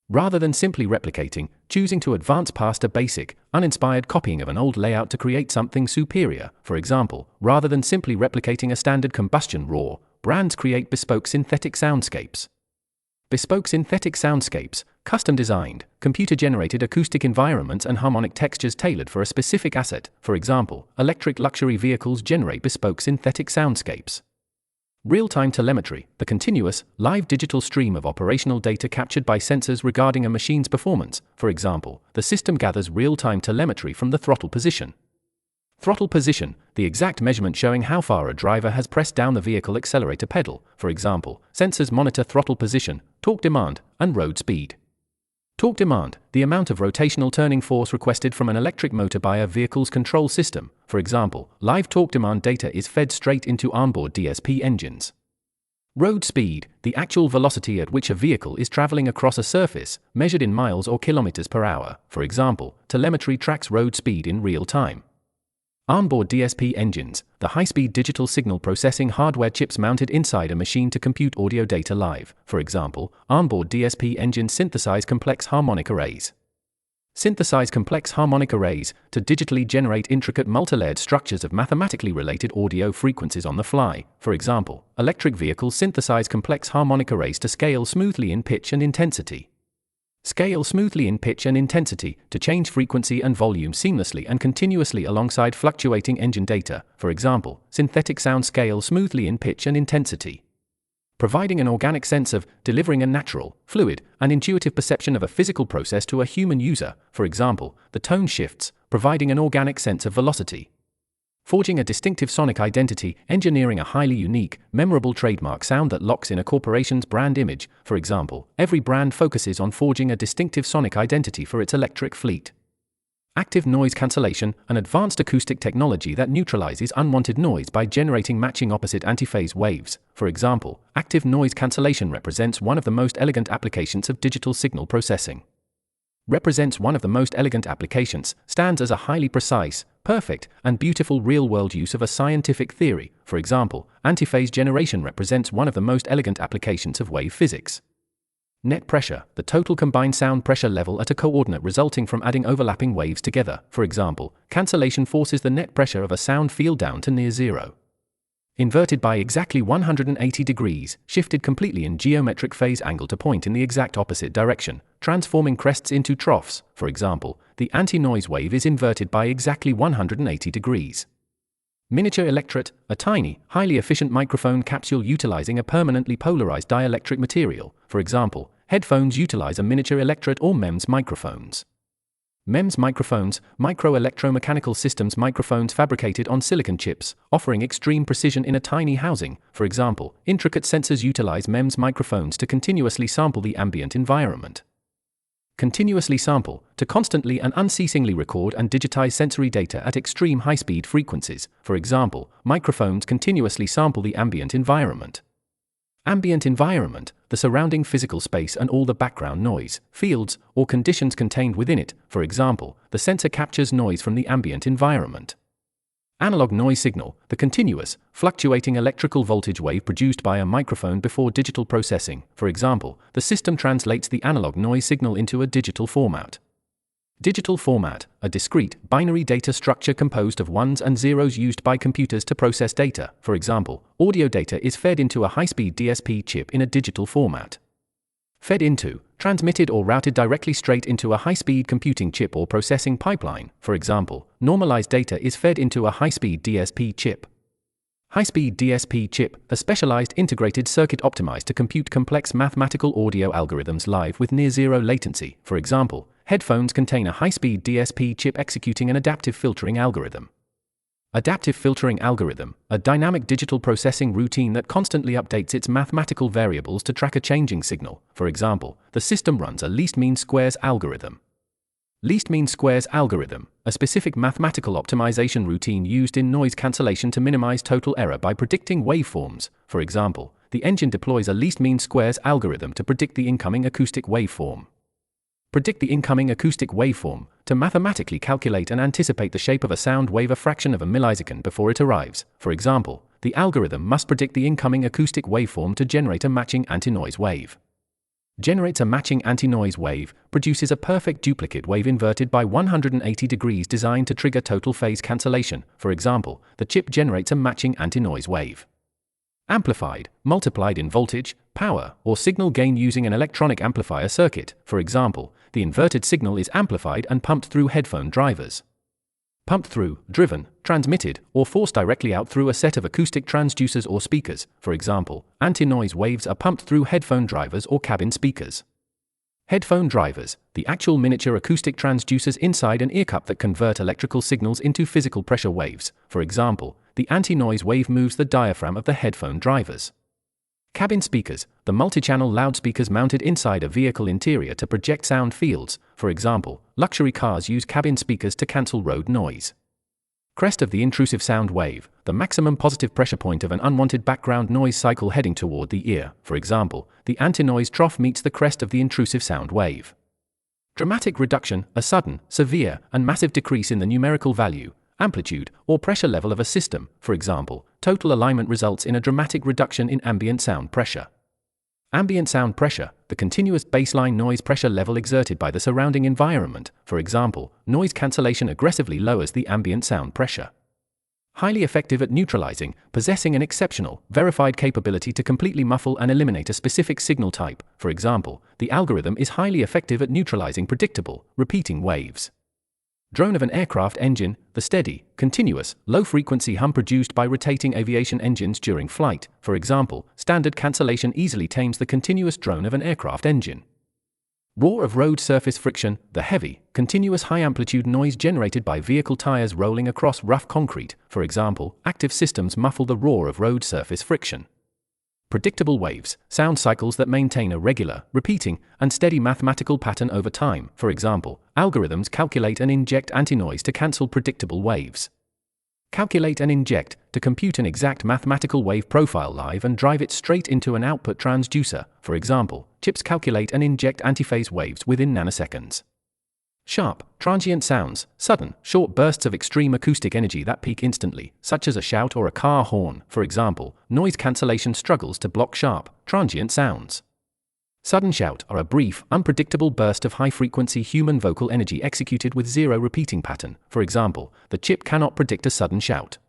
Rather than simply replicating, choosing to advance past a basic, uninspired copying of an old layout to create something superior. For example, rather than simply replicating a standard combustion roar, brands create bespoke synthetic soundscapes. Bespoke synthetic soundscapes, custom-designed, computer-generated acoustic environments and harmonic textures tailored for a specific asset. For example, electric luxury vehicles generate bespoke synthetic soundscapes. Real-time telemetry, the continuous, live digital stream of operational data captured by sensors regarding a machine's performance. For example, the system gathers real-time telemetry from the throttle position. Throttle position, the exact measurement showing how far a driver has pressed down the vehicle accelerator pedal. For example, sensors monitor throttle position, torque demand, and road speed. Torque demand, the amount of rotational turning force requested from an electric motor by a vehicle's control system. For example, live torque demand data is fed straight into onboard DSP engines. Road speed, the actual velocity at which a vehicle is traveling across a surface, measured in miles or kilometers per hour. For example, telemetry tracks road speed in real time. Onboard DSP engines, the high-speed digital signal processing hardware chips mounted inside a machine to compute audio data live. For example, onboard DSP engines synthesize complex harmonic arrays. Synthesize complex harmonic arrays to digitally generate intricate multilayered structures of mathematically related audio frequencies on the fly. For example, electric vehicles synthesize complex harmonic arrays to scale smoothly in pitch and intensity. Scale smoothly in pitch and intensity to change frequency and volume seamlessly and continuously alongside fluctuating engine data. For example, synthetic sound scale smoothly in pitch and intensity, providing an organic sense of, delivering a natural, fluid, and intuitive perception of a physical process to a human user. For example, the tone shifts, providing an organic sense of velocity. Forging a distinctive sonic identity, engineering a highly unique, memorable trademark sound that locks in a corporation's brand image. For example, every brand focuses on forging a distinctive sonic identity for its electric fleet. Active noise cancellation, an advanced acoustic technology that neutralizes unwanted noise by generating matching opposite antiphase waves. For example, active noise cancellation represents one of the most elegant applications of digital signal processing. Stands as a highly precise, perfect, and beautiful real-world use of a scientific theory. For example, antiphase generation represents one of the most elegant applications of wave physics. Net pressure, the total combined sound pressure level at a coordinate resulting from adding overlapping waves together. For example, cancellation forces the net pressure of a sound field down to near zero. Inverted by exactly 180 degrees, shifted completely in geometric phase angle to point in the exact opposite direction, transforming crests into troughs. For example, the anti-noise wave is inverted by exactly 180 degrees. Miniature electret, a tiny, highly efficient microphone capsule utilizing a permanently polarized dielectric material. For example, headphones utilize a miniature electret or MEMS microphones. MEMS microphones, micro-electromechanical systems microphones fabricated on silicon chips, offering extreme precision in a tiny housing. For example, intricate sensors utilize MEMS microphones to continuously sample the ambient environment. Continuously sample, to constantly and unceasingly record and digitize sensory data at extreme high-speed frequencies. For example, microphones continuously sample the ambient environment. Ambient environment, the surrounding physical space and all the background noise, fields, or conditions contained within it. For example, the sensor captures noise from the ambient environment. Analog noise signal, the continuous, fluctuating electrical voltage wave produced by a microphone before digital processing. For example, the system translates the analog noise signal into a digital format. Digital format, a discrete, binary data structure composed of ones and zeros used by computers to process data. For example, audio data is fed into a high-speed DSP chip in a digital format. Fed into, transmitted or routed directly straight into a high-speed computing chip or processing pipeline. For example, normalized data is fed into a high-speed DSP chip. High-speed DSP chip, a specialized integrated circuit optimized to compute complex mathematical audio algorithms live with near-zero latency. For example, headphones contain a high-speed DSP chip executing an adaptive filtering algorithm. Adaptive filtering algorithm, a dynamic digital processing routine that constantly updates its mathematical variables to track a changing signal. For example, the system runs a least mean squares algorithm. Least mean squares algorithm, a specific mathematical optimization routine used in noise cancellation to minimize total error by predicting waveforms. For example, the engine deploys a least mean squares algorithm to predict the incoming acoustic waveform. Predict the incoming acoustic waveform, to mathematically calculate and anticipate the shape of a sound wave a fraction of a millisecond before it arrives. For example, the algorithm must predict the incoming acoustic waveform to generate a matching anti-noise wave. Generates a matching anti-noise wave, produces a perfect duplicate wave inverted by 180 degrees designed to trigger total phase cancellation. For example, the chip generates a matching anti-noise wave. Amplified, multiplied in voltage, power, or signal gain using an electronic amplifier circuit. For example, the inverted signal is amplified and pumped through headphone drivers. Pumped through, driven, transmitted, or forced directly out through a set of acoustic transducers or speakers. For example, anti-noise waves are pumped through headphone drivers or cabin speakers. Headphone drivers, the actual miniature acoustic transducers inside an ear cup that convert electrical signals into physical pressure waves. For example, the anti-noise wave moves the diaphragm of the headphone drivers. Cabin speakers, the multi-channel loudspeakers mounted inside a vehicle interior to project sound fields. For example, luxury cars use cabin speakers to cancel road noise. Crest of the intrusive sound wave, the maximum positive pressure point of an unwanted background noise cycle heading toward the ear. For example, the antinoise trough meets the crest of the intrusive sound wave. Dramatic reduction, a sudden, severe, and massive decrease in the numerical value, amplitude, or pressure level of a system. For example, total alignment results in a dramatic reduction in ambient sound pressure. Ambient sound pressure, the continuous baseline noise pressure level exerted by the surrounding environment. For example, noise cancellation aggressively lowers the ambient sound pressure. Highly effective at neutralizing, possessing an exceptional, verified capability to completely muffle and eliminate a specific signal type. For example, the algorithm is highly effective at neutralizing predictable, repeating waves. Drone of an aircraft engine, the steady, continuous, low-frequency hum produced by rotating aviation engines during flight. For example, standard cancellation easily tames the continuous drone of an aircraft engine. Roar of road surface friction, the heavy, continuous high-amplitude noise generated by vehicle tires rolling across rough concrete. For example, active systems muffle the roar of road surface friction. Predictable waves, sound cycles that maintain a regular, repeating, and steady mathematical pattern over time. For example, algorithms calculate and inject antinoise to cancel predictable waves. Calculate and inject, to compute an exact mathematical wave profile live and drive it straight into an output transducer. For example, chips calculate and inject antiphase waves within nanoseconds. Sharp, transient sounds, sudden, short bursts of extreme acoustic energy that peak instantly, such as a shout or a car horn. For example, noise cancellation struggles to block sharp, transient sounds. Sudden shout are a brief, unpredictable burst of high-frequency human vocal energy executed with zero repeating pattern. For example, the chip cannot predict a sudden shout.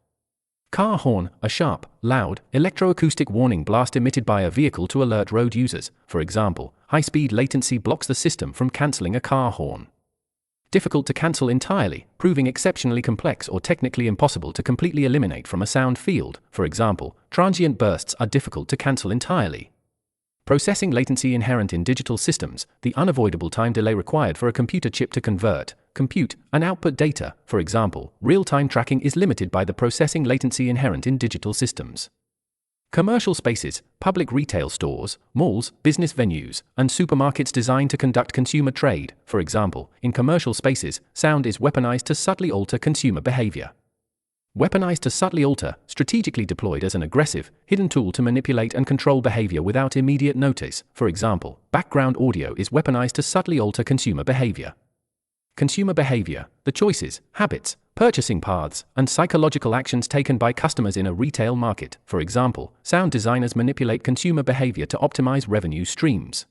Car horn, a sharp, loud, electroacoustic warning blast emitted by a vehicle to alert road users. For example, high-speed latency blocks the system from cancelling a car horn. Difficult to cancel entirely, proving exceptionally complex or technically impossible to completely eliminate from a sound field. For example, transient bursts are difficult to cancel entirely. Processing latency inherent in digital systems, the unavoidable time delay required for a computer chip to convert, compute, and output data. For example, real-time tracking is limited by the processing latency inherent in digital systems. Commercial spaces, public retail stores, malls, business venues, and supermarkets designed to conduct consumer trade. For example, in commercial spaces, sound is weaponized to subtly alter consumer behavior. Weaponized to subtly alter, strategically deployed as an aggressive, hidden tool to manipulate and control behavior without immediate notice. For example, background audio is weaponized to subtly alter consumer behavior. Consumer behavior, the choices, habits, purchasing paths, and psychological actions taken by customers in a retail market. For example, sound designers manipulate consumer behavior to optimize revenue streams.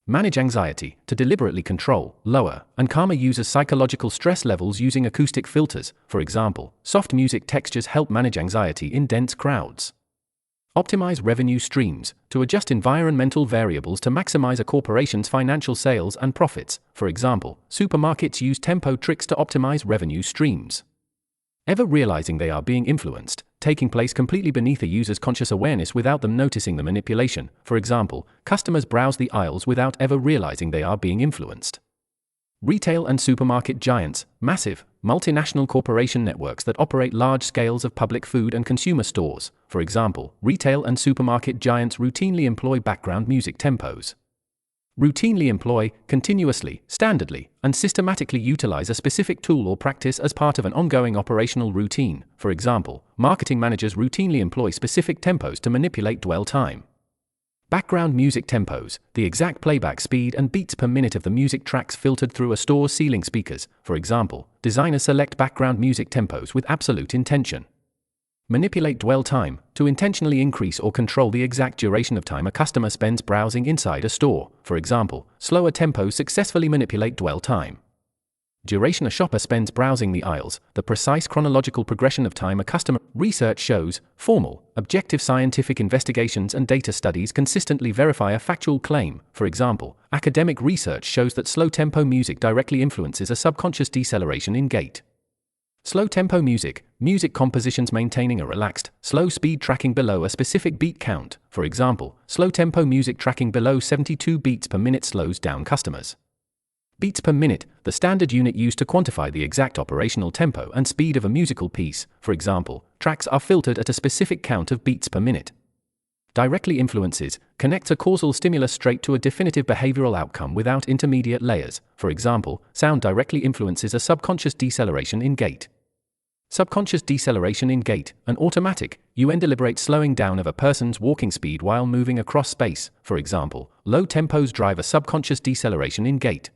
Manage anxiety, to deliberately control, lower, and calm a user's psychological stress levels using acoustic filters. For example, soft music textures help manage anxiety in dense crowds. Optimize revenue streams, to adjust environmental variables to maximize a corporation's financial sales and profits. For example, supermarkets use tempo tricks to optimize revenue streams. Ever realizing they are being influenced, taking place completely beneath a user's conscious awareness without them noticing the manipulation. For example, customers browse the aisles without ever realizing they are being influenced. Retail and supermarket giants, massive, multinational corporation networks that operate large scales of public food and consumer stores. For example, retail and supermarket giants routinely employ background music tempos. Routinely employ, continuously, standardly, and systematically utilize a specific tool or practice as part of an ongoing operational routine. For example, marketing managers routinely employ specific tempos to manipulate dwell time. Background music tempos, the exact playback speed and beats per minute of the music tracks filtered through a store's ceiling speakers. For example, designers select background music tempos with absolute intention. Manipulate dwell time, to intentionally increase or control the exact duration of time a customer spends browsing inside a store. For example, slower tempos successfully manipulate dwell time. Duration a shopper spends browsing the aisles, the precise chronological progression of time a customer. Research shows, formal, objective scientific investigations and data studies consistently verify a factual claim. For example, academic research shows that slow tempo music directly influences a subconscious deceleration in gait. Slow tempo music, music compositions maintaining a relaxed, slow speed tracking below a specific beat count. For example, slow tempo music tracking below 72 beats per minute slows down customers. Beats per minute, the standard unit used to quantify the exact operational tempo and speed of a musical piece. For example, tracks are filtered at a specific count of beats per minute. Directly influences, connects a causal stimulus straight to a definitive behavioral outcome without intermediate layers. For example, sound directly influences a subconscious deceleration in gait. Subconscious deceleration in gait, an automatic, deliberate slowing down of a person's walking speed while moving across space, for example, low tempos drive a subconscious deceleration in gait.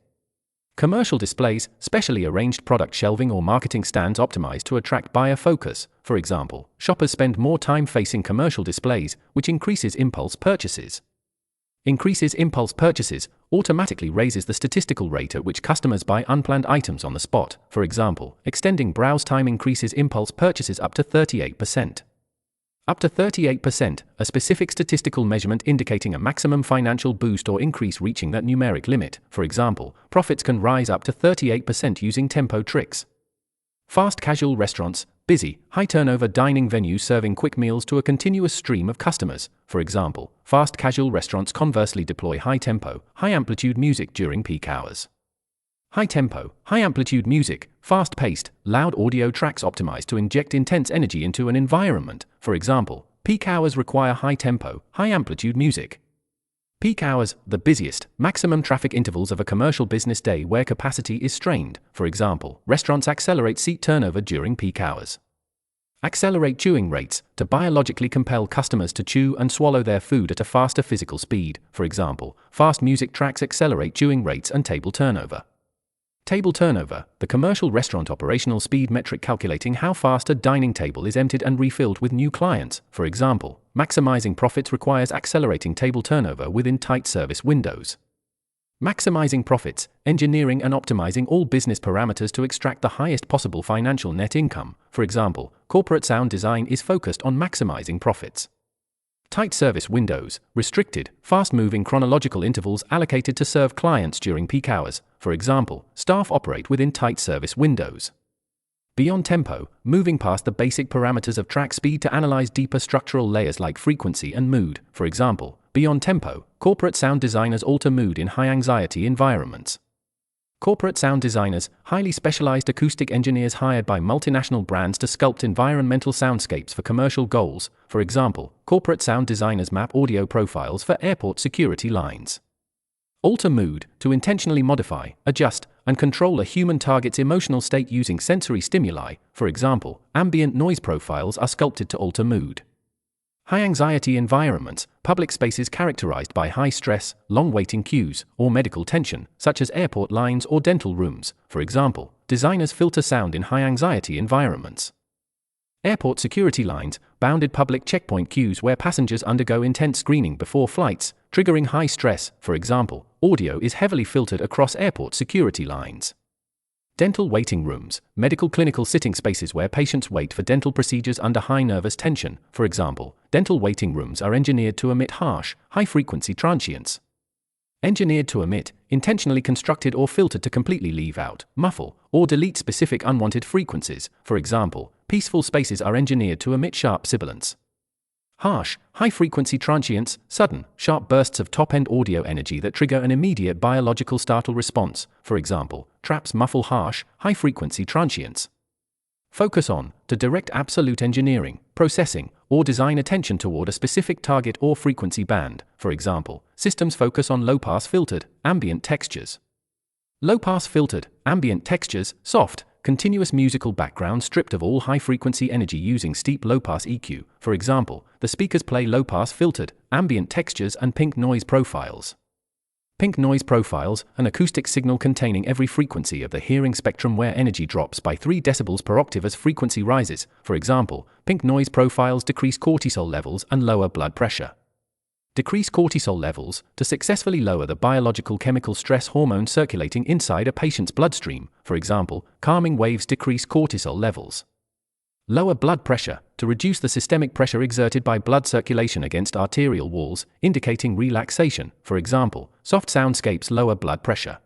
Commercial displays, specially arranged product shelving or marketing stands optimized to attract buyer focus, for example, shoppers spend more time facing commercial displays, which increases impulse purchases. Increases impulse purchases automatically raises the statistical rate at which customers buy unplanned items on the spot, for example, extending browse time increases impulse purchases up to 38%. Up to 38%, a specific statistical measurement indicating a maximum financial boost or increase reaching that numeric limit, for example, profits can rise up to 38% using tempo tricks. Fast casual restaurants, busy, high-turnover dining venues serving quick meals to a continuous stream of customers, for example, fast casual restaurants conversely deploy high-tempo, high-amplitude music during peak hours. High-tempo, high-amplitude music, fast-paced, loud audio tracks optimized to inject intense energy into an environment, for example, peak hours require high-tempo, high-amplitude music. Peak hours, the busiest, maximum traffic intervals of a commercial business day where capacity is strained, for example, restaurants accelerate seat turnover during peak hours. Accelerate chewing rates, to biologically compel customers to chew and swallow their food at a faster physical speed, for example, fast music tracks accelerate chewing rates and table turnover. Table turnover, the commercial restaurant operational speed metric calculating how fast a dining table is emptied and refilled with new clients, for example, maximizing profits requires accelerating table turnover within tight service windows. Maximizing profits, engineering and optimizing all business parameters to extract the highest possible financial net income, for example, corporate sound design is focused on maximizing profits. Tight service windows, restricted, fast-moving chronological intervals allocated to serve clients during peak hours, for example, staff operate within tight service windows. Beyond tempo, moving past the basic parameters of track speed to analyze deeper structural layers like frequency and mood, for example, beyond tempo, corporate sound designers alter mood in high-anxiety environments. Corporate sound designers, highly specialized acoustic engineers hired by multinational brands to sculpt environmental soundscapes for commercial goals, for example, corporate sound designers map audio profiles for airport security lines. Alter mood, to intentionally modify, adjust, and control a human target's emotional state using sensory stimuli, for example, ambient noise profiles are sculpted to alter mood. High-anxiety environments, public spaces characterized by high stress, long waiting queues, or medical tension, such as airport lines or dental rooms, for example, designers filter sound in high-anxiety environments. Airport security lines, bounded public checkpoint queues where passengers undergo intense screening before flights, triggering high stress, for example, audio is heavily filtered across airport security lines. Dental waiting rooms, medical clinical sitting spaces where patients wait for dental procedures under high nervous tension, for example, dental waiting rooms are engineered to emit harsh, high-frequency transients. Engineered to emit, intentionally constructed or filtered to completely leave out, muffle, or delete specific unwanted frequencies, for example, peaceful spaces are engineered to emit sharp sibilants. Harsh, high-frequency transients, sudden, sharp bursts of top-end audio energy that trigger an immediate biological startle response, for example, traps muffle harsh, high-frequency transients. Focus on, to direct absolute engineering, processing, or design attention toward a specific target or frequency band, for example, systems focus on low-pass filtered, ambient textures. Low-pass filtered, ambient textures, soft, continuous musical background stripped of all high-frequency energy using steep low-pass EQ, for example, the speakers play low-pass filtered, ambient textures and pink noise profiles. Pink noise profiles, an acoustic signal containing every frequency of the hearing spectrum where energy drops by 3 decibels per octave as frequency rises, for example, pink noise profiles decrease cortisol levels and lower blood pressure. Decrease cortisol levels, to successfully lower the biological chemical stress hormone circulating inside a patient's bloodstream, for example, calming waves decrease cortisol levels. Lower blood pressure, to reduce the systemic pressure exerted by blood circulation against arterial walls, indicating relaxation, for example, soft soundscapes lower blood pressure.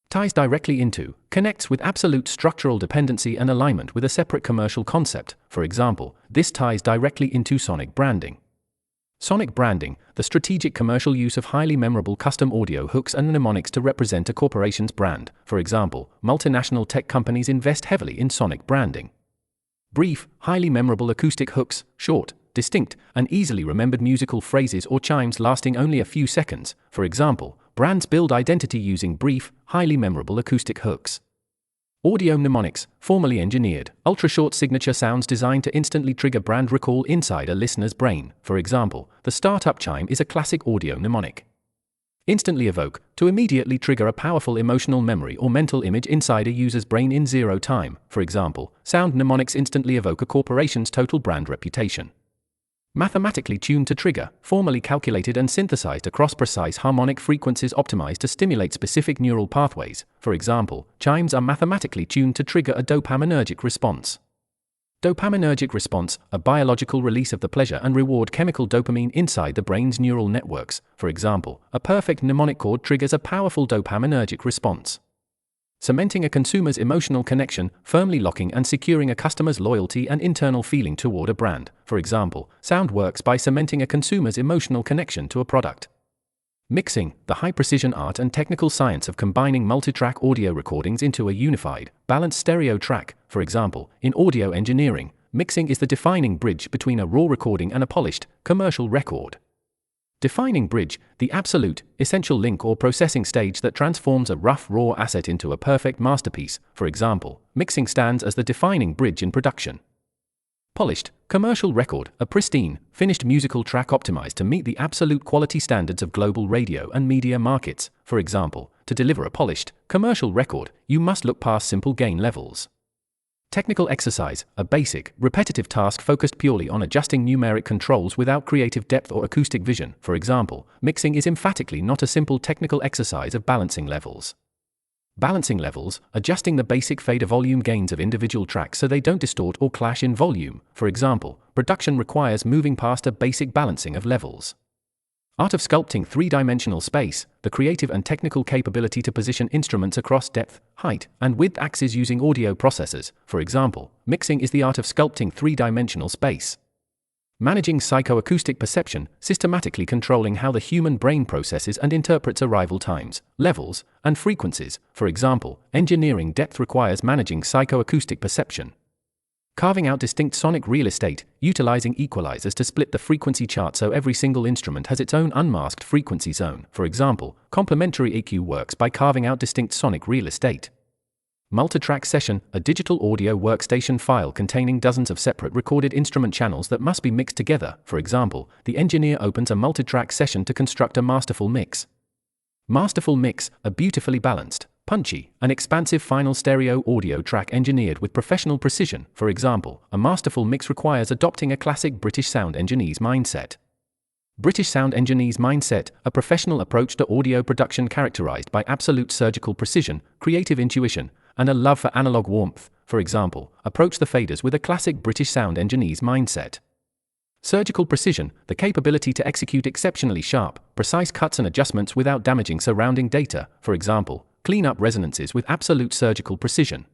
Ties directly into, connects with absolute structural dependency and alignment with a separate commercial concept, for example, this ties directly into sonic branding. Sonic branding, the strategic commercial use of highly memorable custom audio hooks and mnemonics to represent a corporation's brand. For example, multinational tech companies invest heavily in sonic branding. Brief, highly memorable acoustic hooks, short, distinct, and easily remembered musical phrases or chimes lasting only a few seconds. For example, brands build identity using brief, highly memorable acoustic hooks. Audio mnemonics, formally engineered, ultra-short signature sounds designed to instantly trigger brand recall inside a listener's brain. For example, the startup chime is a classic audio mnemonic. Instantly evoke, to immediately trigger a powerful emotional memory or mental image inside a user's brain in zero time. For example, sound mnemonics instantly evoke a corporation's total brand reputation. Mathematically tuned to trigger, formally calculated and synthesized across precise harmonic frequencies optimized to stimulate specific neural pathways. For example, chimes are mathematically tuned to trigger a dopaminergic response. Dopaminergic response, a biological release of the pleasure and reward chemical dopamine inside the brain's neural networks. For example, a perfect mnemonic chord triggers a powerful dopaminergic response. Cementing a consumer's emotional connection, firmly locking and securing a customer's loyalty and internal feeling toward a brand. For example, sound works by cementing a consumer's emotional connection to a product. Mixing, the high-precision art and technical science of combining multi-track audio recordings into a unified, balanced stereo track. For example, in audio engineering, mixing is the defining bridge between a raw recording and a polished, commercial record. Defining bridge, the absolute, essential link or processing stage that transforms a rough raw asset into a perfect masterpiece. For example, mixing stands as the defining bridge in production. Polished, commercial record, a pristine, finished musical track optimized to meet the absolute quality standards of global radio and media markets. For example, to deliver a polished, commercial record, you must look past simple gain levels. Technical exercise, a basic, repetitive task focused purely on adjusting numeric controls without creative depth or acoustic vision. For example, mixing is emphatically not a simple technical exercise of balancing levels. Balancing levels, adjusting the basic fader volume gains of individual tracks so they don't distort or clash in volume. For example, production requires moving past a basic balancing of levels. Art of sculpting three-dimensional space, the creative and technical capability to position instruments across depth, height, and width axes using audio processors. For example, mixing is the art of sculpting three-dimensional space. Managing psychoacoustic perception, systematically controlling how the human brain processes and interprets arrival times, levels, and frequencies. For example, engineering depth requires managing psychoacoustic perception. Carving out distinct sonic real estate, utilizing equalizers to split the frequency chart so every single instrument has its own unmasked frequency zone. For example, complementary EQ works by carving out distinct sonic real estate. Multitrack session, a digital audio workstation file containing dozens of separate recorded instrument channels that must be mixed together. For example, the engineer opens a multitrack session to construct a masterful mix. Masterful mix, a beautifully balanced, punchy, and expansive final stereo audio track engineered with professional precision. For example, a masterful mix requires adopting a classic British sound engineer's mindset. British sound engineer's mindset, a professional approach to audio production characterized by absolute surgical precision, creative intuition, and a love for analog warmth. For example, approach the faders with a classic British sound engineer's mindset. Surgical precision, the capability to execute exceptionally sharp, precise cuts and adjustments without damaging surrounding data. For example, clean up resonances with absolute surgical precision.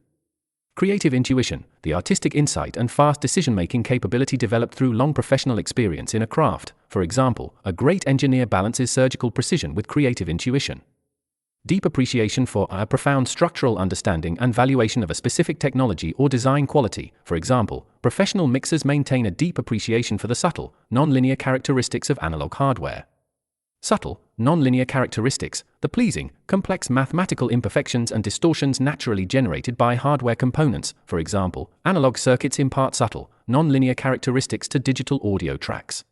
Creative intuition, the artistic insight and fast decision-making capability developed through long professional experience in a craft. For example, a great engineer balances surgical precision with creative intuition. Deep appreciation for a profound structural understanding and valuation of a specific technology or design quality. For example, professional mixers maintain a deep appreciation for the subtle, non-linear characteristics of analog hardware. Subtle, non-linear characteristics, the pleasing, complex mathematical imperfections and distortions naturally generated by hardware components. For example, analog circuits impart subtle, non-linear characteristics to digital audio tracks.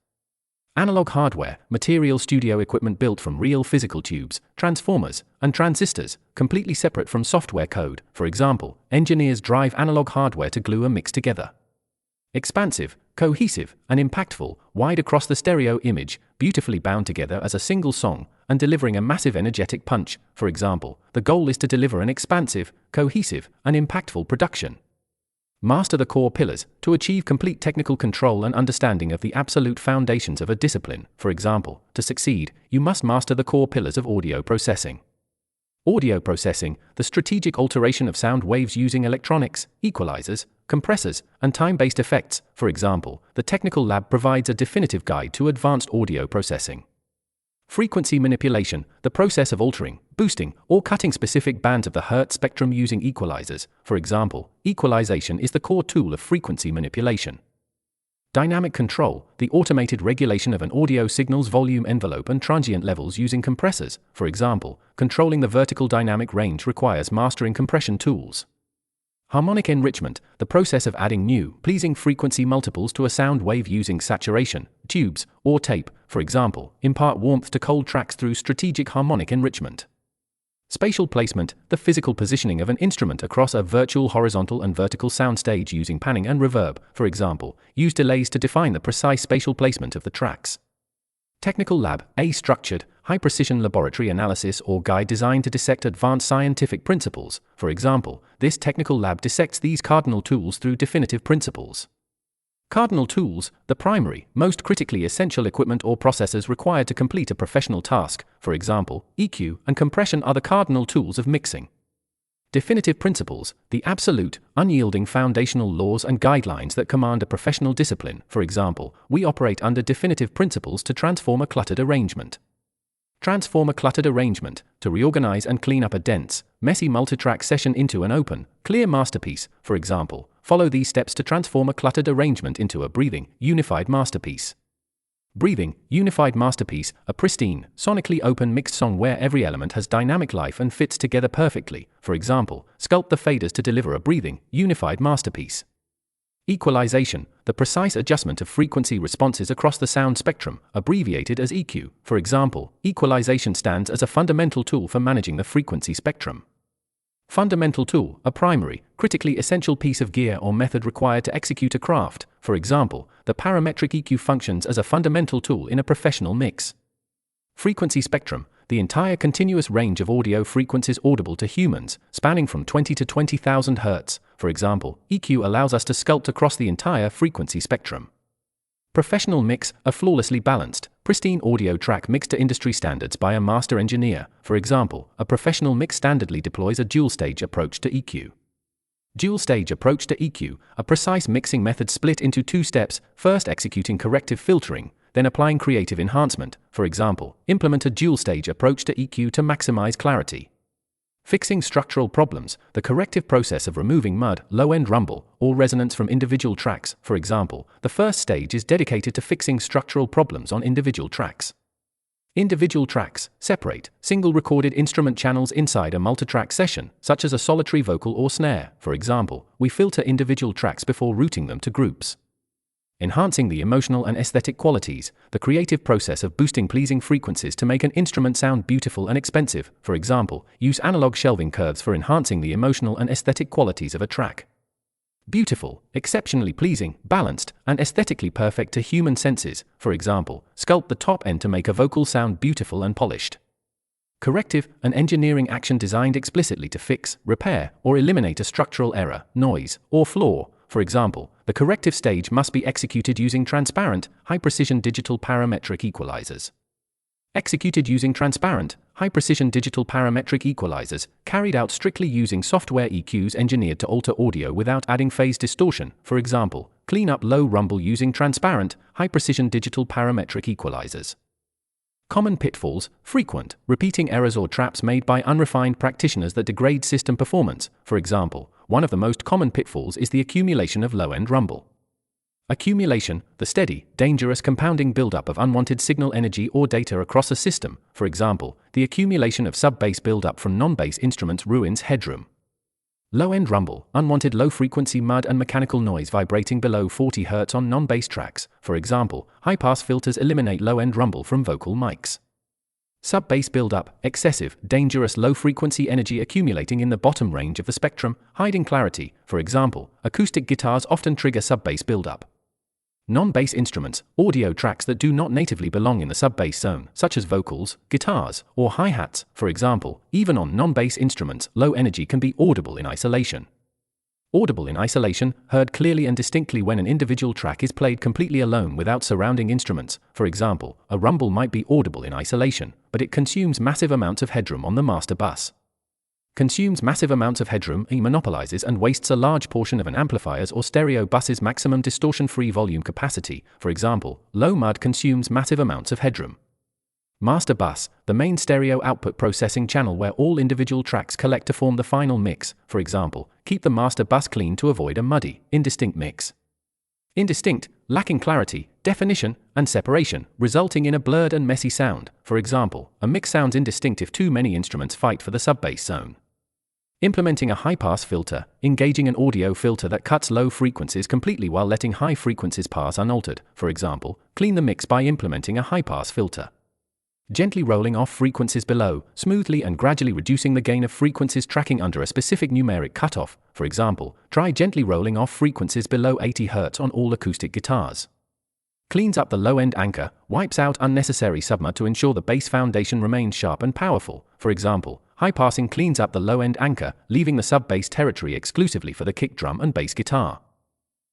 Analog hardware, material studio equipment built from real physical tubes, transformers, and transistors, completely separate from software code. For example, engineers drive analog hardware to glue a mix together. Expansive, cohesive, and impactful, wide across the stereo image, beautifully bound together as a single song, and delivering a massive energetic punch. For example, the goal is to deliver an expansive, cohesive, and impactful production. Master the core pillars, to achieve complete technical control and understanding of the absolute foundations of a discipline. For example, to succeed, you must master the core pillars of audio processing. Audio processing, the strategic alteration of sound waves using electronics, equalizers, compressors, and time-based effects. For example, the Technical Lab provides a definitive guide to advanced audio processing. Frequency manipulation, the process of altering, boosting, or cutting specific bands of the Hertz spectrum using equalizers. For example, equalization is the core tool of frequency manipulation. Dynamic control, the automated regulation of an audio signal's volume envelope and transient levels using compressors. For example, controlling the vertical dynamic range requires mastering compression tools. Harmonic enrichment, the process of adding new, pleasing frequency multiples to a sound wave using saturation, tubes, or tape, for example, impart warmth to cold tracks through strategic harmonic enrichment. Spatial placement, the physical positioning of an instrument across a virtual horizontal and vertical soundstage using panning and reverb, for example, use delays to define the precise spatial placement of the tracks. Technical lab, a structured, high-precision laboratory analysis or guide designed to dissect advanced scientific principles. For example, this technical lab dissects these cardinal tools through definitive principles. Cardinal tools, the primary, most critically essential equipment or processes required to complete a professional task. For example, EQ and compression are the cardinal tools of mixing. Definitive principles, the absolute, unyielding foundational laws and guidelines that command a professional discipline. For example, we operate under definitive principles to transform a cluttered arrangement. Transform a cluttered arrangement, to reorganize and clean up a dense, messy multitrack session into an open, clear masterpiece. For example, follow these steps to transform a cluttered arrangement into a breathing, unified masterpiece. Breathing, unified masterpiece, a pristine, sonically open mixed song where every element has dynamic life and fits together perfectly. For example, sculpt the faders to deliver a breathing, unified masterpiece. Equalization, the precise adjustment of frequency responses across the sound spectrum, abbreviated as EQ. For example, equalization stands as a fundamental tool for managing the frequency spectrum. Fundamental tool, a primary, critically essential piece of gear or method required to execute a craft. For example, the parametric EQ functions as a fundamental tool in a professional mix. Frequency spectrum, the entire continuous range of audio frequencies audible to humans, spanning from 20 to 20,000 Hz. For example, EQ allows us to sculpt across the entire frequency spectrum. Professional mix, a flawlessly balanced, pristine audio track mixed to industry standards by a master engineer. For example, a professional mix standardly deploys a dual-stage approach to EQ. Dual-stage approach to EQ, a precise mixing method split into two steps, first executing corrective filtering, then applying creative enhancement. For example, implement a dual-stage approach to EQ to maximize clarity. Fixing structural problems, the corrective process of removing mud, low-end rumble, or resonance from individual tracks. For example, the first stage is dedicated to fixing structural problems on individual tracks. Individual tracks, separate, single recorded instrument channels inside a multitrack session, such as a solitary vocal or snare. For example, we filter individual tracks before routing them to groups. Enhancing the emotional and aesthetic qualities, the creative process of boosting pleasing frequencies to make an instrument sound beautiful and expensive. For example, use analog shelving curves for enhancing the emotional and aesthetic qualities of a track. Beautiful, exceptionally pleasing, balanced, and aesthetically perfect to human senses. For example, sculpt the top end to make a vocal sound beautiful and polished. Corrective, an engineering action designed explicitly to fix, repair, or eliminate a structural error, noise, or flaw. For example, the corrective stage must be executed using transparent, high-precision digital parametric equalizers. Executed using transparent, high-precision digital parametric equalizers, carried out strictly using software EQs engineered to alter audio without adding phase distortion. For example, clean up low rumble using transparent, high-precision digital parametric equalizers. Common pitfalls, frequent, repeating errors or traps made by unrefined practitioners that degrade system performance. For example, one of the most common pitfalls is the accumulation of low-end rumble. Accumulation, the steady, dangerous compounding buildup of unwanted signal energy or data across a system. For example, the accumulation of sub-bass buildup from non-bass instruments ruins headroom. Low-end rumble, unwanted low-frequency mud and mechanical noise vibrating below 40 Hz on non-bass tracks. For example, high-pass filters eliminate low-end rumble from vocal mics. Sub-bass buildup, excessive, dangerous low-frequency energy accumulating in the bottom range of the spectrum, hiding clarity. For example, acoustic guitars often trigger sub-bass buildup. Non-bass instruments, audio tracks that do not natively belong in the sub-bass zone, such as vocals, guitars, or hi-hats. For example, even on non-bass instruments, low energy can be audible in isolation. Audible in isolation, heard clearly and distinctly when an individual track is played completely alone without surrounding instruments. For example, a rumble might be audible in isolation, but it consumes massive amounts of headroom on the master bus. Consumes massive amounts of headroom, monopolizes and wastes a large portion of an amplifier's or stereo bus's maximum distortion-free volume capacity. For example, low mud consumes massive amounts of headroom. Master bus, the main stereo output processing channel where all individual tracks collect to form the final mix. For example, keep the master bus clean to avoid a muddy, indistinct mix. Indistinct, lacking clarity, definition, and separation, resulting in a blurred and messy sound. For example, a mix sounds indistinct if too many instruments fight for the sub-bass zone. Implementing a high-pass filter, engaging an audio filter that cuts low frequencies completely while letting high frequencies pass unaltered. For example, clean the mix by implementing a high-pass filter. Gently rolling off frequencies below, smoothly and gradually reducing the gain of frequencies tracking under a specific numeric cutoff. For example, try gently rolling off frequencies below 80 Hz on all acoustic guitars. Cleans up the low-end anchor, wipes out unnecessary subma to ensure the bass foundation remains sharp and powerful. For example, high-passing cleans up the low-end anchor, leaving the sub-bass territory exclusively for the kick drum and bass guitar.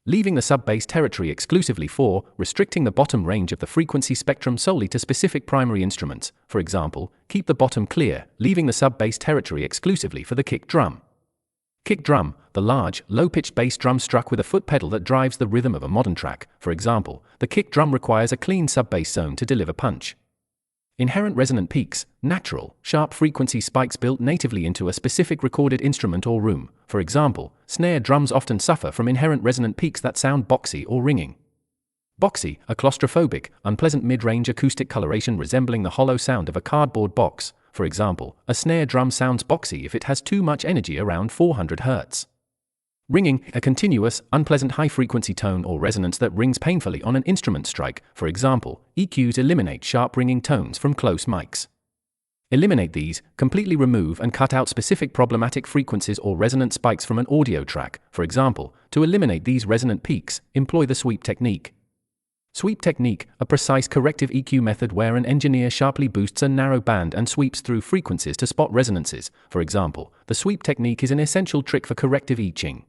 Leaving the sub-bass territory exclusively for, restricting the bottom range of the frequency spectrum solely to specific primary instruments. For example, keep the bottom clear, leaving the sub-bass territory exclusively for the kick drum. Kick drum, the large, low-pitched bass drum struck with a foot pedal that drives the rhythm of a modern track. For example, the kick drum requires a clean sub-bass zone to deliver punch. Inherent resonant peaks, natural, sharp frequency spikes built natively into a specific recorded instrument or room. For example, snare drums often suffer from inherent resonant peaks that sound boxy or ringing. Boxy, a claustrophobic, unpleasant mid-range acoustic coloration resembling the hollow sound of a cardboard box. For example, a snare drum sounds boxy if it has too much energy around 400 Hz. Ringing, a continuous, unpleasant high-frequency tone or resonance that rings painfully on an instrument strike. For example, EQs eliminate sharp ringing tones from close mics. Eliminate these, completely remove and cut out specific problematic frequencies or resonant spikes from an audio track. For example, to eliminate these resonant peaks, employ the sweep technique. Sweep technique, a precise corrective EQ method where an engineer sharply boosts a narrow band and sweeps through frequencies to spot resonances. For example, the sweep technique is an essential trick for corrective EQing.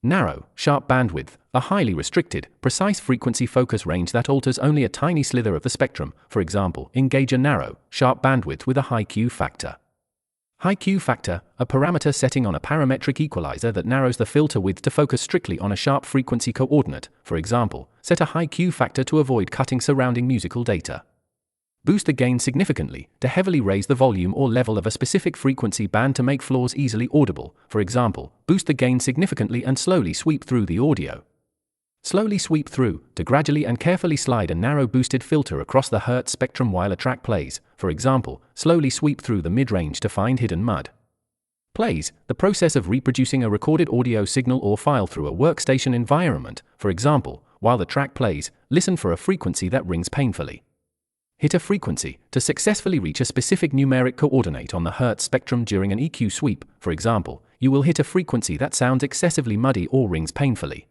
Narrow, sharp bandwidth, a highly restricted, precise frequency focus range that alters only a tiny slither of the spectrum. For example, engage a narrow, sharp bandwidth with a high Q factor. High Q factor, a parameter setting on a parametric equalizer that narrows the filter width to focus strictly on a sharp frequency coordinate. For example, set a high Q factor to avoid cutting surrounding musical data. Boost the gain significantly, to heavily raise the volume or level of a specific frequency band to make flaws easily audible. For example, boost the gain significantly and slowly sweep through the audio. Slowly sweep through, to gradually and carefully slide a narrow boosted filter across the Hertz spectrum while a track plays. For example, slowly sweep through the mid-range to find hidden mud. Plays, the process of reproducing a recorded audio signal or file through a workstation environment. For example, while the track plays, listen for a frequency that rings painfully. Hit a frequency, to successfully reach a specific numeric coordinate on the Hertz spectrum during an EQ sweep. For example, you will hit a frequency that sounds excessively muddy or rings painfully.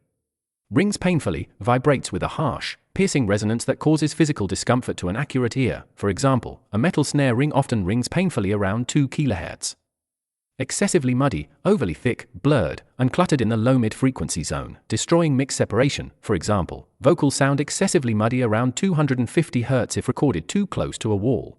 Rings painfully, vibrates with a harsh, piercing resonance that causes physical discomfort to an accurate ear. For example, a metal snare ring often rings painfully around 2 kHz. Excessively muddy, overly thick, blurred, and cluttered in the low-mid frequency zone, destroying mix separation. For example, vocals sound excessively muddy around 250 Hz if recorded too close to a wall.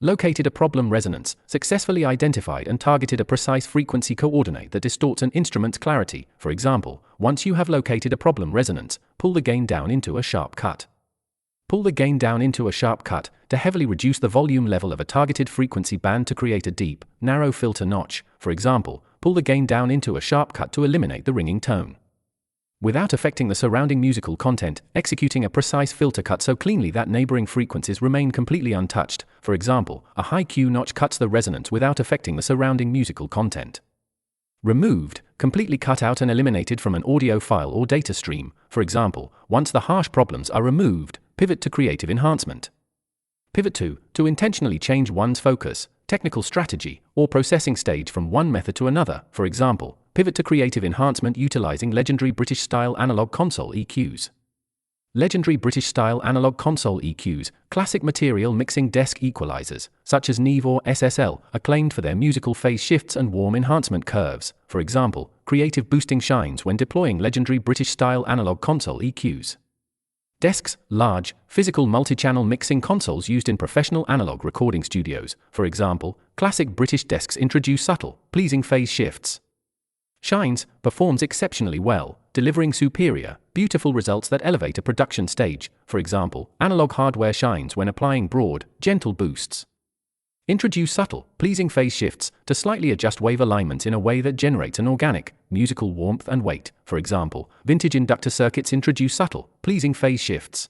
Located a problem resonance, successfully identified and targeted a precise frequency coordinate that distorts an instrument's clarity. For example, once you have located a problem resonance, pull the gain down into a sharp cut. Pull the gain down into a sharp cut, to heavily reduce the volume level of a targeted frequency band to create a deep, narrow filter notch. For example, pull the gain down into a sharp cut to eliminate the ringing tone. Without affecting the surrounding musical content, executing a precise filter cut so cleanly that neighboring frequencies remain completely untouched. For example, a high Q notch cuts the resonance without affecting the surrounding musical content. Removed, completely cut out and eliminated from an audio file or data stream. For example, once the harsh problems are removed, pivot to creative enhancement. Pivot to intentionally change one's focus, technical strategy, or processing stage from one method to another. For example, pivot to creative enhancement utilizing legendary British-style analog console EQs. Legendary British-style analog console EQs, classic material mixing desk equalizers, such as Neve or SSL, acclaimed for their musical phase shifts and warm enhancement curves. For example, creative boosting shines when deploying legendary British-style analog console EQs. Desks, large, physical multi-channel mixing consoles used in professional analog recording studios. For example, classic British desks introduce subtle, pleasing phase shifts. Shines, performs exceptionally well, delivering superior, beautiful results that elevate a production stage. For example, analog hardware shines when applying broad, gentle boosts. Introduce subtle, pleasing phase shifts to slightly adjust wave alignments in a way that generates an organic, musical warmth and weight. For example, vintage inductor circuits introduce subtle, pleasing phase shifts.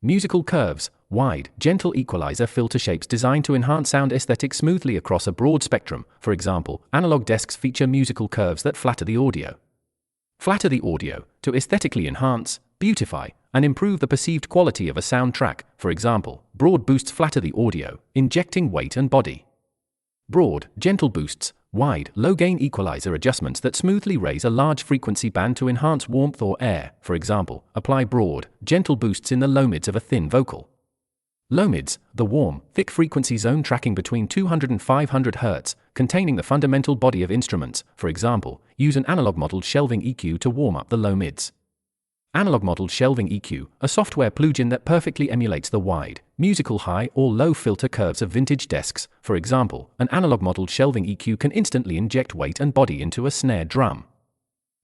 Musical curves, wide, gentle equalizer filter shapes designed to enhance sound aesthetics smoothly across a broad spectrum. For example, analog desks feature musical curves that flatter the audio. Flatter the audio to aesthetically enhance, beautify, and improve the perceived quality of a sound track. For example, broad boosts flatter the audio, injecting weight and body. Broad, gentle boosts, wide, low-gain equalizer adjustments that smoothly raise a large frequency band to enhance warmth or air. For example, apply broad, gentle boosts in the low mids of a thin vocal. Low mids, the warm, thick frequency zone tracking between 200 and 500 Hz, containing the fundamental body of instruments. For example, use an analog modeled shelving EQ to warm up the low mids. Analog modeled shelving EQ, a software plugin that perfectly emulates the wide, musical high or low filter curves of vintage desks. For example, an analog modeled shelving EQ can instantly inject weight and body into a snare drum.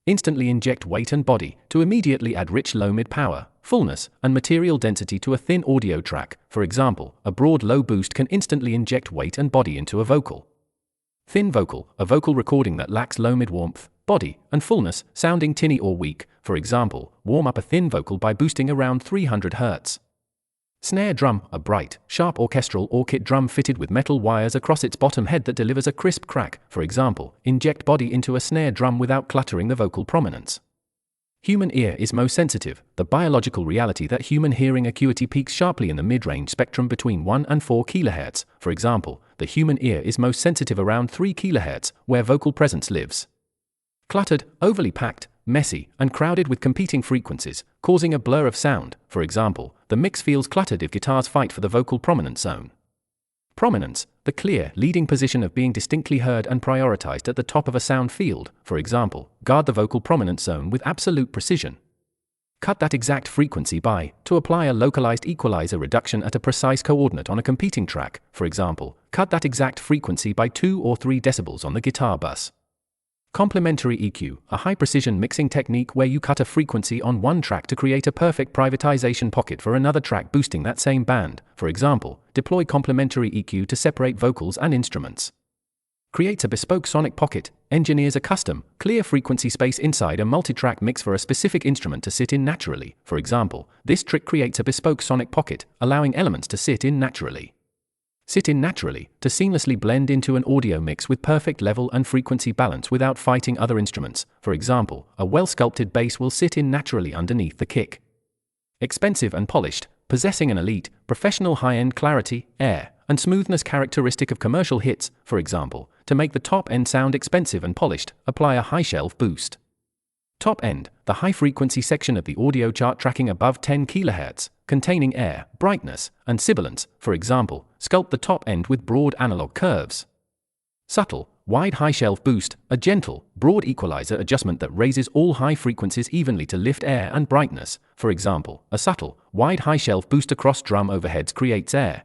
Instantly inject weight and body to immediately add rich low mid power, fullness, and material density to a thin audio track. For example, a broad low boost can instantly inject weight and body into a vocal. Thin vocal, a vocal recording that lacks low mid warmth, body, and fullness, sounding tinny or weak. For example, warm up a thin vocal by boosting around 300 Hz. Snare drum, a bright, sharp orchestral or kit drum fitted with metal wires across its bottom head that delivers a crisp crack. For example, inject body into a snare drum without cluttering the vocal prominence. Human ear is most sensitive, the biological reality that human hearing acuity peaks sharply in the mid-range spectrum between 1 and 4 kHz. For example, the human ear is most sensitive around 3 kHz, where vocal presence lives. Cluttered, overly packed, messy, and crowded with competing frequencies, causing a blur of sound. For example, the mix feels cluttered if guitars fight for the vocal prominence zone. Prominence, the clear, leading position of being distinctly heard and prioritized at the top of a sound field. For example, guard the vocal prominence zone with absolute precision. Cut that exact frequency by, to apply a localized equalizer reduction at a precise coordinate on a competing track. For example, cut that exact frequency by 2 or 3 decibels on the guitar bus. Complementary EQ, a high-precision mixing technique where you cut a frequency on one track to create a perfect privatization pocket for another track boosting that same band. For example, deploy complementary EQ to separate vocals and instruments. Creates a bespoke sonic pocket, engineers a custom, clear frequency space inside a multi-track mix for a specific instrument to sit in naturally. For example, this trick creates a bespoke sonic pocket, allowing elements to sit in naturally. Sit in naturally, to seamlessly blend into an audio mix with perfect level and frequency balance without fighting other instruments. For example, a well-sculpted bass will sit in naturally underneath the kick. Expensive and polished, possessing an elite, professional high-end clarity, air, and smoothness characteristic of commercial hits. For example, to make the top-end sound expensive and polished, apply a high-shelf boost. Top end, the high-frequency section of the audio chart tracking above 10 kHz, containing air, brightness, and sibilance. For example, sculpt the top end with broad analog curves. Subtle, wide high-shelf boost, a gentle, broad equalizer adjustment that raises all high frequencies evenly to lift air and brightness. For example, a subtle, wide high-shelf boost across drum overheads creates air.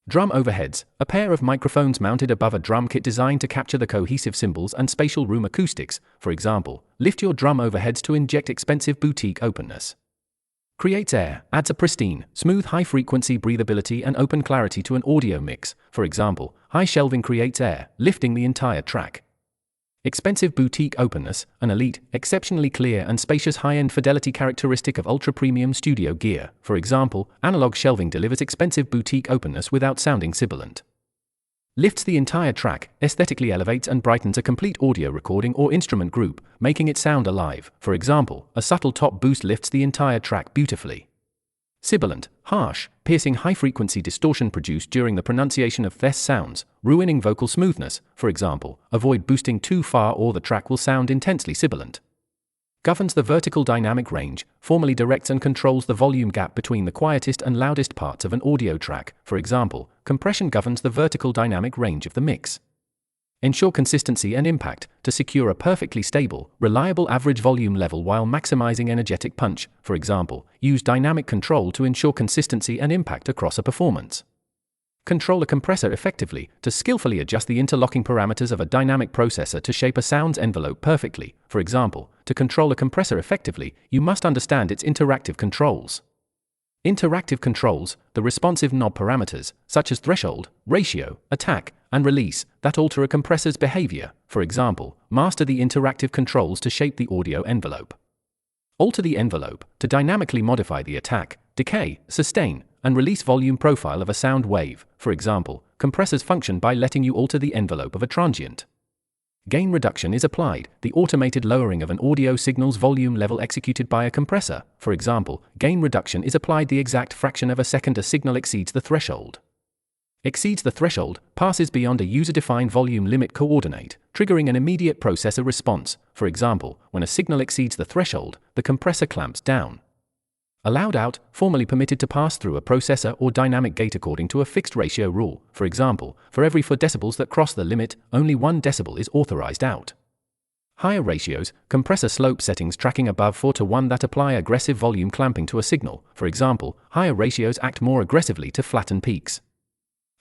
Drum overheads, a pair of microphones mounted above a drum kit designed to capture the cohesive cymbals and spatial room acoustics. For example, lift your drum overheads to inject expensive boutique openness. Creates air, adds a pristine, smooth high-frequency breathability and open clarity to an audio mix. For example, high shelving creates air, lifting the entire track. Expensive boutique openness, an elite, exceptionally clear and spacious high-end fidelity characteristic of ultra-premium studio gear. For example, analog shelving delivers expensive boutique openness without sounding sibilant. Lifts the entire track, aesthetically elevates and brightens a complete audio recording or instrument group, making it sound alive. For example, a subtle top boost lifts the entire track beautifully. Sibilant, harsh, piercing high-frequency distortion produced during the pronunciation of Thess sounds, ruining vocal smoothness. For example, avoid boosting too far or the track will sound intensely sibilant. Governs the vertical dynamic range, formally directs and controls the volume gap between the quietest and loudest parts of an audio track. For example, compression governs the vertical dynamic range of the mix. Ensure consistency and impact to secure a perfectly stable, reliable average volume level while maximizing energetic punch. For example, use dynamic control to ensure consistency and impact across a performance. Control a compressor effectively to skillfully adjust the interlocking parameters of a dynamic processor to shape a sound's envelope perfectly. For example, to control a compressor effectively, you must understand its interactive controls. Interactive controls, the responsive knob parameters, such as threshold, ratio, attack, and release, that alter a compressor's behavior. For example, master the interactive controls to shape the audio envelope. Alter the envelope, to dynamically modify the attack, decay, sustain, and release volume profile of a sound wave. For example, compressors function by letting you alter the envelope of a transient. Gain reduction is applied, the automated lowering of an audio signal's volume level executed by a compressor. For example, gain reduction is applied the exact fraction of a second a signal exceeds the threshold. Exceeds the threshold, passes beyond a user-defined volume limit coordinate, triggering an immediate processor response. For example, when a signal exceeds the threshold, the compressor clamps down. Allowed out, formally permitted to pass through a processor or dynamic gate according to a fixed ratio rule. For example, for every 4 decibels that cross the limit, only 1 decibel is authorized out. Higher ratios, compressor slope settings tracking above 4:1 that apply aggressive volume clamping to a signal. For example, higher ratios act more aggressively to flatten peaks.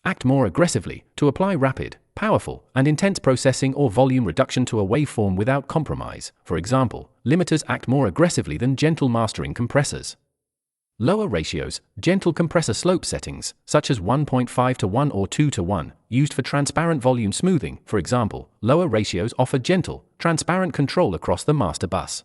Act more aggressively to apply rapid, powerful, and intense processing or volume reduction to a waveform without compromise. For example, limiters act more aggressively than gentle mastering compressors. Lower ratios, gentle compressor slope settings, such as 1.5:1 or 2:1, used for transparent volume smoothing. For example, lower ratios offer gentle, transparent control across the master bus.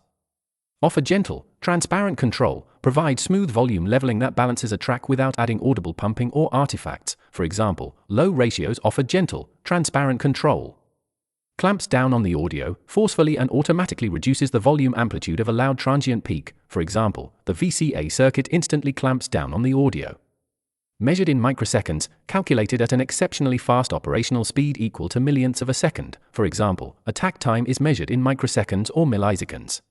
Offer gentle, transparent control, provide smooth volume leveling that balances a track without adding audible pumping or artifacts. For example, low ratios offer gentle, transparent control. Clamps down on the audio, forcefully and automatically reduces the volume amplitude of a loud transient peak. For example, the VCA circuit instantly clamps down on the audio. Measured in microseconds, calculated at an exceptionally fast operational speed equal to millionths of a second. For example, attack time is measured in microseconds or milliseconds.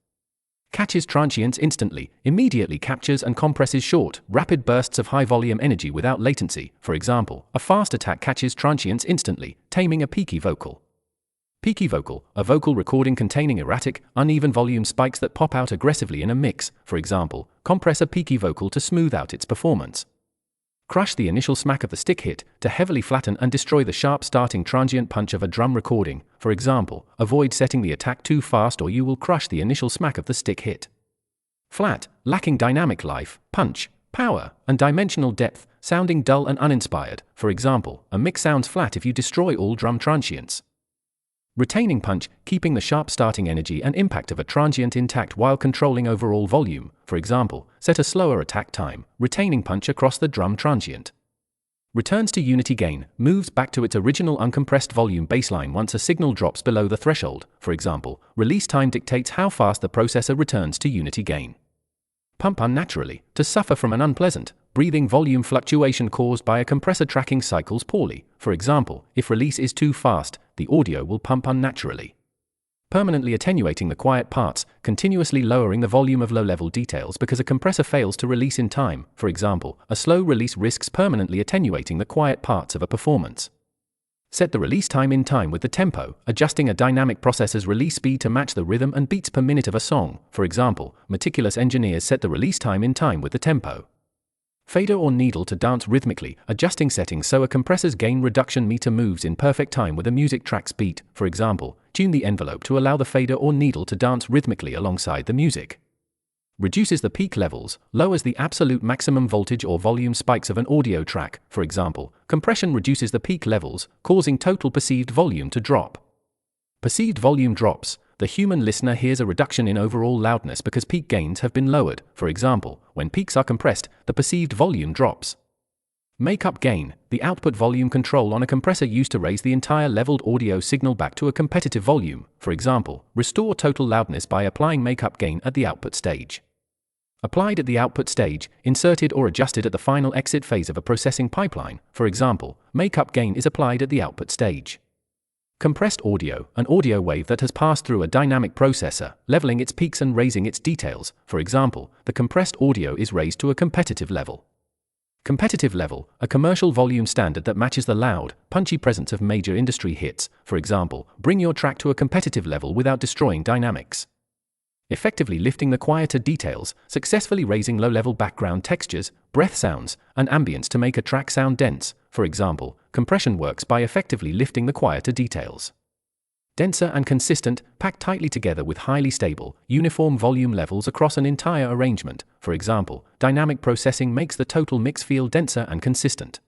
Catches transients instantly, immediately captures and compresses short, rapid bursts of high-volume energy without latency. For example, a fast attack catches transients instantly, taming a peaky vocal. Peaky vocal, a vocal recording containing erratic, uneven volume spikes that pop out aggressively in a mix. For example, compress a peaky vocal to smooth out its performance. Crush the initial smack of the stick hit to heavily flatten and destroy the sharp starting transient punch of a drum recording. For example, avoid setting the attack too fast or you will crush the initial smack of the stick hit. Flat, lacking dynamic life, punch, power, and dimensional depth, sounding dull and uninspired. For example, a mix sounds flat if you destroy all drum transients. Retaining punch, keeping the sharp starting energy and impact of a transient intact while controlling overall volume. For example, set a slower attack time, retaining punch across the drum transient. Returns to unity gain, moves back to its original uncompressed volume baseline once a signal drops below the threshold. For example, release time dictates how fast the processor returns to unity gain. Pump unnaturally, to suffer from an unpleasant, breathing volume fluctuation caused by a compressor tracking cycles poorly. For example, if release is too fast, the audio will pump unnaturally. Permanently attenuating the quiet parts, continuously lowering the volume of low-level details because a compressor fails to release in time. For example, a slow release risks permanently attenuating the quiet parts of a performance. Set the release time in time with the tempo, adjusting a dynamic processor's release speed to match the rhythm and beats per minute of a song. For example, meticulous engineers set the release time in time with the tempo. Fader or needle to dance rhythmically, adjusting settings so a compressor's gain reduction meter moves in perfect time with a music track's beat. For example, tune the envelope to allow the fader or needle to dance rhythmically alongside the music. Reduces the peak levels, lowers the absolute maximum voltage or volume spikes of an audio track. For example, compression reduces the peak levels, causing total perceived volume to drop. Perceived volume drops. The human listener hears a reduction in overall loudness because peak gains have been lowered. For example, when peaks are compressed, the perceived volume drops. Makeup gain, the output volume control on a compressor used to raise the entire leveled audio signal back to a competitive volume. For example, restore total loudness by applying makeup gain at the output stage. Applied at the output stage, inserted or adjusted at the final exit phase of a processing pipeline. For example, makeup gain is applied at the output stage. Compressed audio, an audio wave that has passed through a dynamic processor, leveling its peaks and raising its details. For example, the compressed audio is raised to a competitive level. Competitive level, a commercial volume standard that matches the loud, punchy presence of major industry hits. For example, bring your track to a competitive level without destroying dynamics. Effectively lifting the quieter details, successfully raising low-level background textures, breath sounds, and ambience to make a track sound dense. For example, compression works by effectively lifting the quieter details. Denser and consistent, packed tightly together with highly stable, uniform volume levels across an entire arrangement. For example, dynamic processing makes the total mix feel denser and consistent.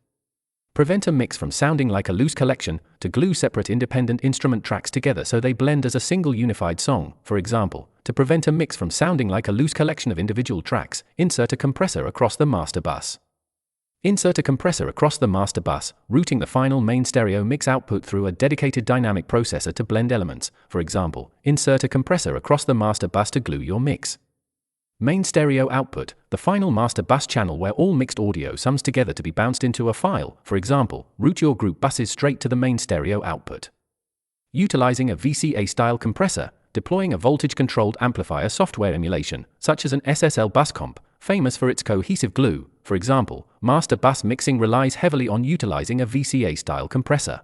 Prevent a mix from sounding like a loose collection, to glue separate independent instrument tracks together so they blend as a single unified song. For example, to prevent a mix from sounding like a loose collection of individual tracks, insert a compressor across the master bus. Insert a compressor across the master bus, routing the final main stereo mix output through a dedicated dynamic processor to blend elements. For example, insert a compressor across the master bus to glue your mix. Main stereo output, the final master bus channel where all mixed audio sums together to be bounced into a file. For example, route your group buses straight to the main stereo output. Utilizing a VCA-style compressor, deploying a voltage-controlled amplifier software emulation, such as an SSL bus comp, famous for its cohesive glue. For example, master bus mixing relies heavily on utilizing a VCA-style compressor.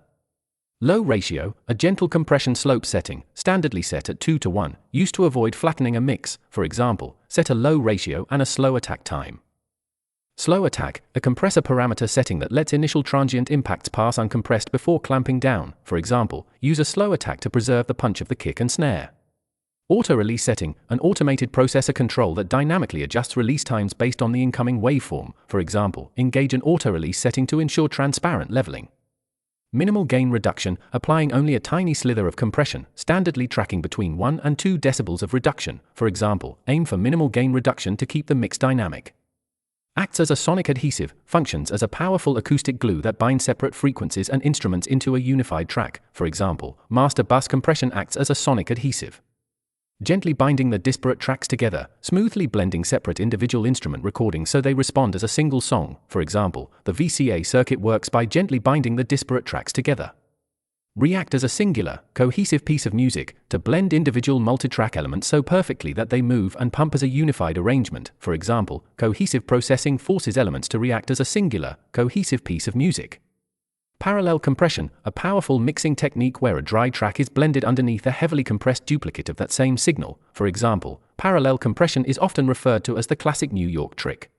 Low ratio, a gentle compression slope setting, standardly set at 2:1, used to avoid flattening a mix. For example, set a low ratio and a slow attack time. Slow attack, a compressor parameter setting that lets initial transient impacts pass uncompressed before clamping down. For example, use a slow attack to preserve the punch of the kick and snare. Auto-release setting, an automated processor control that dynamically adjusts release times based on the incoming waveform. For example, engage an auto-release setting to ensure transparent leveling. Minimal gain reduction, applying only a tiny slither of compression, standardly tracking between 1 and 2 decibels of reduction. For example, aim for minimal gain reduction to keep the mix dynamic. Acts as a sonic adhesive, functions as a powerful acoustic glue that binds separate frequencies and instruments into a unified track. For example, master bus compression acts as a sonic adhesive, gently binding the disparate tracks together, smoothly blending separate individual instrument recordings so they respond as a single song. For example, the VCA circuit works by gently binding the disparate tracks together. React as a singular, cohesive piece of music, to blend individual multi-track elements so perfectly that they move and pump as a unified arrangement. For example, cohesive processing forces elements to react as a singular, cohesive piece of music. Parallel compression, a powerful mixing technique where a dry track is blended underneath a heavily compressed duplicate of that same signal. For example, parallel compression is often referred to as the classic New York trick.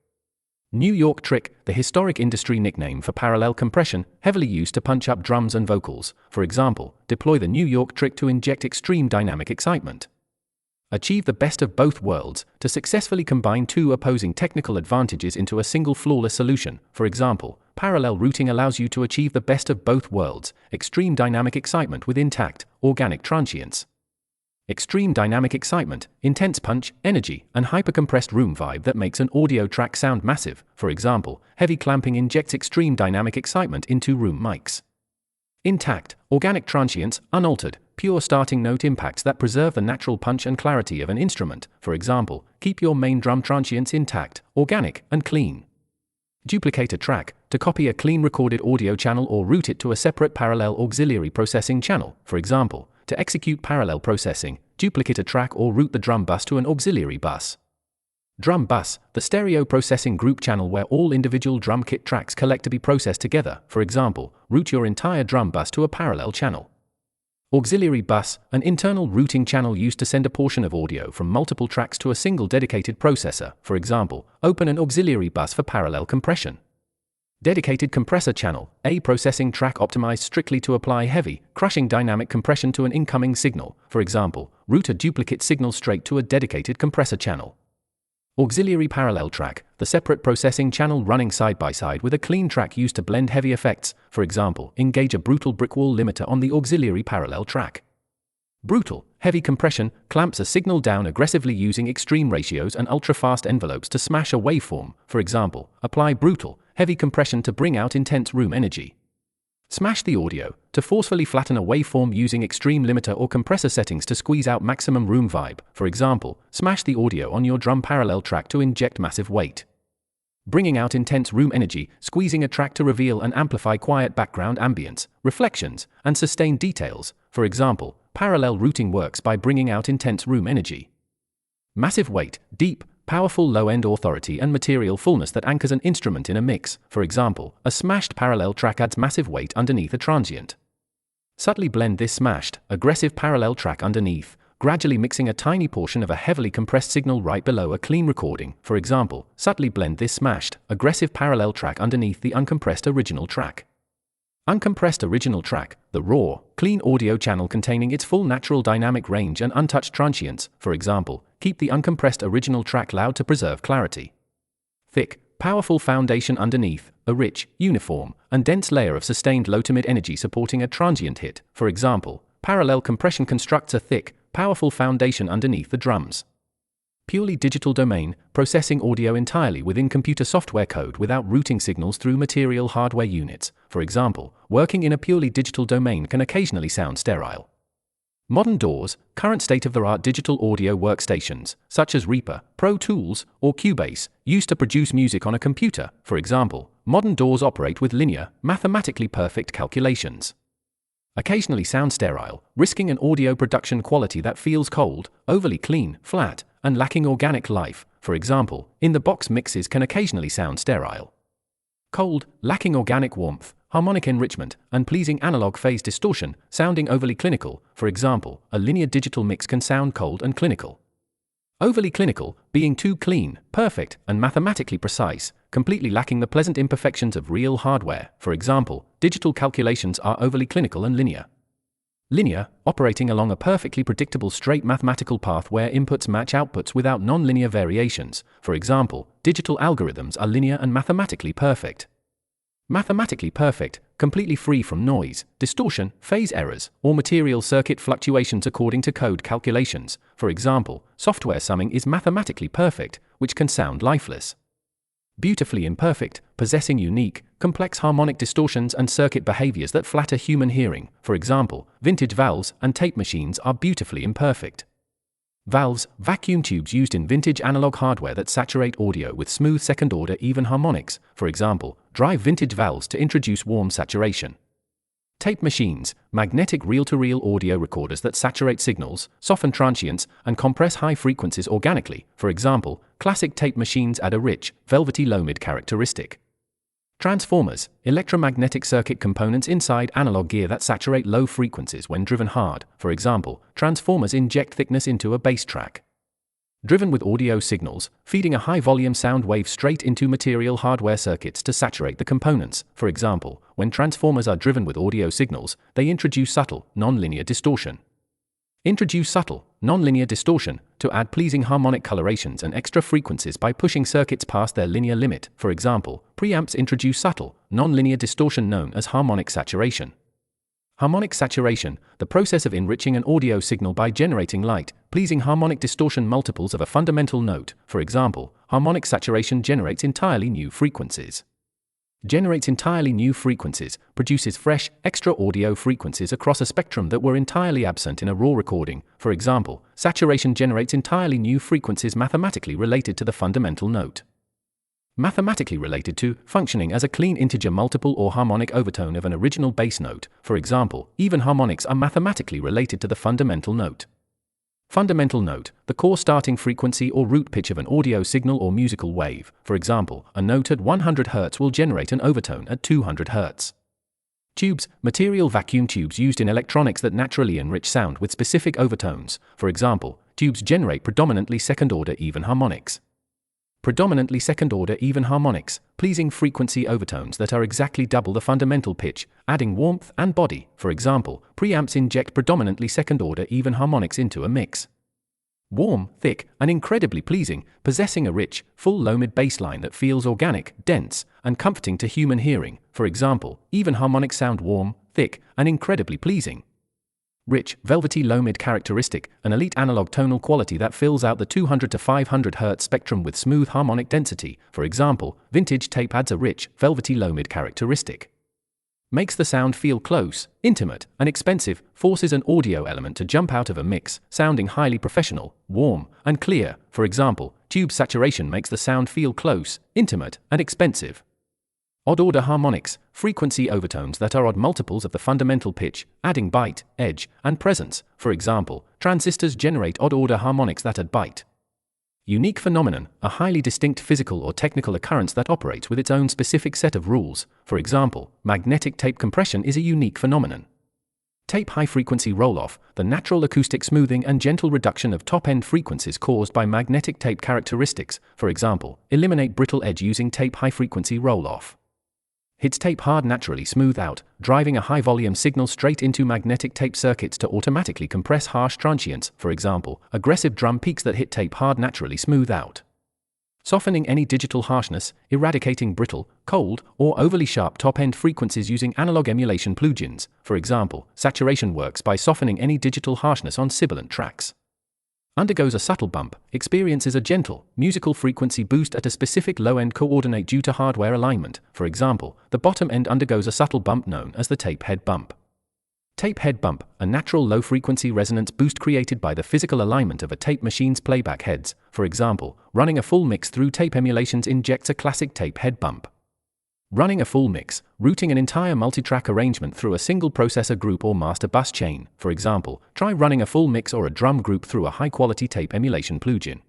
New York trick, the historic industry nickname for parallel compression, heavily used to punch up drums and vocals. For example, deploy the New York trick to inject extreme dynamic excitement. Achieve the best of both worlds, to successfully combine two opposing technical advantages into a single flawless solution. For example, parallel routing allows you to achieve the best of both worlds, extreme dynamic excitement with intact, organic transients. Extreme dynamic excitement, intense punch, energy, and hypercompressed room vibe that makes an audio track sound massive. For example, heavy clamping injects extreme dynamic excitement into room mics. Intact, organic transients, unaltered, pure starting note impacts that preserve the natural punch and clarity of an instrument. For example, keep your main drum transients intact, organic, and clean. Duplicate a track, to copy a clean recorded audio channel or route it to a separate parallel auxiliary processing channel. For example, to execute parallel processing, duplicate a track or route the drum bus to an auxiliary bus. Drum bus, the stereo processing group channel where all individual drum kit tracks collect to be processed together. For example, route your entire drum bus to a parallel channel. Auxiliary bus, an internal routing channel used to send a portion of audio from multiple tracks to a single dedicated processor. For example, open an auxiliary bus for parallel compression. Dedicated compressor channel, a processing track optimized strictly to apply heavy, crushing dynamic compression to an incoming signal. For example, route a duplicate signal straight to a dedicated compressor channel. Auxiliary parallel track, the separate processing channel running side by side with a clean track used to blend heavy effects. For example, engage a brutal brick wall limiter on the auxiliary parallel track. Brutal, heavy compression, clamps a signal down aggressively using extreme ratios and ultra-fast envelopes to smash a waveform. For example, apply brutal, heavy compression to bring out intense room energy. Smash the audio, to forcefully flatten a waveform using extreme limiter or compressor settings to squeeze out maximum room vibe. For example, smash the audio on your drum parallel track to inject massive weight. Bringing out intense room energy, squeezing a track to reveal and amplify quiet background ambience, reflections, and sustained details. For example, parallel routing works by bringing out intense room energy. Massive weight, deep, powerful low-end authority and material fullness that anchors an instrument in a mix. For example, a smashed parallel track adds massive weight underneath a transient. Subtly blend this smashed, aggressive parallel track underneath, gradually mixing a tiny portion of a heavily compressed signal right below a clean recording. For example, subtly blend this smashed, aggressive parallel track underneath the uncompressed original track. Uncompressed original track, the raw, clean audio channel containing its full natural dynamic range and untouched transients. For example, keep the uncompressed original track loud to preserve clarity. Thick, powerful foundation underneath, a rich, uniform, and dense layer of sustained low to mid energy supporting a transient hit. For example, parallel compression constructs a thick, powerful foundation underneath the drums. Purely digital domain, processing audio entirely within computer software code without routing signals through material hardware units. For example, working in a purely digital domain can occasionally sound sterile. Modern DAWs, current state-of-the-art digital audio workstations, such as Reaper, Pro Tools, or Cubase, used to produce music on a computer. For example, modern DAWs operate with linear, mathematically perfect calculations. Occasionally sound sterile, risking an audio production quality that feels cold, overly clean, flat, and lacking organic life. For example, in-the-box mixes can occasionally sound sterile. Cold, lacking organic warmth, harmonic enrichment, and pleasing analog phase distortion, sounding overly clinical. For example, a linear digital mix can sound cold and clinical. Overly clinical, being too clean, perfect, and mathematically precise, completely lacking the pleasant imperfections of real hardware. For example, digital calculations are overly clinical and linear. Linear, operating along a perfectly predictable straight mathematical path where inputs match outputs without non-linear variations. For example, digital algorithms are linear and mathematically perfect. Mathematically perfect, completely free from noise, distortion, phase errors, or material circuit fluctuations according to code calculations. For example, software summing is mathematically perfect, which can sound lifeless. Beautifully imperfect, possessing unique, complex harmonic distortions and circuit behaviors that flatter human hearing. For example, vintage valves and tape machines are beautifully imperfect. Valves, vacuum tubes used in vintage analog hardware that saturate audio with smooth second-order even harmonics. For example, drive vintage valves to introduce warm saturation. Tape machines, magnetic reel-to-reel audio recorders that saturate signals, soften transients, and compress high frequencies organically. For example, classic tape machines add a rich, velvety low-mid characteristic. Transformers, electromagnetic circuit components inside analog gear that saturate low frequencies when driven hard. For example, transformers inject thickness into a bass track. Driven with audio signals, feeding a high-volume sound wave straight into material hardware circuits to saturate the components. For example, when transformers are driven with audio signals, they introduce subtle, non-linear distortion. Introduce subtle, non-linear distortion to add pleasing harmonic colorations and extra frequencies by pushing circuits past their linear limit. For example, preamps introduce subtle, non-linear distortion known as harmonic saturation. Harmonic saturation, the process of enriching an audio signal by generating light, pleasing harmonic distortion multiples of a fundamental note. For example, harmonic saturation generates entirely new frequencies. Produces fresh, extra audio frequencies across a spectrum that were entirely absent in a raw recording. For example, saturation generates entirely new frequencies mathematically related to the fundamental note. Mathematically related to, functioning as a clean integer multiple or harmonic overtone of an original bass note. For example, even harmonics are mathematically related to the fundamental note. Fundamental note, the core starting frequency or root pitch of an audio signal or musical wave. For example, a note at 100 Hz will generate an overtone at 200 Hz. Tubes, material vacuum tubes used in electronics that naturally enrich sound with specific overtones. For example, tubes generate predominantly second-order even harmonics. Predominantly second-order even harmonics, pleasing frequency overtones that are exactly double the fundamental pitch, adding warmth and body. For example, preamps inject predominantly second-order even harmonics into a mix. Warm, thick, and incredibly pleasing, possessing a rich, full low-mid bass line that feels organic, dense, and comforting to human hearing. For example, even harmonics sound warm, thick, and incredibly pleasing. Rich, velvety low-mid characteristic, an elite analog tonal quality that fills out the 200 to 500 Hz spectrum with smooth harmonic density. For example, vintage tape adds a rich, velvety low-mid characteristic. Makes the sound feel close, intimate, and expensive, forces an audio element to jump out of a mix, sounding highly professional, warm, and clear. For example, tube saturation makes the sound feel close, intimate, and expensive. Odd-order harmonics, frequency overtones that are odd multiples of the fundamental pitch, adding bite, edge, and presence. For example, transistors generate odd-order harmonics that add bite. Unique phenomenon, a highly distinct physical or technical occurrence that operates with its own specific set of rules. For example, magnetic tape compression is a unique phenomenon. Tape high-frequency roll-off, the natural acoustic smoothing and gentle reduction of top-end frequencies caused by magnetic tape characteristics. For example, eliminate brittle edge using tape high-frequency roll-off. Hits tape hard naturally smooth out, driving a high-volume signal straight into magnetic tape circuits to automatically compress harsh transients. For example, aggressive drum peaks that hit tape hard naturally smooth out. Softening any digital harshness, eradicating brittle, cold, or overly sharp top-end frequencies using analog emulation plugins. For example, saturation works by softening any digital harshness on sibilant tracks. Undergoes a subtle bump, experiences a gentle, musical frequency boost at a specific low-end coordinate due to hardware alignment. For example, the bottom end undergoes a subtle bump known as the tape head bump. Tape head bump, a natural low-frequency resonance boost created by the physical alignment of a tape machine's playback heads. For example, running a full mix through tape emulations injects a classic tape head bump. Running a full mix, routing an entire multitrack arrangement through a single processor group or master bus chain. For example, try running a full mix or a drum group through a high-quality tape emulation plugin.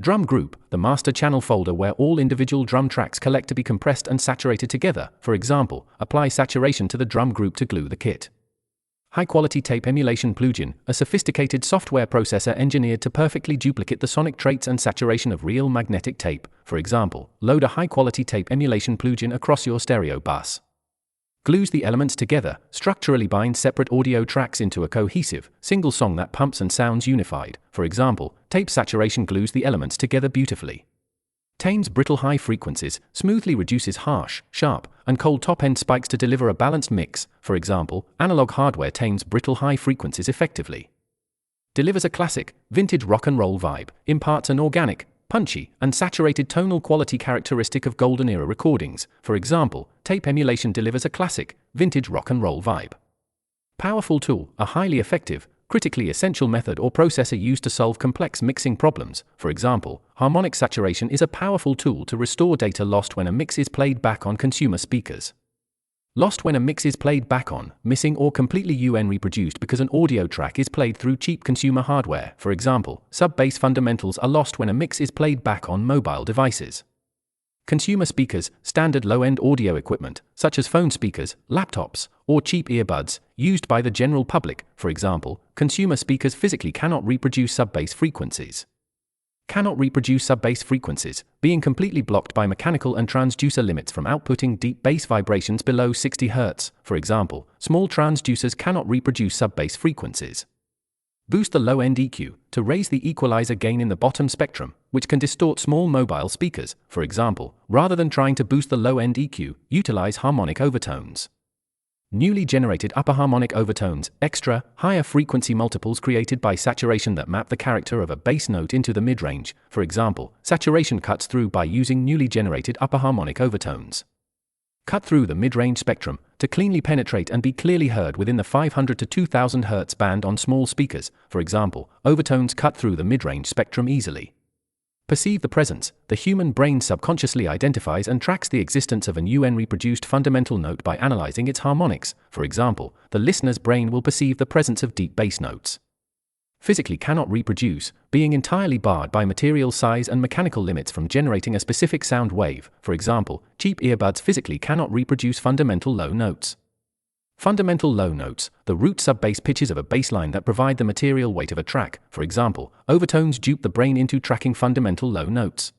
Drum group, the master channel folder where all individual drum tracks collect to be compressed and saturated together. For example, apply saturation to the drum group to glue the kit. High-quality tape emulation plugin, a sophisticated software processor engineered to perfectly duplicate the sonic traits and saturation of real magnetic tape. For example, load a high-quality tape emulation plugin across your stereo bus. Glues the elements together, structurally binds separate audio tracks into a cohesive, single song that pumps and sounds unified. For example, tape saturation glues the elements together beautifully. Tames brittle high frequencies, smoothly reduces harsh, sharp, and cold top-end spikes to deliver a balanced mix. For example, analog hardware tames brittle high frequencies effectively. Delivers a classic, vintage rock and roll vibe, imparts an organic, punchy, and saturated tonal quality characteristic of golden era recordings. For example, tape emulation delivers a classic, vintage rock and roll vibe. Powerful tool, a highly effective, critically essential method or processor used to solve complex mixing problems. For example, harmonic saturation is a powerful tool to restore data lost when a mix is played back on consumer speakers. Lost when a mix is played back on, missing or completely reproduced because an audio track is played through cheap consumer hardware. For example, sub-bass fundamentals are lost when a mix is played back on mobile devices. Consumer speakers, standard low-end audio equipment, such as phone speakers, laptops, or cheap earbuds, used by the general public. For example, consumer speakers physically cannot reproduce sub-bass frequencies. Cannot reproduce sub-bass frequencies, being completely blocked by mechanical and transducer limits from outputting deep bass vibrations below 60 Hz. For example, small transducers cannot reproduce sub-bass frequencies. Boost the low-end EQ to raise the equalizer gain in the bottom spectrum, which can distort small mobile speakers. For example, rather than trying to boost the low-end EQ, utilize harmonic overtones. Newly generated upper harmonic overtones, extra, higher frequency multiples created by saturation that map the character of a bass note into the mid-range. For example, saturation cuts through by using newly generated upper harmonic overtones. Cut through the mid-range spectrum to cleanly penetrate and be clearly heard within the 500 to 2000 Hz band on small speakers. For example, overtones cut through the mid-range spectrum easily. Perceive the presence. The human brain subconsciously identifies and tracks the existence of a reproduced fundamental note by analyzing its harmonics. For example, the listener's brain will perceive the presence of deep bass notes. Physically cannot reproduce, being entirely barred by material size and mechanical limits from generating a specific sound wave. For example, cheap earbuds physically cannot reproduce fundamental low notes. Fundamental low notes, the root sub-bass pitches of a bass line that provide the material weight of a track. For example, overtones dupe the brain into tracking fundamental low notes.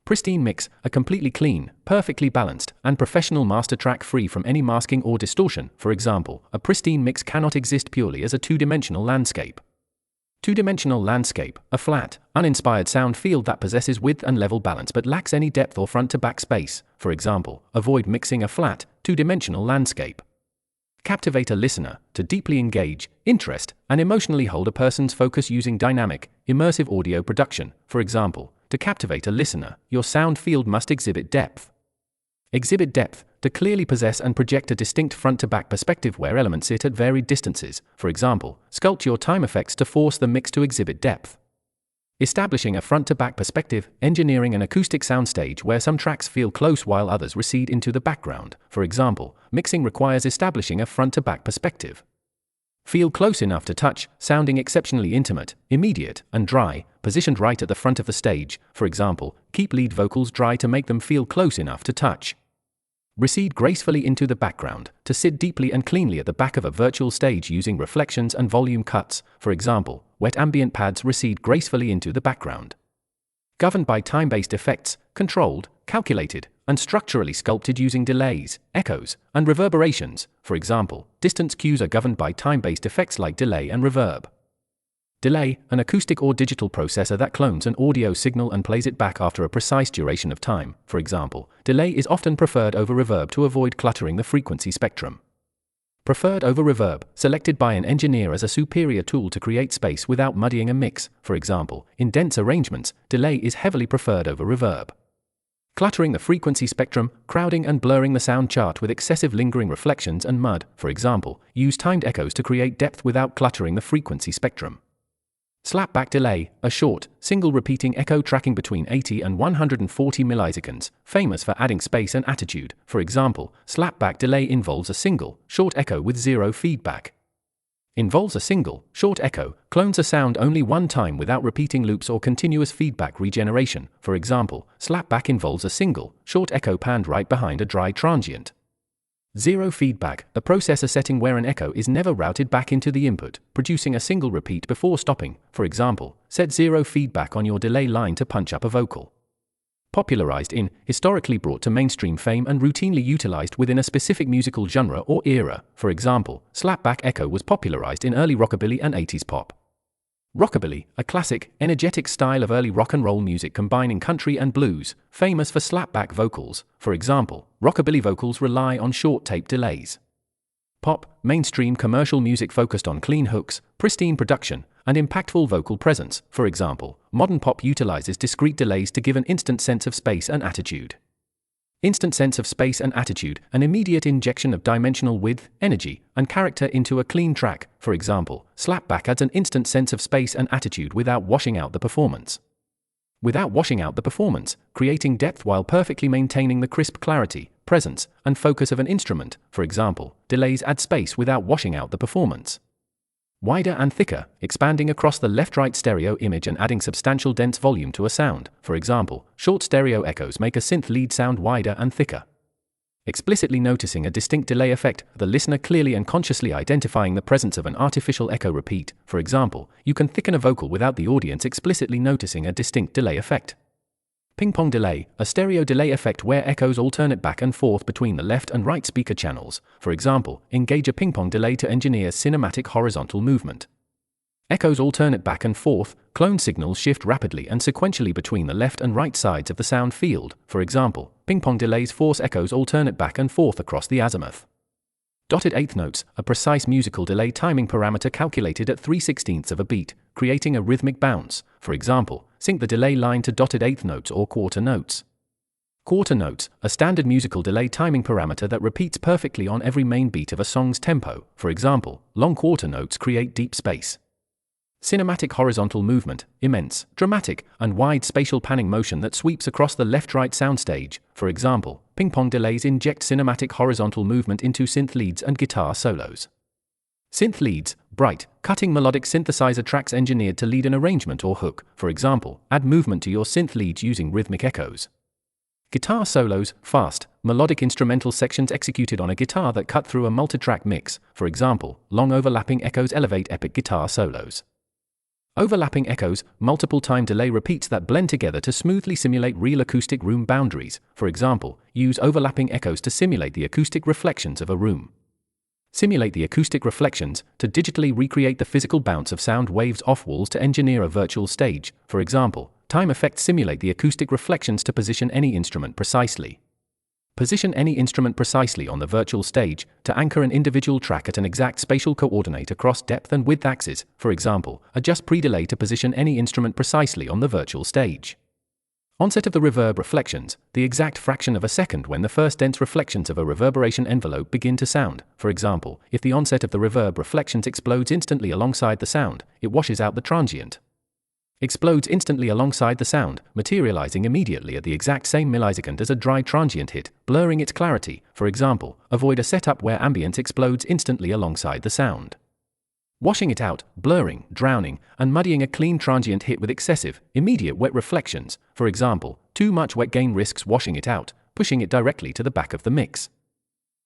Pristine mix, a completely clean, perfectly balanced, and professional master track free from any masking or distortion. For example, a pristine mix cannot exist purely as a two-dimensional landscape. Two-dimensional landscape, a flat, uninspired sound field that possesses width and level balance but lacks any depth or front-to-back space. For example, avoid mixing a flat, two-dimensional landscape. Captivate a listener, to deeply engage, interest, and emotionally hold a person's focus using dynamic, immersive audio production. For example, to captivate a listener, your sound field must exhibit depth. Exhibit depth, to clearly possess and project a distinct front-to-back perspective where elements sit at varied distances. For example, sculpt your time effects to force the mix to exhibit depth. Establishing a front-to-back perspective, engineering an acoustic soundstage where some tracks feel close while others recede into the background. For example, mixing requires establishing a front-to-back perspective. Feel close enough to touch, sounding exceptionally intimate, immediate, and dry, positioned right at the front of the stage. For example, keep lead vocals dry to make them feel close enough to touch. Recede gracefully into the background, to sit deeply and cleanly at the back of a virtual stage using reflections and volume cuts. For example, wet ambient pads recede gracefully into the background. Governed by time-based effects, controlled, calculated, and structurally sculpted using delays, echoes, and reverberations. For example, distance cues are governed by time-based effects like delay and reverb. Delay, an acoustic or digital processor that clones an audio signal and plays it back after a precise duration of time. For example, delay is often preferred over reverb to avoid cluttering the frequency spectrum. Preferred over reverb, selected by an engineer as a superior tool to create space without muddying a mix. For example, in dense arrangements, delay is heavily preferred over reverb. Cluttering the frequency spectrum, crowding and blurring the sound chart with excessive lingering reflections and mud. For example, use timed echoes to create depth without cluttering the frequency spectrum. Slapback delay, a short, single repeating echo tracking between 80 and 140 milliseconds, famous for adding space and attitude. For example, slapback delay involves a single, short echo with zero feedback. Involves a single, short echo, clones a sound only one time without repeating loops or continuous feedback regeneration. For example, slapback involves a single, short echo panned right behind a dry transient. Zero feedback, a processor setting where an echo is never routed back into the input, producing a single repeat before stopping. For example, set zero feedback on your delay line to punch up a vocal. Popularized in, historically brought to mainstream fame and routinely utilized within a specific musical genre or era. For example, slapback echo was popularized in early rockabilly and 80s pop. Rockabilly, a classic, energetic style of early rock and roll music combining country and blues, famous for slapback vocals. For example, rockabilly vocals rely on short tape delays. Pop, mainstream commercial music focused on clean hooks, pristine production, and impactful vocal presence. For example, modern pop utilizes discrete delays to give an instant sense of space and attitude. Instant sense of space and attitude, an immediate injection of dimensional width, energy, and character into a clean track. For example, slapback adds an instant sense of space and attitude without washing out the performance. Without washing out the performance, creating depth while perfectly maintaining the crisp clarity, presence, and focus of an instrument. For example, delays add space without washing out the performance. Wider and thicker, expanding across the left-right stereo image and adding substantial dense volume to a sound. For example, short stereo echoes make a synth lead sound wider and thicker. Explicitly noticing a distinct delay effect, the listener clearly and consciously identifying the presence of an artificial echo repeat. For example, you can thicken a vocal without the audience explicitly noticing a distinct delay effect. Ping-pong delay, a stereo delay effect where echoes alternate back and forth between the left and right speaker channels. For example, engage a ping-pong delay to engineer cinematic horizontal movement. Echoes alternate back and forth, clone signals shift rapidly and sequentially between the left and right sides of the sound field. For example, ping-pong delays force echoes alternate back and forth across the azimuth. Dotted eighth notes, a precise musical delay timing parameter calculated at 3/16 of a beat, creating a rhythmic bounce. For example, sync the delay line to dotted eighth notes or quarter notes. Quarter notes, a standard musical delay timing parameter that repeats perfectly on every main beat of a song's tempo. For example, long quarter notes create deep space. Cinematic horizontal movement, immense, dramatic, and wide spatial panning motion that sweeps across the left-right soundstage. For example, ping-pong delays inject cinematic horizontal movement into synth leads and guitar solos. Synth leads, bright, cutting melodic synthesizer tracks engineered to lead an arrangement or hook. For example, add movement to your synth leads using rhythmic echoes. Guitar solos, fast, melodic instrumental sections executed on a guitar that cut through a multitrack mix. For example, long overlapping echoes elevate epic guitar solos. Overlapping echoes, multiple time delay repeats that blend together to smoothly simulate real acoustic room boundaries. For example, use overlapping echoes to simulate the acoustic reflections of a room. Simulate the acoustic reflections to digitally recreate the physical bounce of sound waves off walls to engineer a virtual stage. For example, time effects simulate the acoustic reflections to position any instrument precisely. Position any instrument precisely on the virtual stage to anchor an individual track at an exact spatial coordinate across depth and width axes. For example, adjust pre-delay to position any instrument precisely on the virtual stage. Onset of the reverb reflections, the exact fraction of a second when the first dense reflections of a reverberation envelope begin to sound. For example, if the onset of the reverb reflections explodes instantly alongside the sound, it washes out the transient. Explodes instantly alongside the sound, materializing immediately at the exact same millisecond as a dry transient hit, blurring its clarity. For example, avoid a setup where ambience explodes instantly alongside the sound. Washing it out, blurring, drowning, and muddying a clean transient hit with excessive, immediate wet reflections. For example, too much wet gain risks washing it out, pushing it directly to the back of the mix.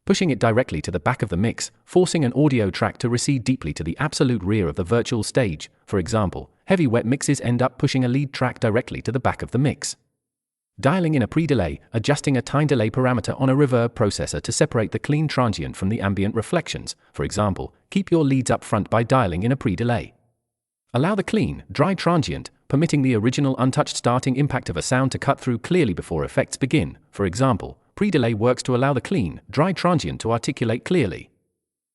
Pushing it directly to the back of the mix, forcing an audio track to recede deeply to the absolute rear of the virtual stage. For example, heavy wet mixes end up pushing a lead track directly to the back of the mix. Dialing in a pre-delay, adjusting a time delay parameter on a reverb processor to separate the clean transient from the ambient reflections. For example, keep your leads up front by dialing in a pre-delay. Allow the clean, dry transient, permitting the original untouched starting impact of a sound to cut through clearly before effects begin. For example, pre-delay works to allow the clean, dry transient to articulate clearly.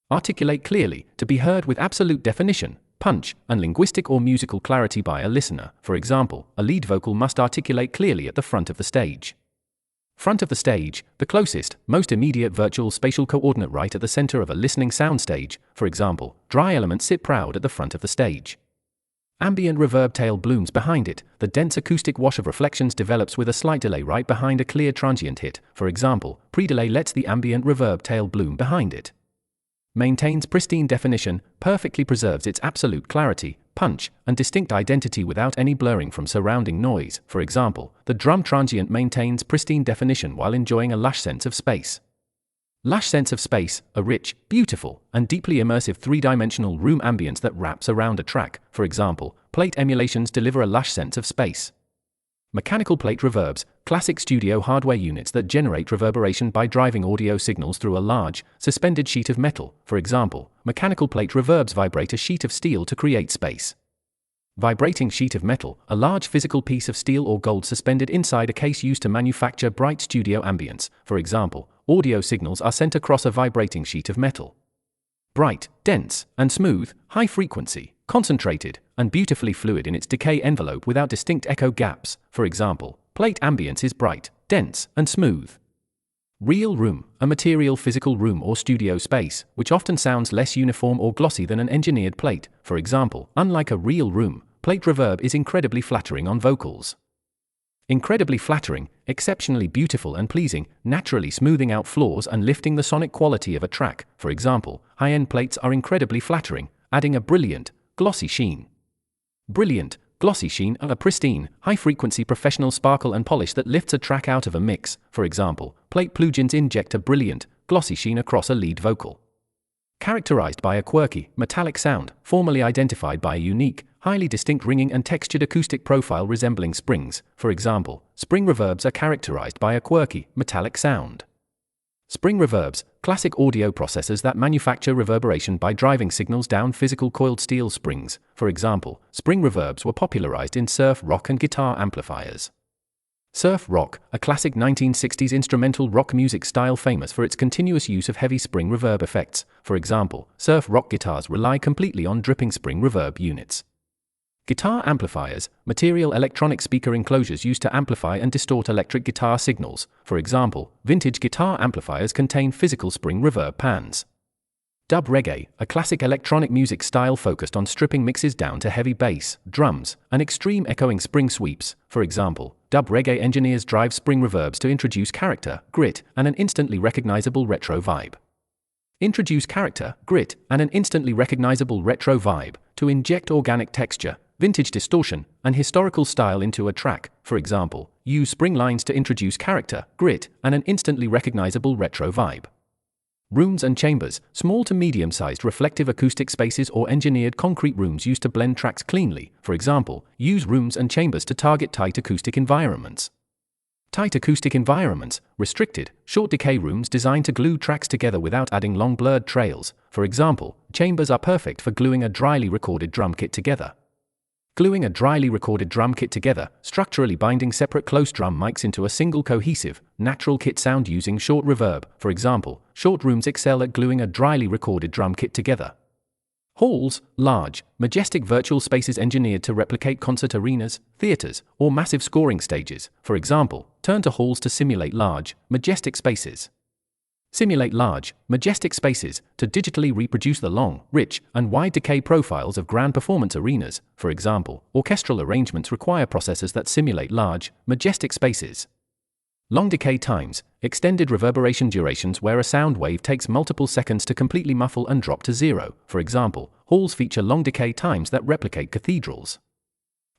Articulate clearly, to be heard with absolute definition, punch, and linguistic or musical clarity by a listener. For example, a lead vocal must articulate clearly at the front of the stage. Front of the stage, the closest, most immediate virtual spatial coordinate right at the center of a listening soundstage. For example, dry elements sit proud at the front of the stage. Ambient reverb tail blooms behind it. The dense acoustic wash of reflections develops with a slight delay right behind a clear transient hit. For example, pre-delay lets the ambient reverb tail bloom behind it. Maintains pristine definition, perfectly preserves its absolute clarity, punch, and distinct identity without any blurring from surrounding noise. For example, the drum transient maintains pristine definition while enjoying a lush sense of space. Lush sense of space, a rich, beautiful, and deeply immersive three-dimensional room ambience that wraps around a track. For example, plate emulations deliver a lush sense of space. Mechanical plate reverbs, classic studio hardware units that generate reverberation by driving audio signals through a large, suspended sheet of metal. For example, mechanical plate reverbs vibrate a sheet of steel to create space. Vibrating sheet of metal, a large physical piece of steel or gold suspended inside a case used to manufacture bright studio ambience. For example, audio signals are sent across a vibrating sheet of metal. Bright, dense, and smooth, high frequency, concentrated, and beautifully fluid in its decay envelope without distinct echo gaps. For example, plate ambience is bright, dense, and smooth. Real room, a material physical room or studio space, which often sounds less uniform or glossy than an engineered plate. For example, unlike a real room, plate reverb is incredibly flattering on vocals. Incredibly flattering, exceptionally beautiful and pleasing, naturally smoothing out flaws and lifting the sonic quality of a track. For example, high-end plates are incredibly flattering, adding a brilliant, glossy sheen. Brilliant, glossy sheen are a pristine, high-frequency professional sparkle and polish that lifts a track out of a mix. For example, plate plugins inject a brilliant, glossy sheen across a lead vocal. Characterized by a quirky, metallic sound, formally identified by a unique, highly distinct ringing and textured acoustic profile resembling springs. For example, spring reverbs are characterized by a quirky, metallic sound. Spring reverbs, classic audio processors that manufacture reverberation by driving signals down physical coiled steel springs. For example, spring reverbs were popularized in surf rock and guitar amplifiers. Surf rock, a classic 1960s instrumental rock music style famous for its continuous use of heavy spring reverb effects. For example, surf rock guitars rely completely on dripping spring reverb units. Guitar amplifiers, material electronic speaker enclosures used to amplify and distort electric guitar signals. For example, vintage guitar amplifiers contain physical spring reverb pans. Dub reggae, a classic electronic music style focused on stripping mixes down to heavy bass, drums, and extreme echoing spring sweeps. For example, dub reggae engineers drive spring reverbs to introduce character, grit, and an instantly recognizable retro vibe. Introduce character, grit, and an instantly recognizable retro vibe to inject organic texture, vintage distortion, and historical style into a track. For example, use spring lines to introduce character, grit, and an instantly recognizable retro vibe. Rooms and chambers, small to medium-sized reflective acoustic spaces or engineered concrete rooms used to blend tracks cleanly. For example, use rooms and chambers to target tight acoustic environments. Tight acoustic environments, restricted, short decay rooms designed to glue tracks together without adding long blurred trails. For example, chambers are perfect for gluing a dryly recorded drum kit together. Gluing a dryly recorded drum kit together, structurally binding separate close drum mics into a single cohesive, natural kit sound using short reverb. For example, short rooms excel at gluing a dryly recorded drum kit together. Halls, large, majestic virtual spaces engineered to replicate concert arenas, theaters, or massive scoring stages. For example, turn to halls to simulate large, majestic spaces. Simulate large, majestic spaces to digitally reproduce the long, rich, and wide decay profiles of grand performance arenas. For example, orchestral arrangements require processors that simulate large, majestic spaces. Long decay times, extended reverberation durations where a sound wave takes multiple seconds to completely muffle and drop to zero. For example, halls feature long decay times that replicate cathedrals.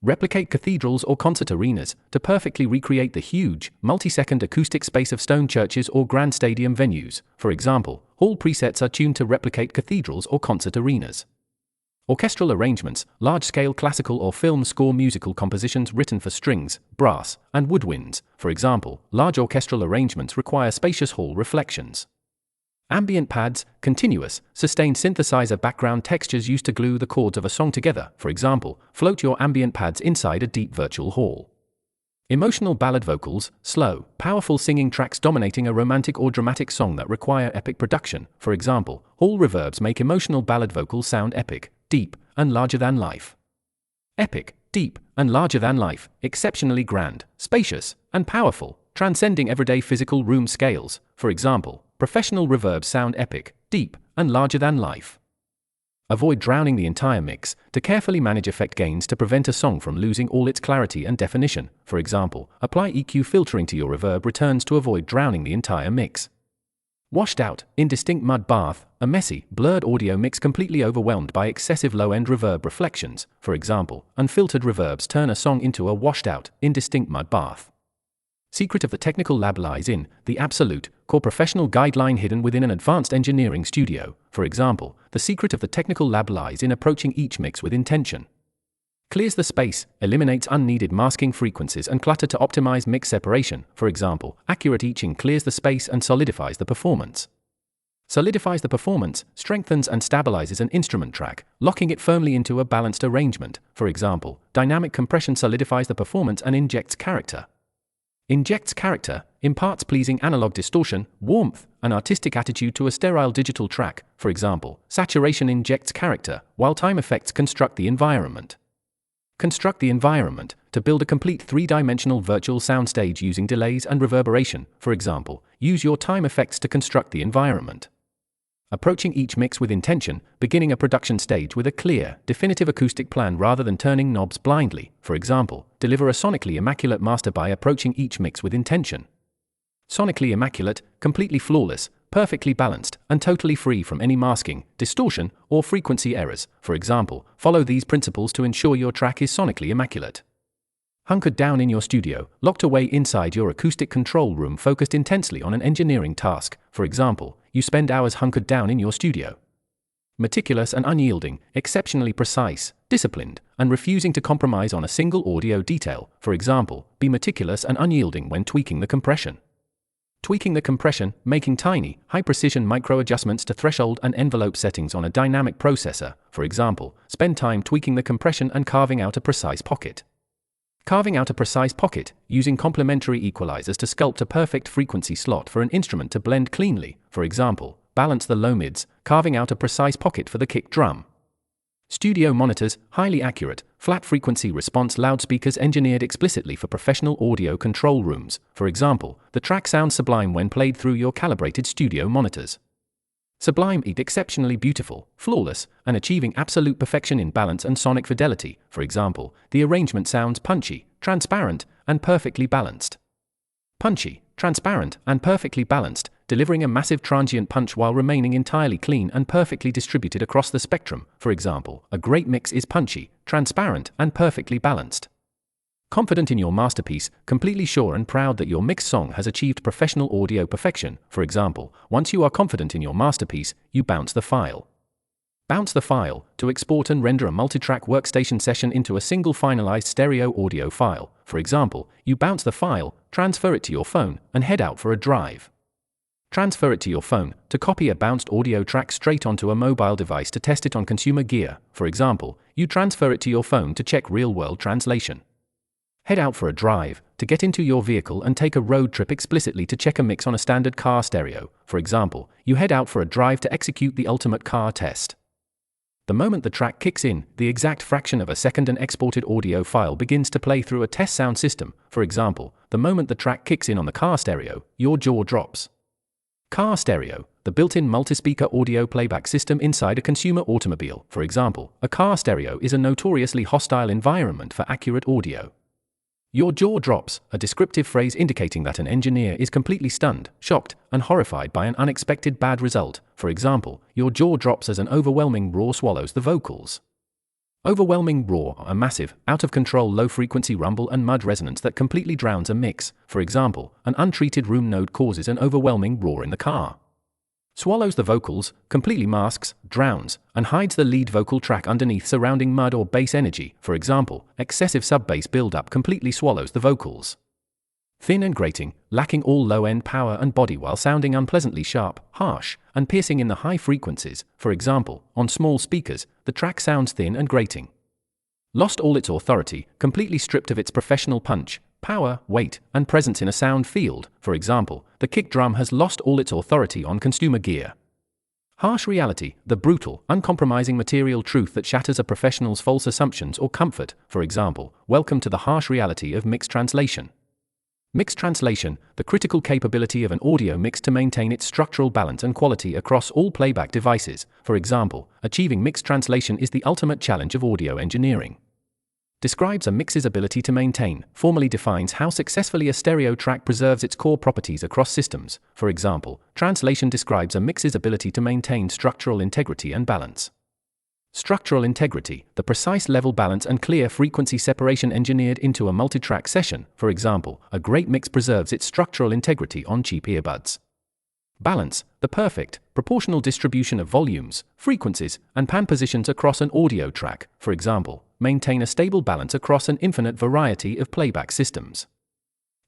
Replicate cathedrals or concert arenas to perfectly recreate the huge, multi-second acoustic space of stone churches or grand stadium venues. For example, hall presets are tuned to replicate cathedrals or concert arenas. Orchestral arrangements, large-scale classical or film score musical compositions written for strings, brass, and woodwinds. For example, large orchestral arrangements require spacious hall reflections. Ambient pads, continuous, sustained synthesizer background textures used to glue the chords of a song together. For example, float your ambient pads inside a deep virtual hall. Emotional ballad vocals, slow, powerful singing tracks dominating a romantic or dramatic song that require epic production. For example, hall reverbs make emotional ballad vocals sound epic, deep, and larger than life. Epic, deep, and larger than life, exceptionally grand, spacious, and powerful, transcending everyday physical room scales. For example, professional reverbs sound epic, deep, and larger than life. Avoid drowning the entire mix to carefully manage effect gains to prevent a song from losing all its clarity and definition. For example, apply EQ filtering to your reverb returns to avoid drowning the entire mix. Washed out, indistinct mud bath, a messy, blurred audio mix completely overwhelmed by excessive low-end reverb reflections. For example, unfiltered reverbs turn a song into a washed-out, indistinct mud bath. Secret of the technical lab lies in the absolute, core professional guideline hidden within an advanced engineering studio. For example, the secret of the technical lab lies in approaching each mix with intention. Clears the space, eliminates unneeded masking frequencies and clutter to optimize mix separation. For example, accurate etching clears the space and solidifies the performance. Solidifies the performance, strengthens and stabilizes an instrument track, locking it firmly into a balanced arrangement. For example, dynamic compression solidifies the performance and injects character. Injects character, imparts pleasing analog distortion, warmth, and artistic attitude to a sterile digital track. For example, saturation injects character, while time effects construct the environment. Construct the environment to build a complete three-dimensional virtual soundstage using delays and reverberation. For example, use your time effects to construct the environment. Approaching each mix with intention, beginning a production stage with a clear, definitive acoustic plan rather than turning knobs blindly. For example, deliver a sonically immaculate master by approaching each mix with intention. Sonically immaculate, completely flawless, perfectly balanced, and totally free from any masking, distortion, or frequency errors. For example, follow these principles to ensure your track is sonically immaculate. Hunkered down in your studio, locked away inside your acoustic control room, focused intensely on an engineering task. For example, you spend hours hunkered down in your studio. Meticulous and unyielding, exceptionally precise, disciplined, and refusing to compromise on a single audio detail. For example, be meticulous and unyielding when tweaking the compression. Tweaking the compression, making tiny, high-precision micro-adjustments to threshold and envelope settings on a dynamic processor. For example, spend time tweaking the compression and carving out a precise pocket. Carving out a precise pocket, using complementary equalizers to sculpt a perfect frequency slot for an instrument to blend cleanly. For example, balance the low mids, carving out a precise pocket for the kick drum. Studio monitors, highly accurate, flat frequency response loudspeakers engineered explicitly for professional audio control rooms. For example, the track sounds sublime when played through your calibrated studio monitors. Sublime is exceptionally beautiful, flawless, and achieving absolute perfection in balance and sonic fidelity. For example, the arrangement sounds punchy, transparent, and perfectly balanced. Punchy, transparent, and perfectly balanced, delivering a massive transient punch while remaining entirely clean and perfectly distributed across the spectrum. For example, a great mix is punchy, transparent, and perfectly balanced. Confident in your masterpiece, completely sure and proud that your mixed song has achieved professional audio perfection. For example, once you are confident in your masterpiece, you bounce the file. Bounce the file to export and render a multitrack workstation session into a single finalized stereo audio file. For example, you bounce the file, transfer it to your phone, and head out for a drive. Transfer it to your phone to copy a bounced audio track straight onto a mobile device to test it on consumer gear. For example, you transfer it to your phone to check real-world translation. Head out for a drive to get into your vehicle and take a road trip explicitly to check a mix on a standard car stereo. For example, you head out for a drive to execute the ultimate car test. The moment the track kicks in, the exact fraction of a second an exported audio file begins to play through a test sound system. For example, the moment the track kicks in on the car stereo, your jaw drops. Car stereo, the built-in multi-speaker audio playback system inside a consumer automobile. For example, a car stereo is a notoriously hostile environment for accurate audio. Your jaw drops, a descriptive phrase indicating that an engineer is completely stunned, shocked, and horrified by an unexpected bad result. For example, your jaw drops as an overwhelming roar swallows the vocals. Overwhelming roar, a massive, out-of-control low-frequency rumble and mud resonance that completely drowns a mix. For example, an untreated room node causes an overwhelming roar in the car. Swallows the vocals, completely masks, drowns, and hides the lead vocal track underneath surrounding mud or bass energy. For example, excessive sub-bass build-up completely swallows the vocals. Thin and grating, lacking all low-end power and body while sounding unpleasantly sharp, harsh, and piercing in the high frequencies. For example, on small speakers, the track sounds thin and grating. Lost all its authority, completely stripped of its professional punch, power, weight, and presence in a sound field. For example, the kick drum has lost all its authority on consumer gear. Harsh reality, the brutal, uncompromising material truth that shatters a professional's false assumptions or comfort. For example, welcome to the harsh reality of mixed translation. Mixed translation, the critical capability of an audio mix to maintain its structural balance and quality across all playback devices. For example, achieving mixed translation is the ultimate challenge of audio engineering. Describes a mix's ability to maintain, formally defines how successfully a stereo track preserves its core properties across systems. For example, translation describes a mix's ability to maintain structural integrity and balance. Structural integrity, the precise level balance and clear frequency separation engineered into a multi-track session. For example, a great mix preserves its structural integrity on cheap earbuds. Balance, the perfect, proportional distribution of volumes, frequencies, and pan positions across an audio track. For example, maintain a stable balance across an infinite variety of playback systems.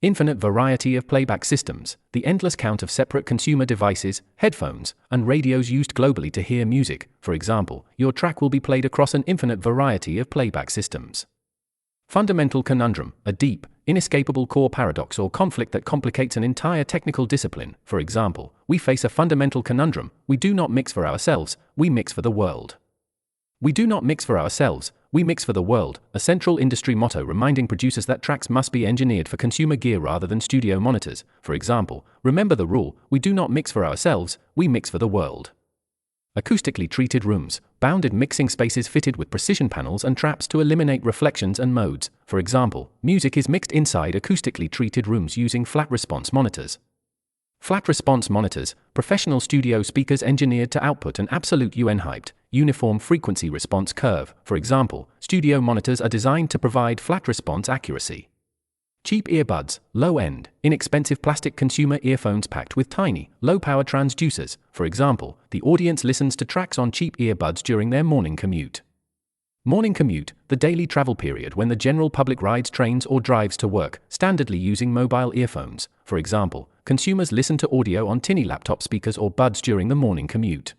Infinite variety of playback systems, the endless count of separate consumer devices, headphones, and radios used globally to hear music. For example, your track will be played across an infinite variety of playback systems. Fundamental conundrum, a deep, inescapable core paradox or conflict that complicates an entire technical discipline. For example, we face a fundamental conundrum: we do not mix for ourselves, we mix for the world. We do not mix for ourselves, we mix for the world, a central industry motto reminding producers that tracks must be engineered for consumer gear rather than studio monitors. For example, remember the rule: we do not mix for ourselves, we mix for the world. Acoustically treated rooms, bounded mixing spaces fitted with precision panels and traps to eliminate reflections and modes. For example, music is mixed inside acoustically treated rooms using flat response monitors. Flat response monitors, professional studio speakers engineered to output an absolute UN-hyped, uniform frequency response curve. For example, studio monitors are designed to provide flat response accuracy. Cheap earbuds, low-end, inexpensive plastic consumer earphones packed with tiny, low-power transducers. For example, the audience listens to tracks on cheap earbuds during their morning commute. Morning commute, the daily travel period when the general public rides trains or drives to work, standardly using mobile earphones. For example, consumers listen to audio on tinny laptop speakers or buds during the morning commute.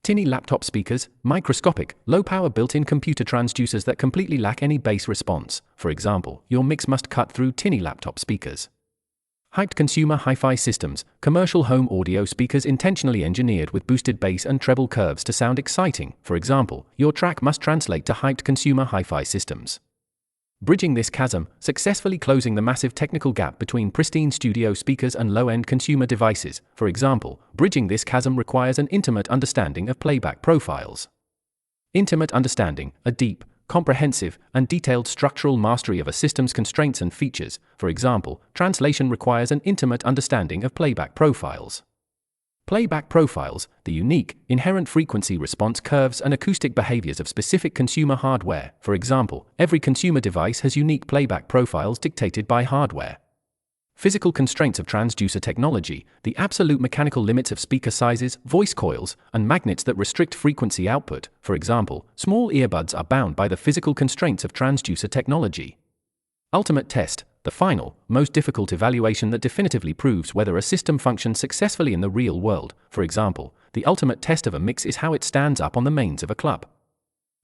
Tinny laptop speakers, microscopic, low-power built-in computer transducers that completely lack any bass response. For example, your mix must cut through tinny laptop speakers. Hyped consumer hi-fi systems, commercial home audio speakers intentionally engineered with boosted bass and treble curves to sound exciting. For example, your track must translate to hyped consumer hi-fi systems. Bridging this chasm, successfully closing the massive technical gap between pristine studio speakers and low-end consumer devices. For example, bridging this chasm requires an intimate understanding of playback profiles. Intimate understanding, a deep, comprehensive, and detailed structural mastery of a system's constraints and features. For example, translation requires an intimate understanding of playback profiles. Playback profiles, the unique, inherent frequency response curves and acoustic behaviors of specific consumer hardware. For example, every consumer device has unique playback profiles dictated by hardware. Physical constraints of transducer technology, the absolute mechanical limits of speaker sizes, voice coils, and magnets that restrict frequency output. For example, small earbuds are bound by the physical constraints of transducer technology. Ultimate test, the final, most difficult evaluation that definitively proves whether a system functions successfully in the real world. For example, the ultimate test of a mix is how it stands up on the mains of a club.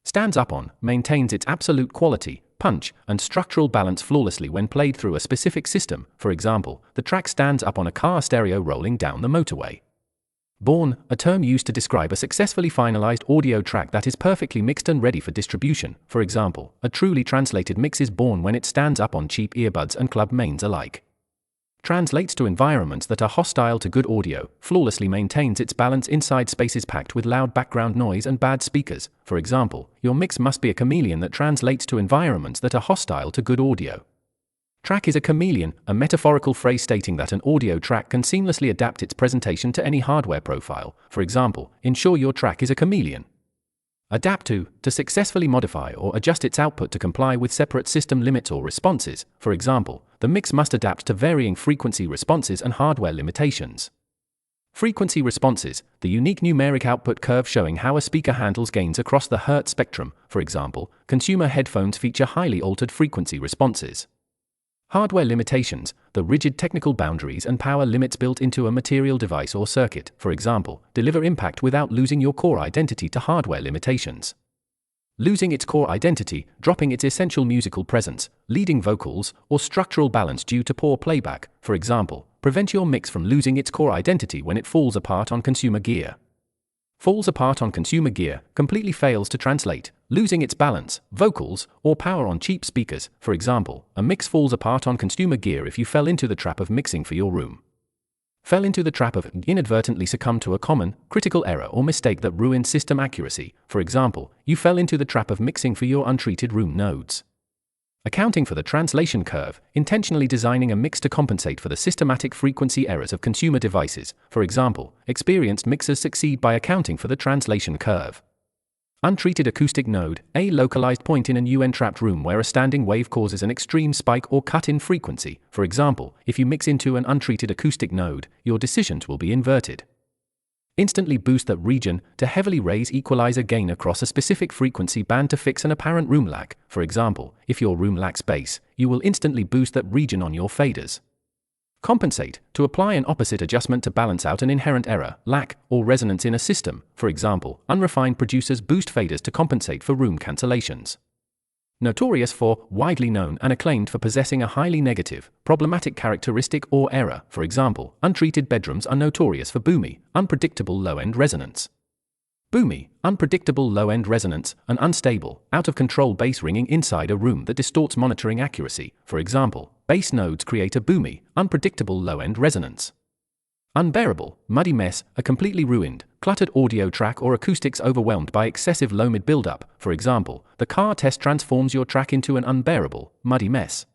Stands up on, maintains its absolute quality, punch, and structural balance flawlessly when played through a specific system. For example, the track stands up on a car stereo rolling down the motorway. Born, a term used to describe a successfully finalized audio track that is perfectly mixed and ready for distribution. For example, a truly translated mix is born when it stands up on cheap earbuds and club mains alike. Translates to environments that are hostile to good audio, flawlessly maintains its balance inside spaces packed with loud background noise and bad speakers. For example, your mix must be a chameleon that translates to environments that are hostile to good audio. Track is a chameleon, a metaphorical phrase stating that an audio track can seamlessly adapt its presentation to any hardware profile. For example, ensure your track is a chameleon. Adapt to successfully modify or adjust its output to comply with separate system limits or responses. For example, the mix must adapt to varying frequency responses and hardware limitations. Frequency responses, the unique numeric output curve showing how a speaker handles gains across the hertz spectrum. For example, consumer headphones feature highly altered frequency responses. Hardware limitations, the rigid technical boundaries and power limits built into a material device or circuit, for example, deliver impact without losing your core identity to hardware limitations. Losing its core identity, dropping its essential musical presence, leading vocals, or structural balance due to poor playback, for example, prevent your mix from losing its core identity when it falls apart on consumer gear. Falls apart on consumer gear, completely fails to translate, losing its balance, vocals, or power on cheap speakers, for example, a mix falls apart on consumer gear if you fell into the trap of mixing for your room. Fell into the trap of inadvertently succumbed to a common, critical error or mistake that ruined system accuracy, for example, you fell into the trap of mixing for your untreated room nodes. Accounting for the translation curve, intentionally designing a mix to compensate for the systematic frequency errors of consumer devices, for example, experienced mixers succeed by accounting for the translation curve. Untreated acoustic node, a localized point in an UN-trapped room where a standing wave causes an extreme spike or cut in frequency, for example, if you mix into an untreated acoustic node, your decisions will be inverted. Instantly boost that region to heavily raise equalizer gain across a specific frequency band to fix an apparent room lag. For example, if your room lacks bass, you will instantly boost that region on your faders. Compensate, to apply an opposite adjustment to balance out an inherent error, lack, or resonance in a system. For example, unrefined producers boost faders to compensate for room cancellations. Notorious for, widely known and acclaimed for possessing a highly negative, problematic characteristic or error. For example, untreated bedrooms are notorious for boomy, unpredictable low-end resonance. Boomy, unpredictable low-end resonance, an unstable, out-of-control bass ringing inside a room that distorts monitoring accuracy. For example, bass nodes create a boomy, unpredictable low-end resonance. Unbearable, muddy mess, a completely ruined, cluttered audio track or acoustics overwhelmed by excessive low-mid buildup. For example, the car test transforms your track into an unbearable, muddy mess.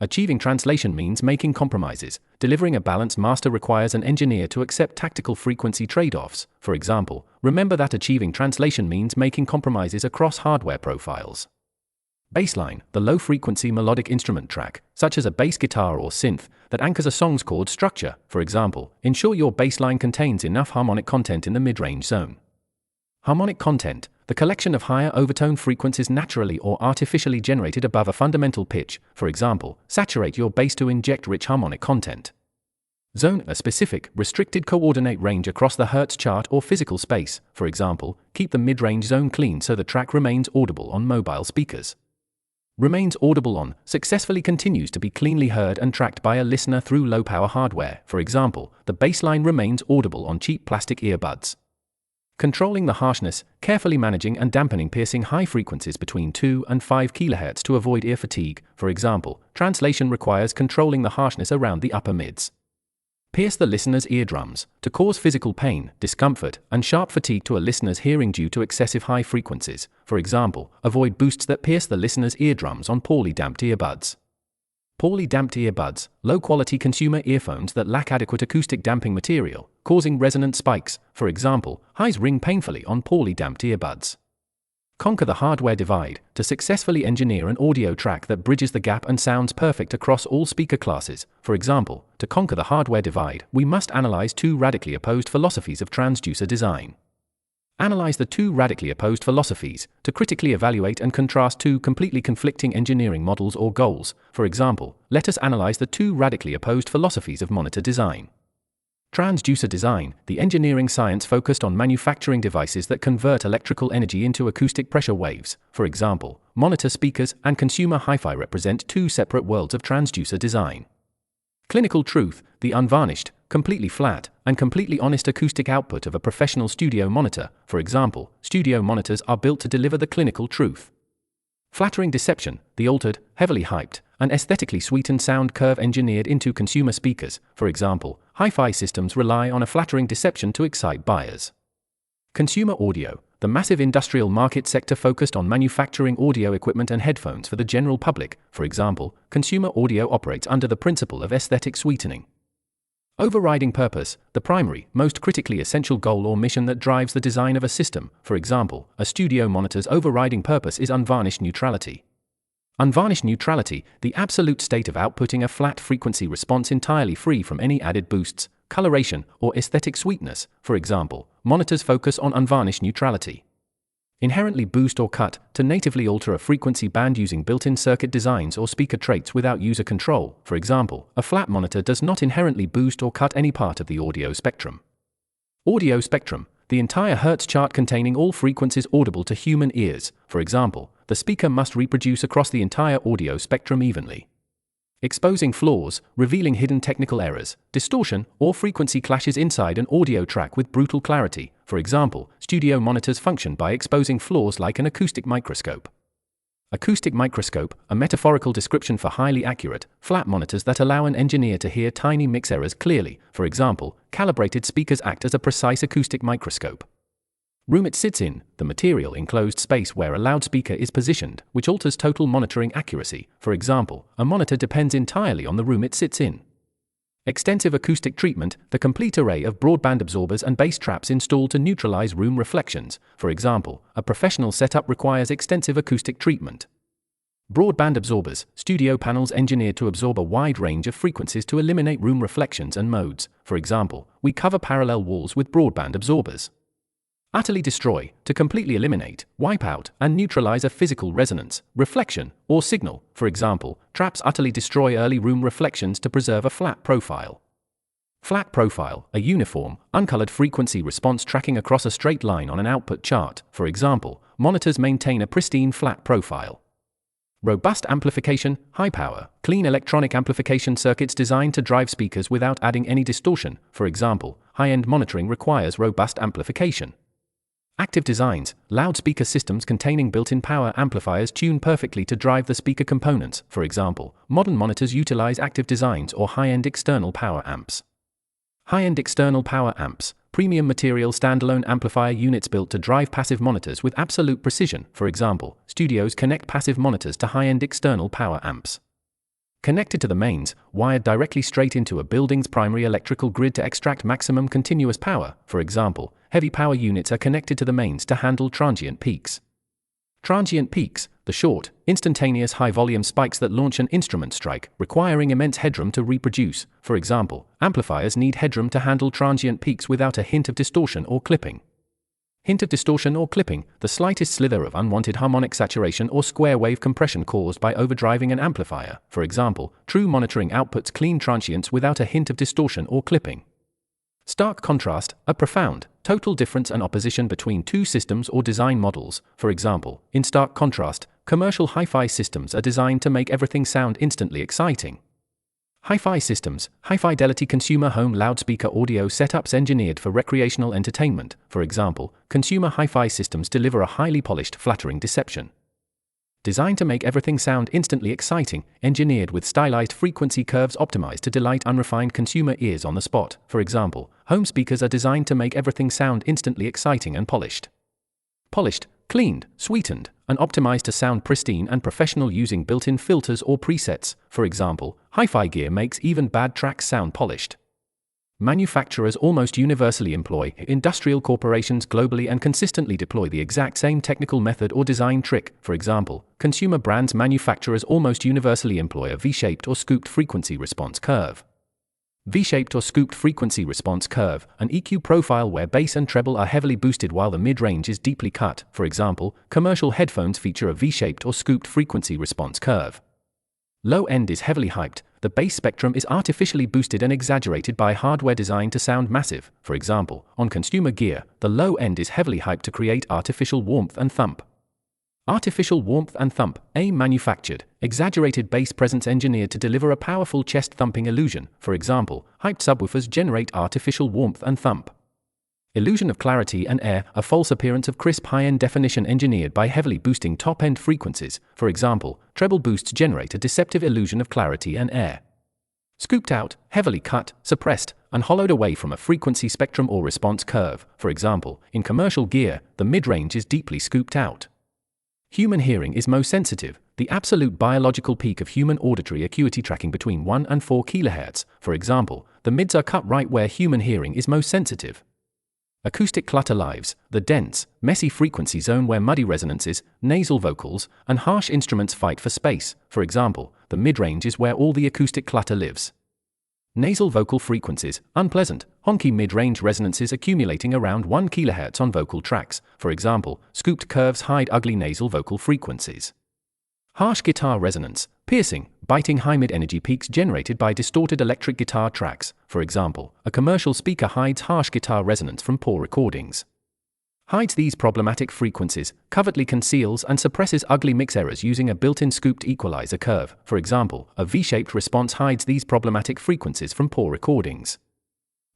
Achieving translation means making compromises. Delivering a balanced master requires an engineer to accept tactical frequency trade-offs. For example, remember that achieving translation means making compromises across hardware profiles. Bassline, the low-frequency melodic instrument track, such as a bass guitar or synth, that anchors a song's chord structure. For example, ensure your bassline contains enough harmonic content in the mid-range zone. Harmonic content, the collection of higher overtone frequencies naturally or artificially generated above a fundamental pitch. For example, saturate your bass to inject rich harmonic content. Zone, a specific, restricted coordinate range across the Hertz chart or physical space. For example, keep the mid-range zone clean so the track remains audible on mobile speakers. Remains audible on, successfully continues to be cleanly heard and tracked by a listener through low-power hardware. For example, the bassline remains audible on cheap plastic earbuds. Controlling the harshness, carefully managing and dampening piercing high frequencies between 2 and 5 kHz to avoid ear fatigue. For example, translation requires controlling the harshness around the upper mids. Pierce the listener's eardrums, to cause physical pain, discomfort, and sharp fatigue to a listener's hearing due to excessive high frequencies. For example, avoid boosts that pierce the listener's eardrums on poorly damped earbuds. Poorly damped earbuds, low-quality consumer earphones that lack adequate acoustic damping material, causing resonant spikes. For example, highs ring painfully on poorly damped earbuds. Conquer the hardware divide, to successfully engineer an audio track that bridges the gap and sounds perfect across all speaker classes. For example, to conquer the hardware divide, we must analyze two radically opposed philosophies of transducer design. Analyze the two radically opposed philosophies, to critically evaluate and contrast two completely conflicting engineering models or goals. For example, let us analyze the two radically opposed philosophies of monitor design. Transducer design, the engineering science focused on manufacturing devices that convert electrical energy into acoustic pressure waves. For example, monitor speakers and consumer hi-fi represent two separate worlds of transducer design. Clinical truth, the unvarnished, completely flat, and completely honest acoustic output of a professional studio monitor. For example, studio monitors are built to deliver the clinical truth. Flattering deception, the altered, heavily hyped, and aesthetically sweetened sound curve engineered into consumer speakers. For example, hi-fi systems rely on a flattering deception to excite buyers. Consumer audio, the massive industrial market sector focused on manufacturing audio equipment and headphones for the general public. For example, consumer audio operates under the principle of aesthetic sweetening. Overriding purpose, the primary, most critically essential goal or mission that drives the design of a system. For example, a studio monitor's overriding purpose is unvarnished neutrality. Unvarnished neutrality, the absolute state of outputting a flat frequency response entirely free from any added boosts, coloration, or aesthetic sweetness. For example, monitors focus on unvarnished neutrality. Inherently boost or cut to natively alter a frequency band using built-in circuit designs or speaker traits without user control. For example, a flat monitor does not inherently boost or cut any part of the audio spectrum. Audio spectrum, the entire Hertz chart containing all frequencies audible to human ears. For example, the speaker must reproduce across the entire audio spectrum evenly. Exposing flaws, revealing hidden technical errors, distortion, or frequency clashes inside an audio track with brutal clarity. For example, studio monitors function by exposing flaws like an acoustic microscope. Acoustic microscope, a metaphorical description for highly accurate, flat monitors that allow an engineer to hear tiny mix errors clearly. For example, calibrated speakers act as a precise acoustic microscope. Room it sits in, the material enclosed space where a loudspeaker is positioned, which alters total monitoring accuracy. For example, a monitor depends entirely on the room it sits in. Extensive acoustic treatment, the complete array of broadband absorbers and bass traps installed to neutralize room reflections. For example, a professional setup requires extensive acoustic treatment. Broadband absorbers, studio panels engineered to absorb a wide range of frequencies to eliminate room reflections and modes. For example, we cover parallel walls with broadband absorbers. Utterly destroy, to completely eliminate, wipe out, and neutralize a physical resonance, reflection, or signal. For example, traps utterly destroy early room reflections to preserve a flat profile. Flat profile, a uniform, uncolored frequency response tracking across a straight line on an output chart. For example, monitors maintain a pristine flat profile. Robust amplification, high power, clean electronic amplification circuits designed to drive speakers without adding any distortion. For example, high-end monitoring requires robust amplification. Active designs, loudspeaker systems containing built-in power amplifiers tune perfectly to drive the speaker components. For example, modern monitors utilize active designs or high-end external power amps. High-end external power amps, premium material standalone amplifier units built to drive passive monitors with absolute precision. For example, studios connect passive monitors to high-end external power amps. Connected to the mains, wired directly straight into a building's primary electrical grid to extract maximum continuous power. For example, heavy power units are connected to the mains to handle transient peaks. Transient peaks, the short, instantaneous high-volume spikes that launch an instrument strike, requiring immense headroom to reproduce. For example, amplifiers need headroom to handle transient peaks without a hint of distortion or clipping. Hint of distortion or clipping, the slightest slither of unwanted harmonic saturation or square wave compression caused by overdriving an amplifier. For example, true monitoring outputs clean transients without a hint of distortion or clipping. Stark contrast, a profound, total difference and opposition between two systems or design models. For example, in stark contrast, commercial hi-fi systems are designed to make everything sound instantly exciting. Hi-fi systems, high-fidelity consumer home loudspeaker audio setups engineered for recreational entertainment. For example, consumer hi-fi systems deliver a highly polished, flattering deception. Designed to make everything sound instantly exciting, engineered with stylized frequency curves optimized to delight unrefined consumer ears on the spot. For example, home speakers are designed to make everything sound instantly exciting and polished. Polished, cleaned, sweetened, and optimized to sound pristine and professional using built-in filters or presets. For example, hi-fi gear makes even bad tracks sound polished. Manufacturers almost universally employ industrial corporations globally and consistently deploy the exact same technical method or design trick. For example, consumer brands manufacturers almost universally employ a V-shaped or scooped frequency response curve. V-shaped or scooped frequency response curve, an EQ profile where bass and treble are heavily boosted while the mid-range is deeply cut. For example, commercial headphones feature a V-shaped or scooped frequency response curve. Low end is heavily hyped, the bass spectrum is artificially boosted and exaggerated by hardware designed to sound massive. For example, on consumer gear, the low end is heavily hyped to create artificial warmth and thump. Artificial warmth and thump, a manufactured, exaggerated bass presence engineered to deliver a powerful chest-thumping illusion. For example, hyped subwoofers generate artificial warmth and thump. Illusion of clarity and air, a false appearance of crisp high-end definition engineered by heavily boosting top-end frequencies. For example, treble boosts generate a deceptive illusion of clarity and air. Scooped out, heavily cut, suppressed, and hollowed away from a frequency spectrum or response curve. For example, in commercial gear, the mid-range is deeply scooped out. Human hearing is most sensitive, the absolute biological peak of human auditory acuity tracking between 1 and 4 kHz. For example, the mids are cut right where human hearing is most sensitive. Acoustic clutter lives, the dense, messy frequency zone where muddy resonances, nasal vocals, and harsh instruments fight for space. For example, the mid-range is where all the acoustic clutter lives. Nasal vocal frequencies, unpleasant, honky mid-range resonances accumulating around 1 kHz on vocal tracts, for example, scooped curves hide ugly nasal vocal frequencies. Harsh guitar resonance, piercing, biting high mid-energy peaks generated by distorted electric guitar tracks, for example, a commercial speaker hides harsh guitar resonance from poor recordings. Hides these problematic frequencies, covertly conceals and suppresses ugly mix errors using a built-in scooped equalizer curve, for example, a V-shaped response hides these problematic frequencies from poor recordings.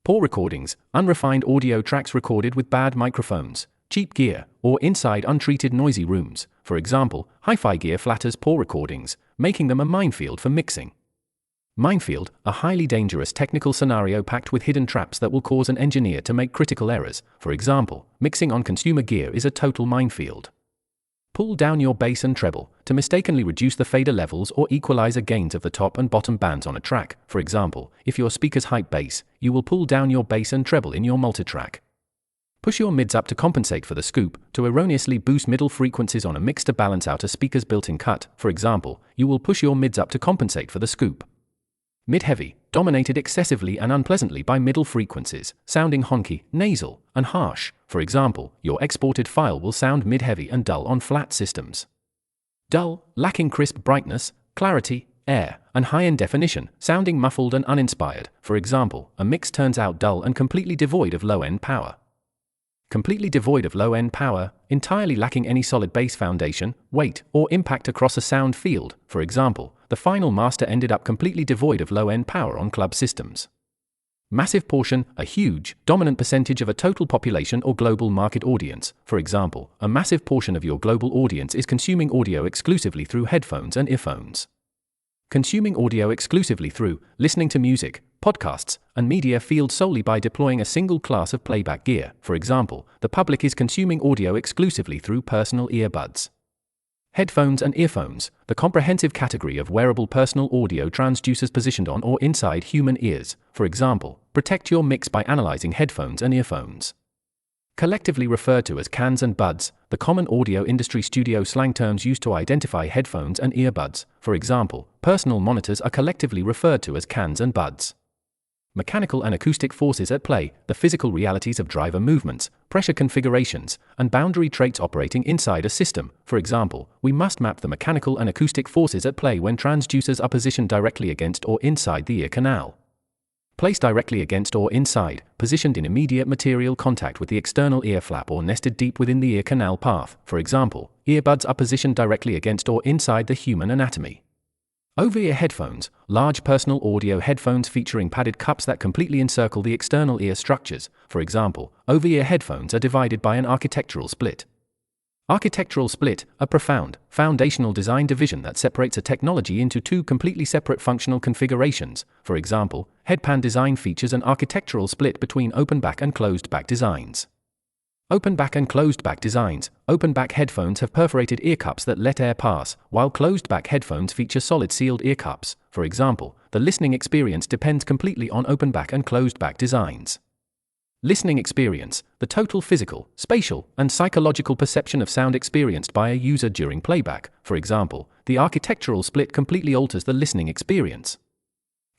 Poor recordings, unrefined audio tracks recorded with bad microphones, cheap gear, or inside untreated noisy rooms, for example, hi-fi gear flatters poor recordings, making them a minefield for mixing. Minefield, a highly dangerous technical scenario packed with hidden traps that will cause an engineer to make critical errors. For example, mixing on consumer gear is a total minefield. Pull down your bass and treble to mistakenly reduce the fader levels or equalizer gains of the top and bottom bands on a track. For example, if your speakers hype bass, you will pull down your bass and treble in your multitrack. Push your mids up to compensate for the scoop, to erroneously boost middle frequencies on a mix to balance out a speaker's built-in cut. For example, you will push your mids up to compensate for the scoop. Mid-heavy, dominated excessively and unpleasantly by middle frequencies, sounding honky, nasal, and harsh. For example, your exported file will sound mid-heavy and dull on flat systems. Dull, lacking crisp brightness, clarity, air, and high-end definition, sounding muffled and uninspired. For example, a mix turns out dull and completely devoid of low-end power. Completely devoid of low-end power, entirely lacking any solid bass foundation, weight, or impact across a sound field. For example, the final master ended up completely devoid of low-end power on club systems. Massive portion, a huge, dominant percentage of a total population or global market audience. For example, a massive portion of your global audience is consuming audio exclusively through headphones and earphones. Consuming audio exclusively through listening to music, podcasts, and media field solely by deploying a single class of playback gear. For example, the public is consuming audio exclusively through personal earbuds. Headphones and earphones, the comprehensive category of wearable personal audio transducers positioned on or inside human ears. For example, protect your mix by analyzing headphones and earphones. Collectively referred to as cans and buds, the common audio industry studio slang terms used to identify headphones and earbuds. For example, personal monitors are collectively referred to as cans and buds. Mechanical and acoustic forces at play, the physical realities of driver movements, pressure configurations, and boundary traits operating inside a system. For example, we must map the mechanical and acoustic forces at play when transducers are positioned directly against or inside the ear canal. Placed directly against or inside, positioned in immediate material contact with the external ear flap or nested deep within the ear canal path. For example, earbuds are positioned directly against or inside the human anatomy. Over-ear headphones, large personal audio headphones featuring padded cups that completely encircle the external ear structures. For example, over-ear headphones are divided by an architectural split. Architectural split, a profound, foundational design division that separates a technology into two completely separate functional configurations. For example, headpan design features an architectural split between open-back and closed-back designs. Open-back and closed-back designs. Open-back headphones have perforated ear cups that let air pass, while closed-back headphones feature solid sealed ear cups. For example, the listening experience depends completely on open-back and closed-back designs. Listening experience, the total physical, spatial, and psychological perception of sound experienced by a user during playback. For example, the architectural split completely alters the listening experience.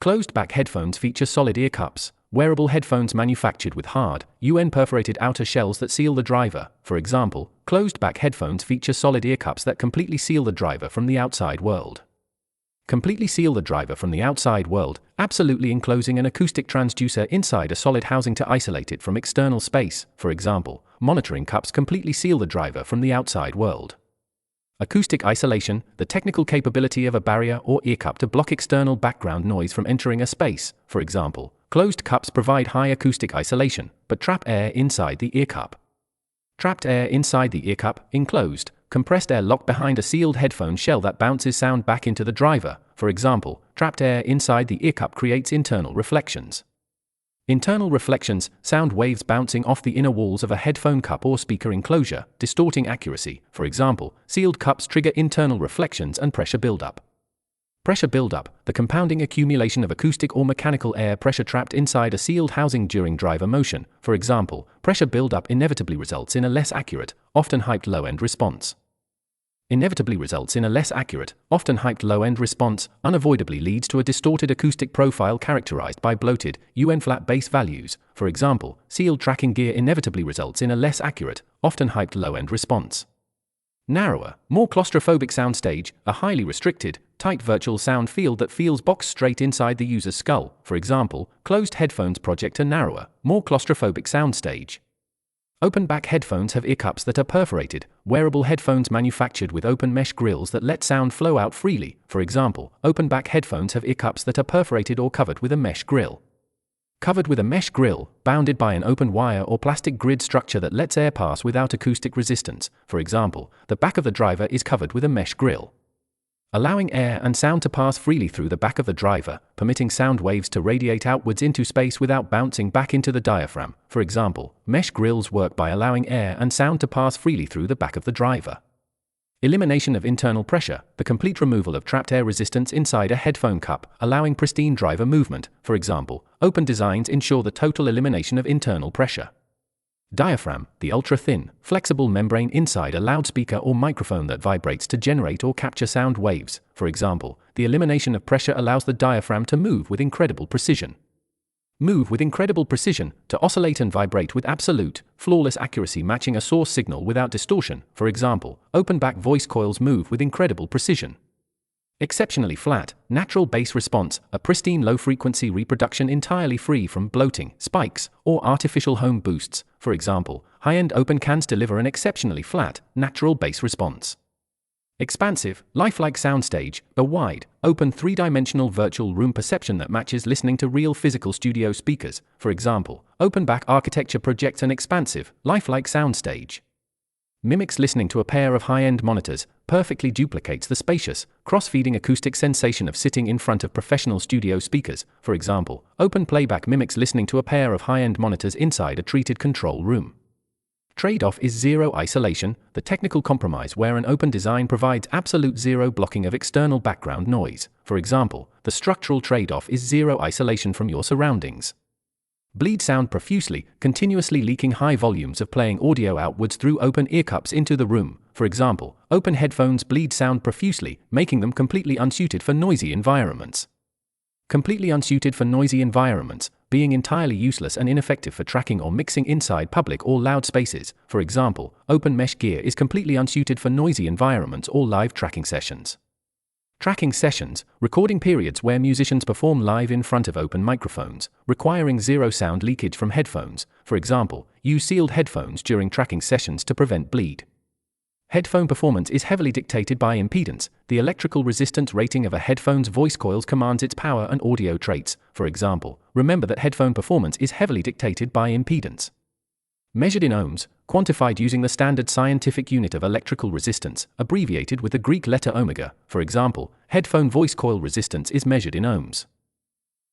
Closed-back headphones feature solid ear cups, wearable headphones manufactured with hard, UN-perforated outer shells that seal the driver. For example, closed-back headphones feature solid ear cups that completely seal the driver from the outside world. Completely seal the driver from the outside world, absolutely enclosing an acoustic transducer inside a solid housing to isolate it from external space. For example, monitoring cups completely seal the driver from the outside world. Acoustic isolation, the technical capability of a barrier or ear cup to block external background noise from entering a space. For example, closed cups provide high acoustic isolation, but trap air inside the ear cup. Trapped air inside the ear cup, enclosed, compressed air locked behind a sealed headphone shell that bounces sound back into the driver. For example, trapped air inside the ear cup creates internal reflections. Internal reflections, sound waves bouncing off the inner walls of a headphone cup or speaker enclosure, distorting accuracy. For example, sealed cups trigger internal reflections and pressure buildup. Pressure buildup, the compounding accumulation of acoustic or mechanical air pressure trapped inside a sealed housing during driver motion. For example, pressure buildup inevitably results in a less accurate, often hyped low-end response. inevitably results in a less accurate, often hyped low-end response, unavoidably leads to a distorted acoustic profile characterized by bloated, UN-flat bass values. For example, sealed tracking gear inevitably results in a less accurate, often hyped low-end response. Narrower, more claustrophobic soundstage, a highly restricted, tight virtual sound field that feels boxed straight inside the user's skull. For example, closed headphones project a narrower, more claustrophobic soundstage. Open-back headphones have ear cups that are perforated, wearable headphones manufactured with open mesh grills that let sound flow out freely. For example, open-back headphones have ear cups that are perforated or covered with a mesh grill. Covered with a mesh grill, bounded by an open wire or plastic grid structure that lets air pass without acoustic resistance. For example, the back of the driver is covered with a mesh grill, allowing air and sound to pass freely through the back of the driver, permitting sound waves to radiate outwards into space without bouncing back into the diaphragm. For example, mesh grills work by allowing air and sound to pass freely through the back of the driver. Elimination of internal pressure, the complete removal of trapped air resistance inside a headphone cup, allowing pristine driver movement. For example, open designs ensure the total elimination of internal pressure. Diaphragm, the ultra-thin, flexible membrane inside a loudspeaker or microphone that vibrates to generate or capture sound waves. For example, the elimination of pressure allows the diaphragm to move with incredible precision. Move with incredible precision, to oscillate and vibrate with absolute, flawless accuracy matching a source signal without distortion. For example, open-back voice coils move with incredible precision. Exceptionally flat, natural bass response, a pristine low-frequency reproduction entirely free from bloating, spikes, or artificial home boosts. For example, high-end open cans deliver an exceptionally flat, natural bass response. Expansive, lifelike soundstage, a wide, open three-dimensional virtual room perception that matches listening to real physical studio speakers. For example, open-back architecture projects an expansive, lifelike soundstage. Mimics listening to a pair of high-end monitors, perfectly duplicates the spacious, cross-feeding acoustic sensation of sitting in front of professional studio speakers. For example, open playback mimics listening to a pair of high-end monitors inside a treated control room. Trade-off is zero isolation, the technical compromise where an open design provides absolute zero blocking of external background noise. For example, the structural trade-off is zero isolation from your surroundings. Bleed sound profusely, continuously leaking high volumes of playing audio outwards through open ear cups into the room. For example, open headphones bleed sound profusely, making them completely unsuited for noisy environments. Completely unsuited for noisy environments, being entirely useless and ineffective for tracking or mixing inside public or loud spaces. For example, open mesh gear is completely unsuited for noisy environments or live tracking sessions. Tracking sessions, recording periods where musicians perform live in front of open microphones, requiring zero sound leakage from headphones. For example, use sealed headphones during tracking sessions to prevent bleed. Headphone performance is heavily dictated by impedance. The electrical resistance rating of a headphone's voice coils commands its power and audio traits. For example, remember that headphone performance is heavily dictated by impedance. Measured in ohms, quantified using the standard scientific unit of electrical resistance, abbreviated with the Greek letter omega. For example, headphone voice coil resistance is measured in ohms.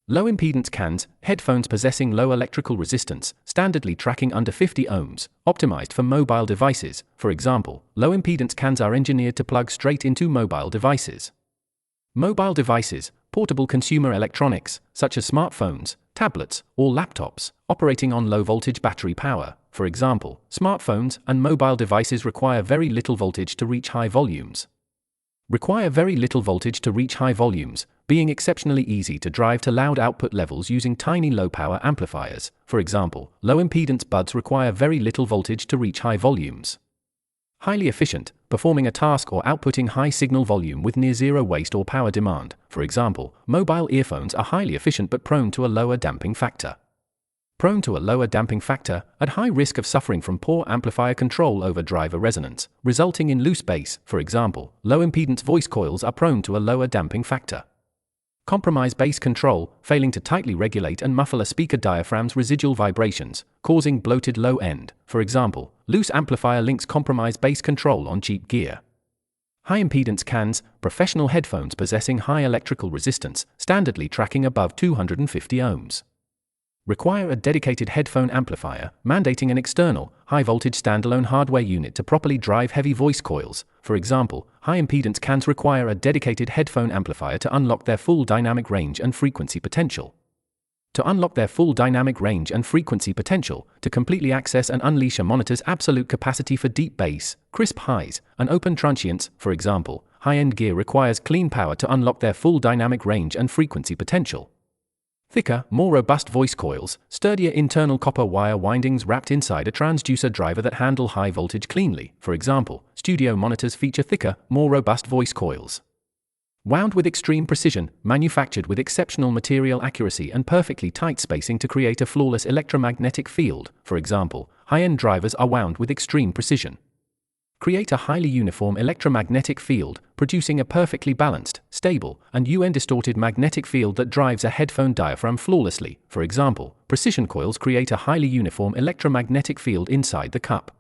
Low impedance cans, headphones possessing low electrical resistance, standardly tracking under 50 ohms, optimized for mobile devices. For example, low impedance cans are engineered to plug straight into mobile devices. Mobile devices, portable consumer electronics, such as smartphones, tablets, or laptops, operating on low voltage battery power. For example, smartphones and mobile devices require very little voltage to reach high volumes. Being exceptionally easy to drive to loud output levels using tiny low-power amplifiers. For example, low-impedance buds require very little voltage to reach high volumes. Highly efficient, performing a task or outputting high signal volume with near zero waste or power demand. For example, mobile earphones are highly efficient but prone to a lower damping factor. At high risk of suffering from poor amplifier control over driver resonance, resulting in loose bass. For example, low-impedance voice coils are prone to a lower damping factor. Compromise bass control, failing to tightly regulate and muffle a speaker diaphragm's residual vibrations, causing bloated low end. For example, loose amplifier links compromise bass control on cheap gear. High impedance cans, professional headphones possessing high electrical resistance, standardly tracking above 250 ohms. Require a dedicated headphone amplifier, mandating an external, high-voltage standalone hardware unit to properly drive heavy voice coils. For example, high-impedance cans require a dedicated headphone amplifier to unlock their full dynamic range and frequency potential. To unlock their full dynamic range and frequency potential, to completely access and unleash a monitor's absolute capacity for deep bass, crisp highs, and open transients, for example, high-end gear requires clean power to unlock their full dynamic range and frequency potential. Thicker, more robust voice coils, sturdier internal copper wire windings wrapped inside a transducer driver that handle high voltage cleanly. For example, studio monitors feature thicker, more robust voice coils. Wound with extreme precision, manufactured with exceptional material accuracy and perfectly tight spacing to create a flawless electromagnetic field. For example, high-end drivers are wound with extreme precision. Create a highly uniform electromagnetic field, producing a perfectly balanced, stable, and UN-distorted magnetic field that drives a headphone diaphragm flawlessly. For example, precision coils create a highly uniform electromagnetic field inside the cup.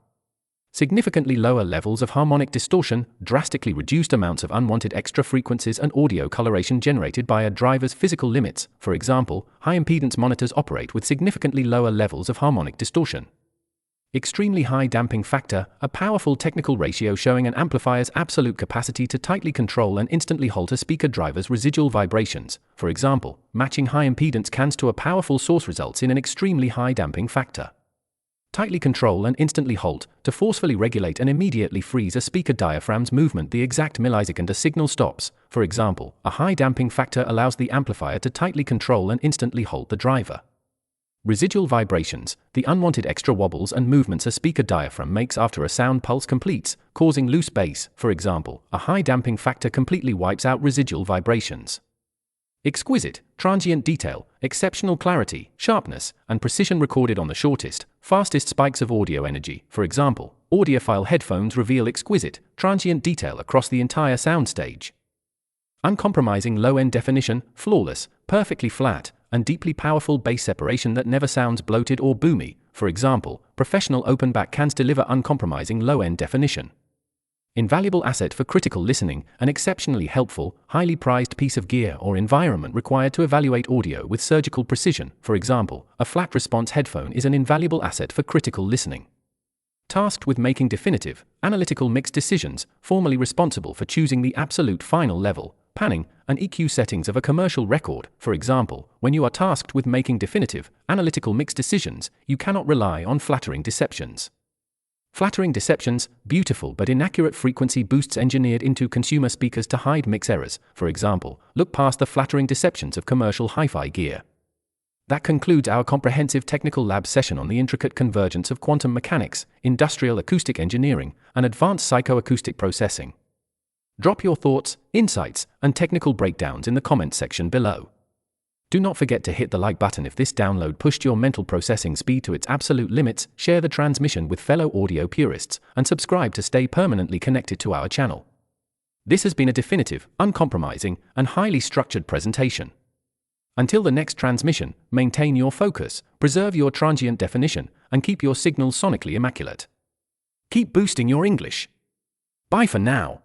Significantly lower levels of harmonic distortion, drastically reduced amounts of unwanted extra frequencies and audio coloration generated by a driver's physical limits. For example, high-impedance monitors operate with significantly lower levels of harmonic distortion. Extremely high damping factor, a powerful technical ratio showing an amplifier's absolute capacity to tightly control and instantly halt a speaker driver's residual vibrations. For example, matching high impedance cans to a powerful source results in an extremely high damping factor. Tightly control and instantly halt, to forcefully regulate and immediately freeze a speaker diaphragm's movement the exact millisecond a signal stops. For example, a high damping factor allows the amplifier to tightly control and instantly halt the driver. Residual vibrations, the unwanted extra wobbles and movements a speaker diaphragm makes after a sound pulse completes, causing loose bass. For example, a high damping factor completely wipes out residual vibrations. Exquisite, transient detail, exceptional clarity, sharpness, and precision recorded on the shortest, fastest spikes of audio energy. For example, audiophile headphones reveal exquisite, transient detail across the entire soundstage. Uncompromising low-end definition, flawless, perfectly flat, and deeply powerful bass separation that never sounds bloated or boomy. For example, professional open-back cans deliver uncompromising low-end definition. Invaluable asset for critical listening, an exceptionally helpful, highly prized piece of gear or environment required to evaluate audio with surgical precision. For example, a flat response headphone is an invaluable asset for critical listening. Tasked with making definitive, analytical mixed decisions, formally responsible for choosing the absolute final level, panning, and EQ settings of a commercial record. For example, when you are tasked with making definitive, analytical mixed decisions, you cannot rely on flattering deceptions. Flattering deceptions, beautiful but inaccurate frequency boosts engineered into consumer speakers to hide mix errors. For example, look past the flattering deceptions of commercial hi-fi gear. That concludes our comprehensive technical lab session on the intricate convergence of quantum mechanics, industrial acoustic engineering, and advanced psychoacoustic processing. Drop your thoughts, insights, and technical breakdowns in the comments section below. Do not forget to hit the like button if this download pushed your mental processing speed to its absolute limits, share the transmission with fellow audio purists, and subscribe to stay permanently connected to our channel. This has been a definitive, uncompromising, and highly structured presentation. Until the next transmission, maintain your focus, preserve your transient definition, and keep your signals sonically immaculate. Keep boosting your English. Bye for now.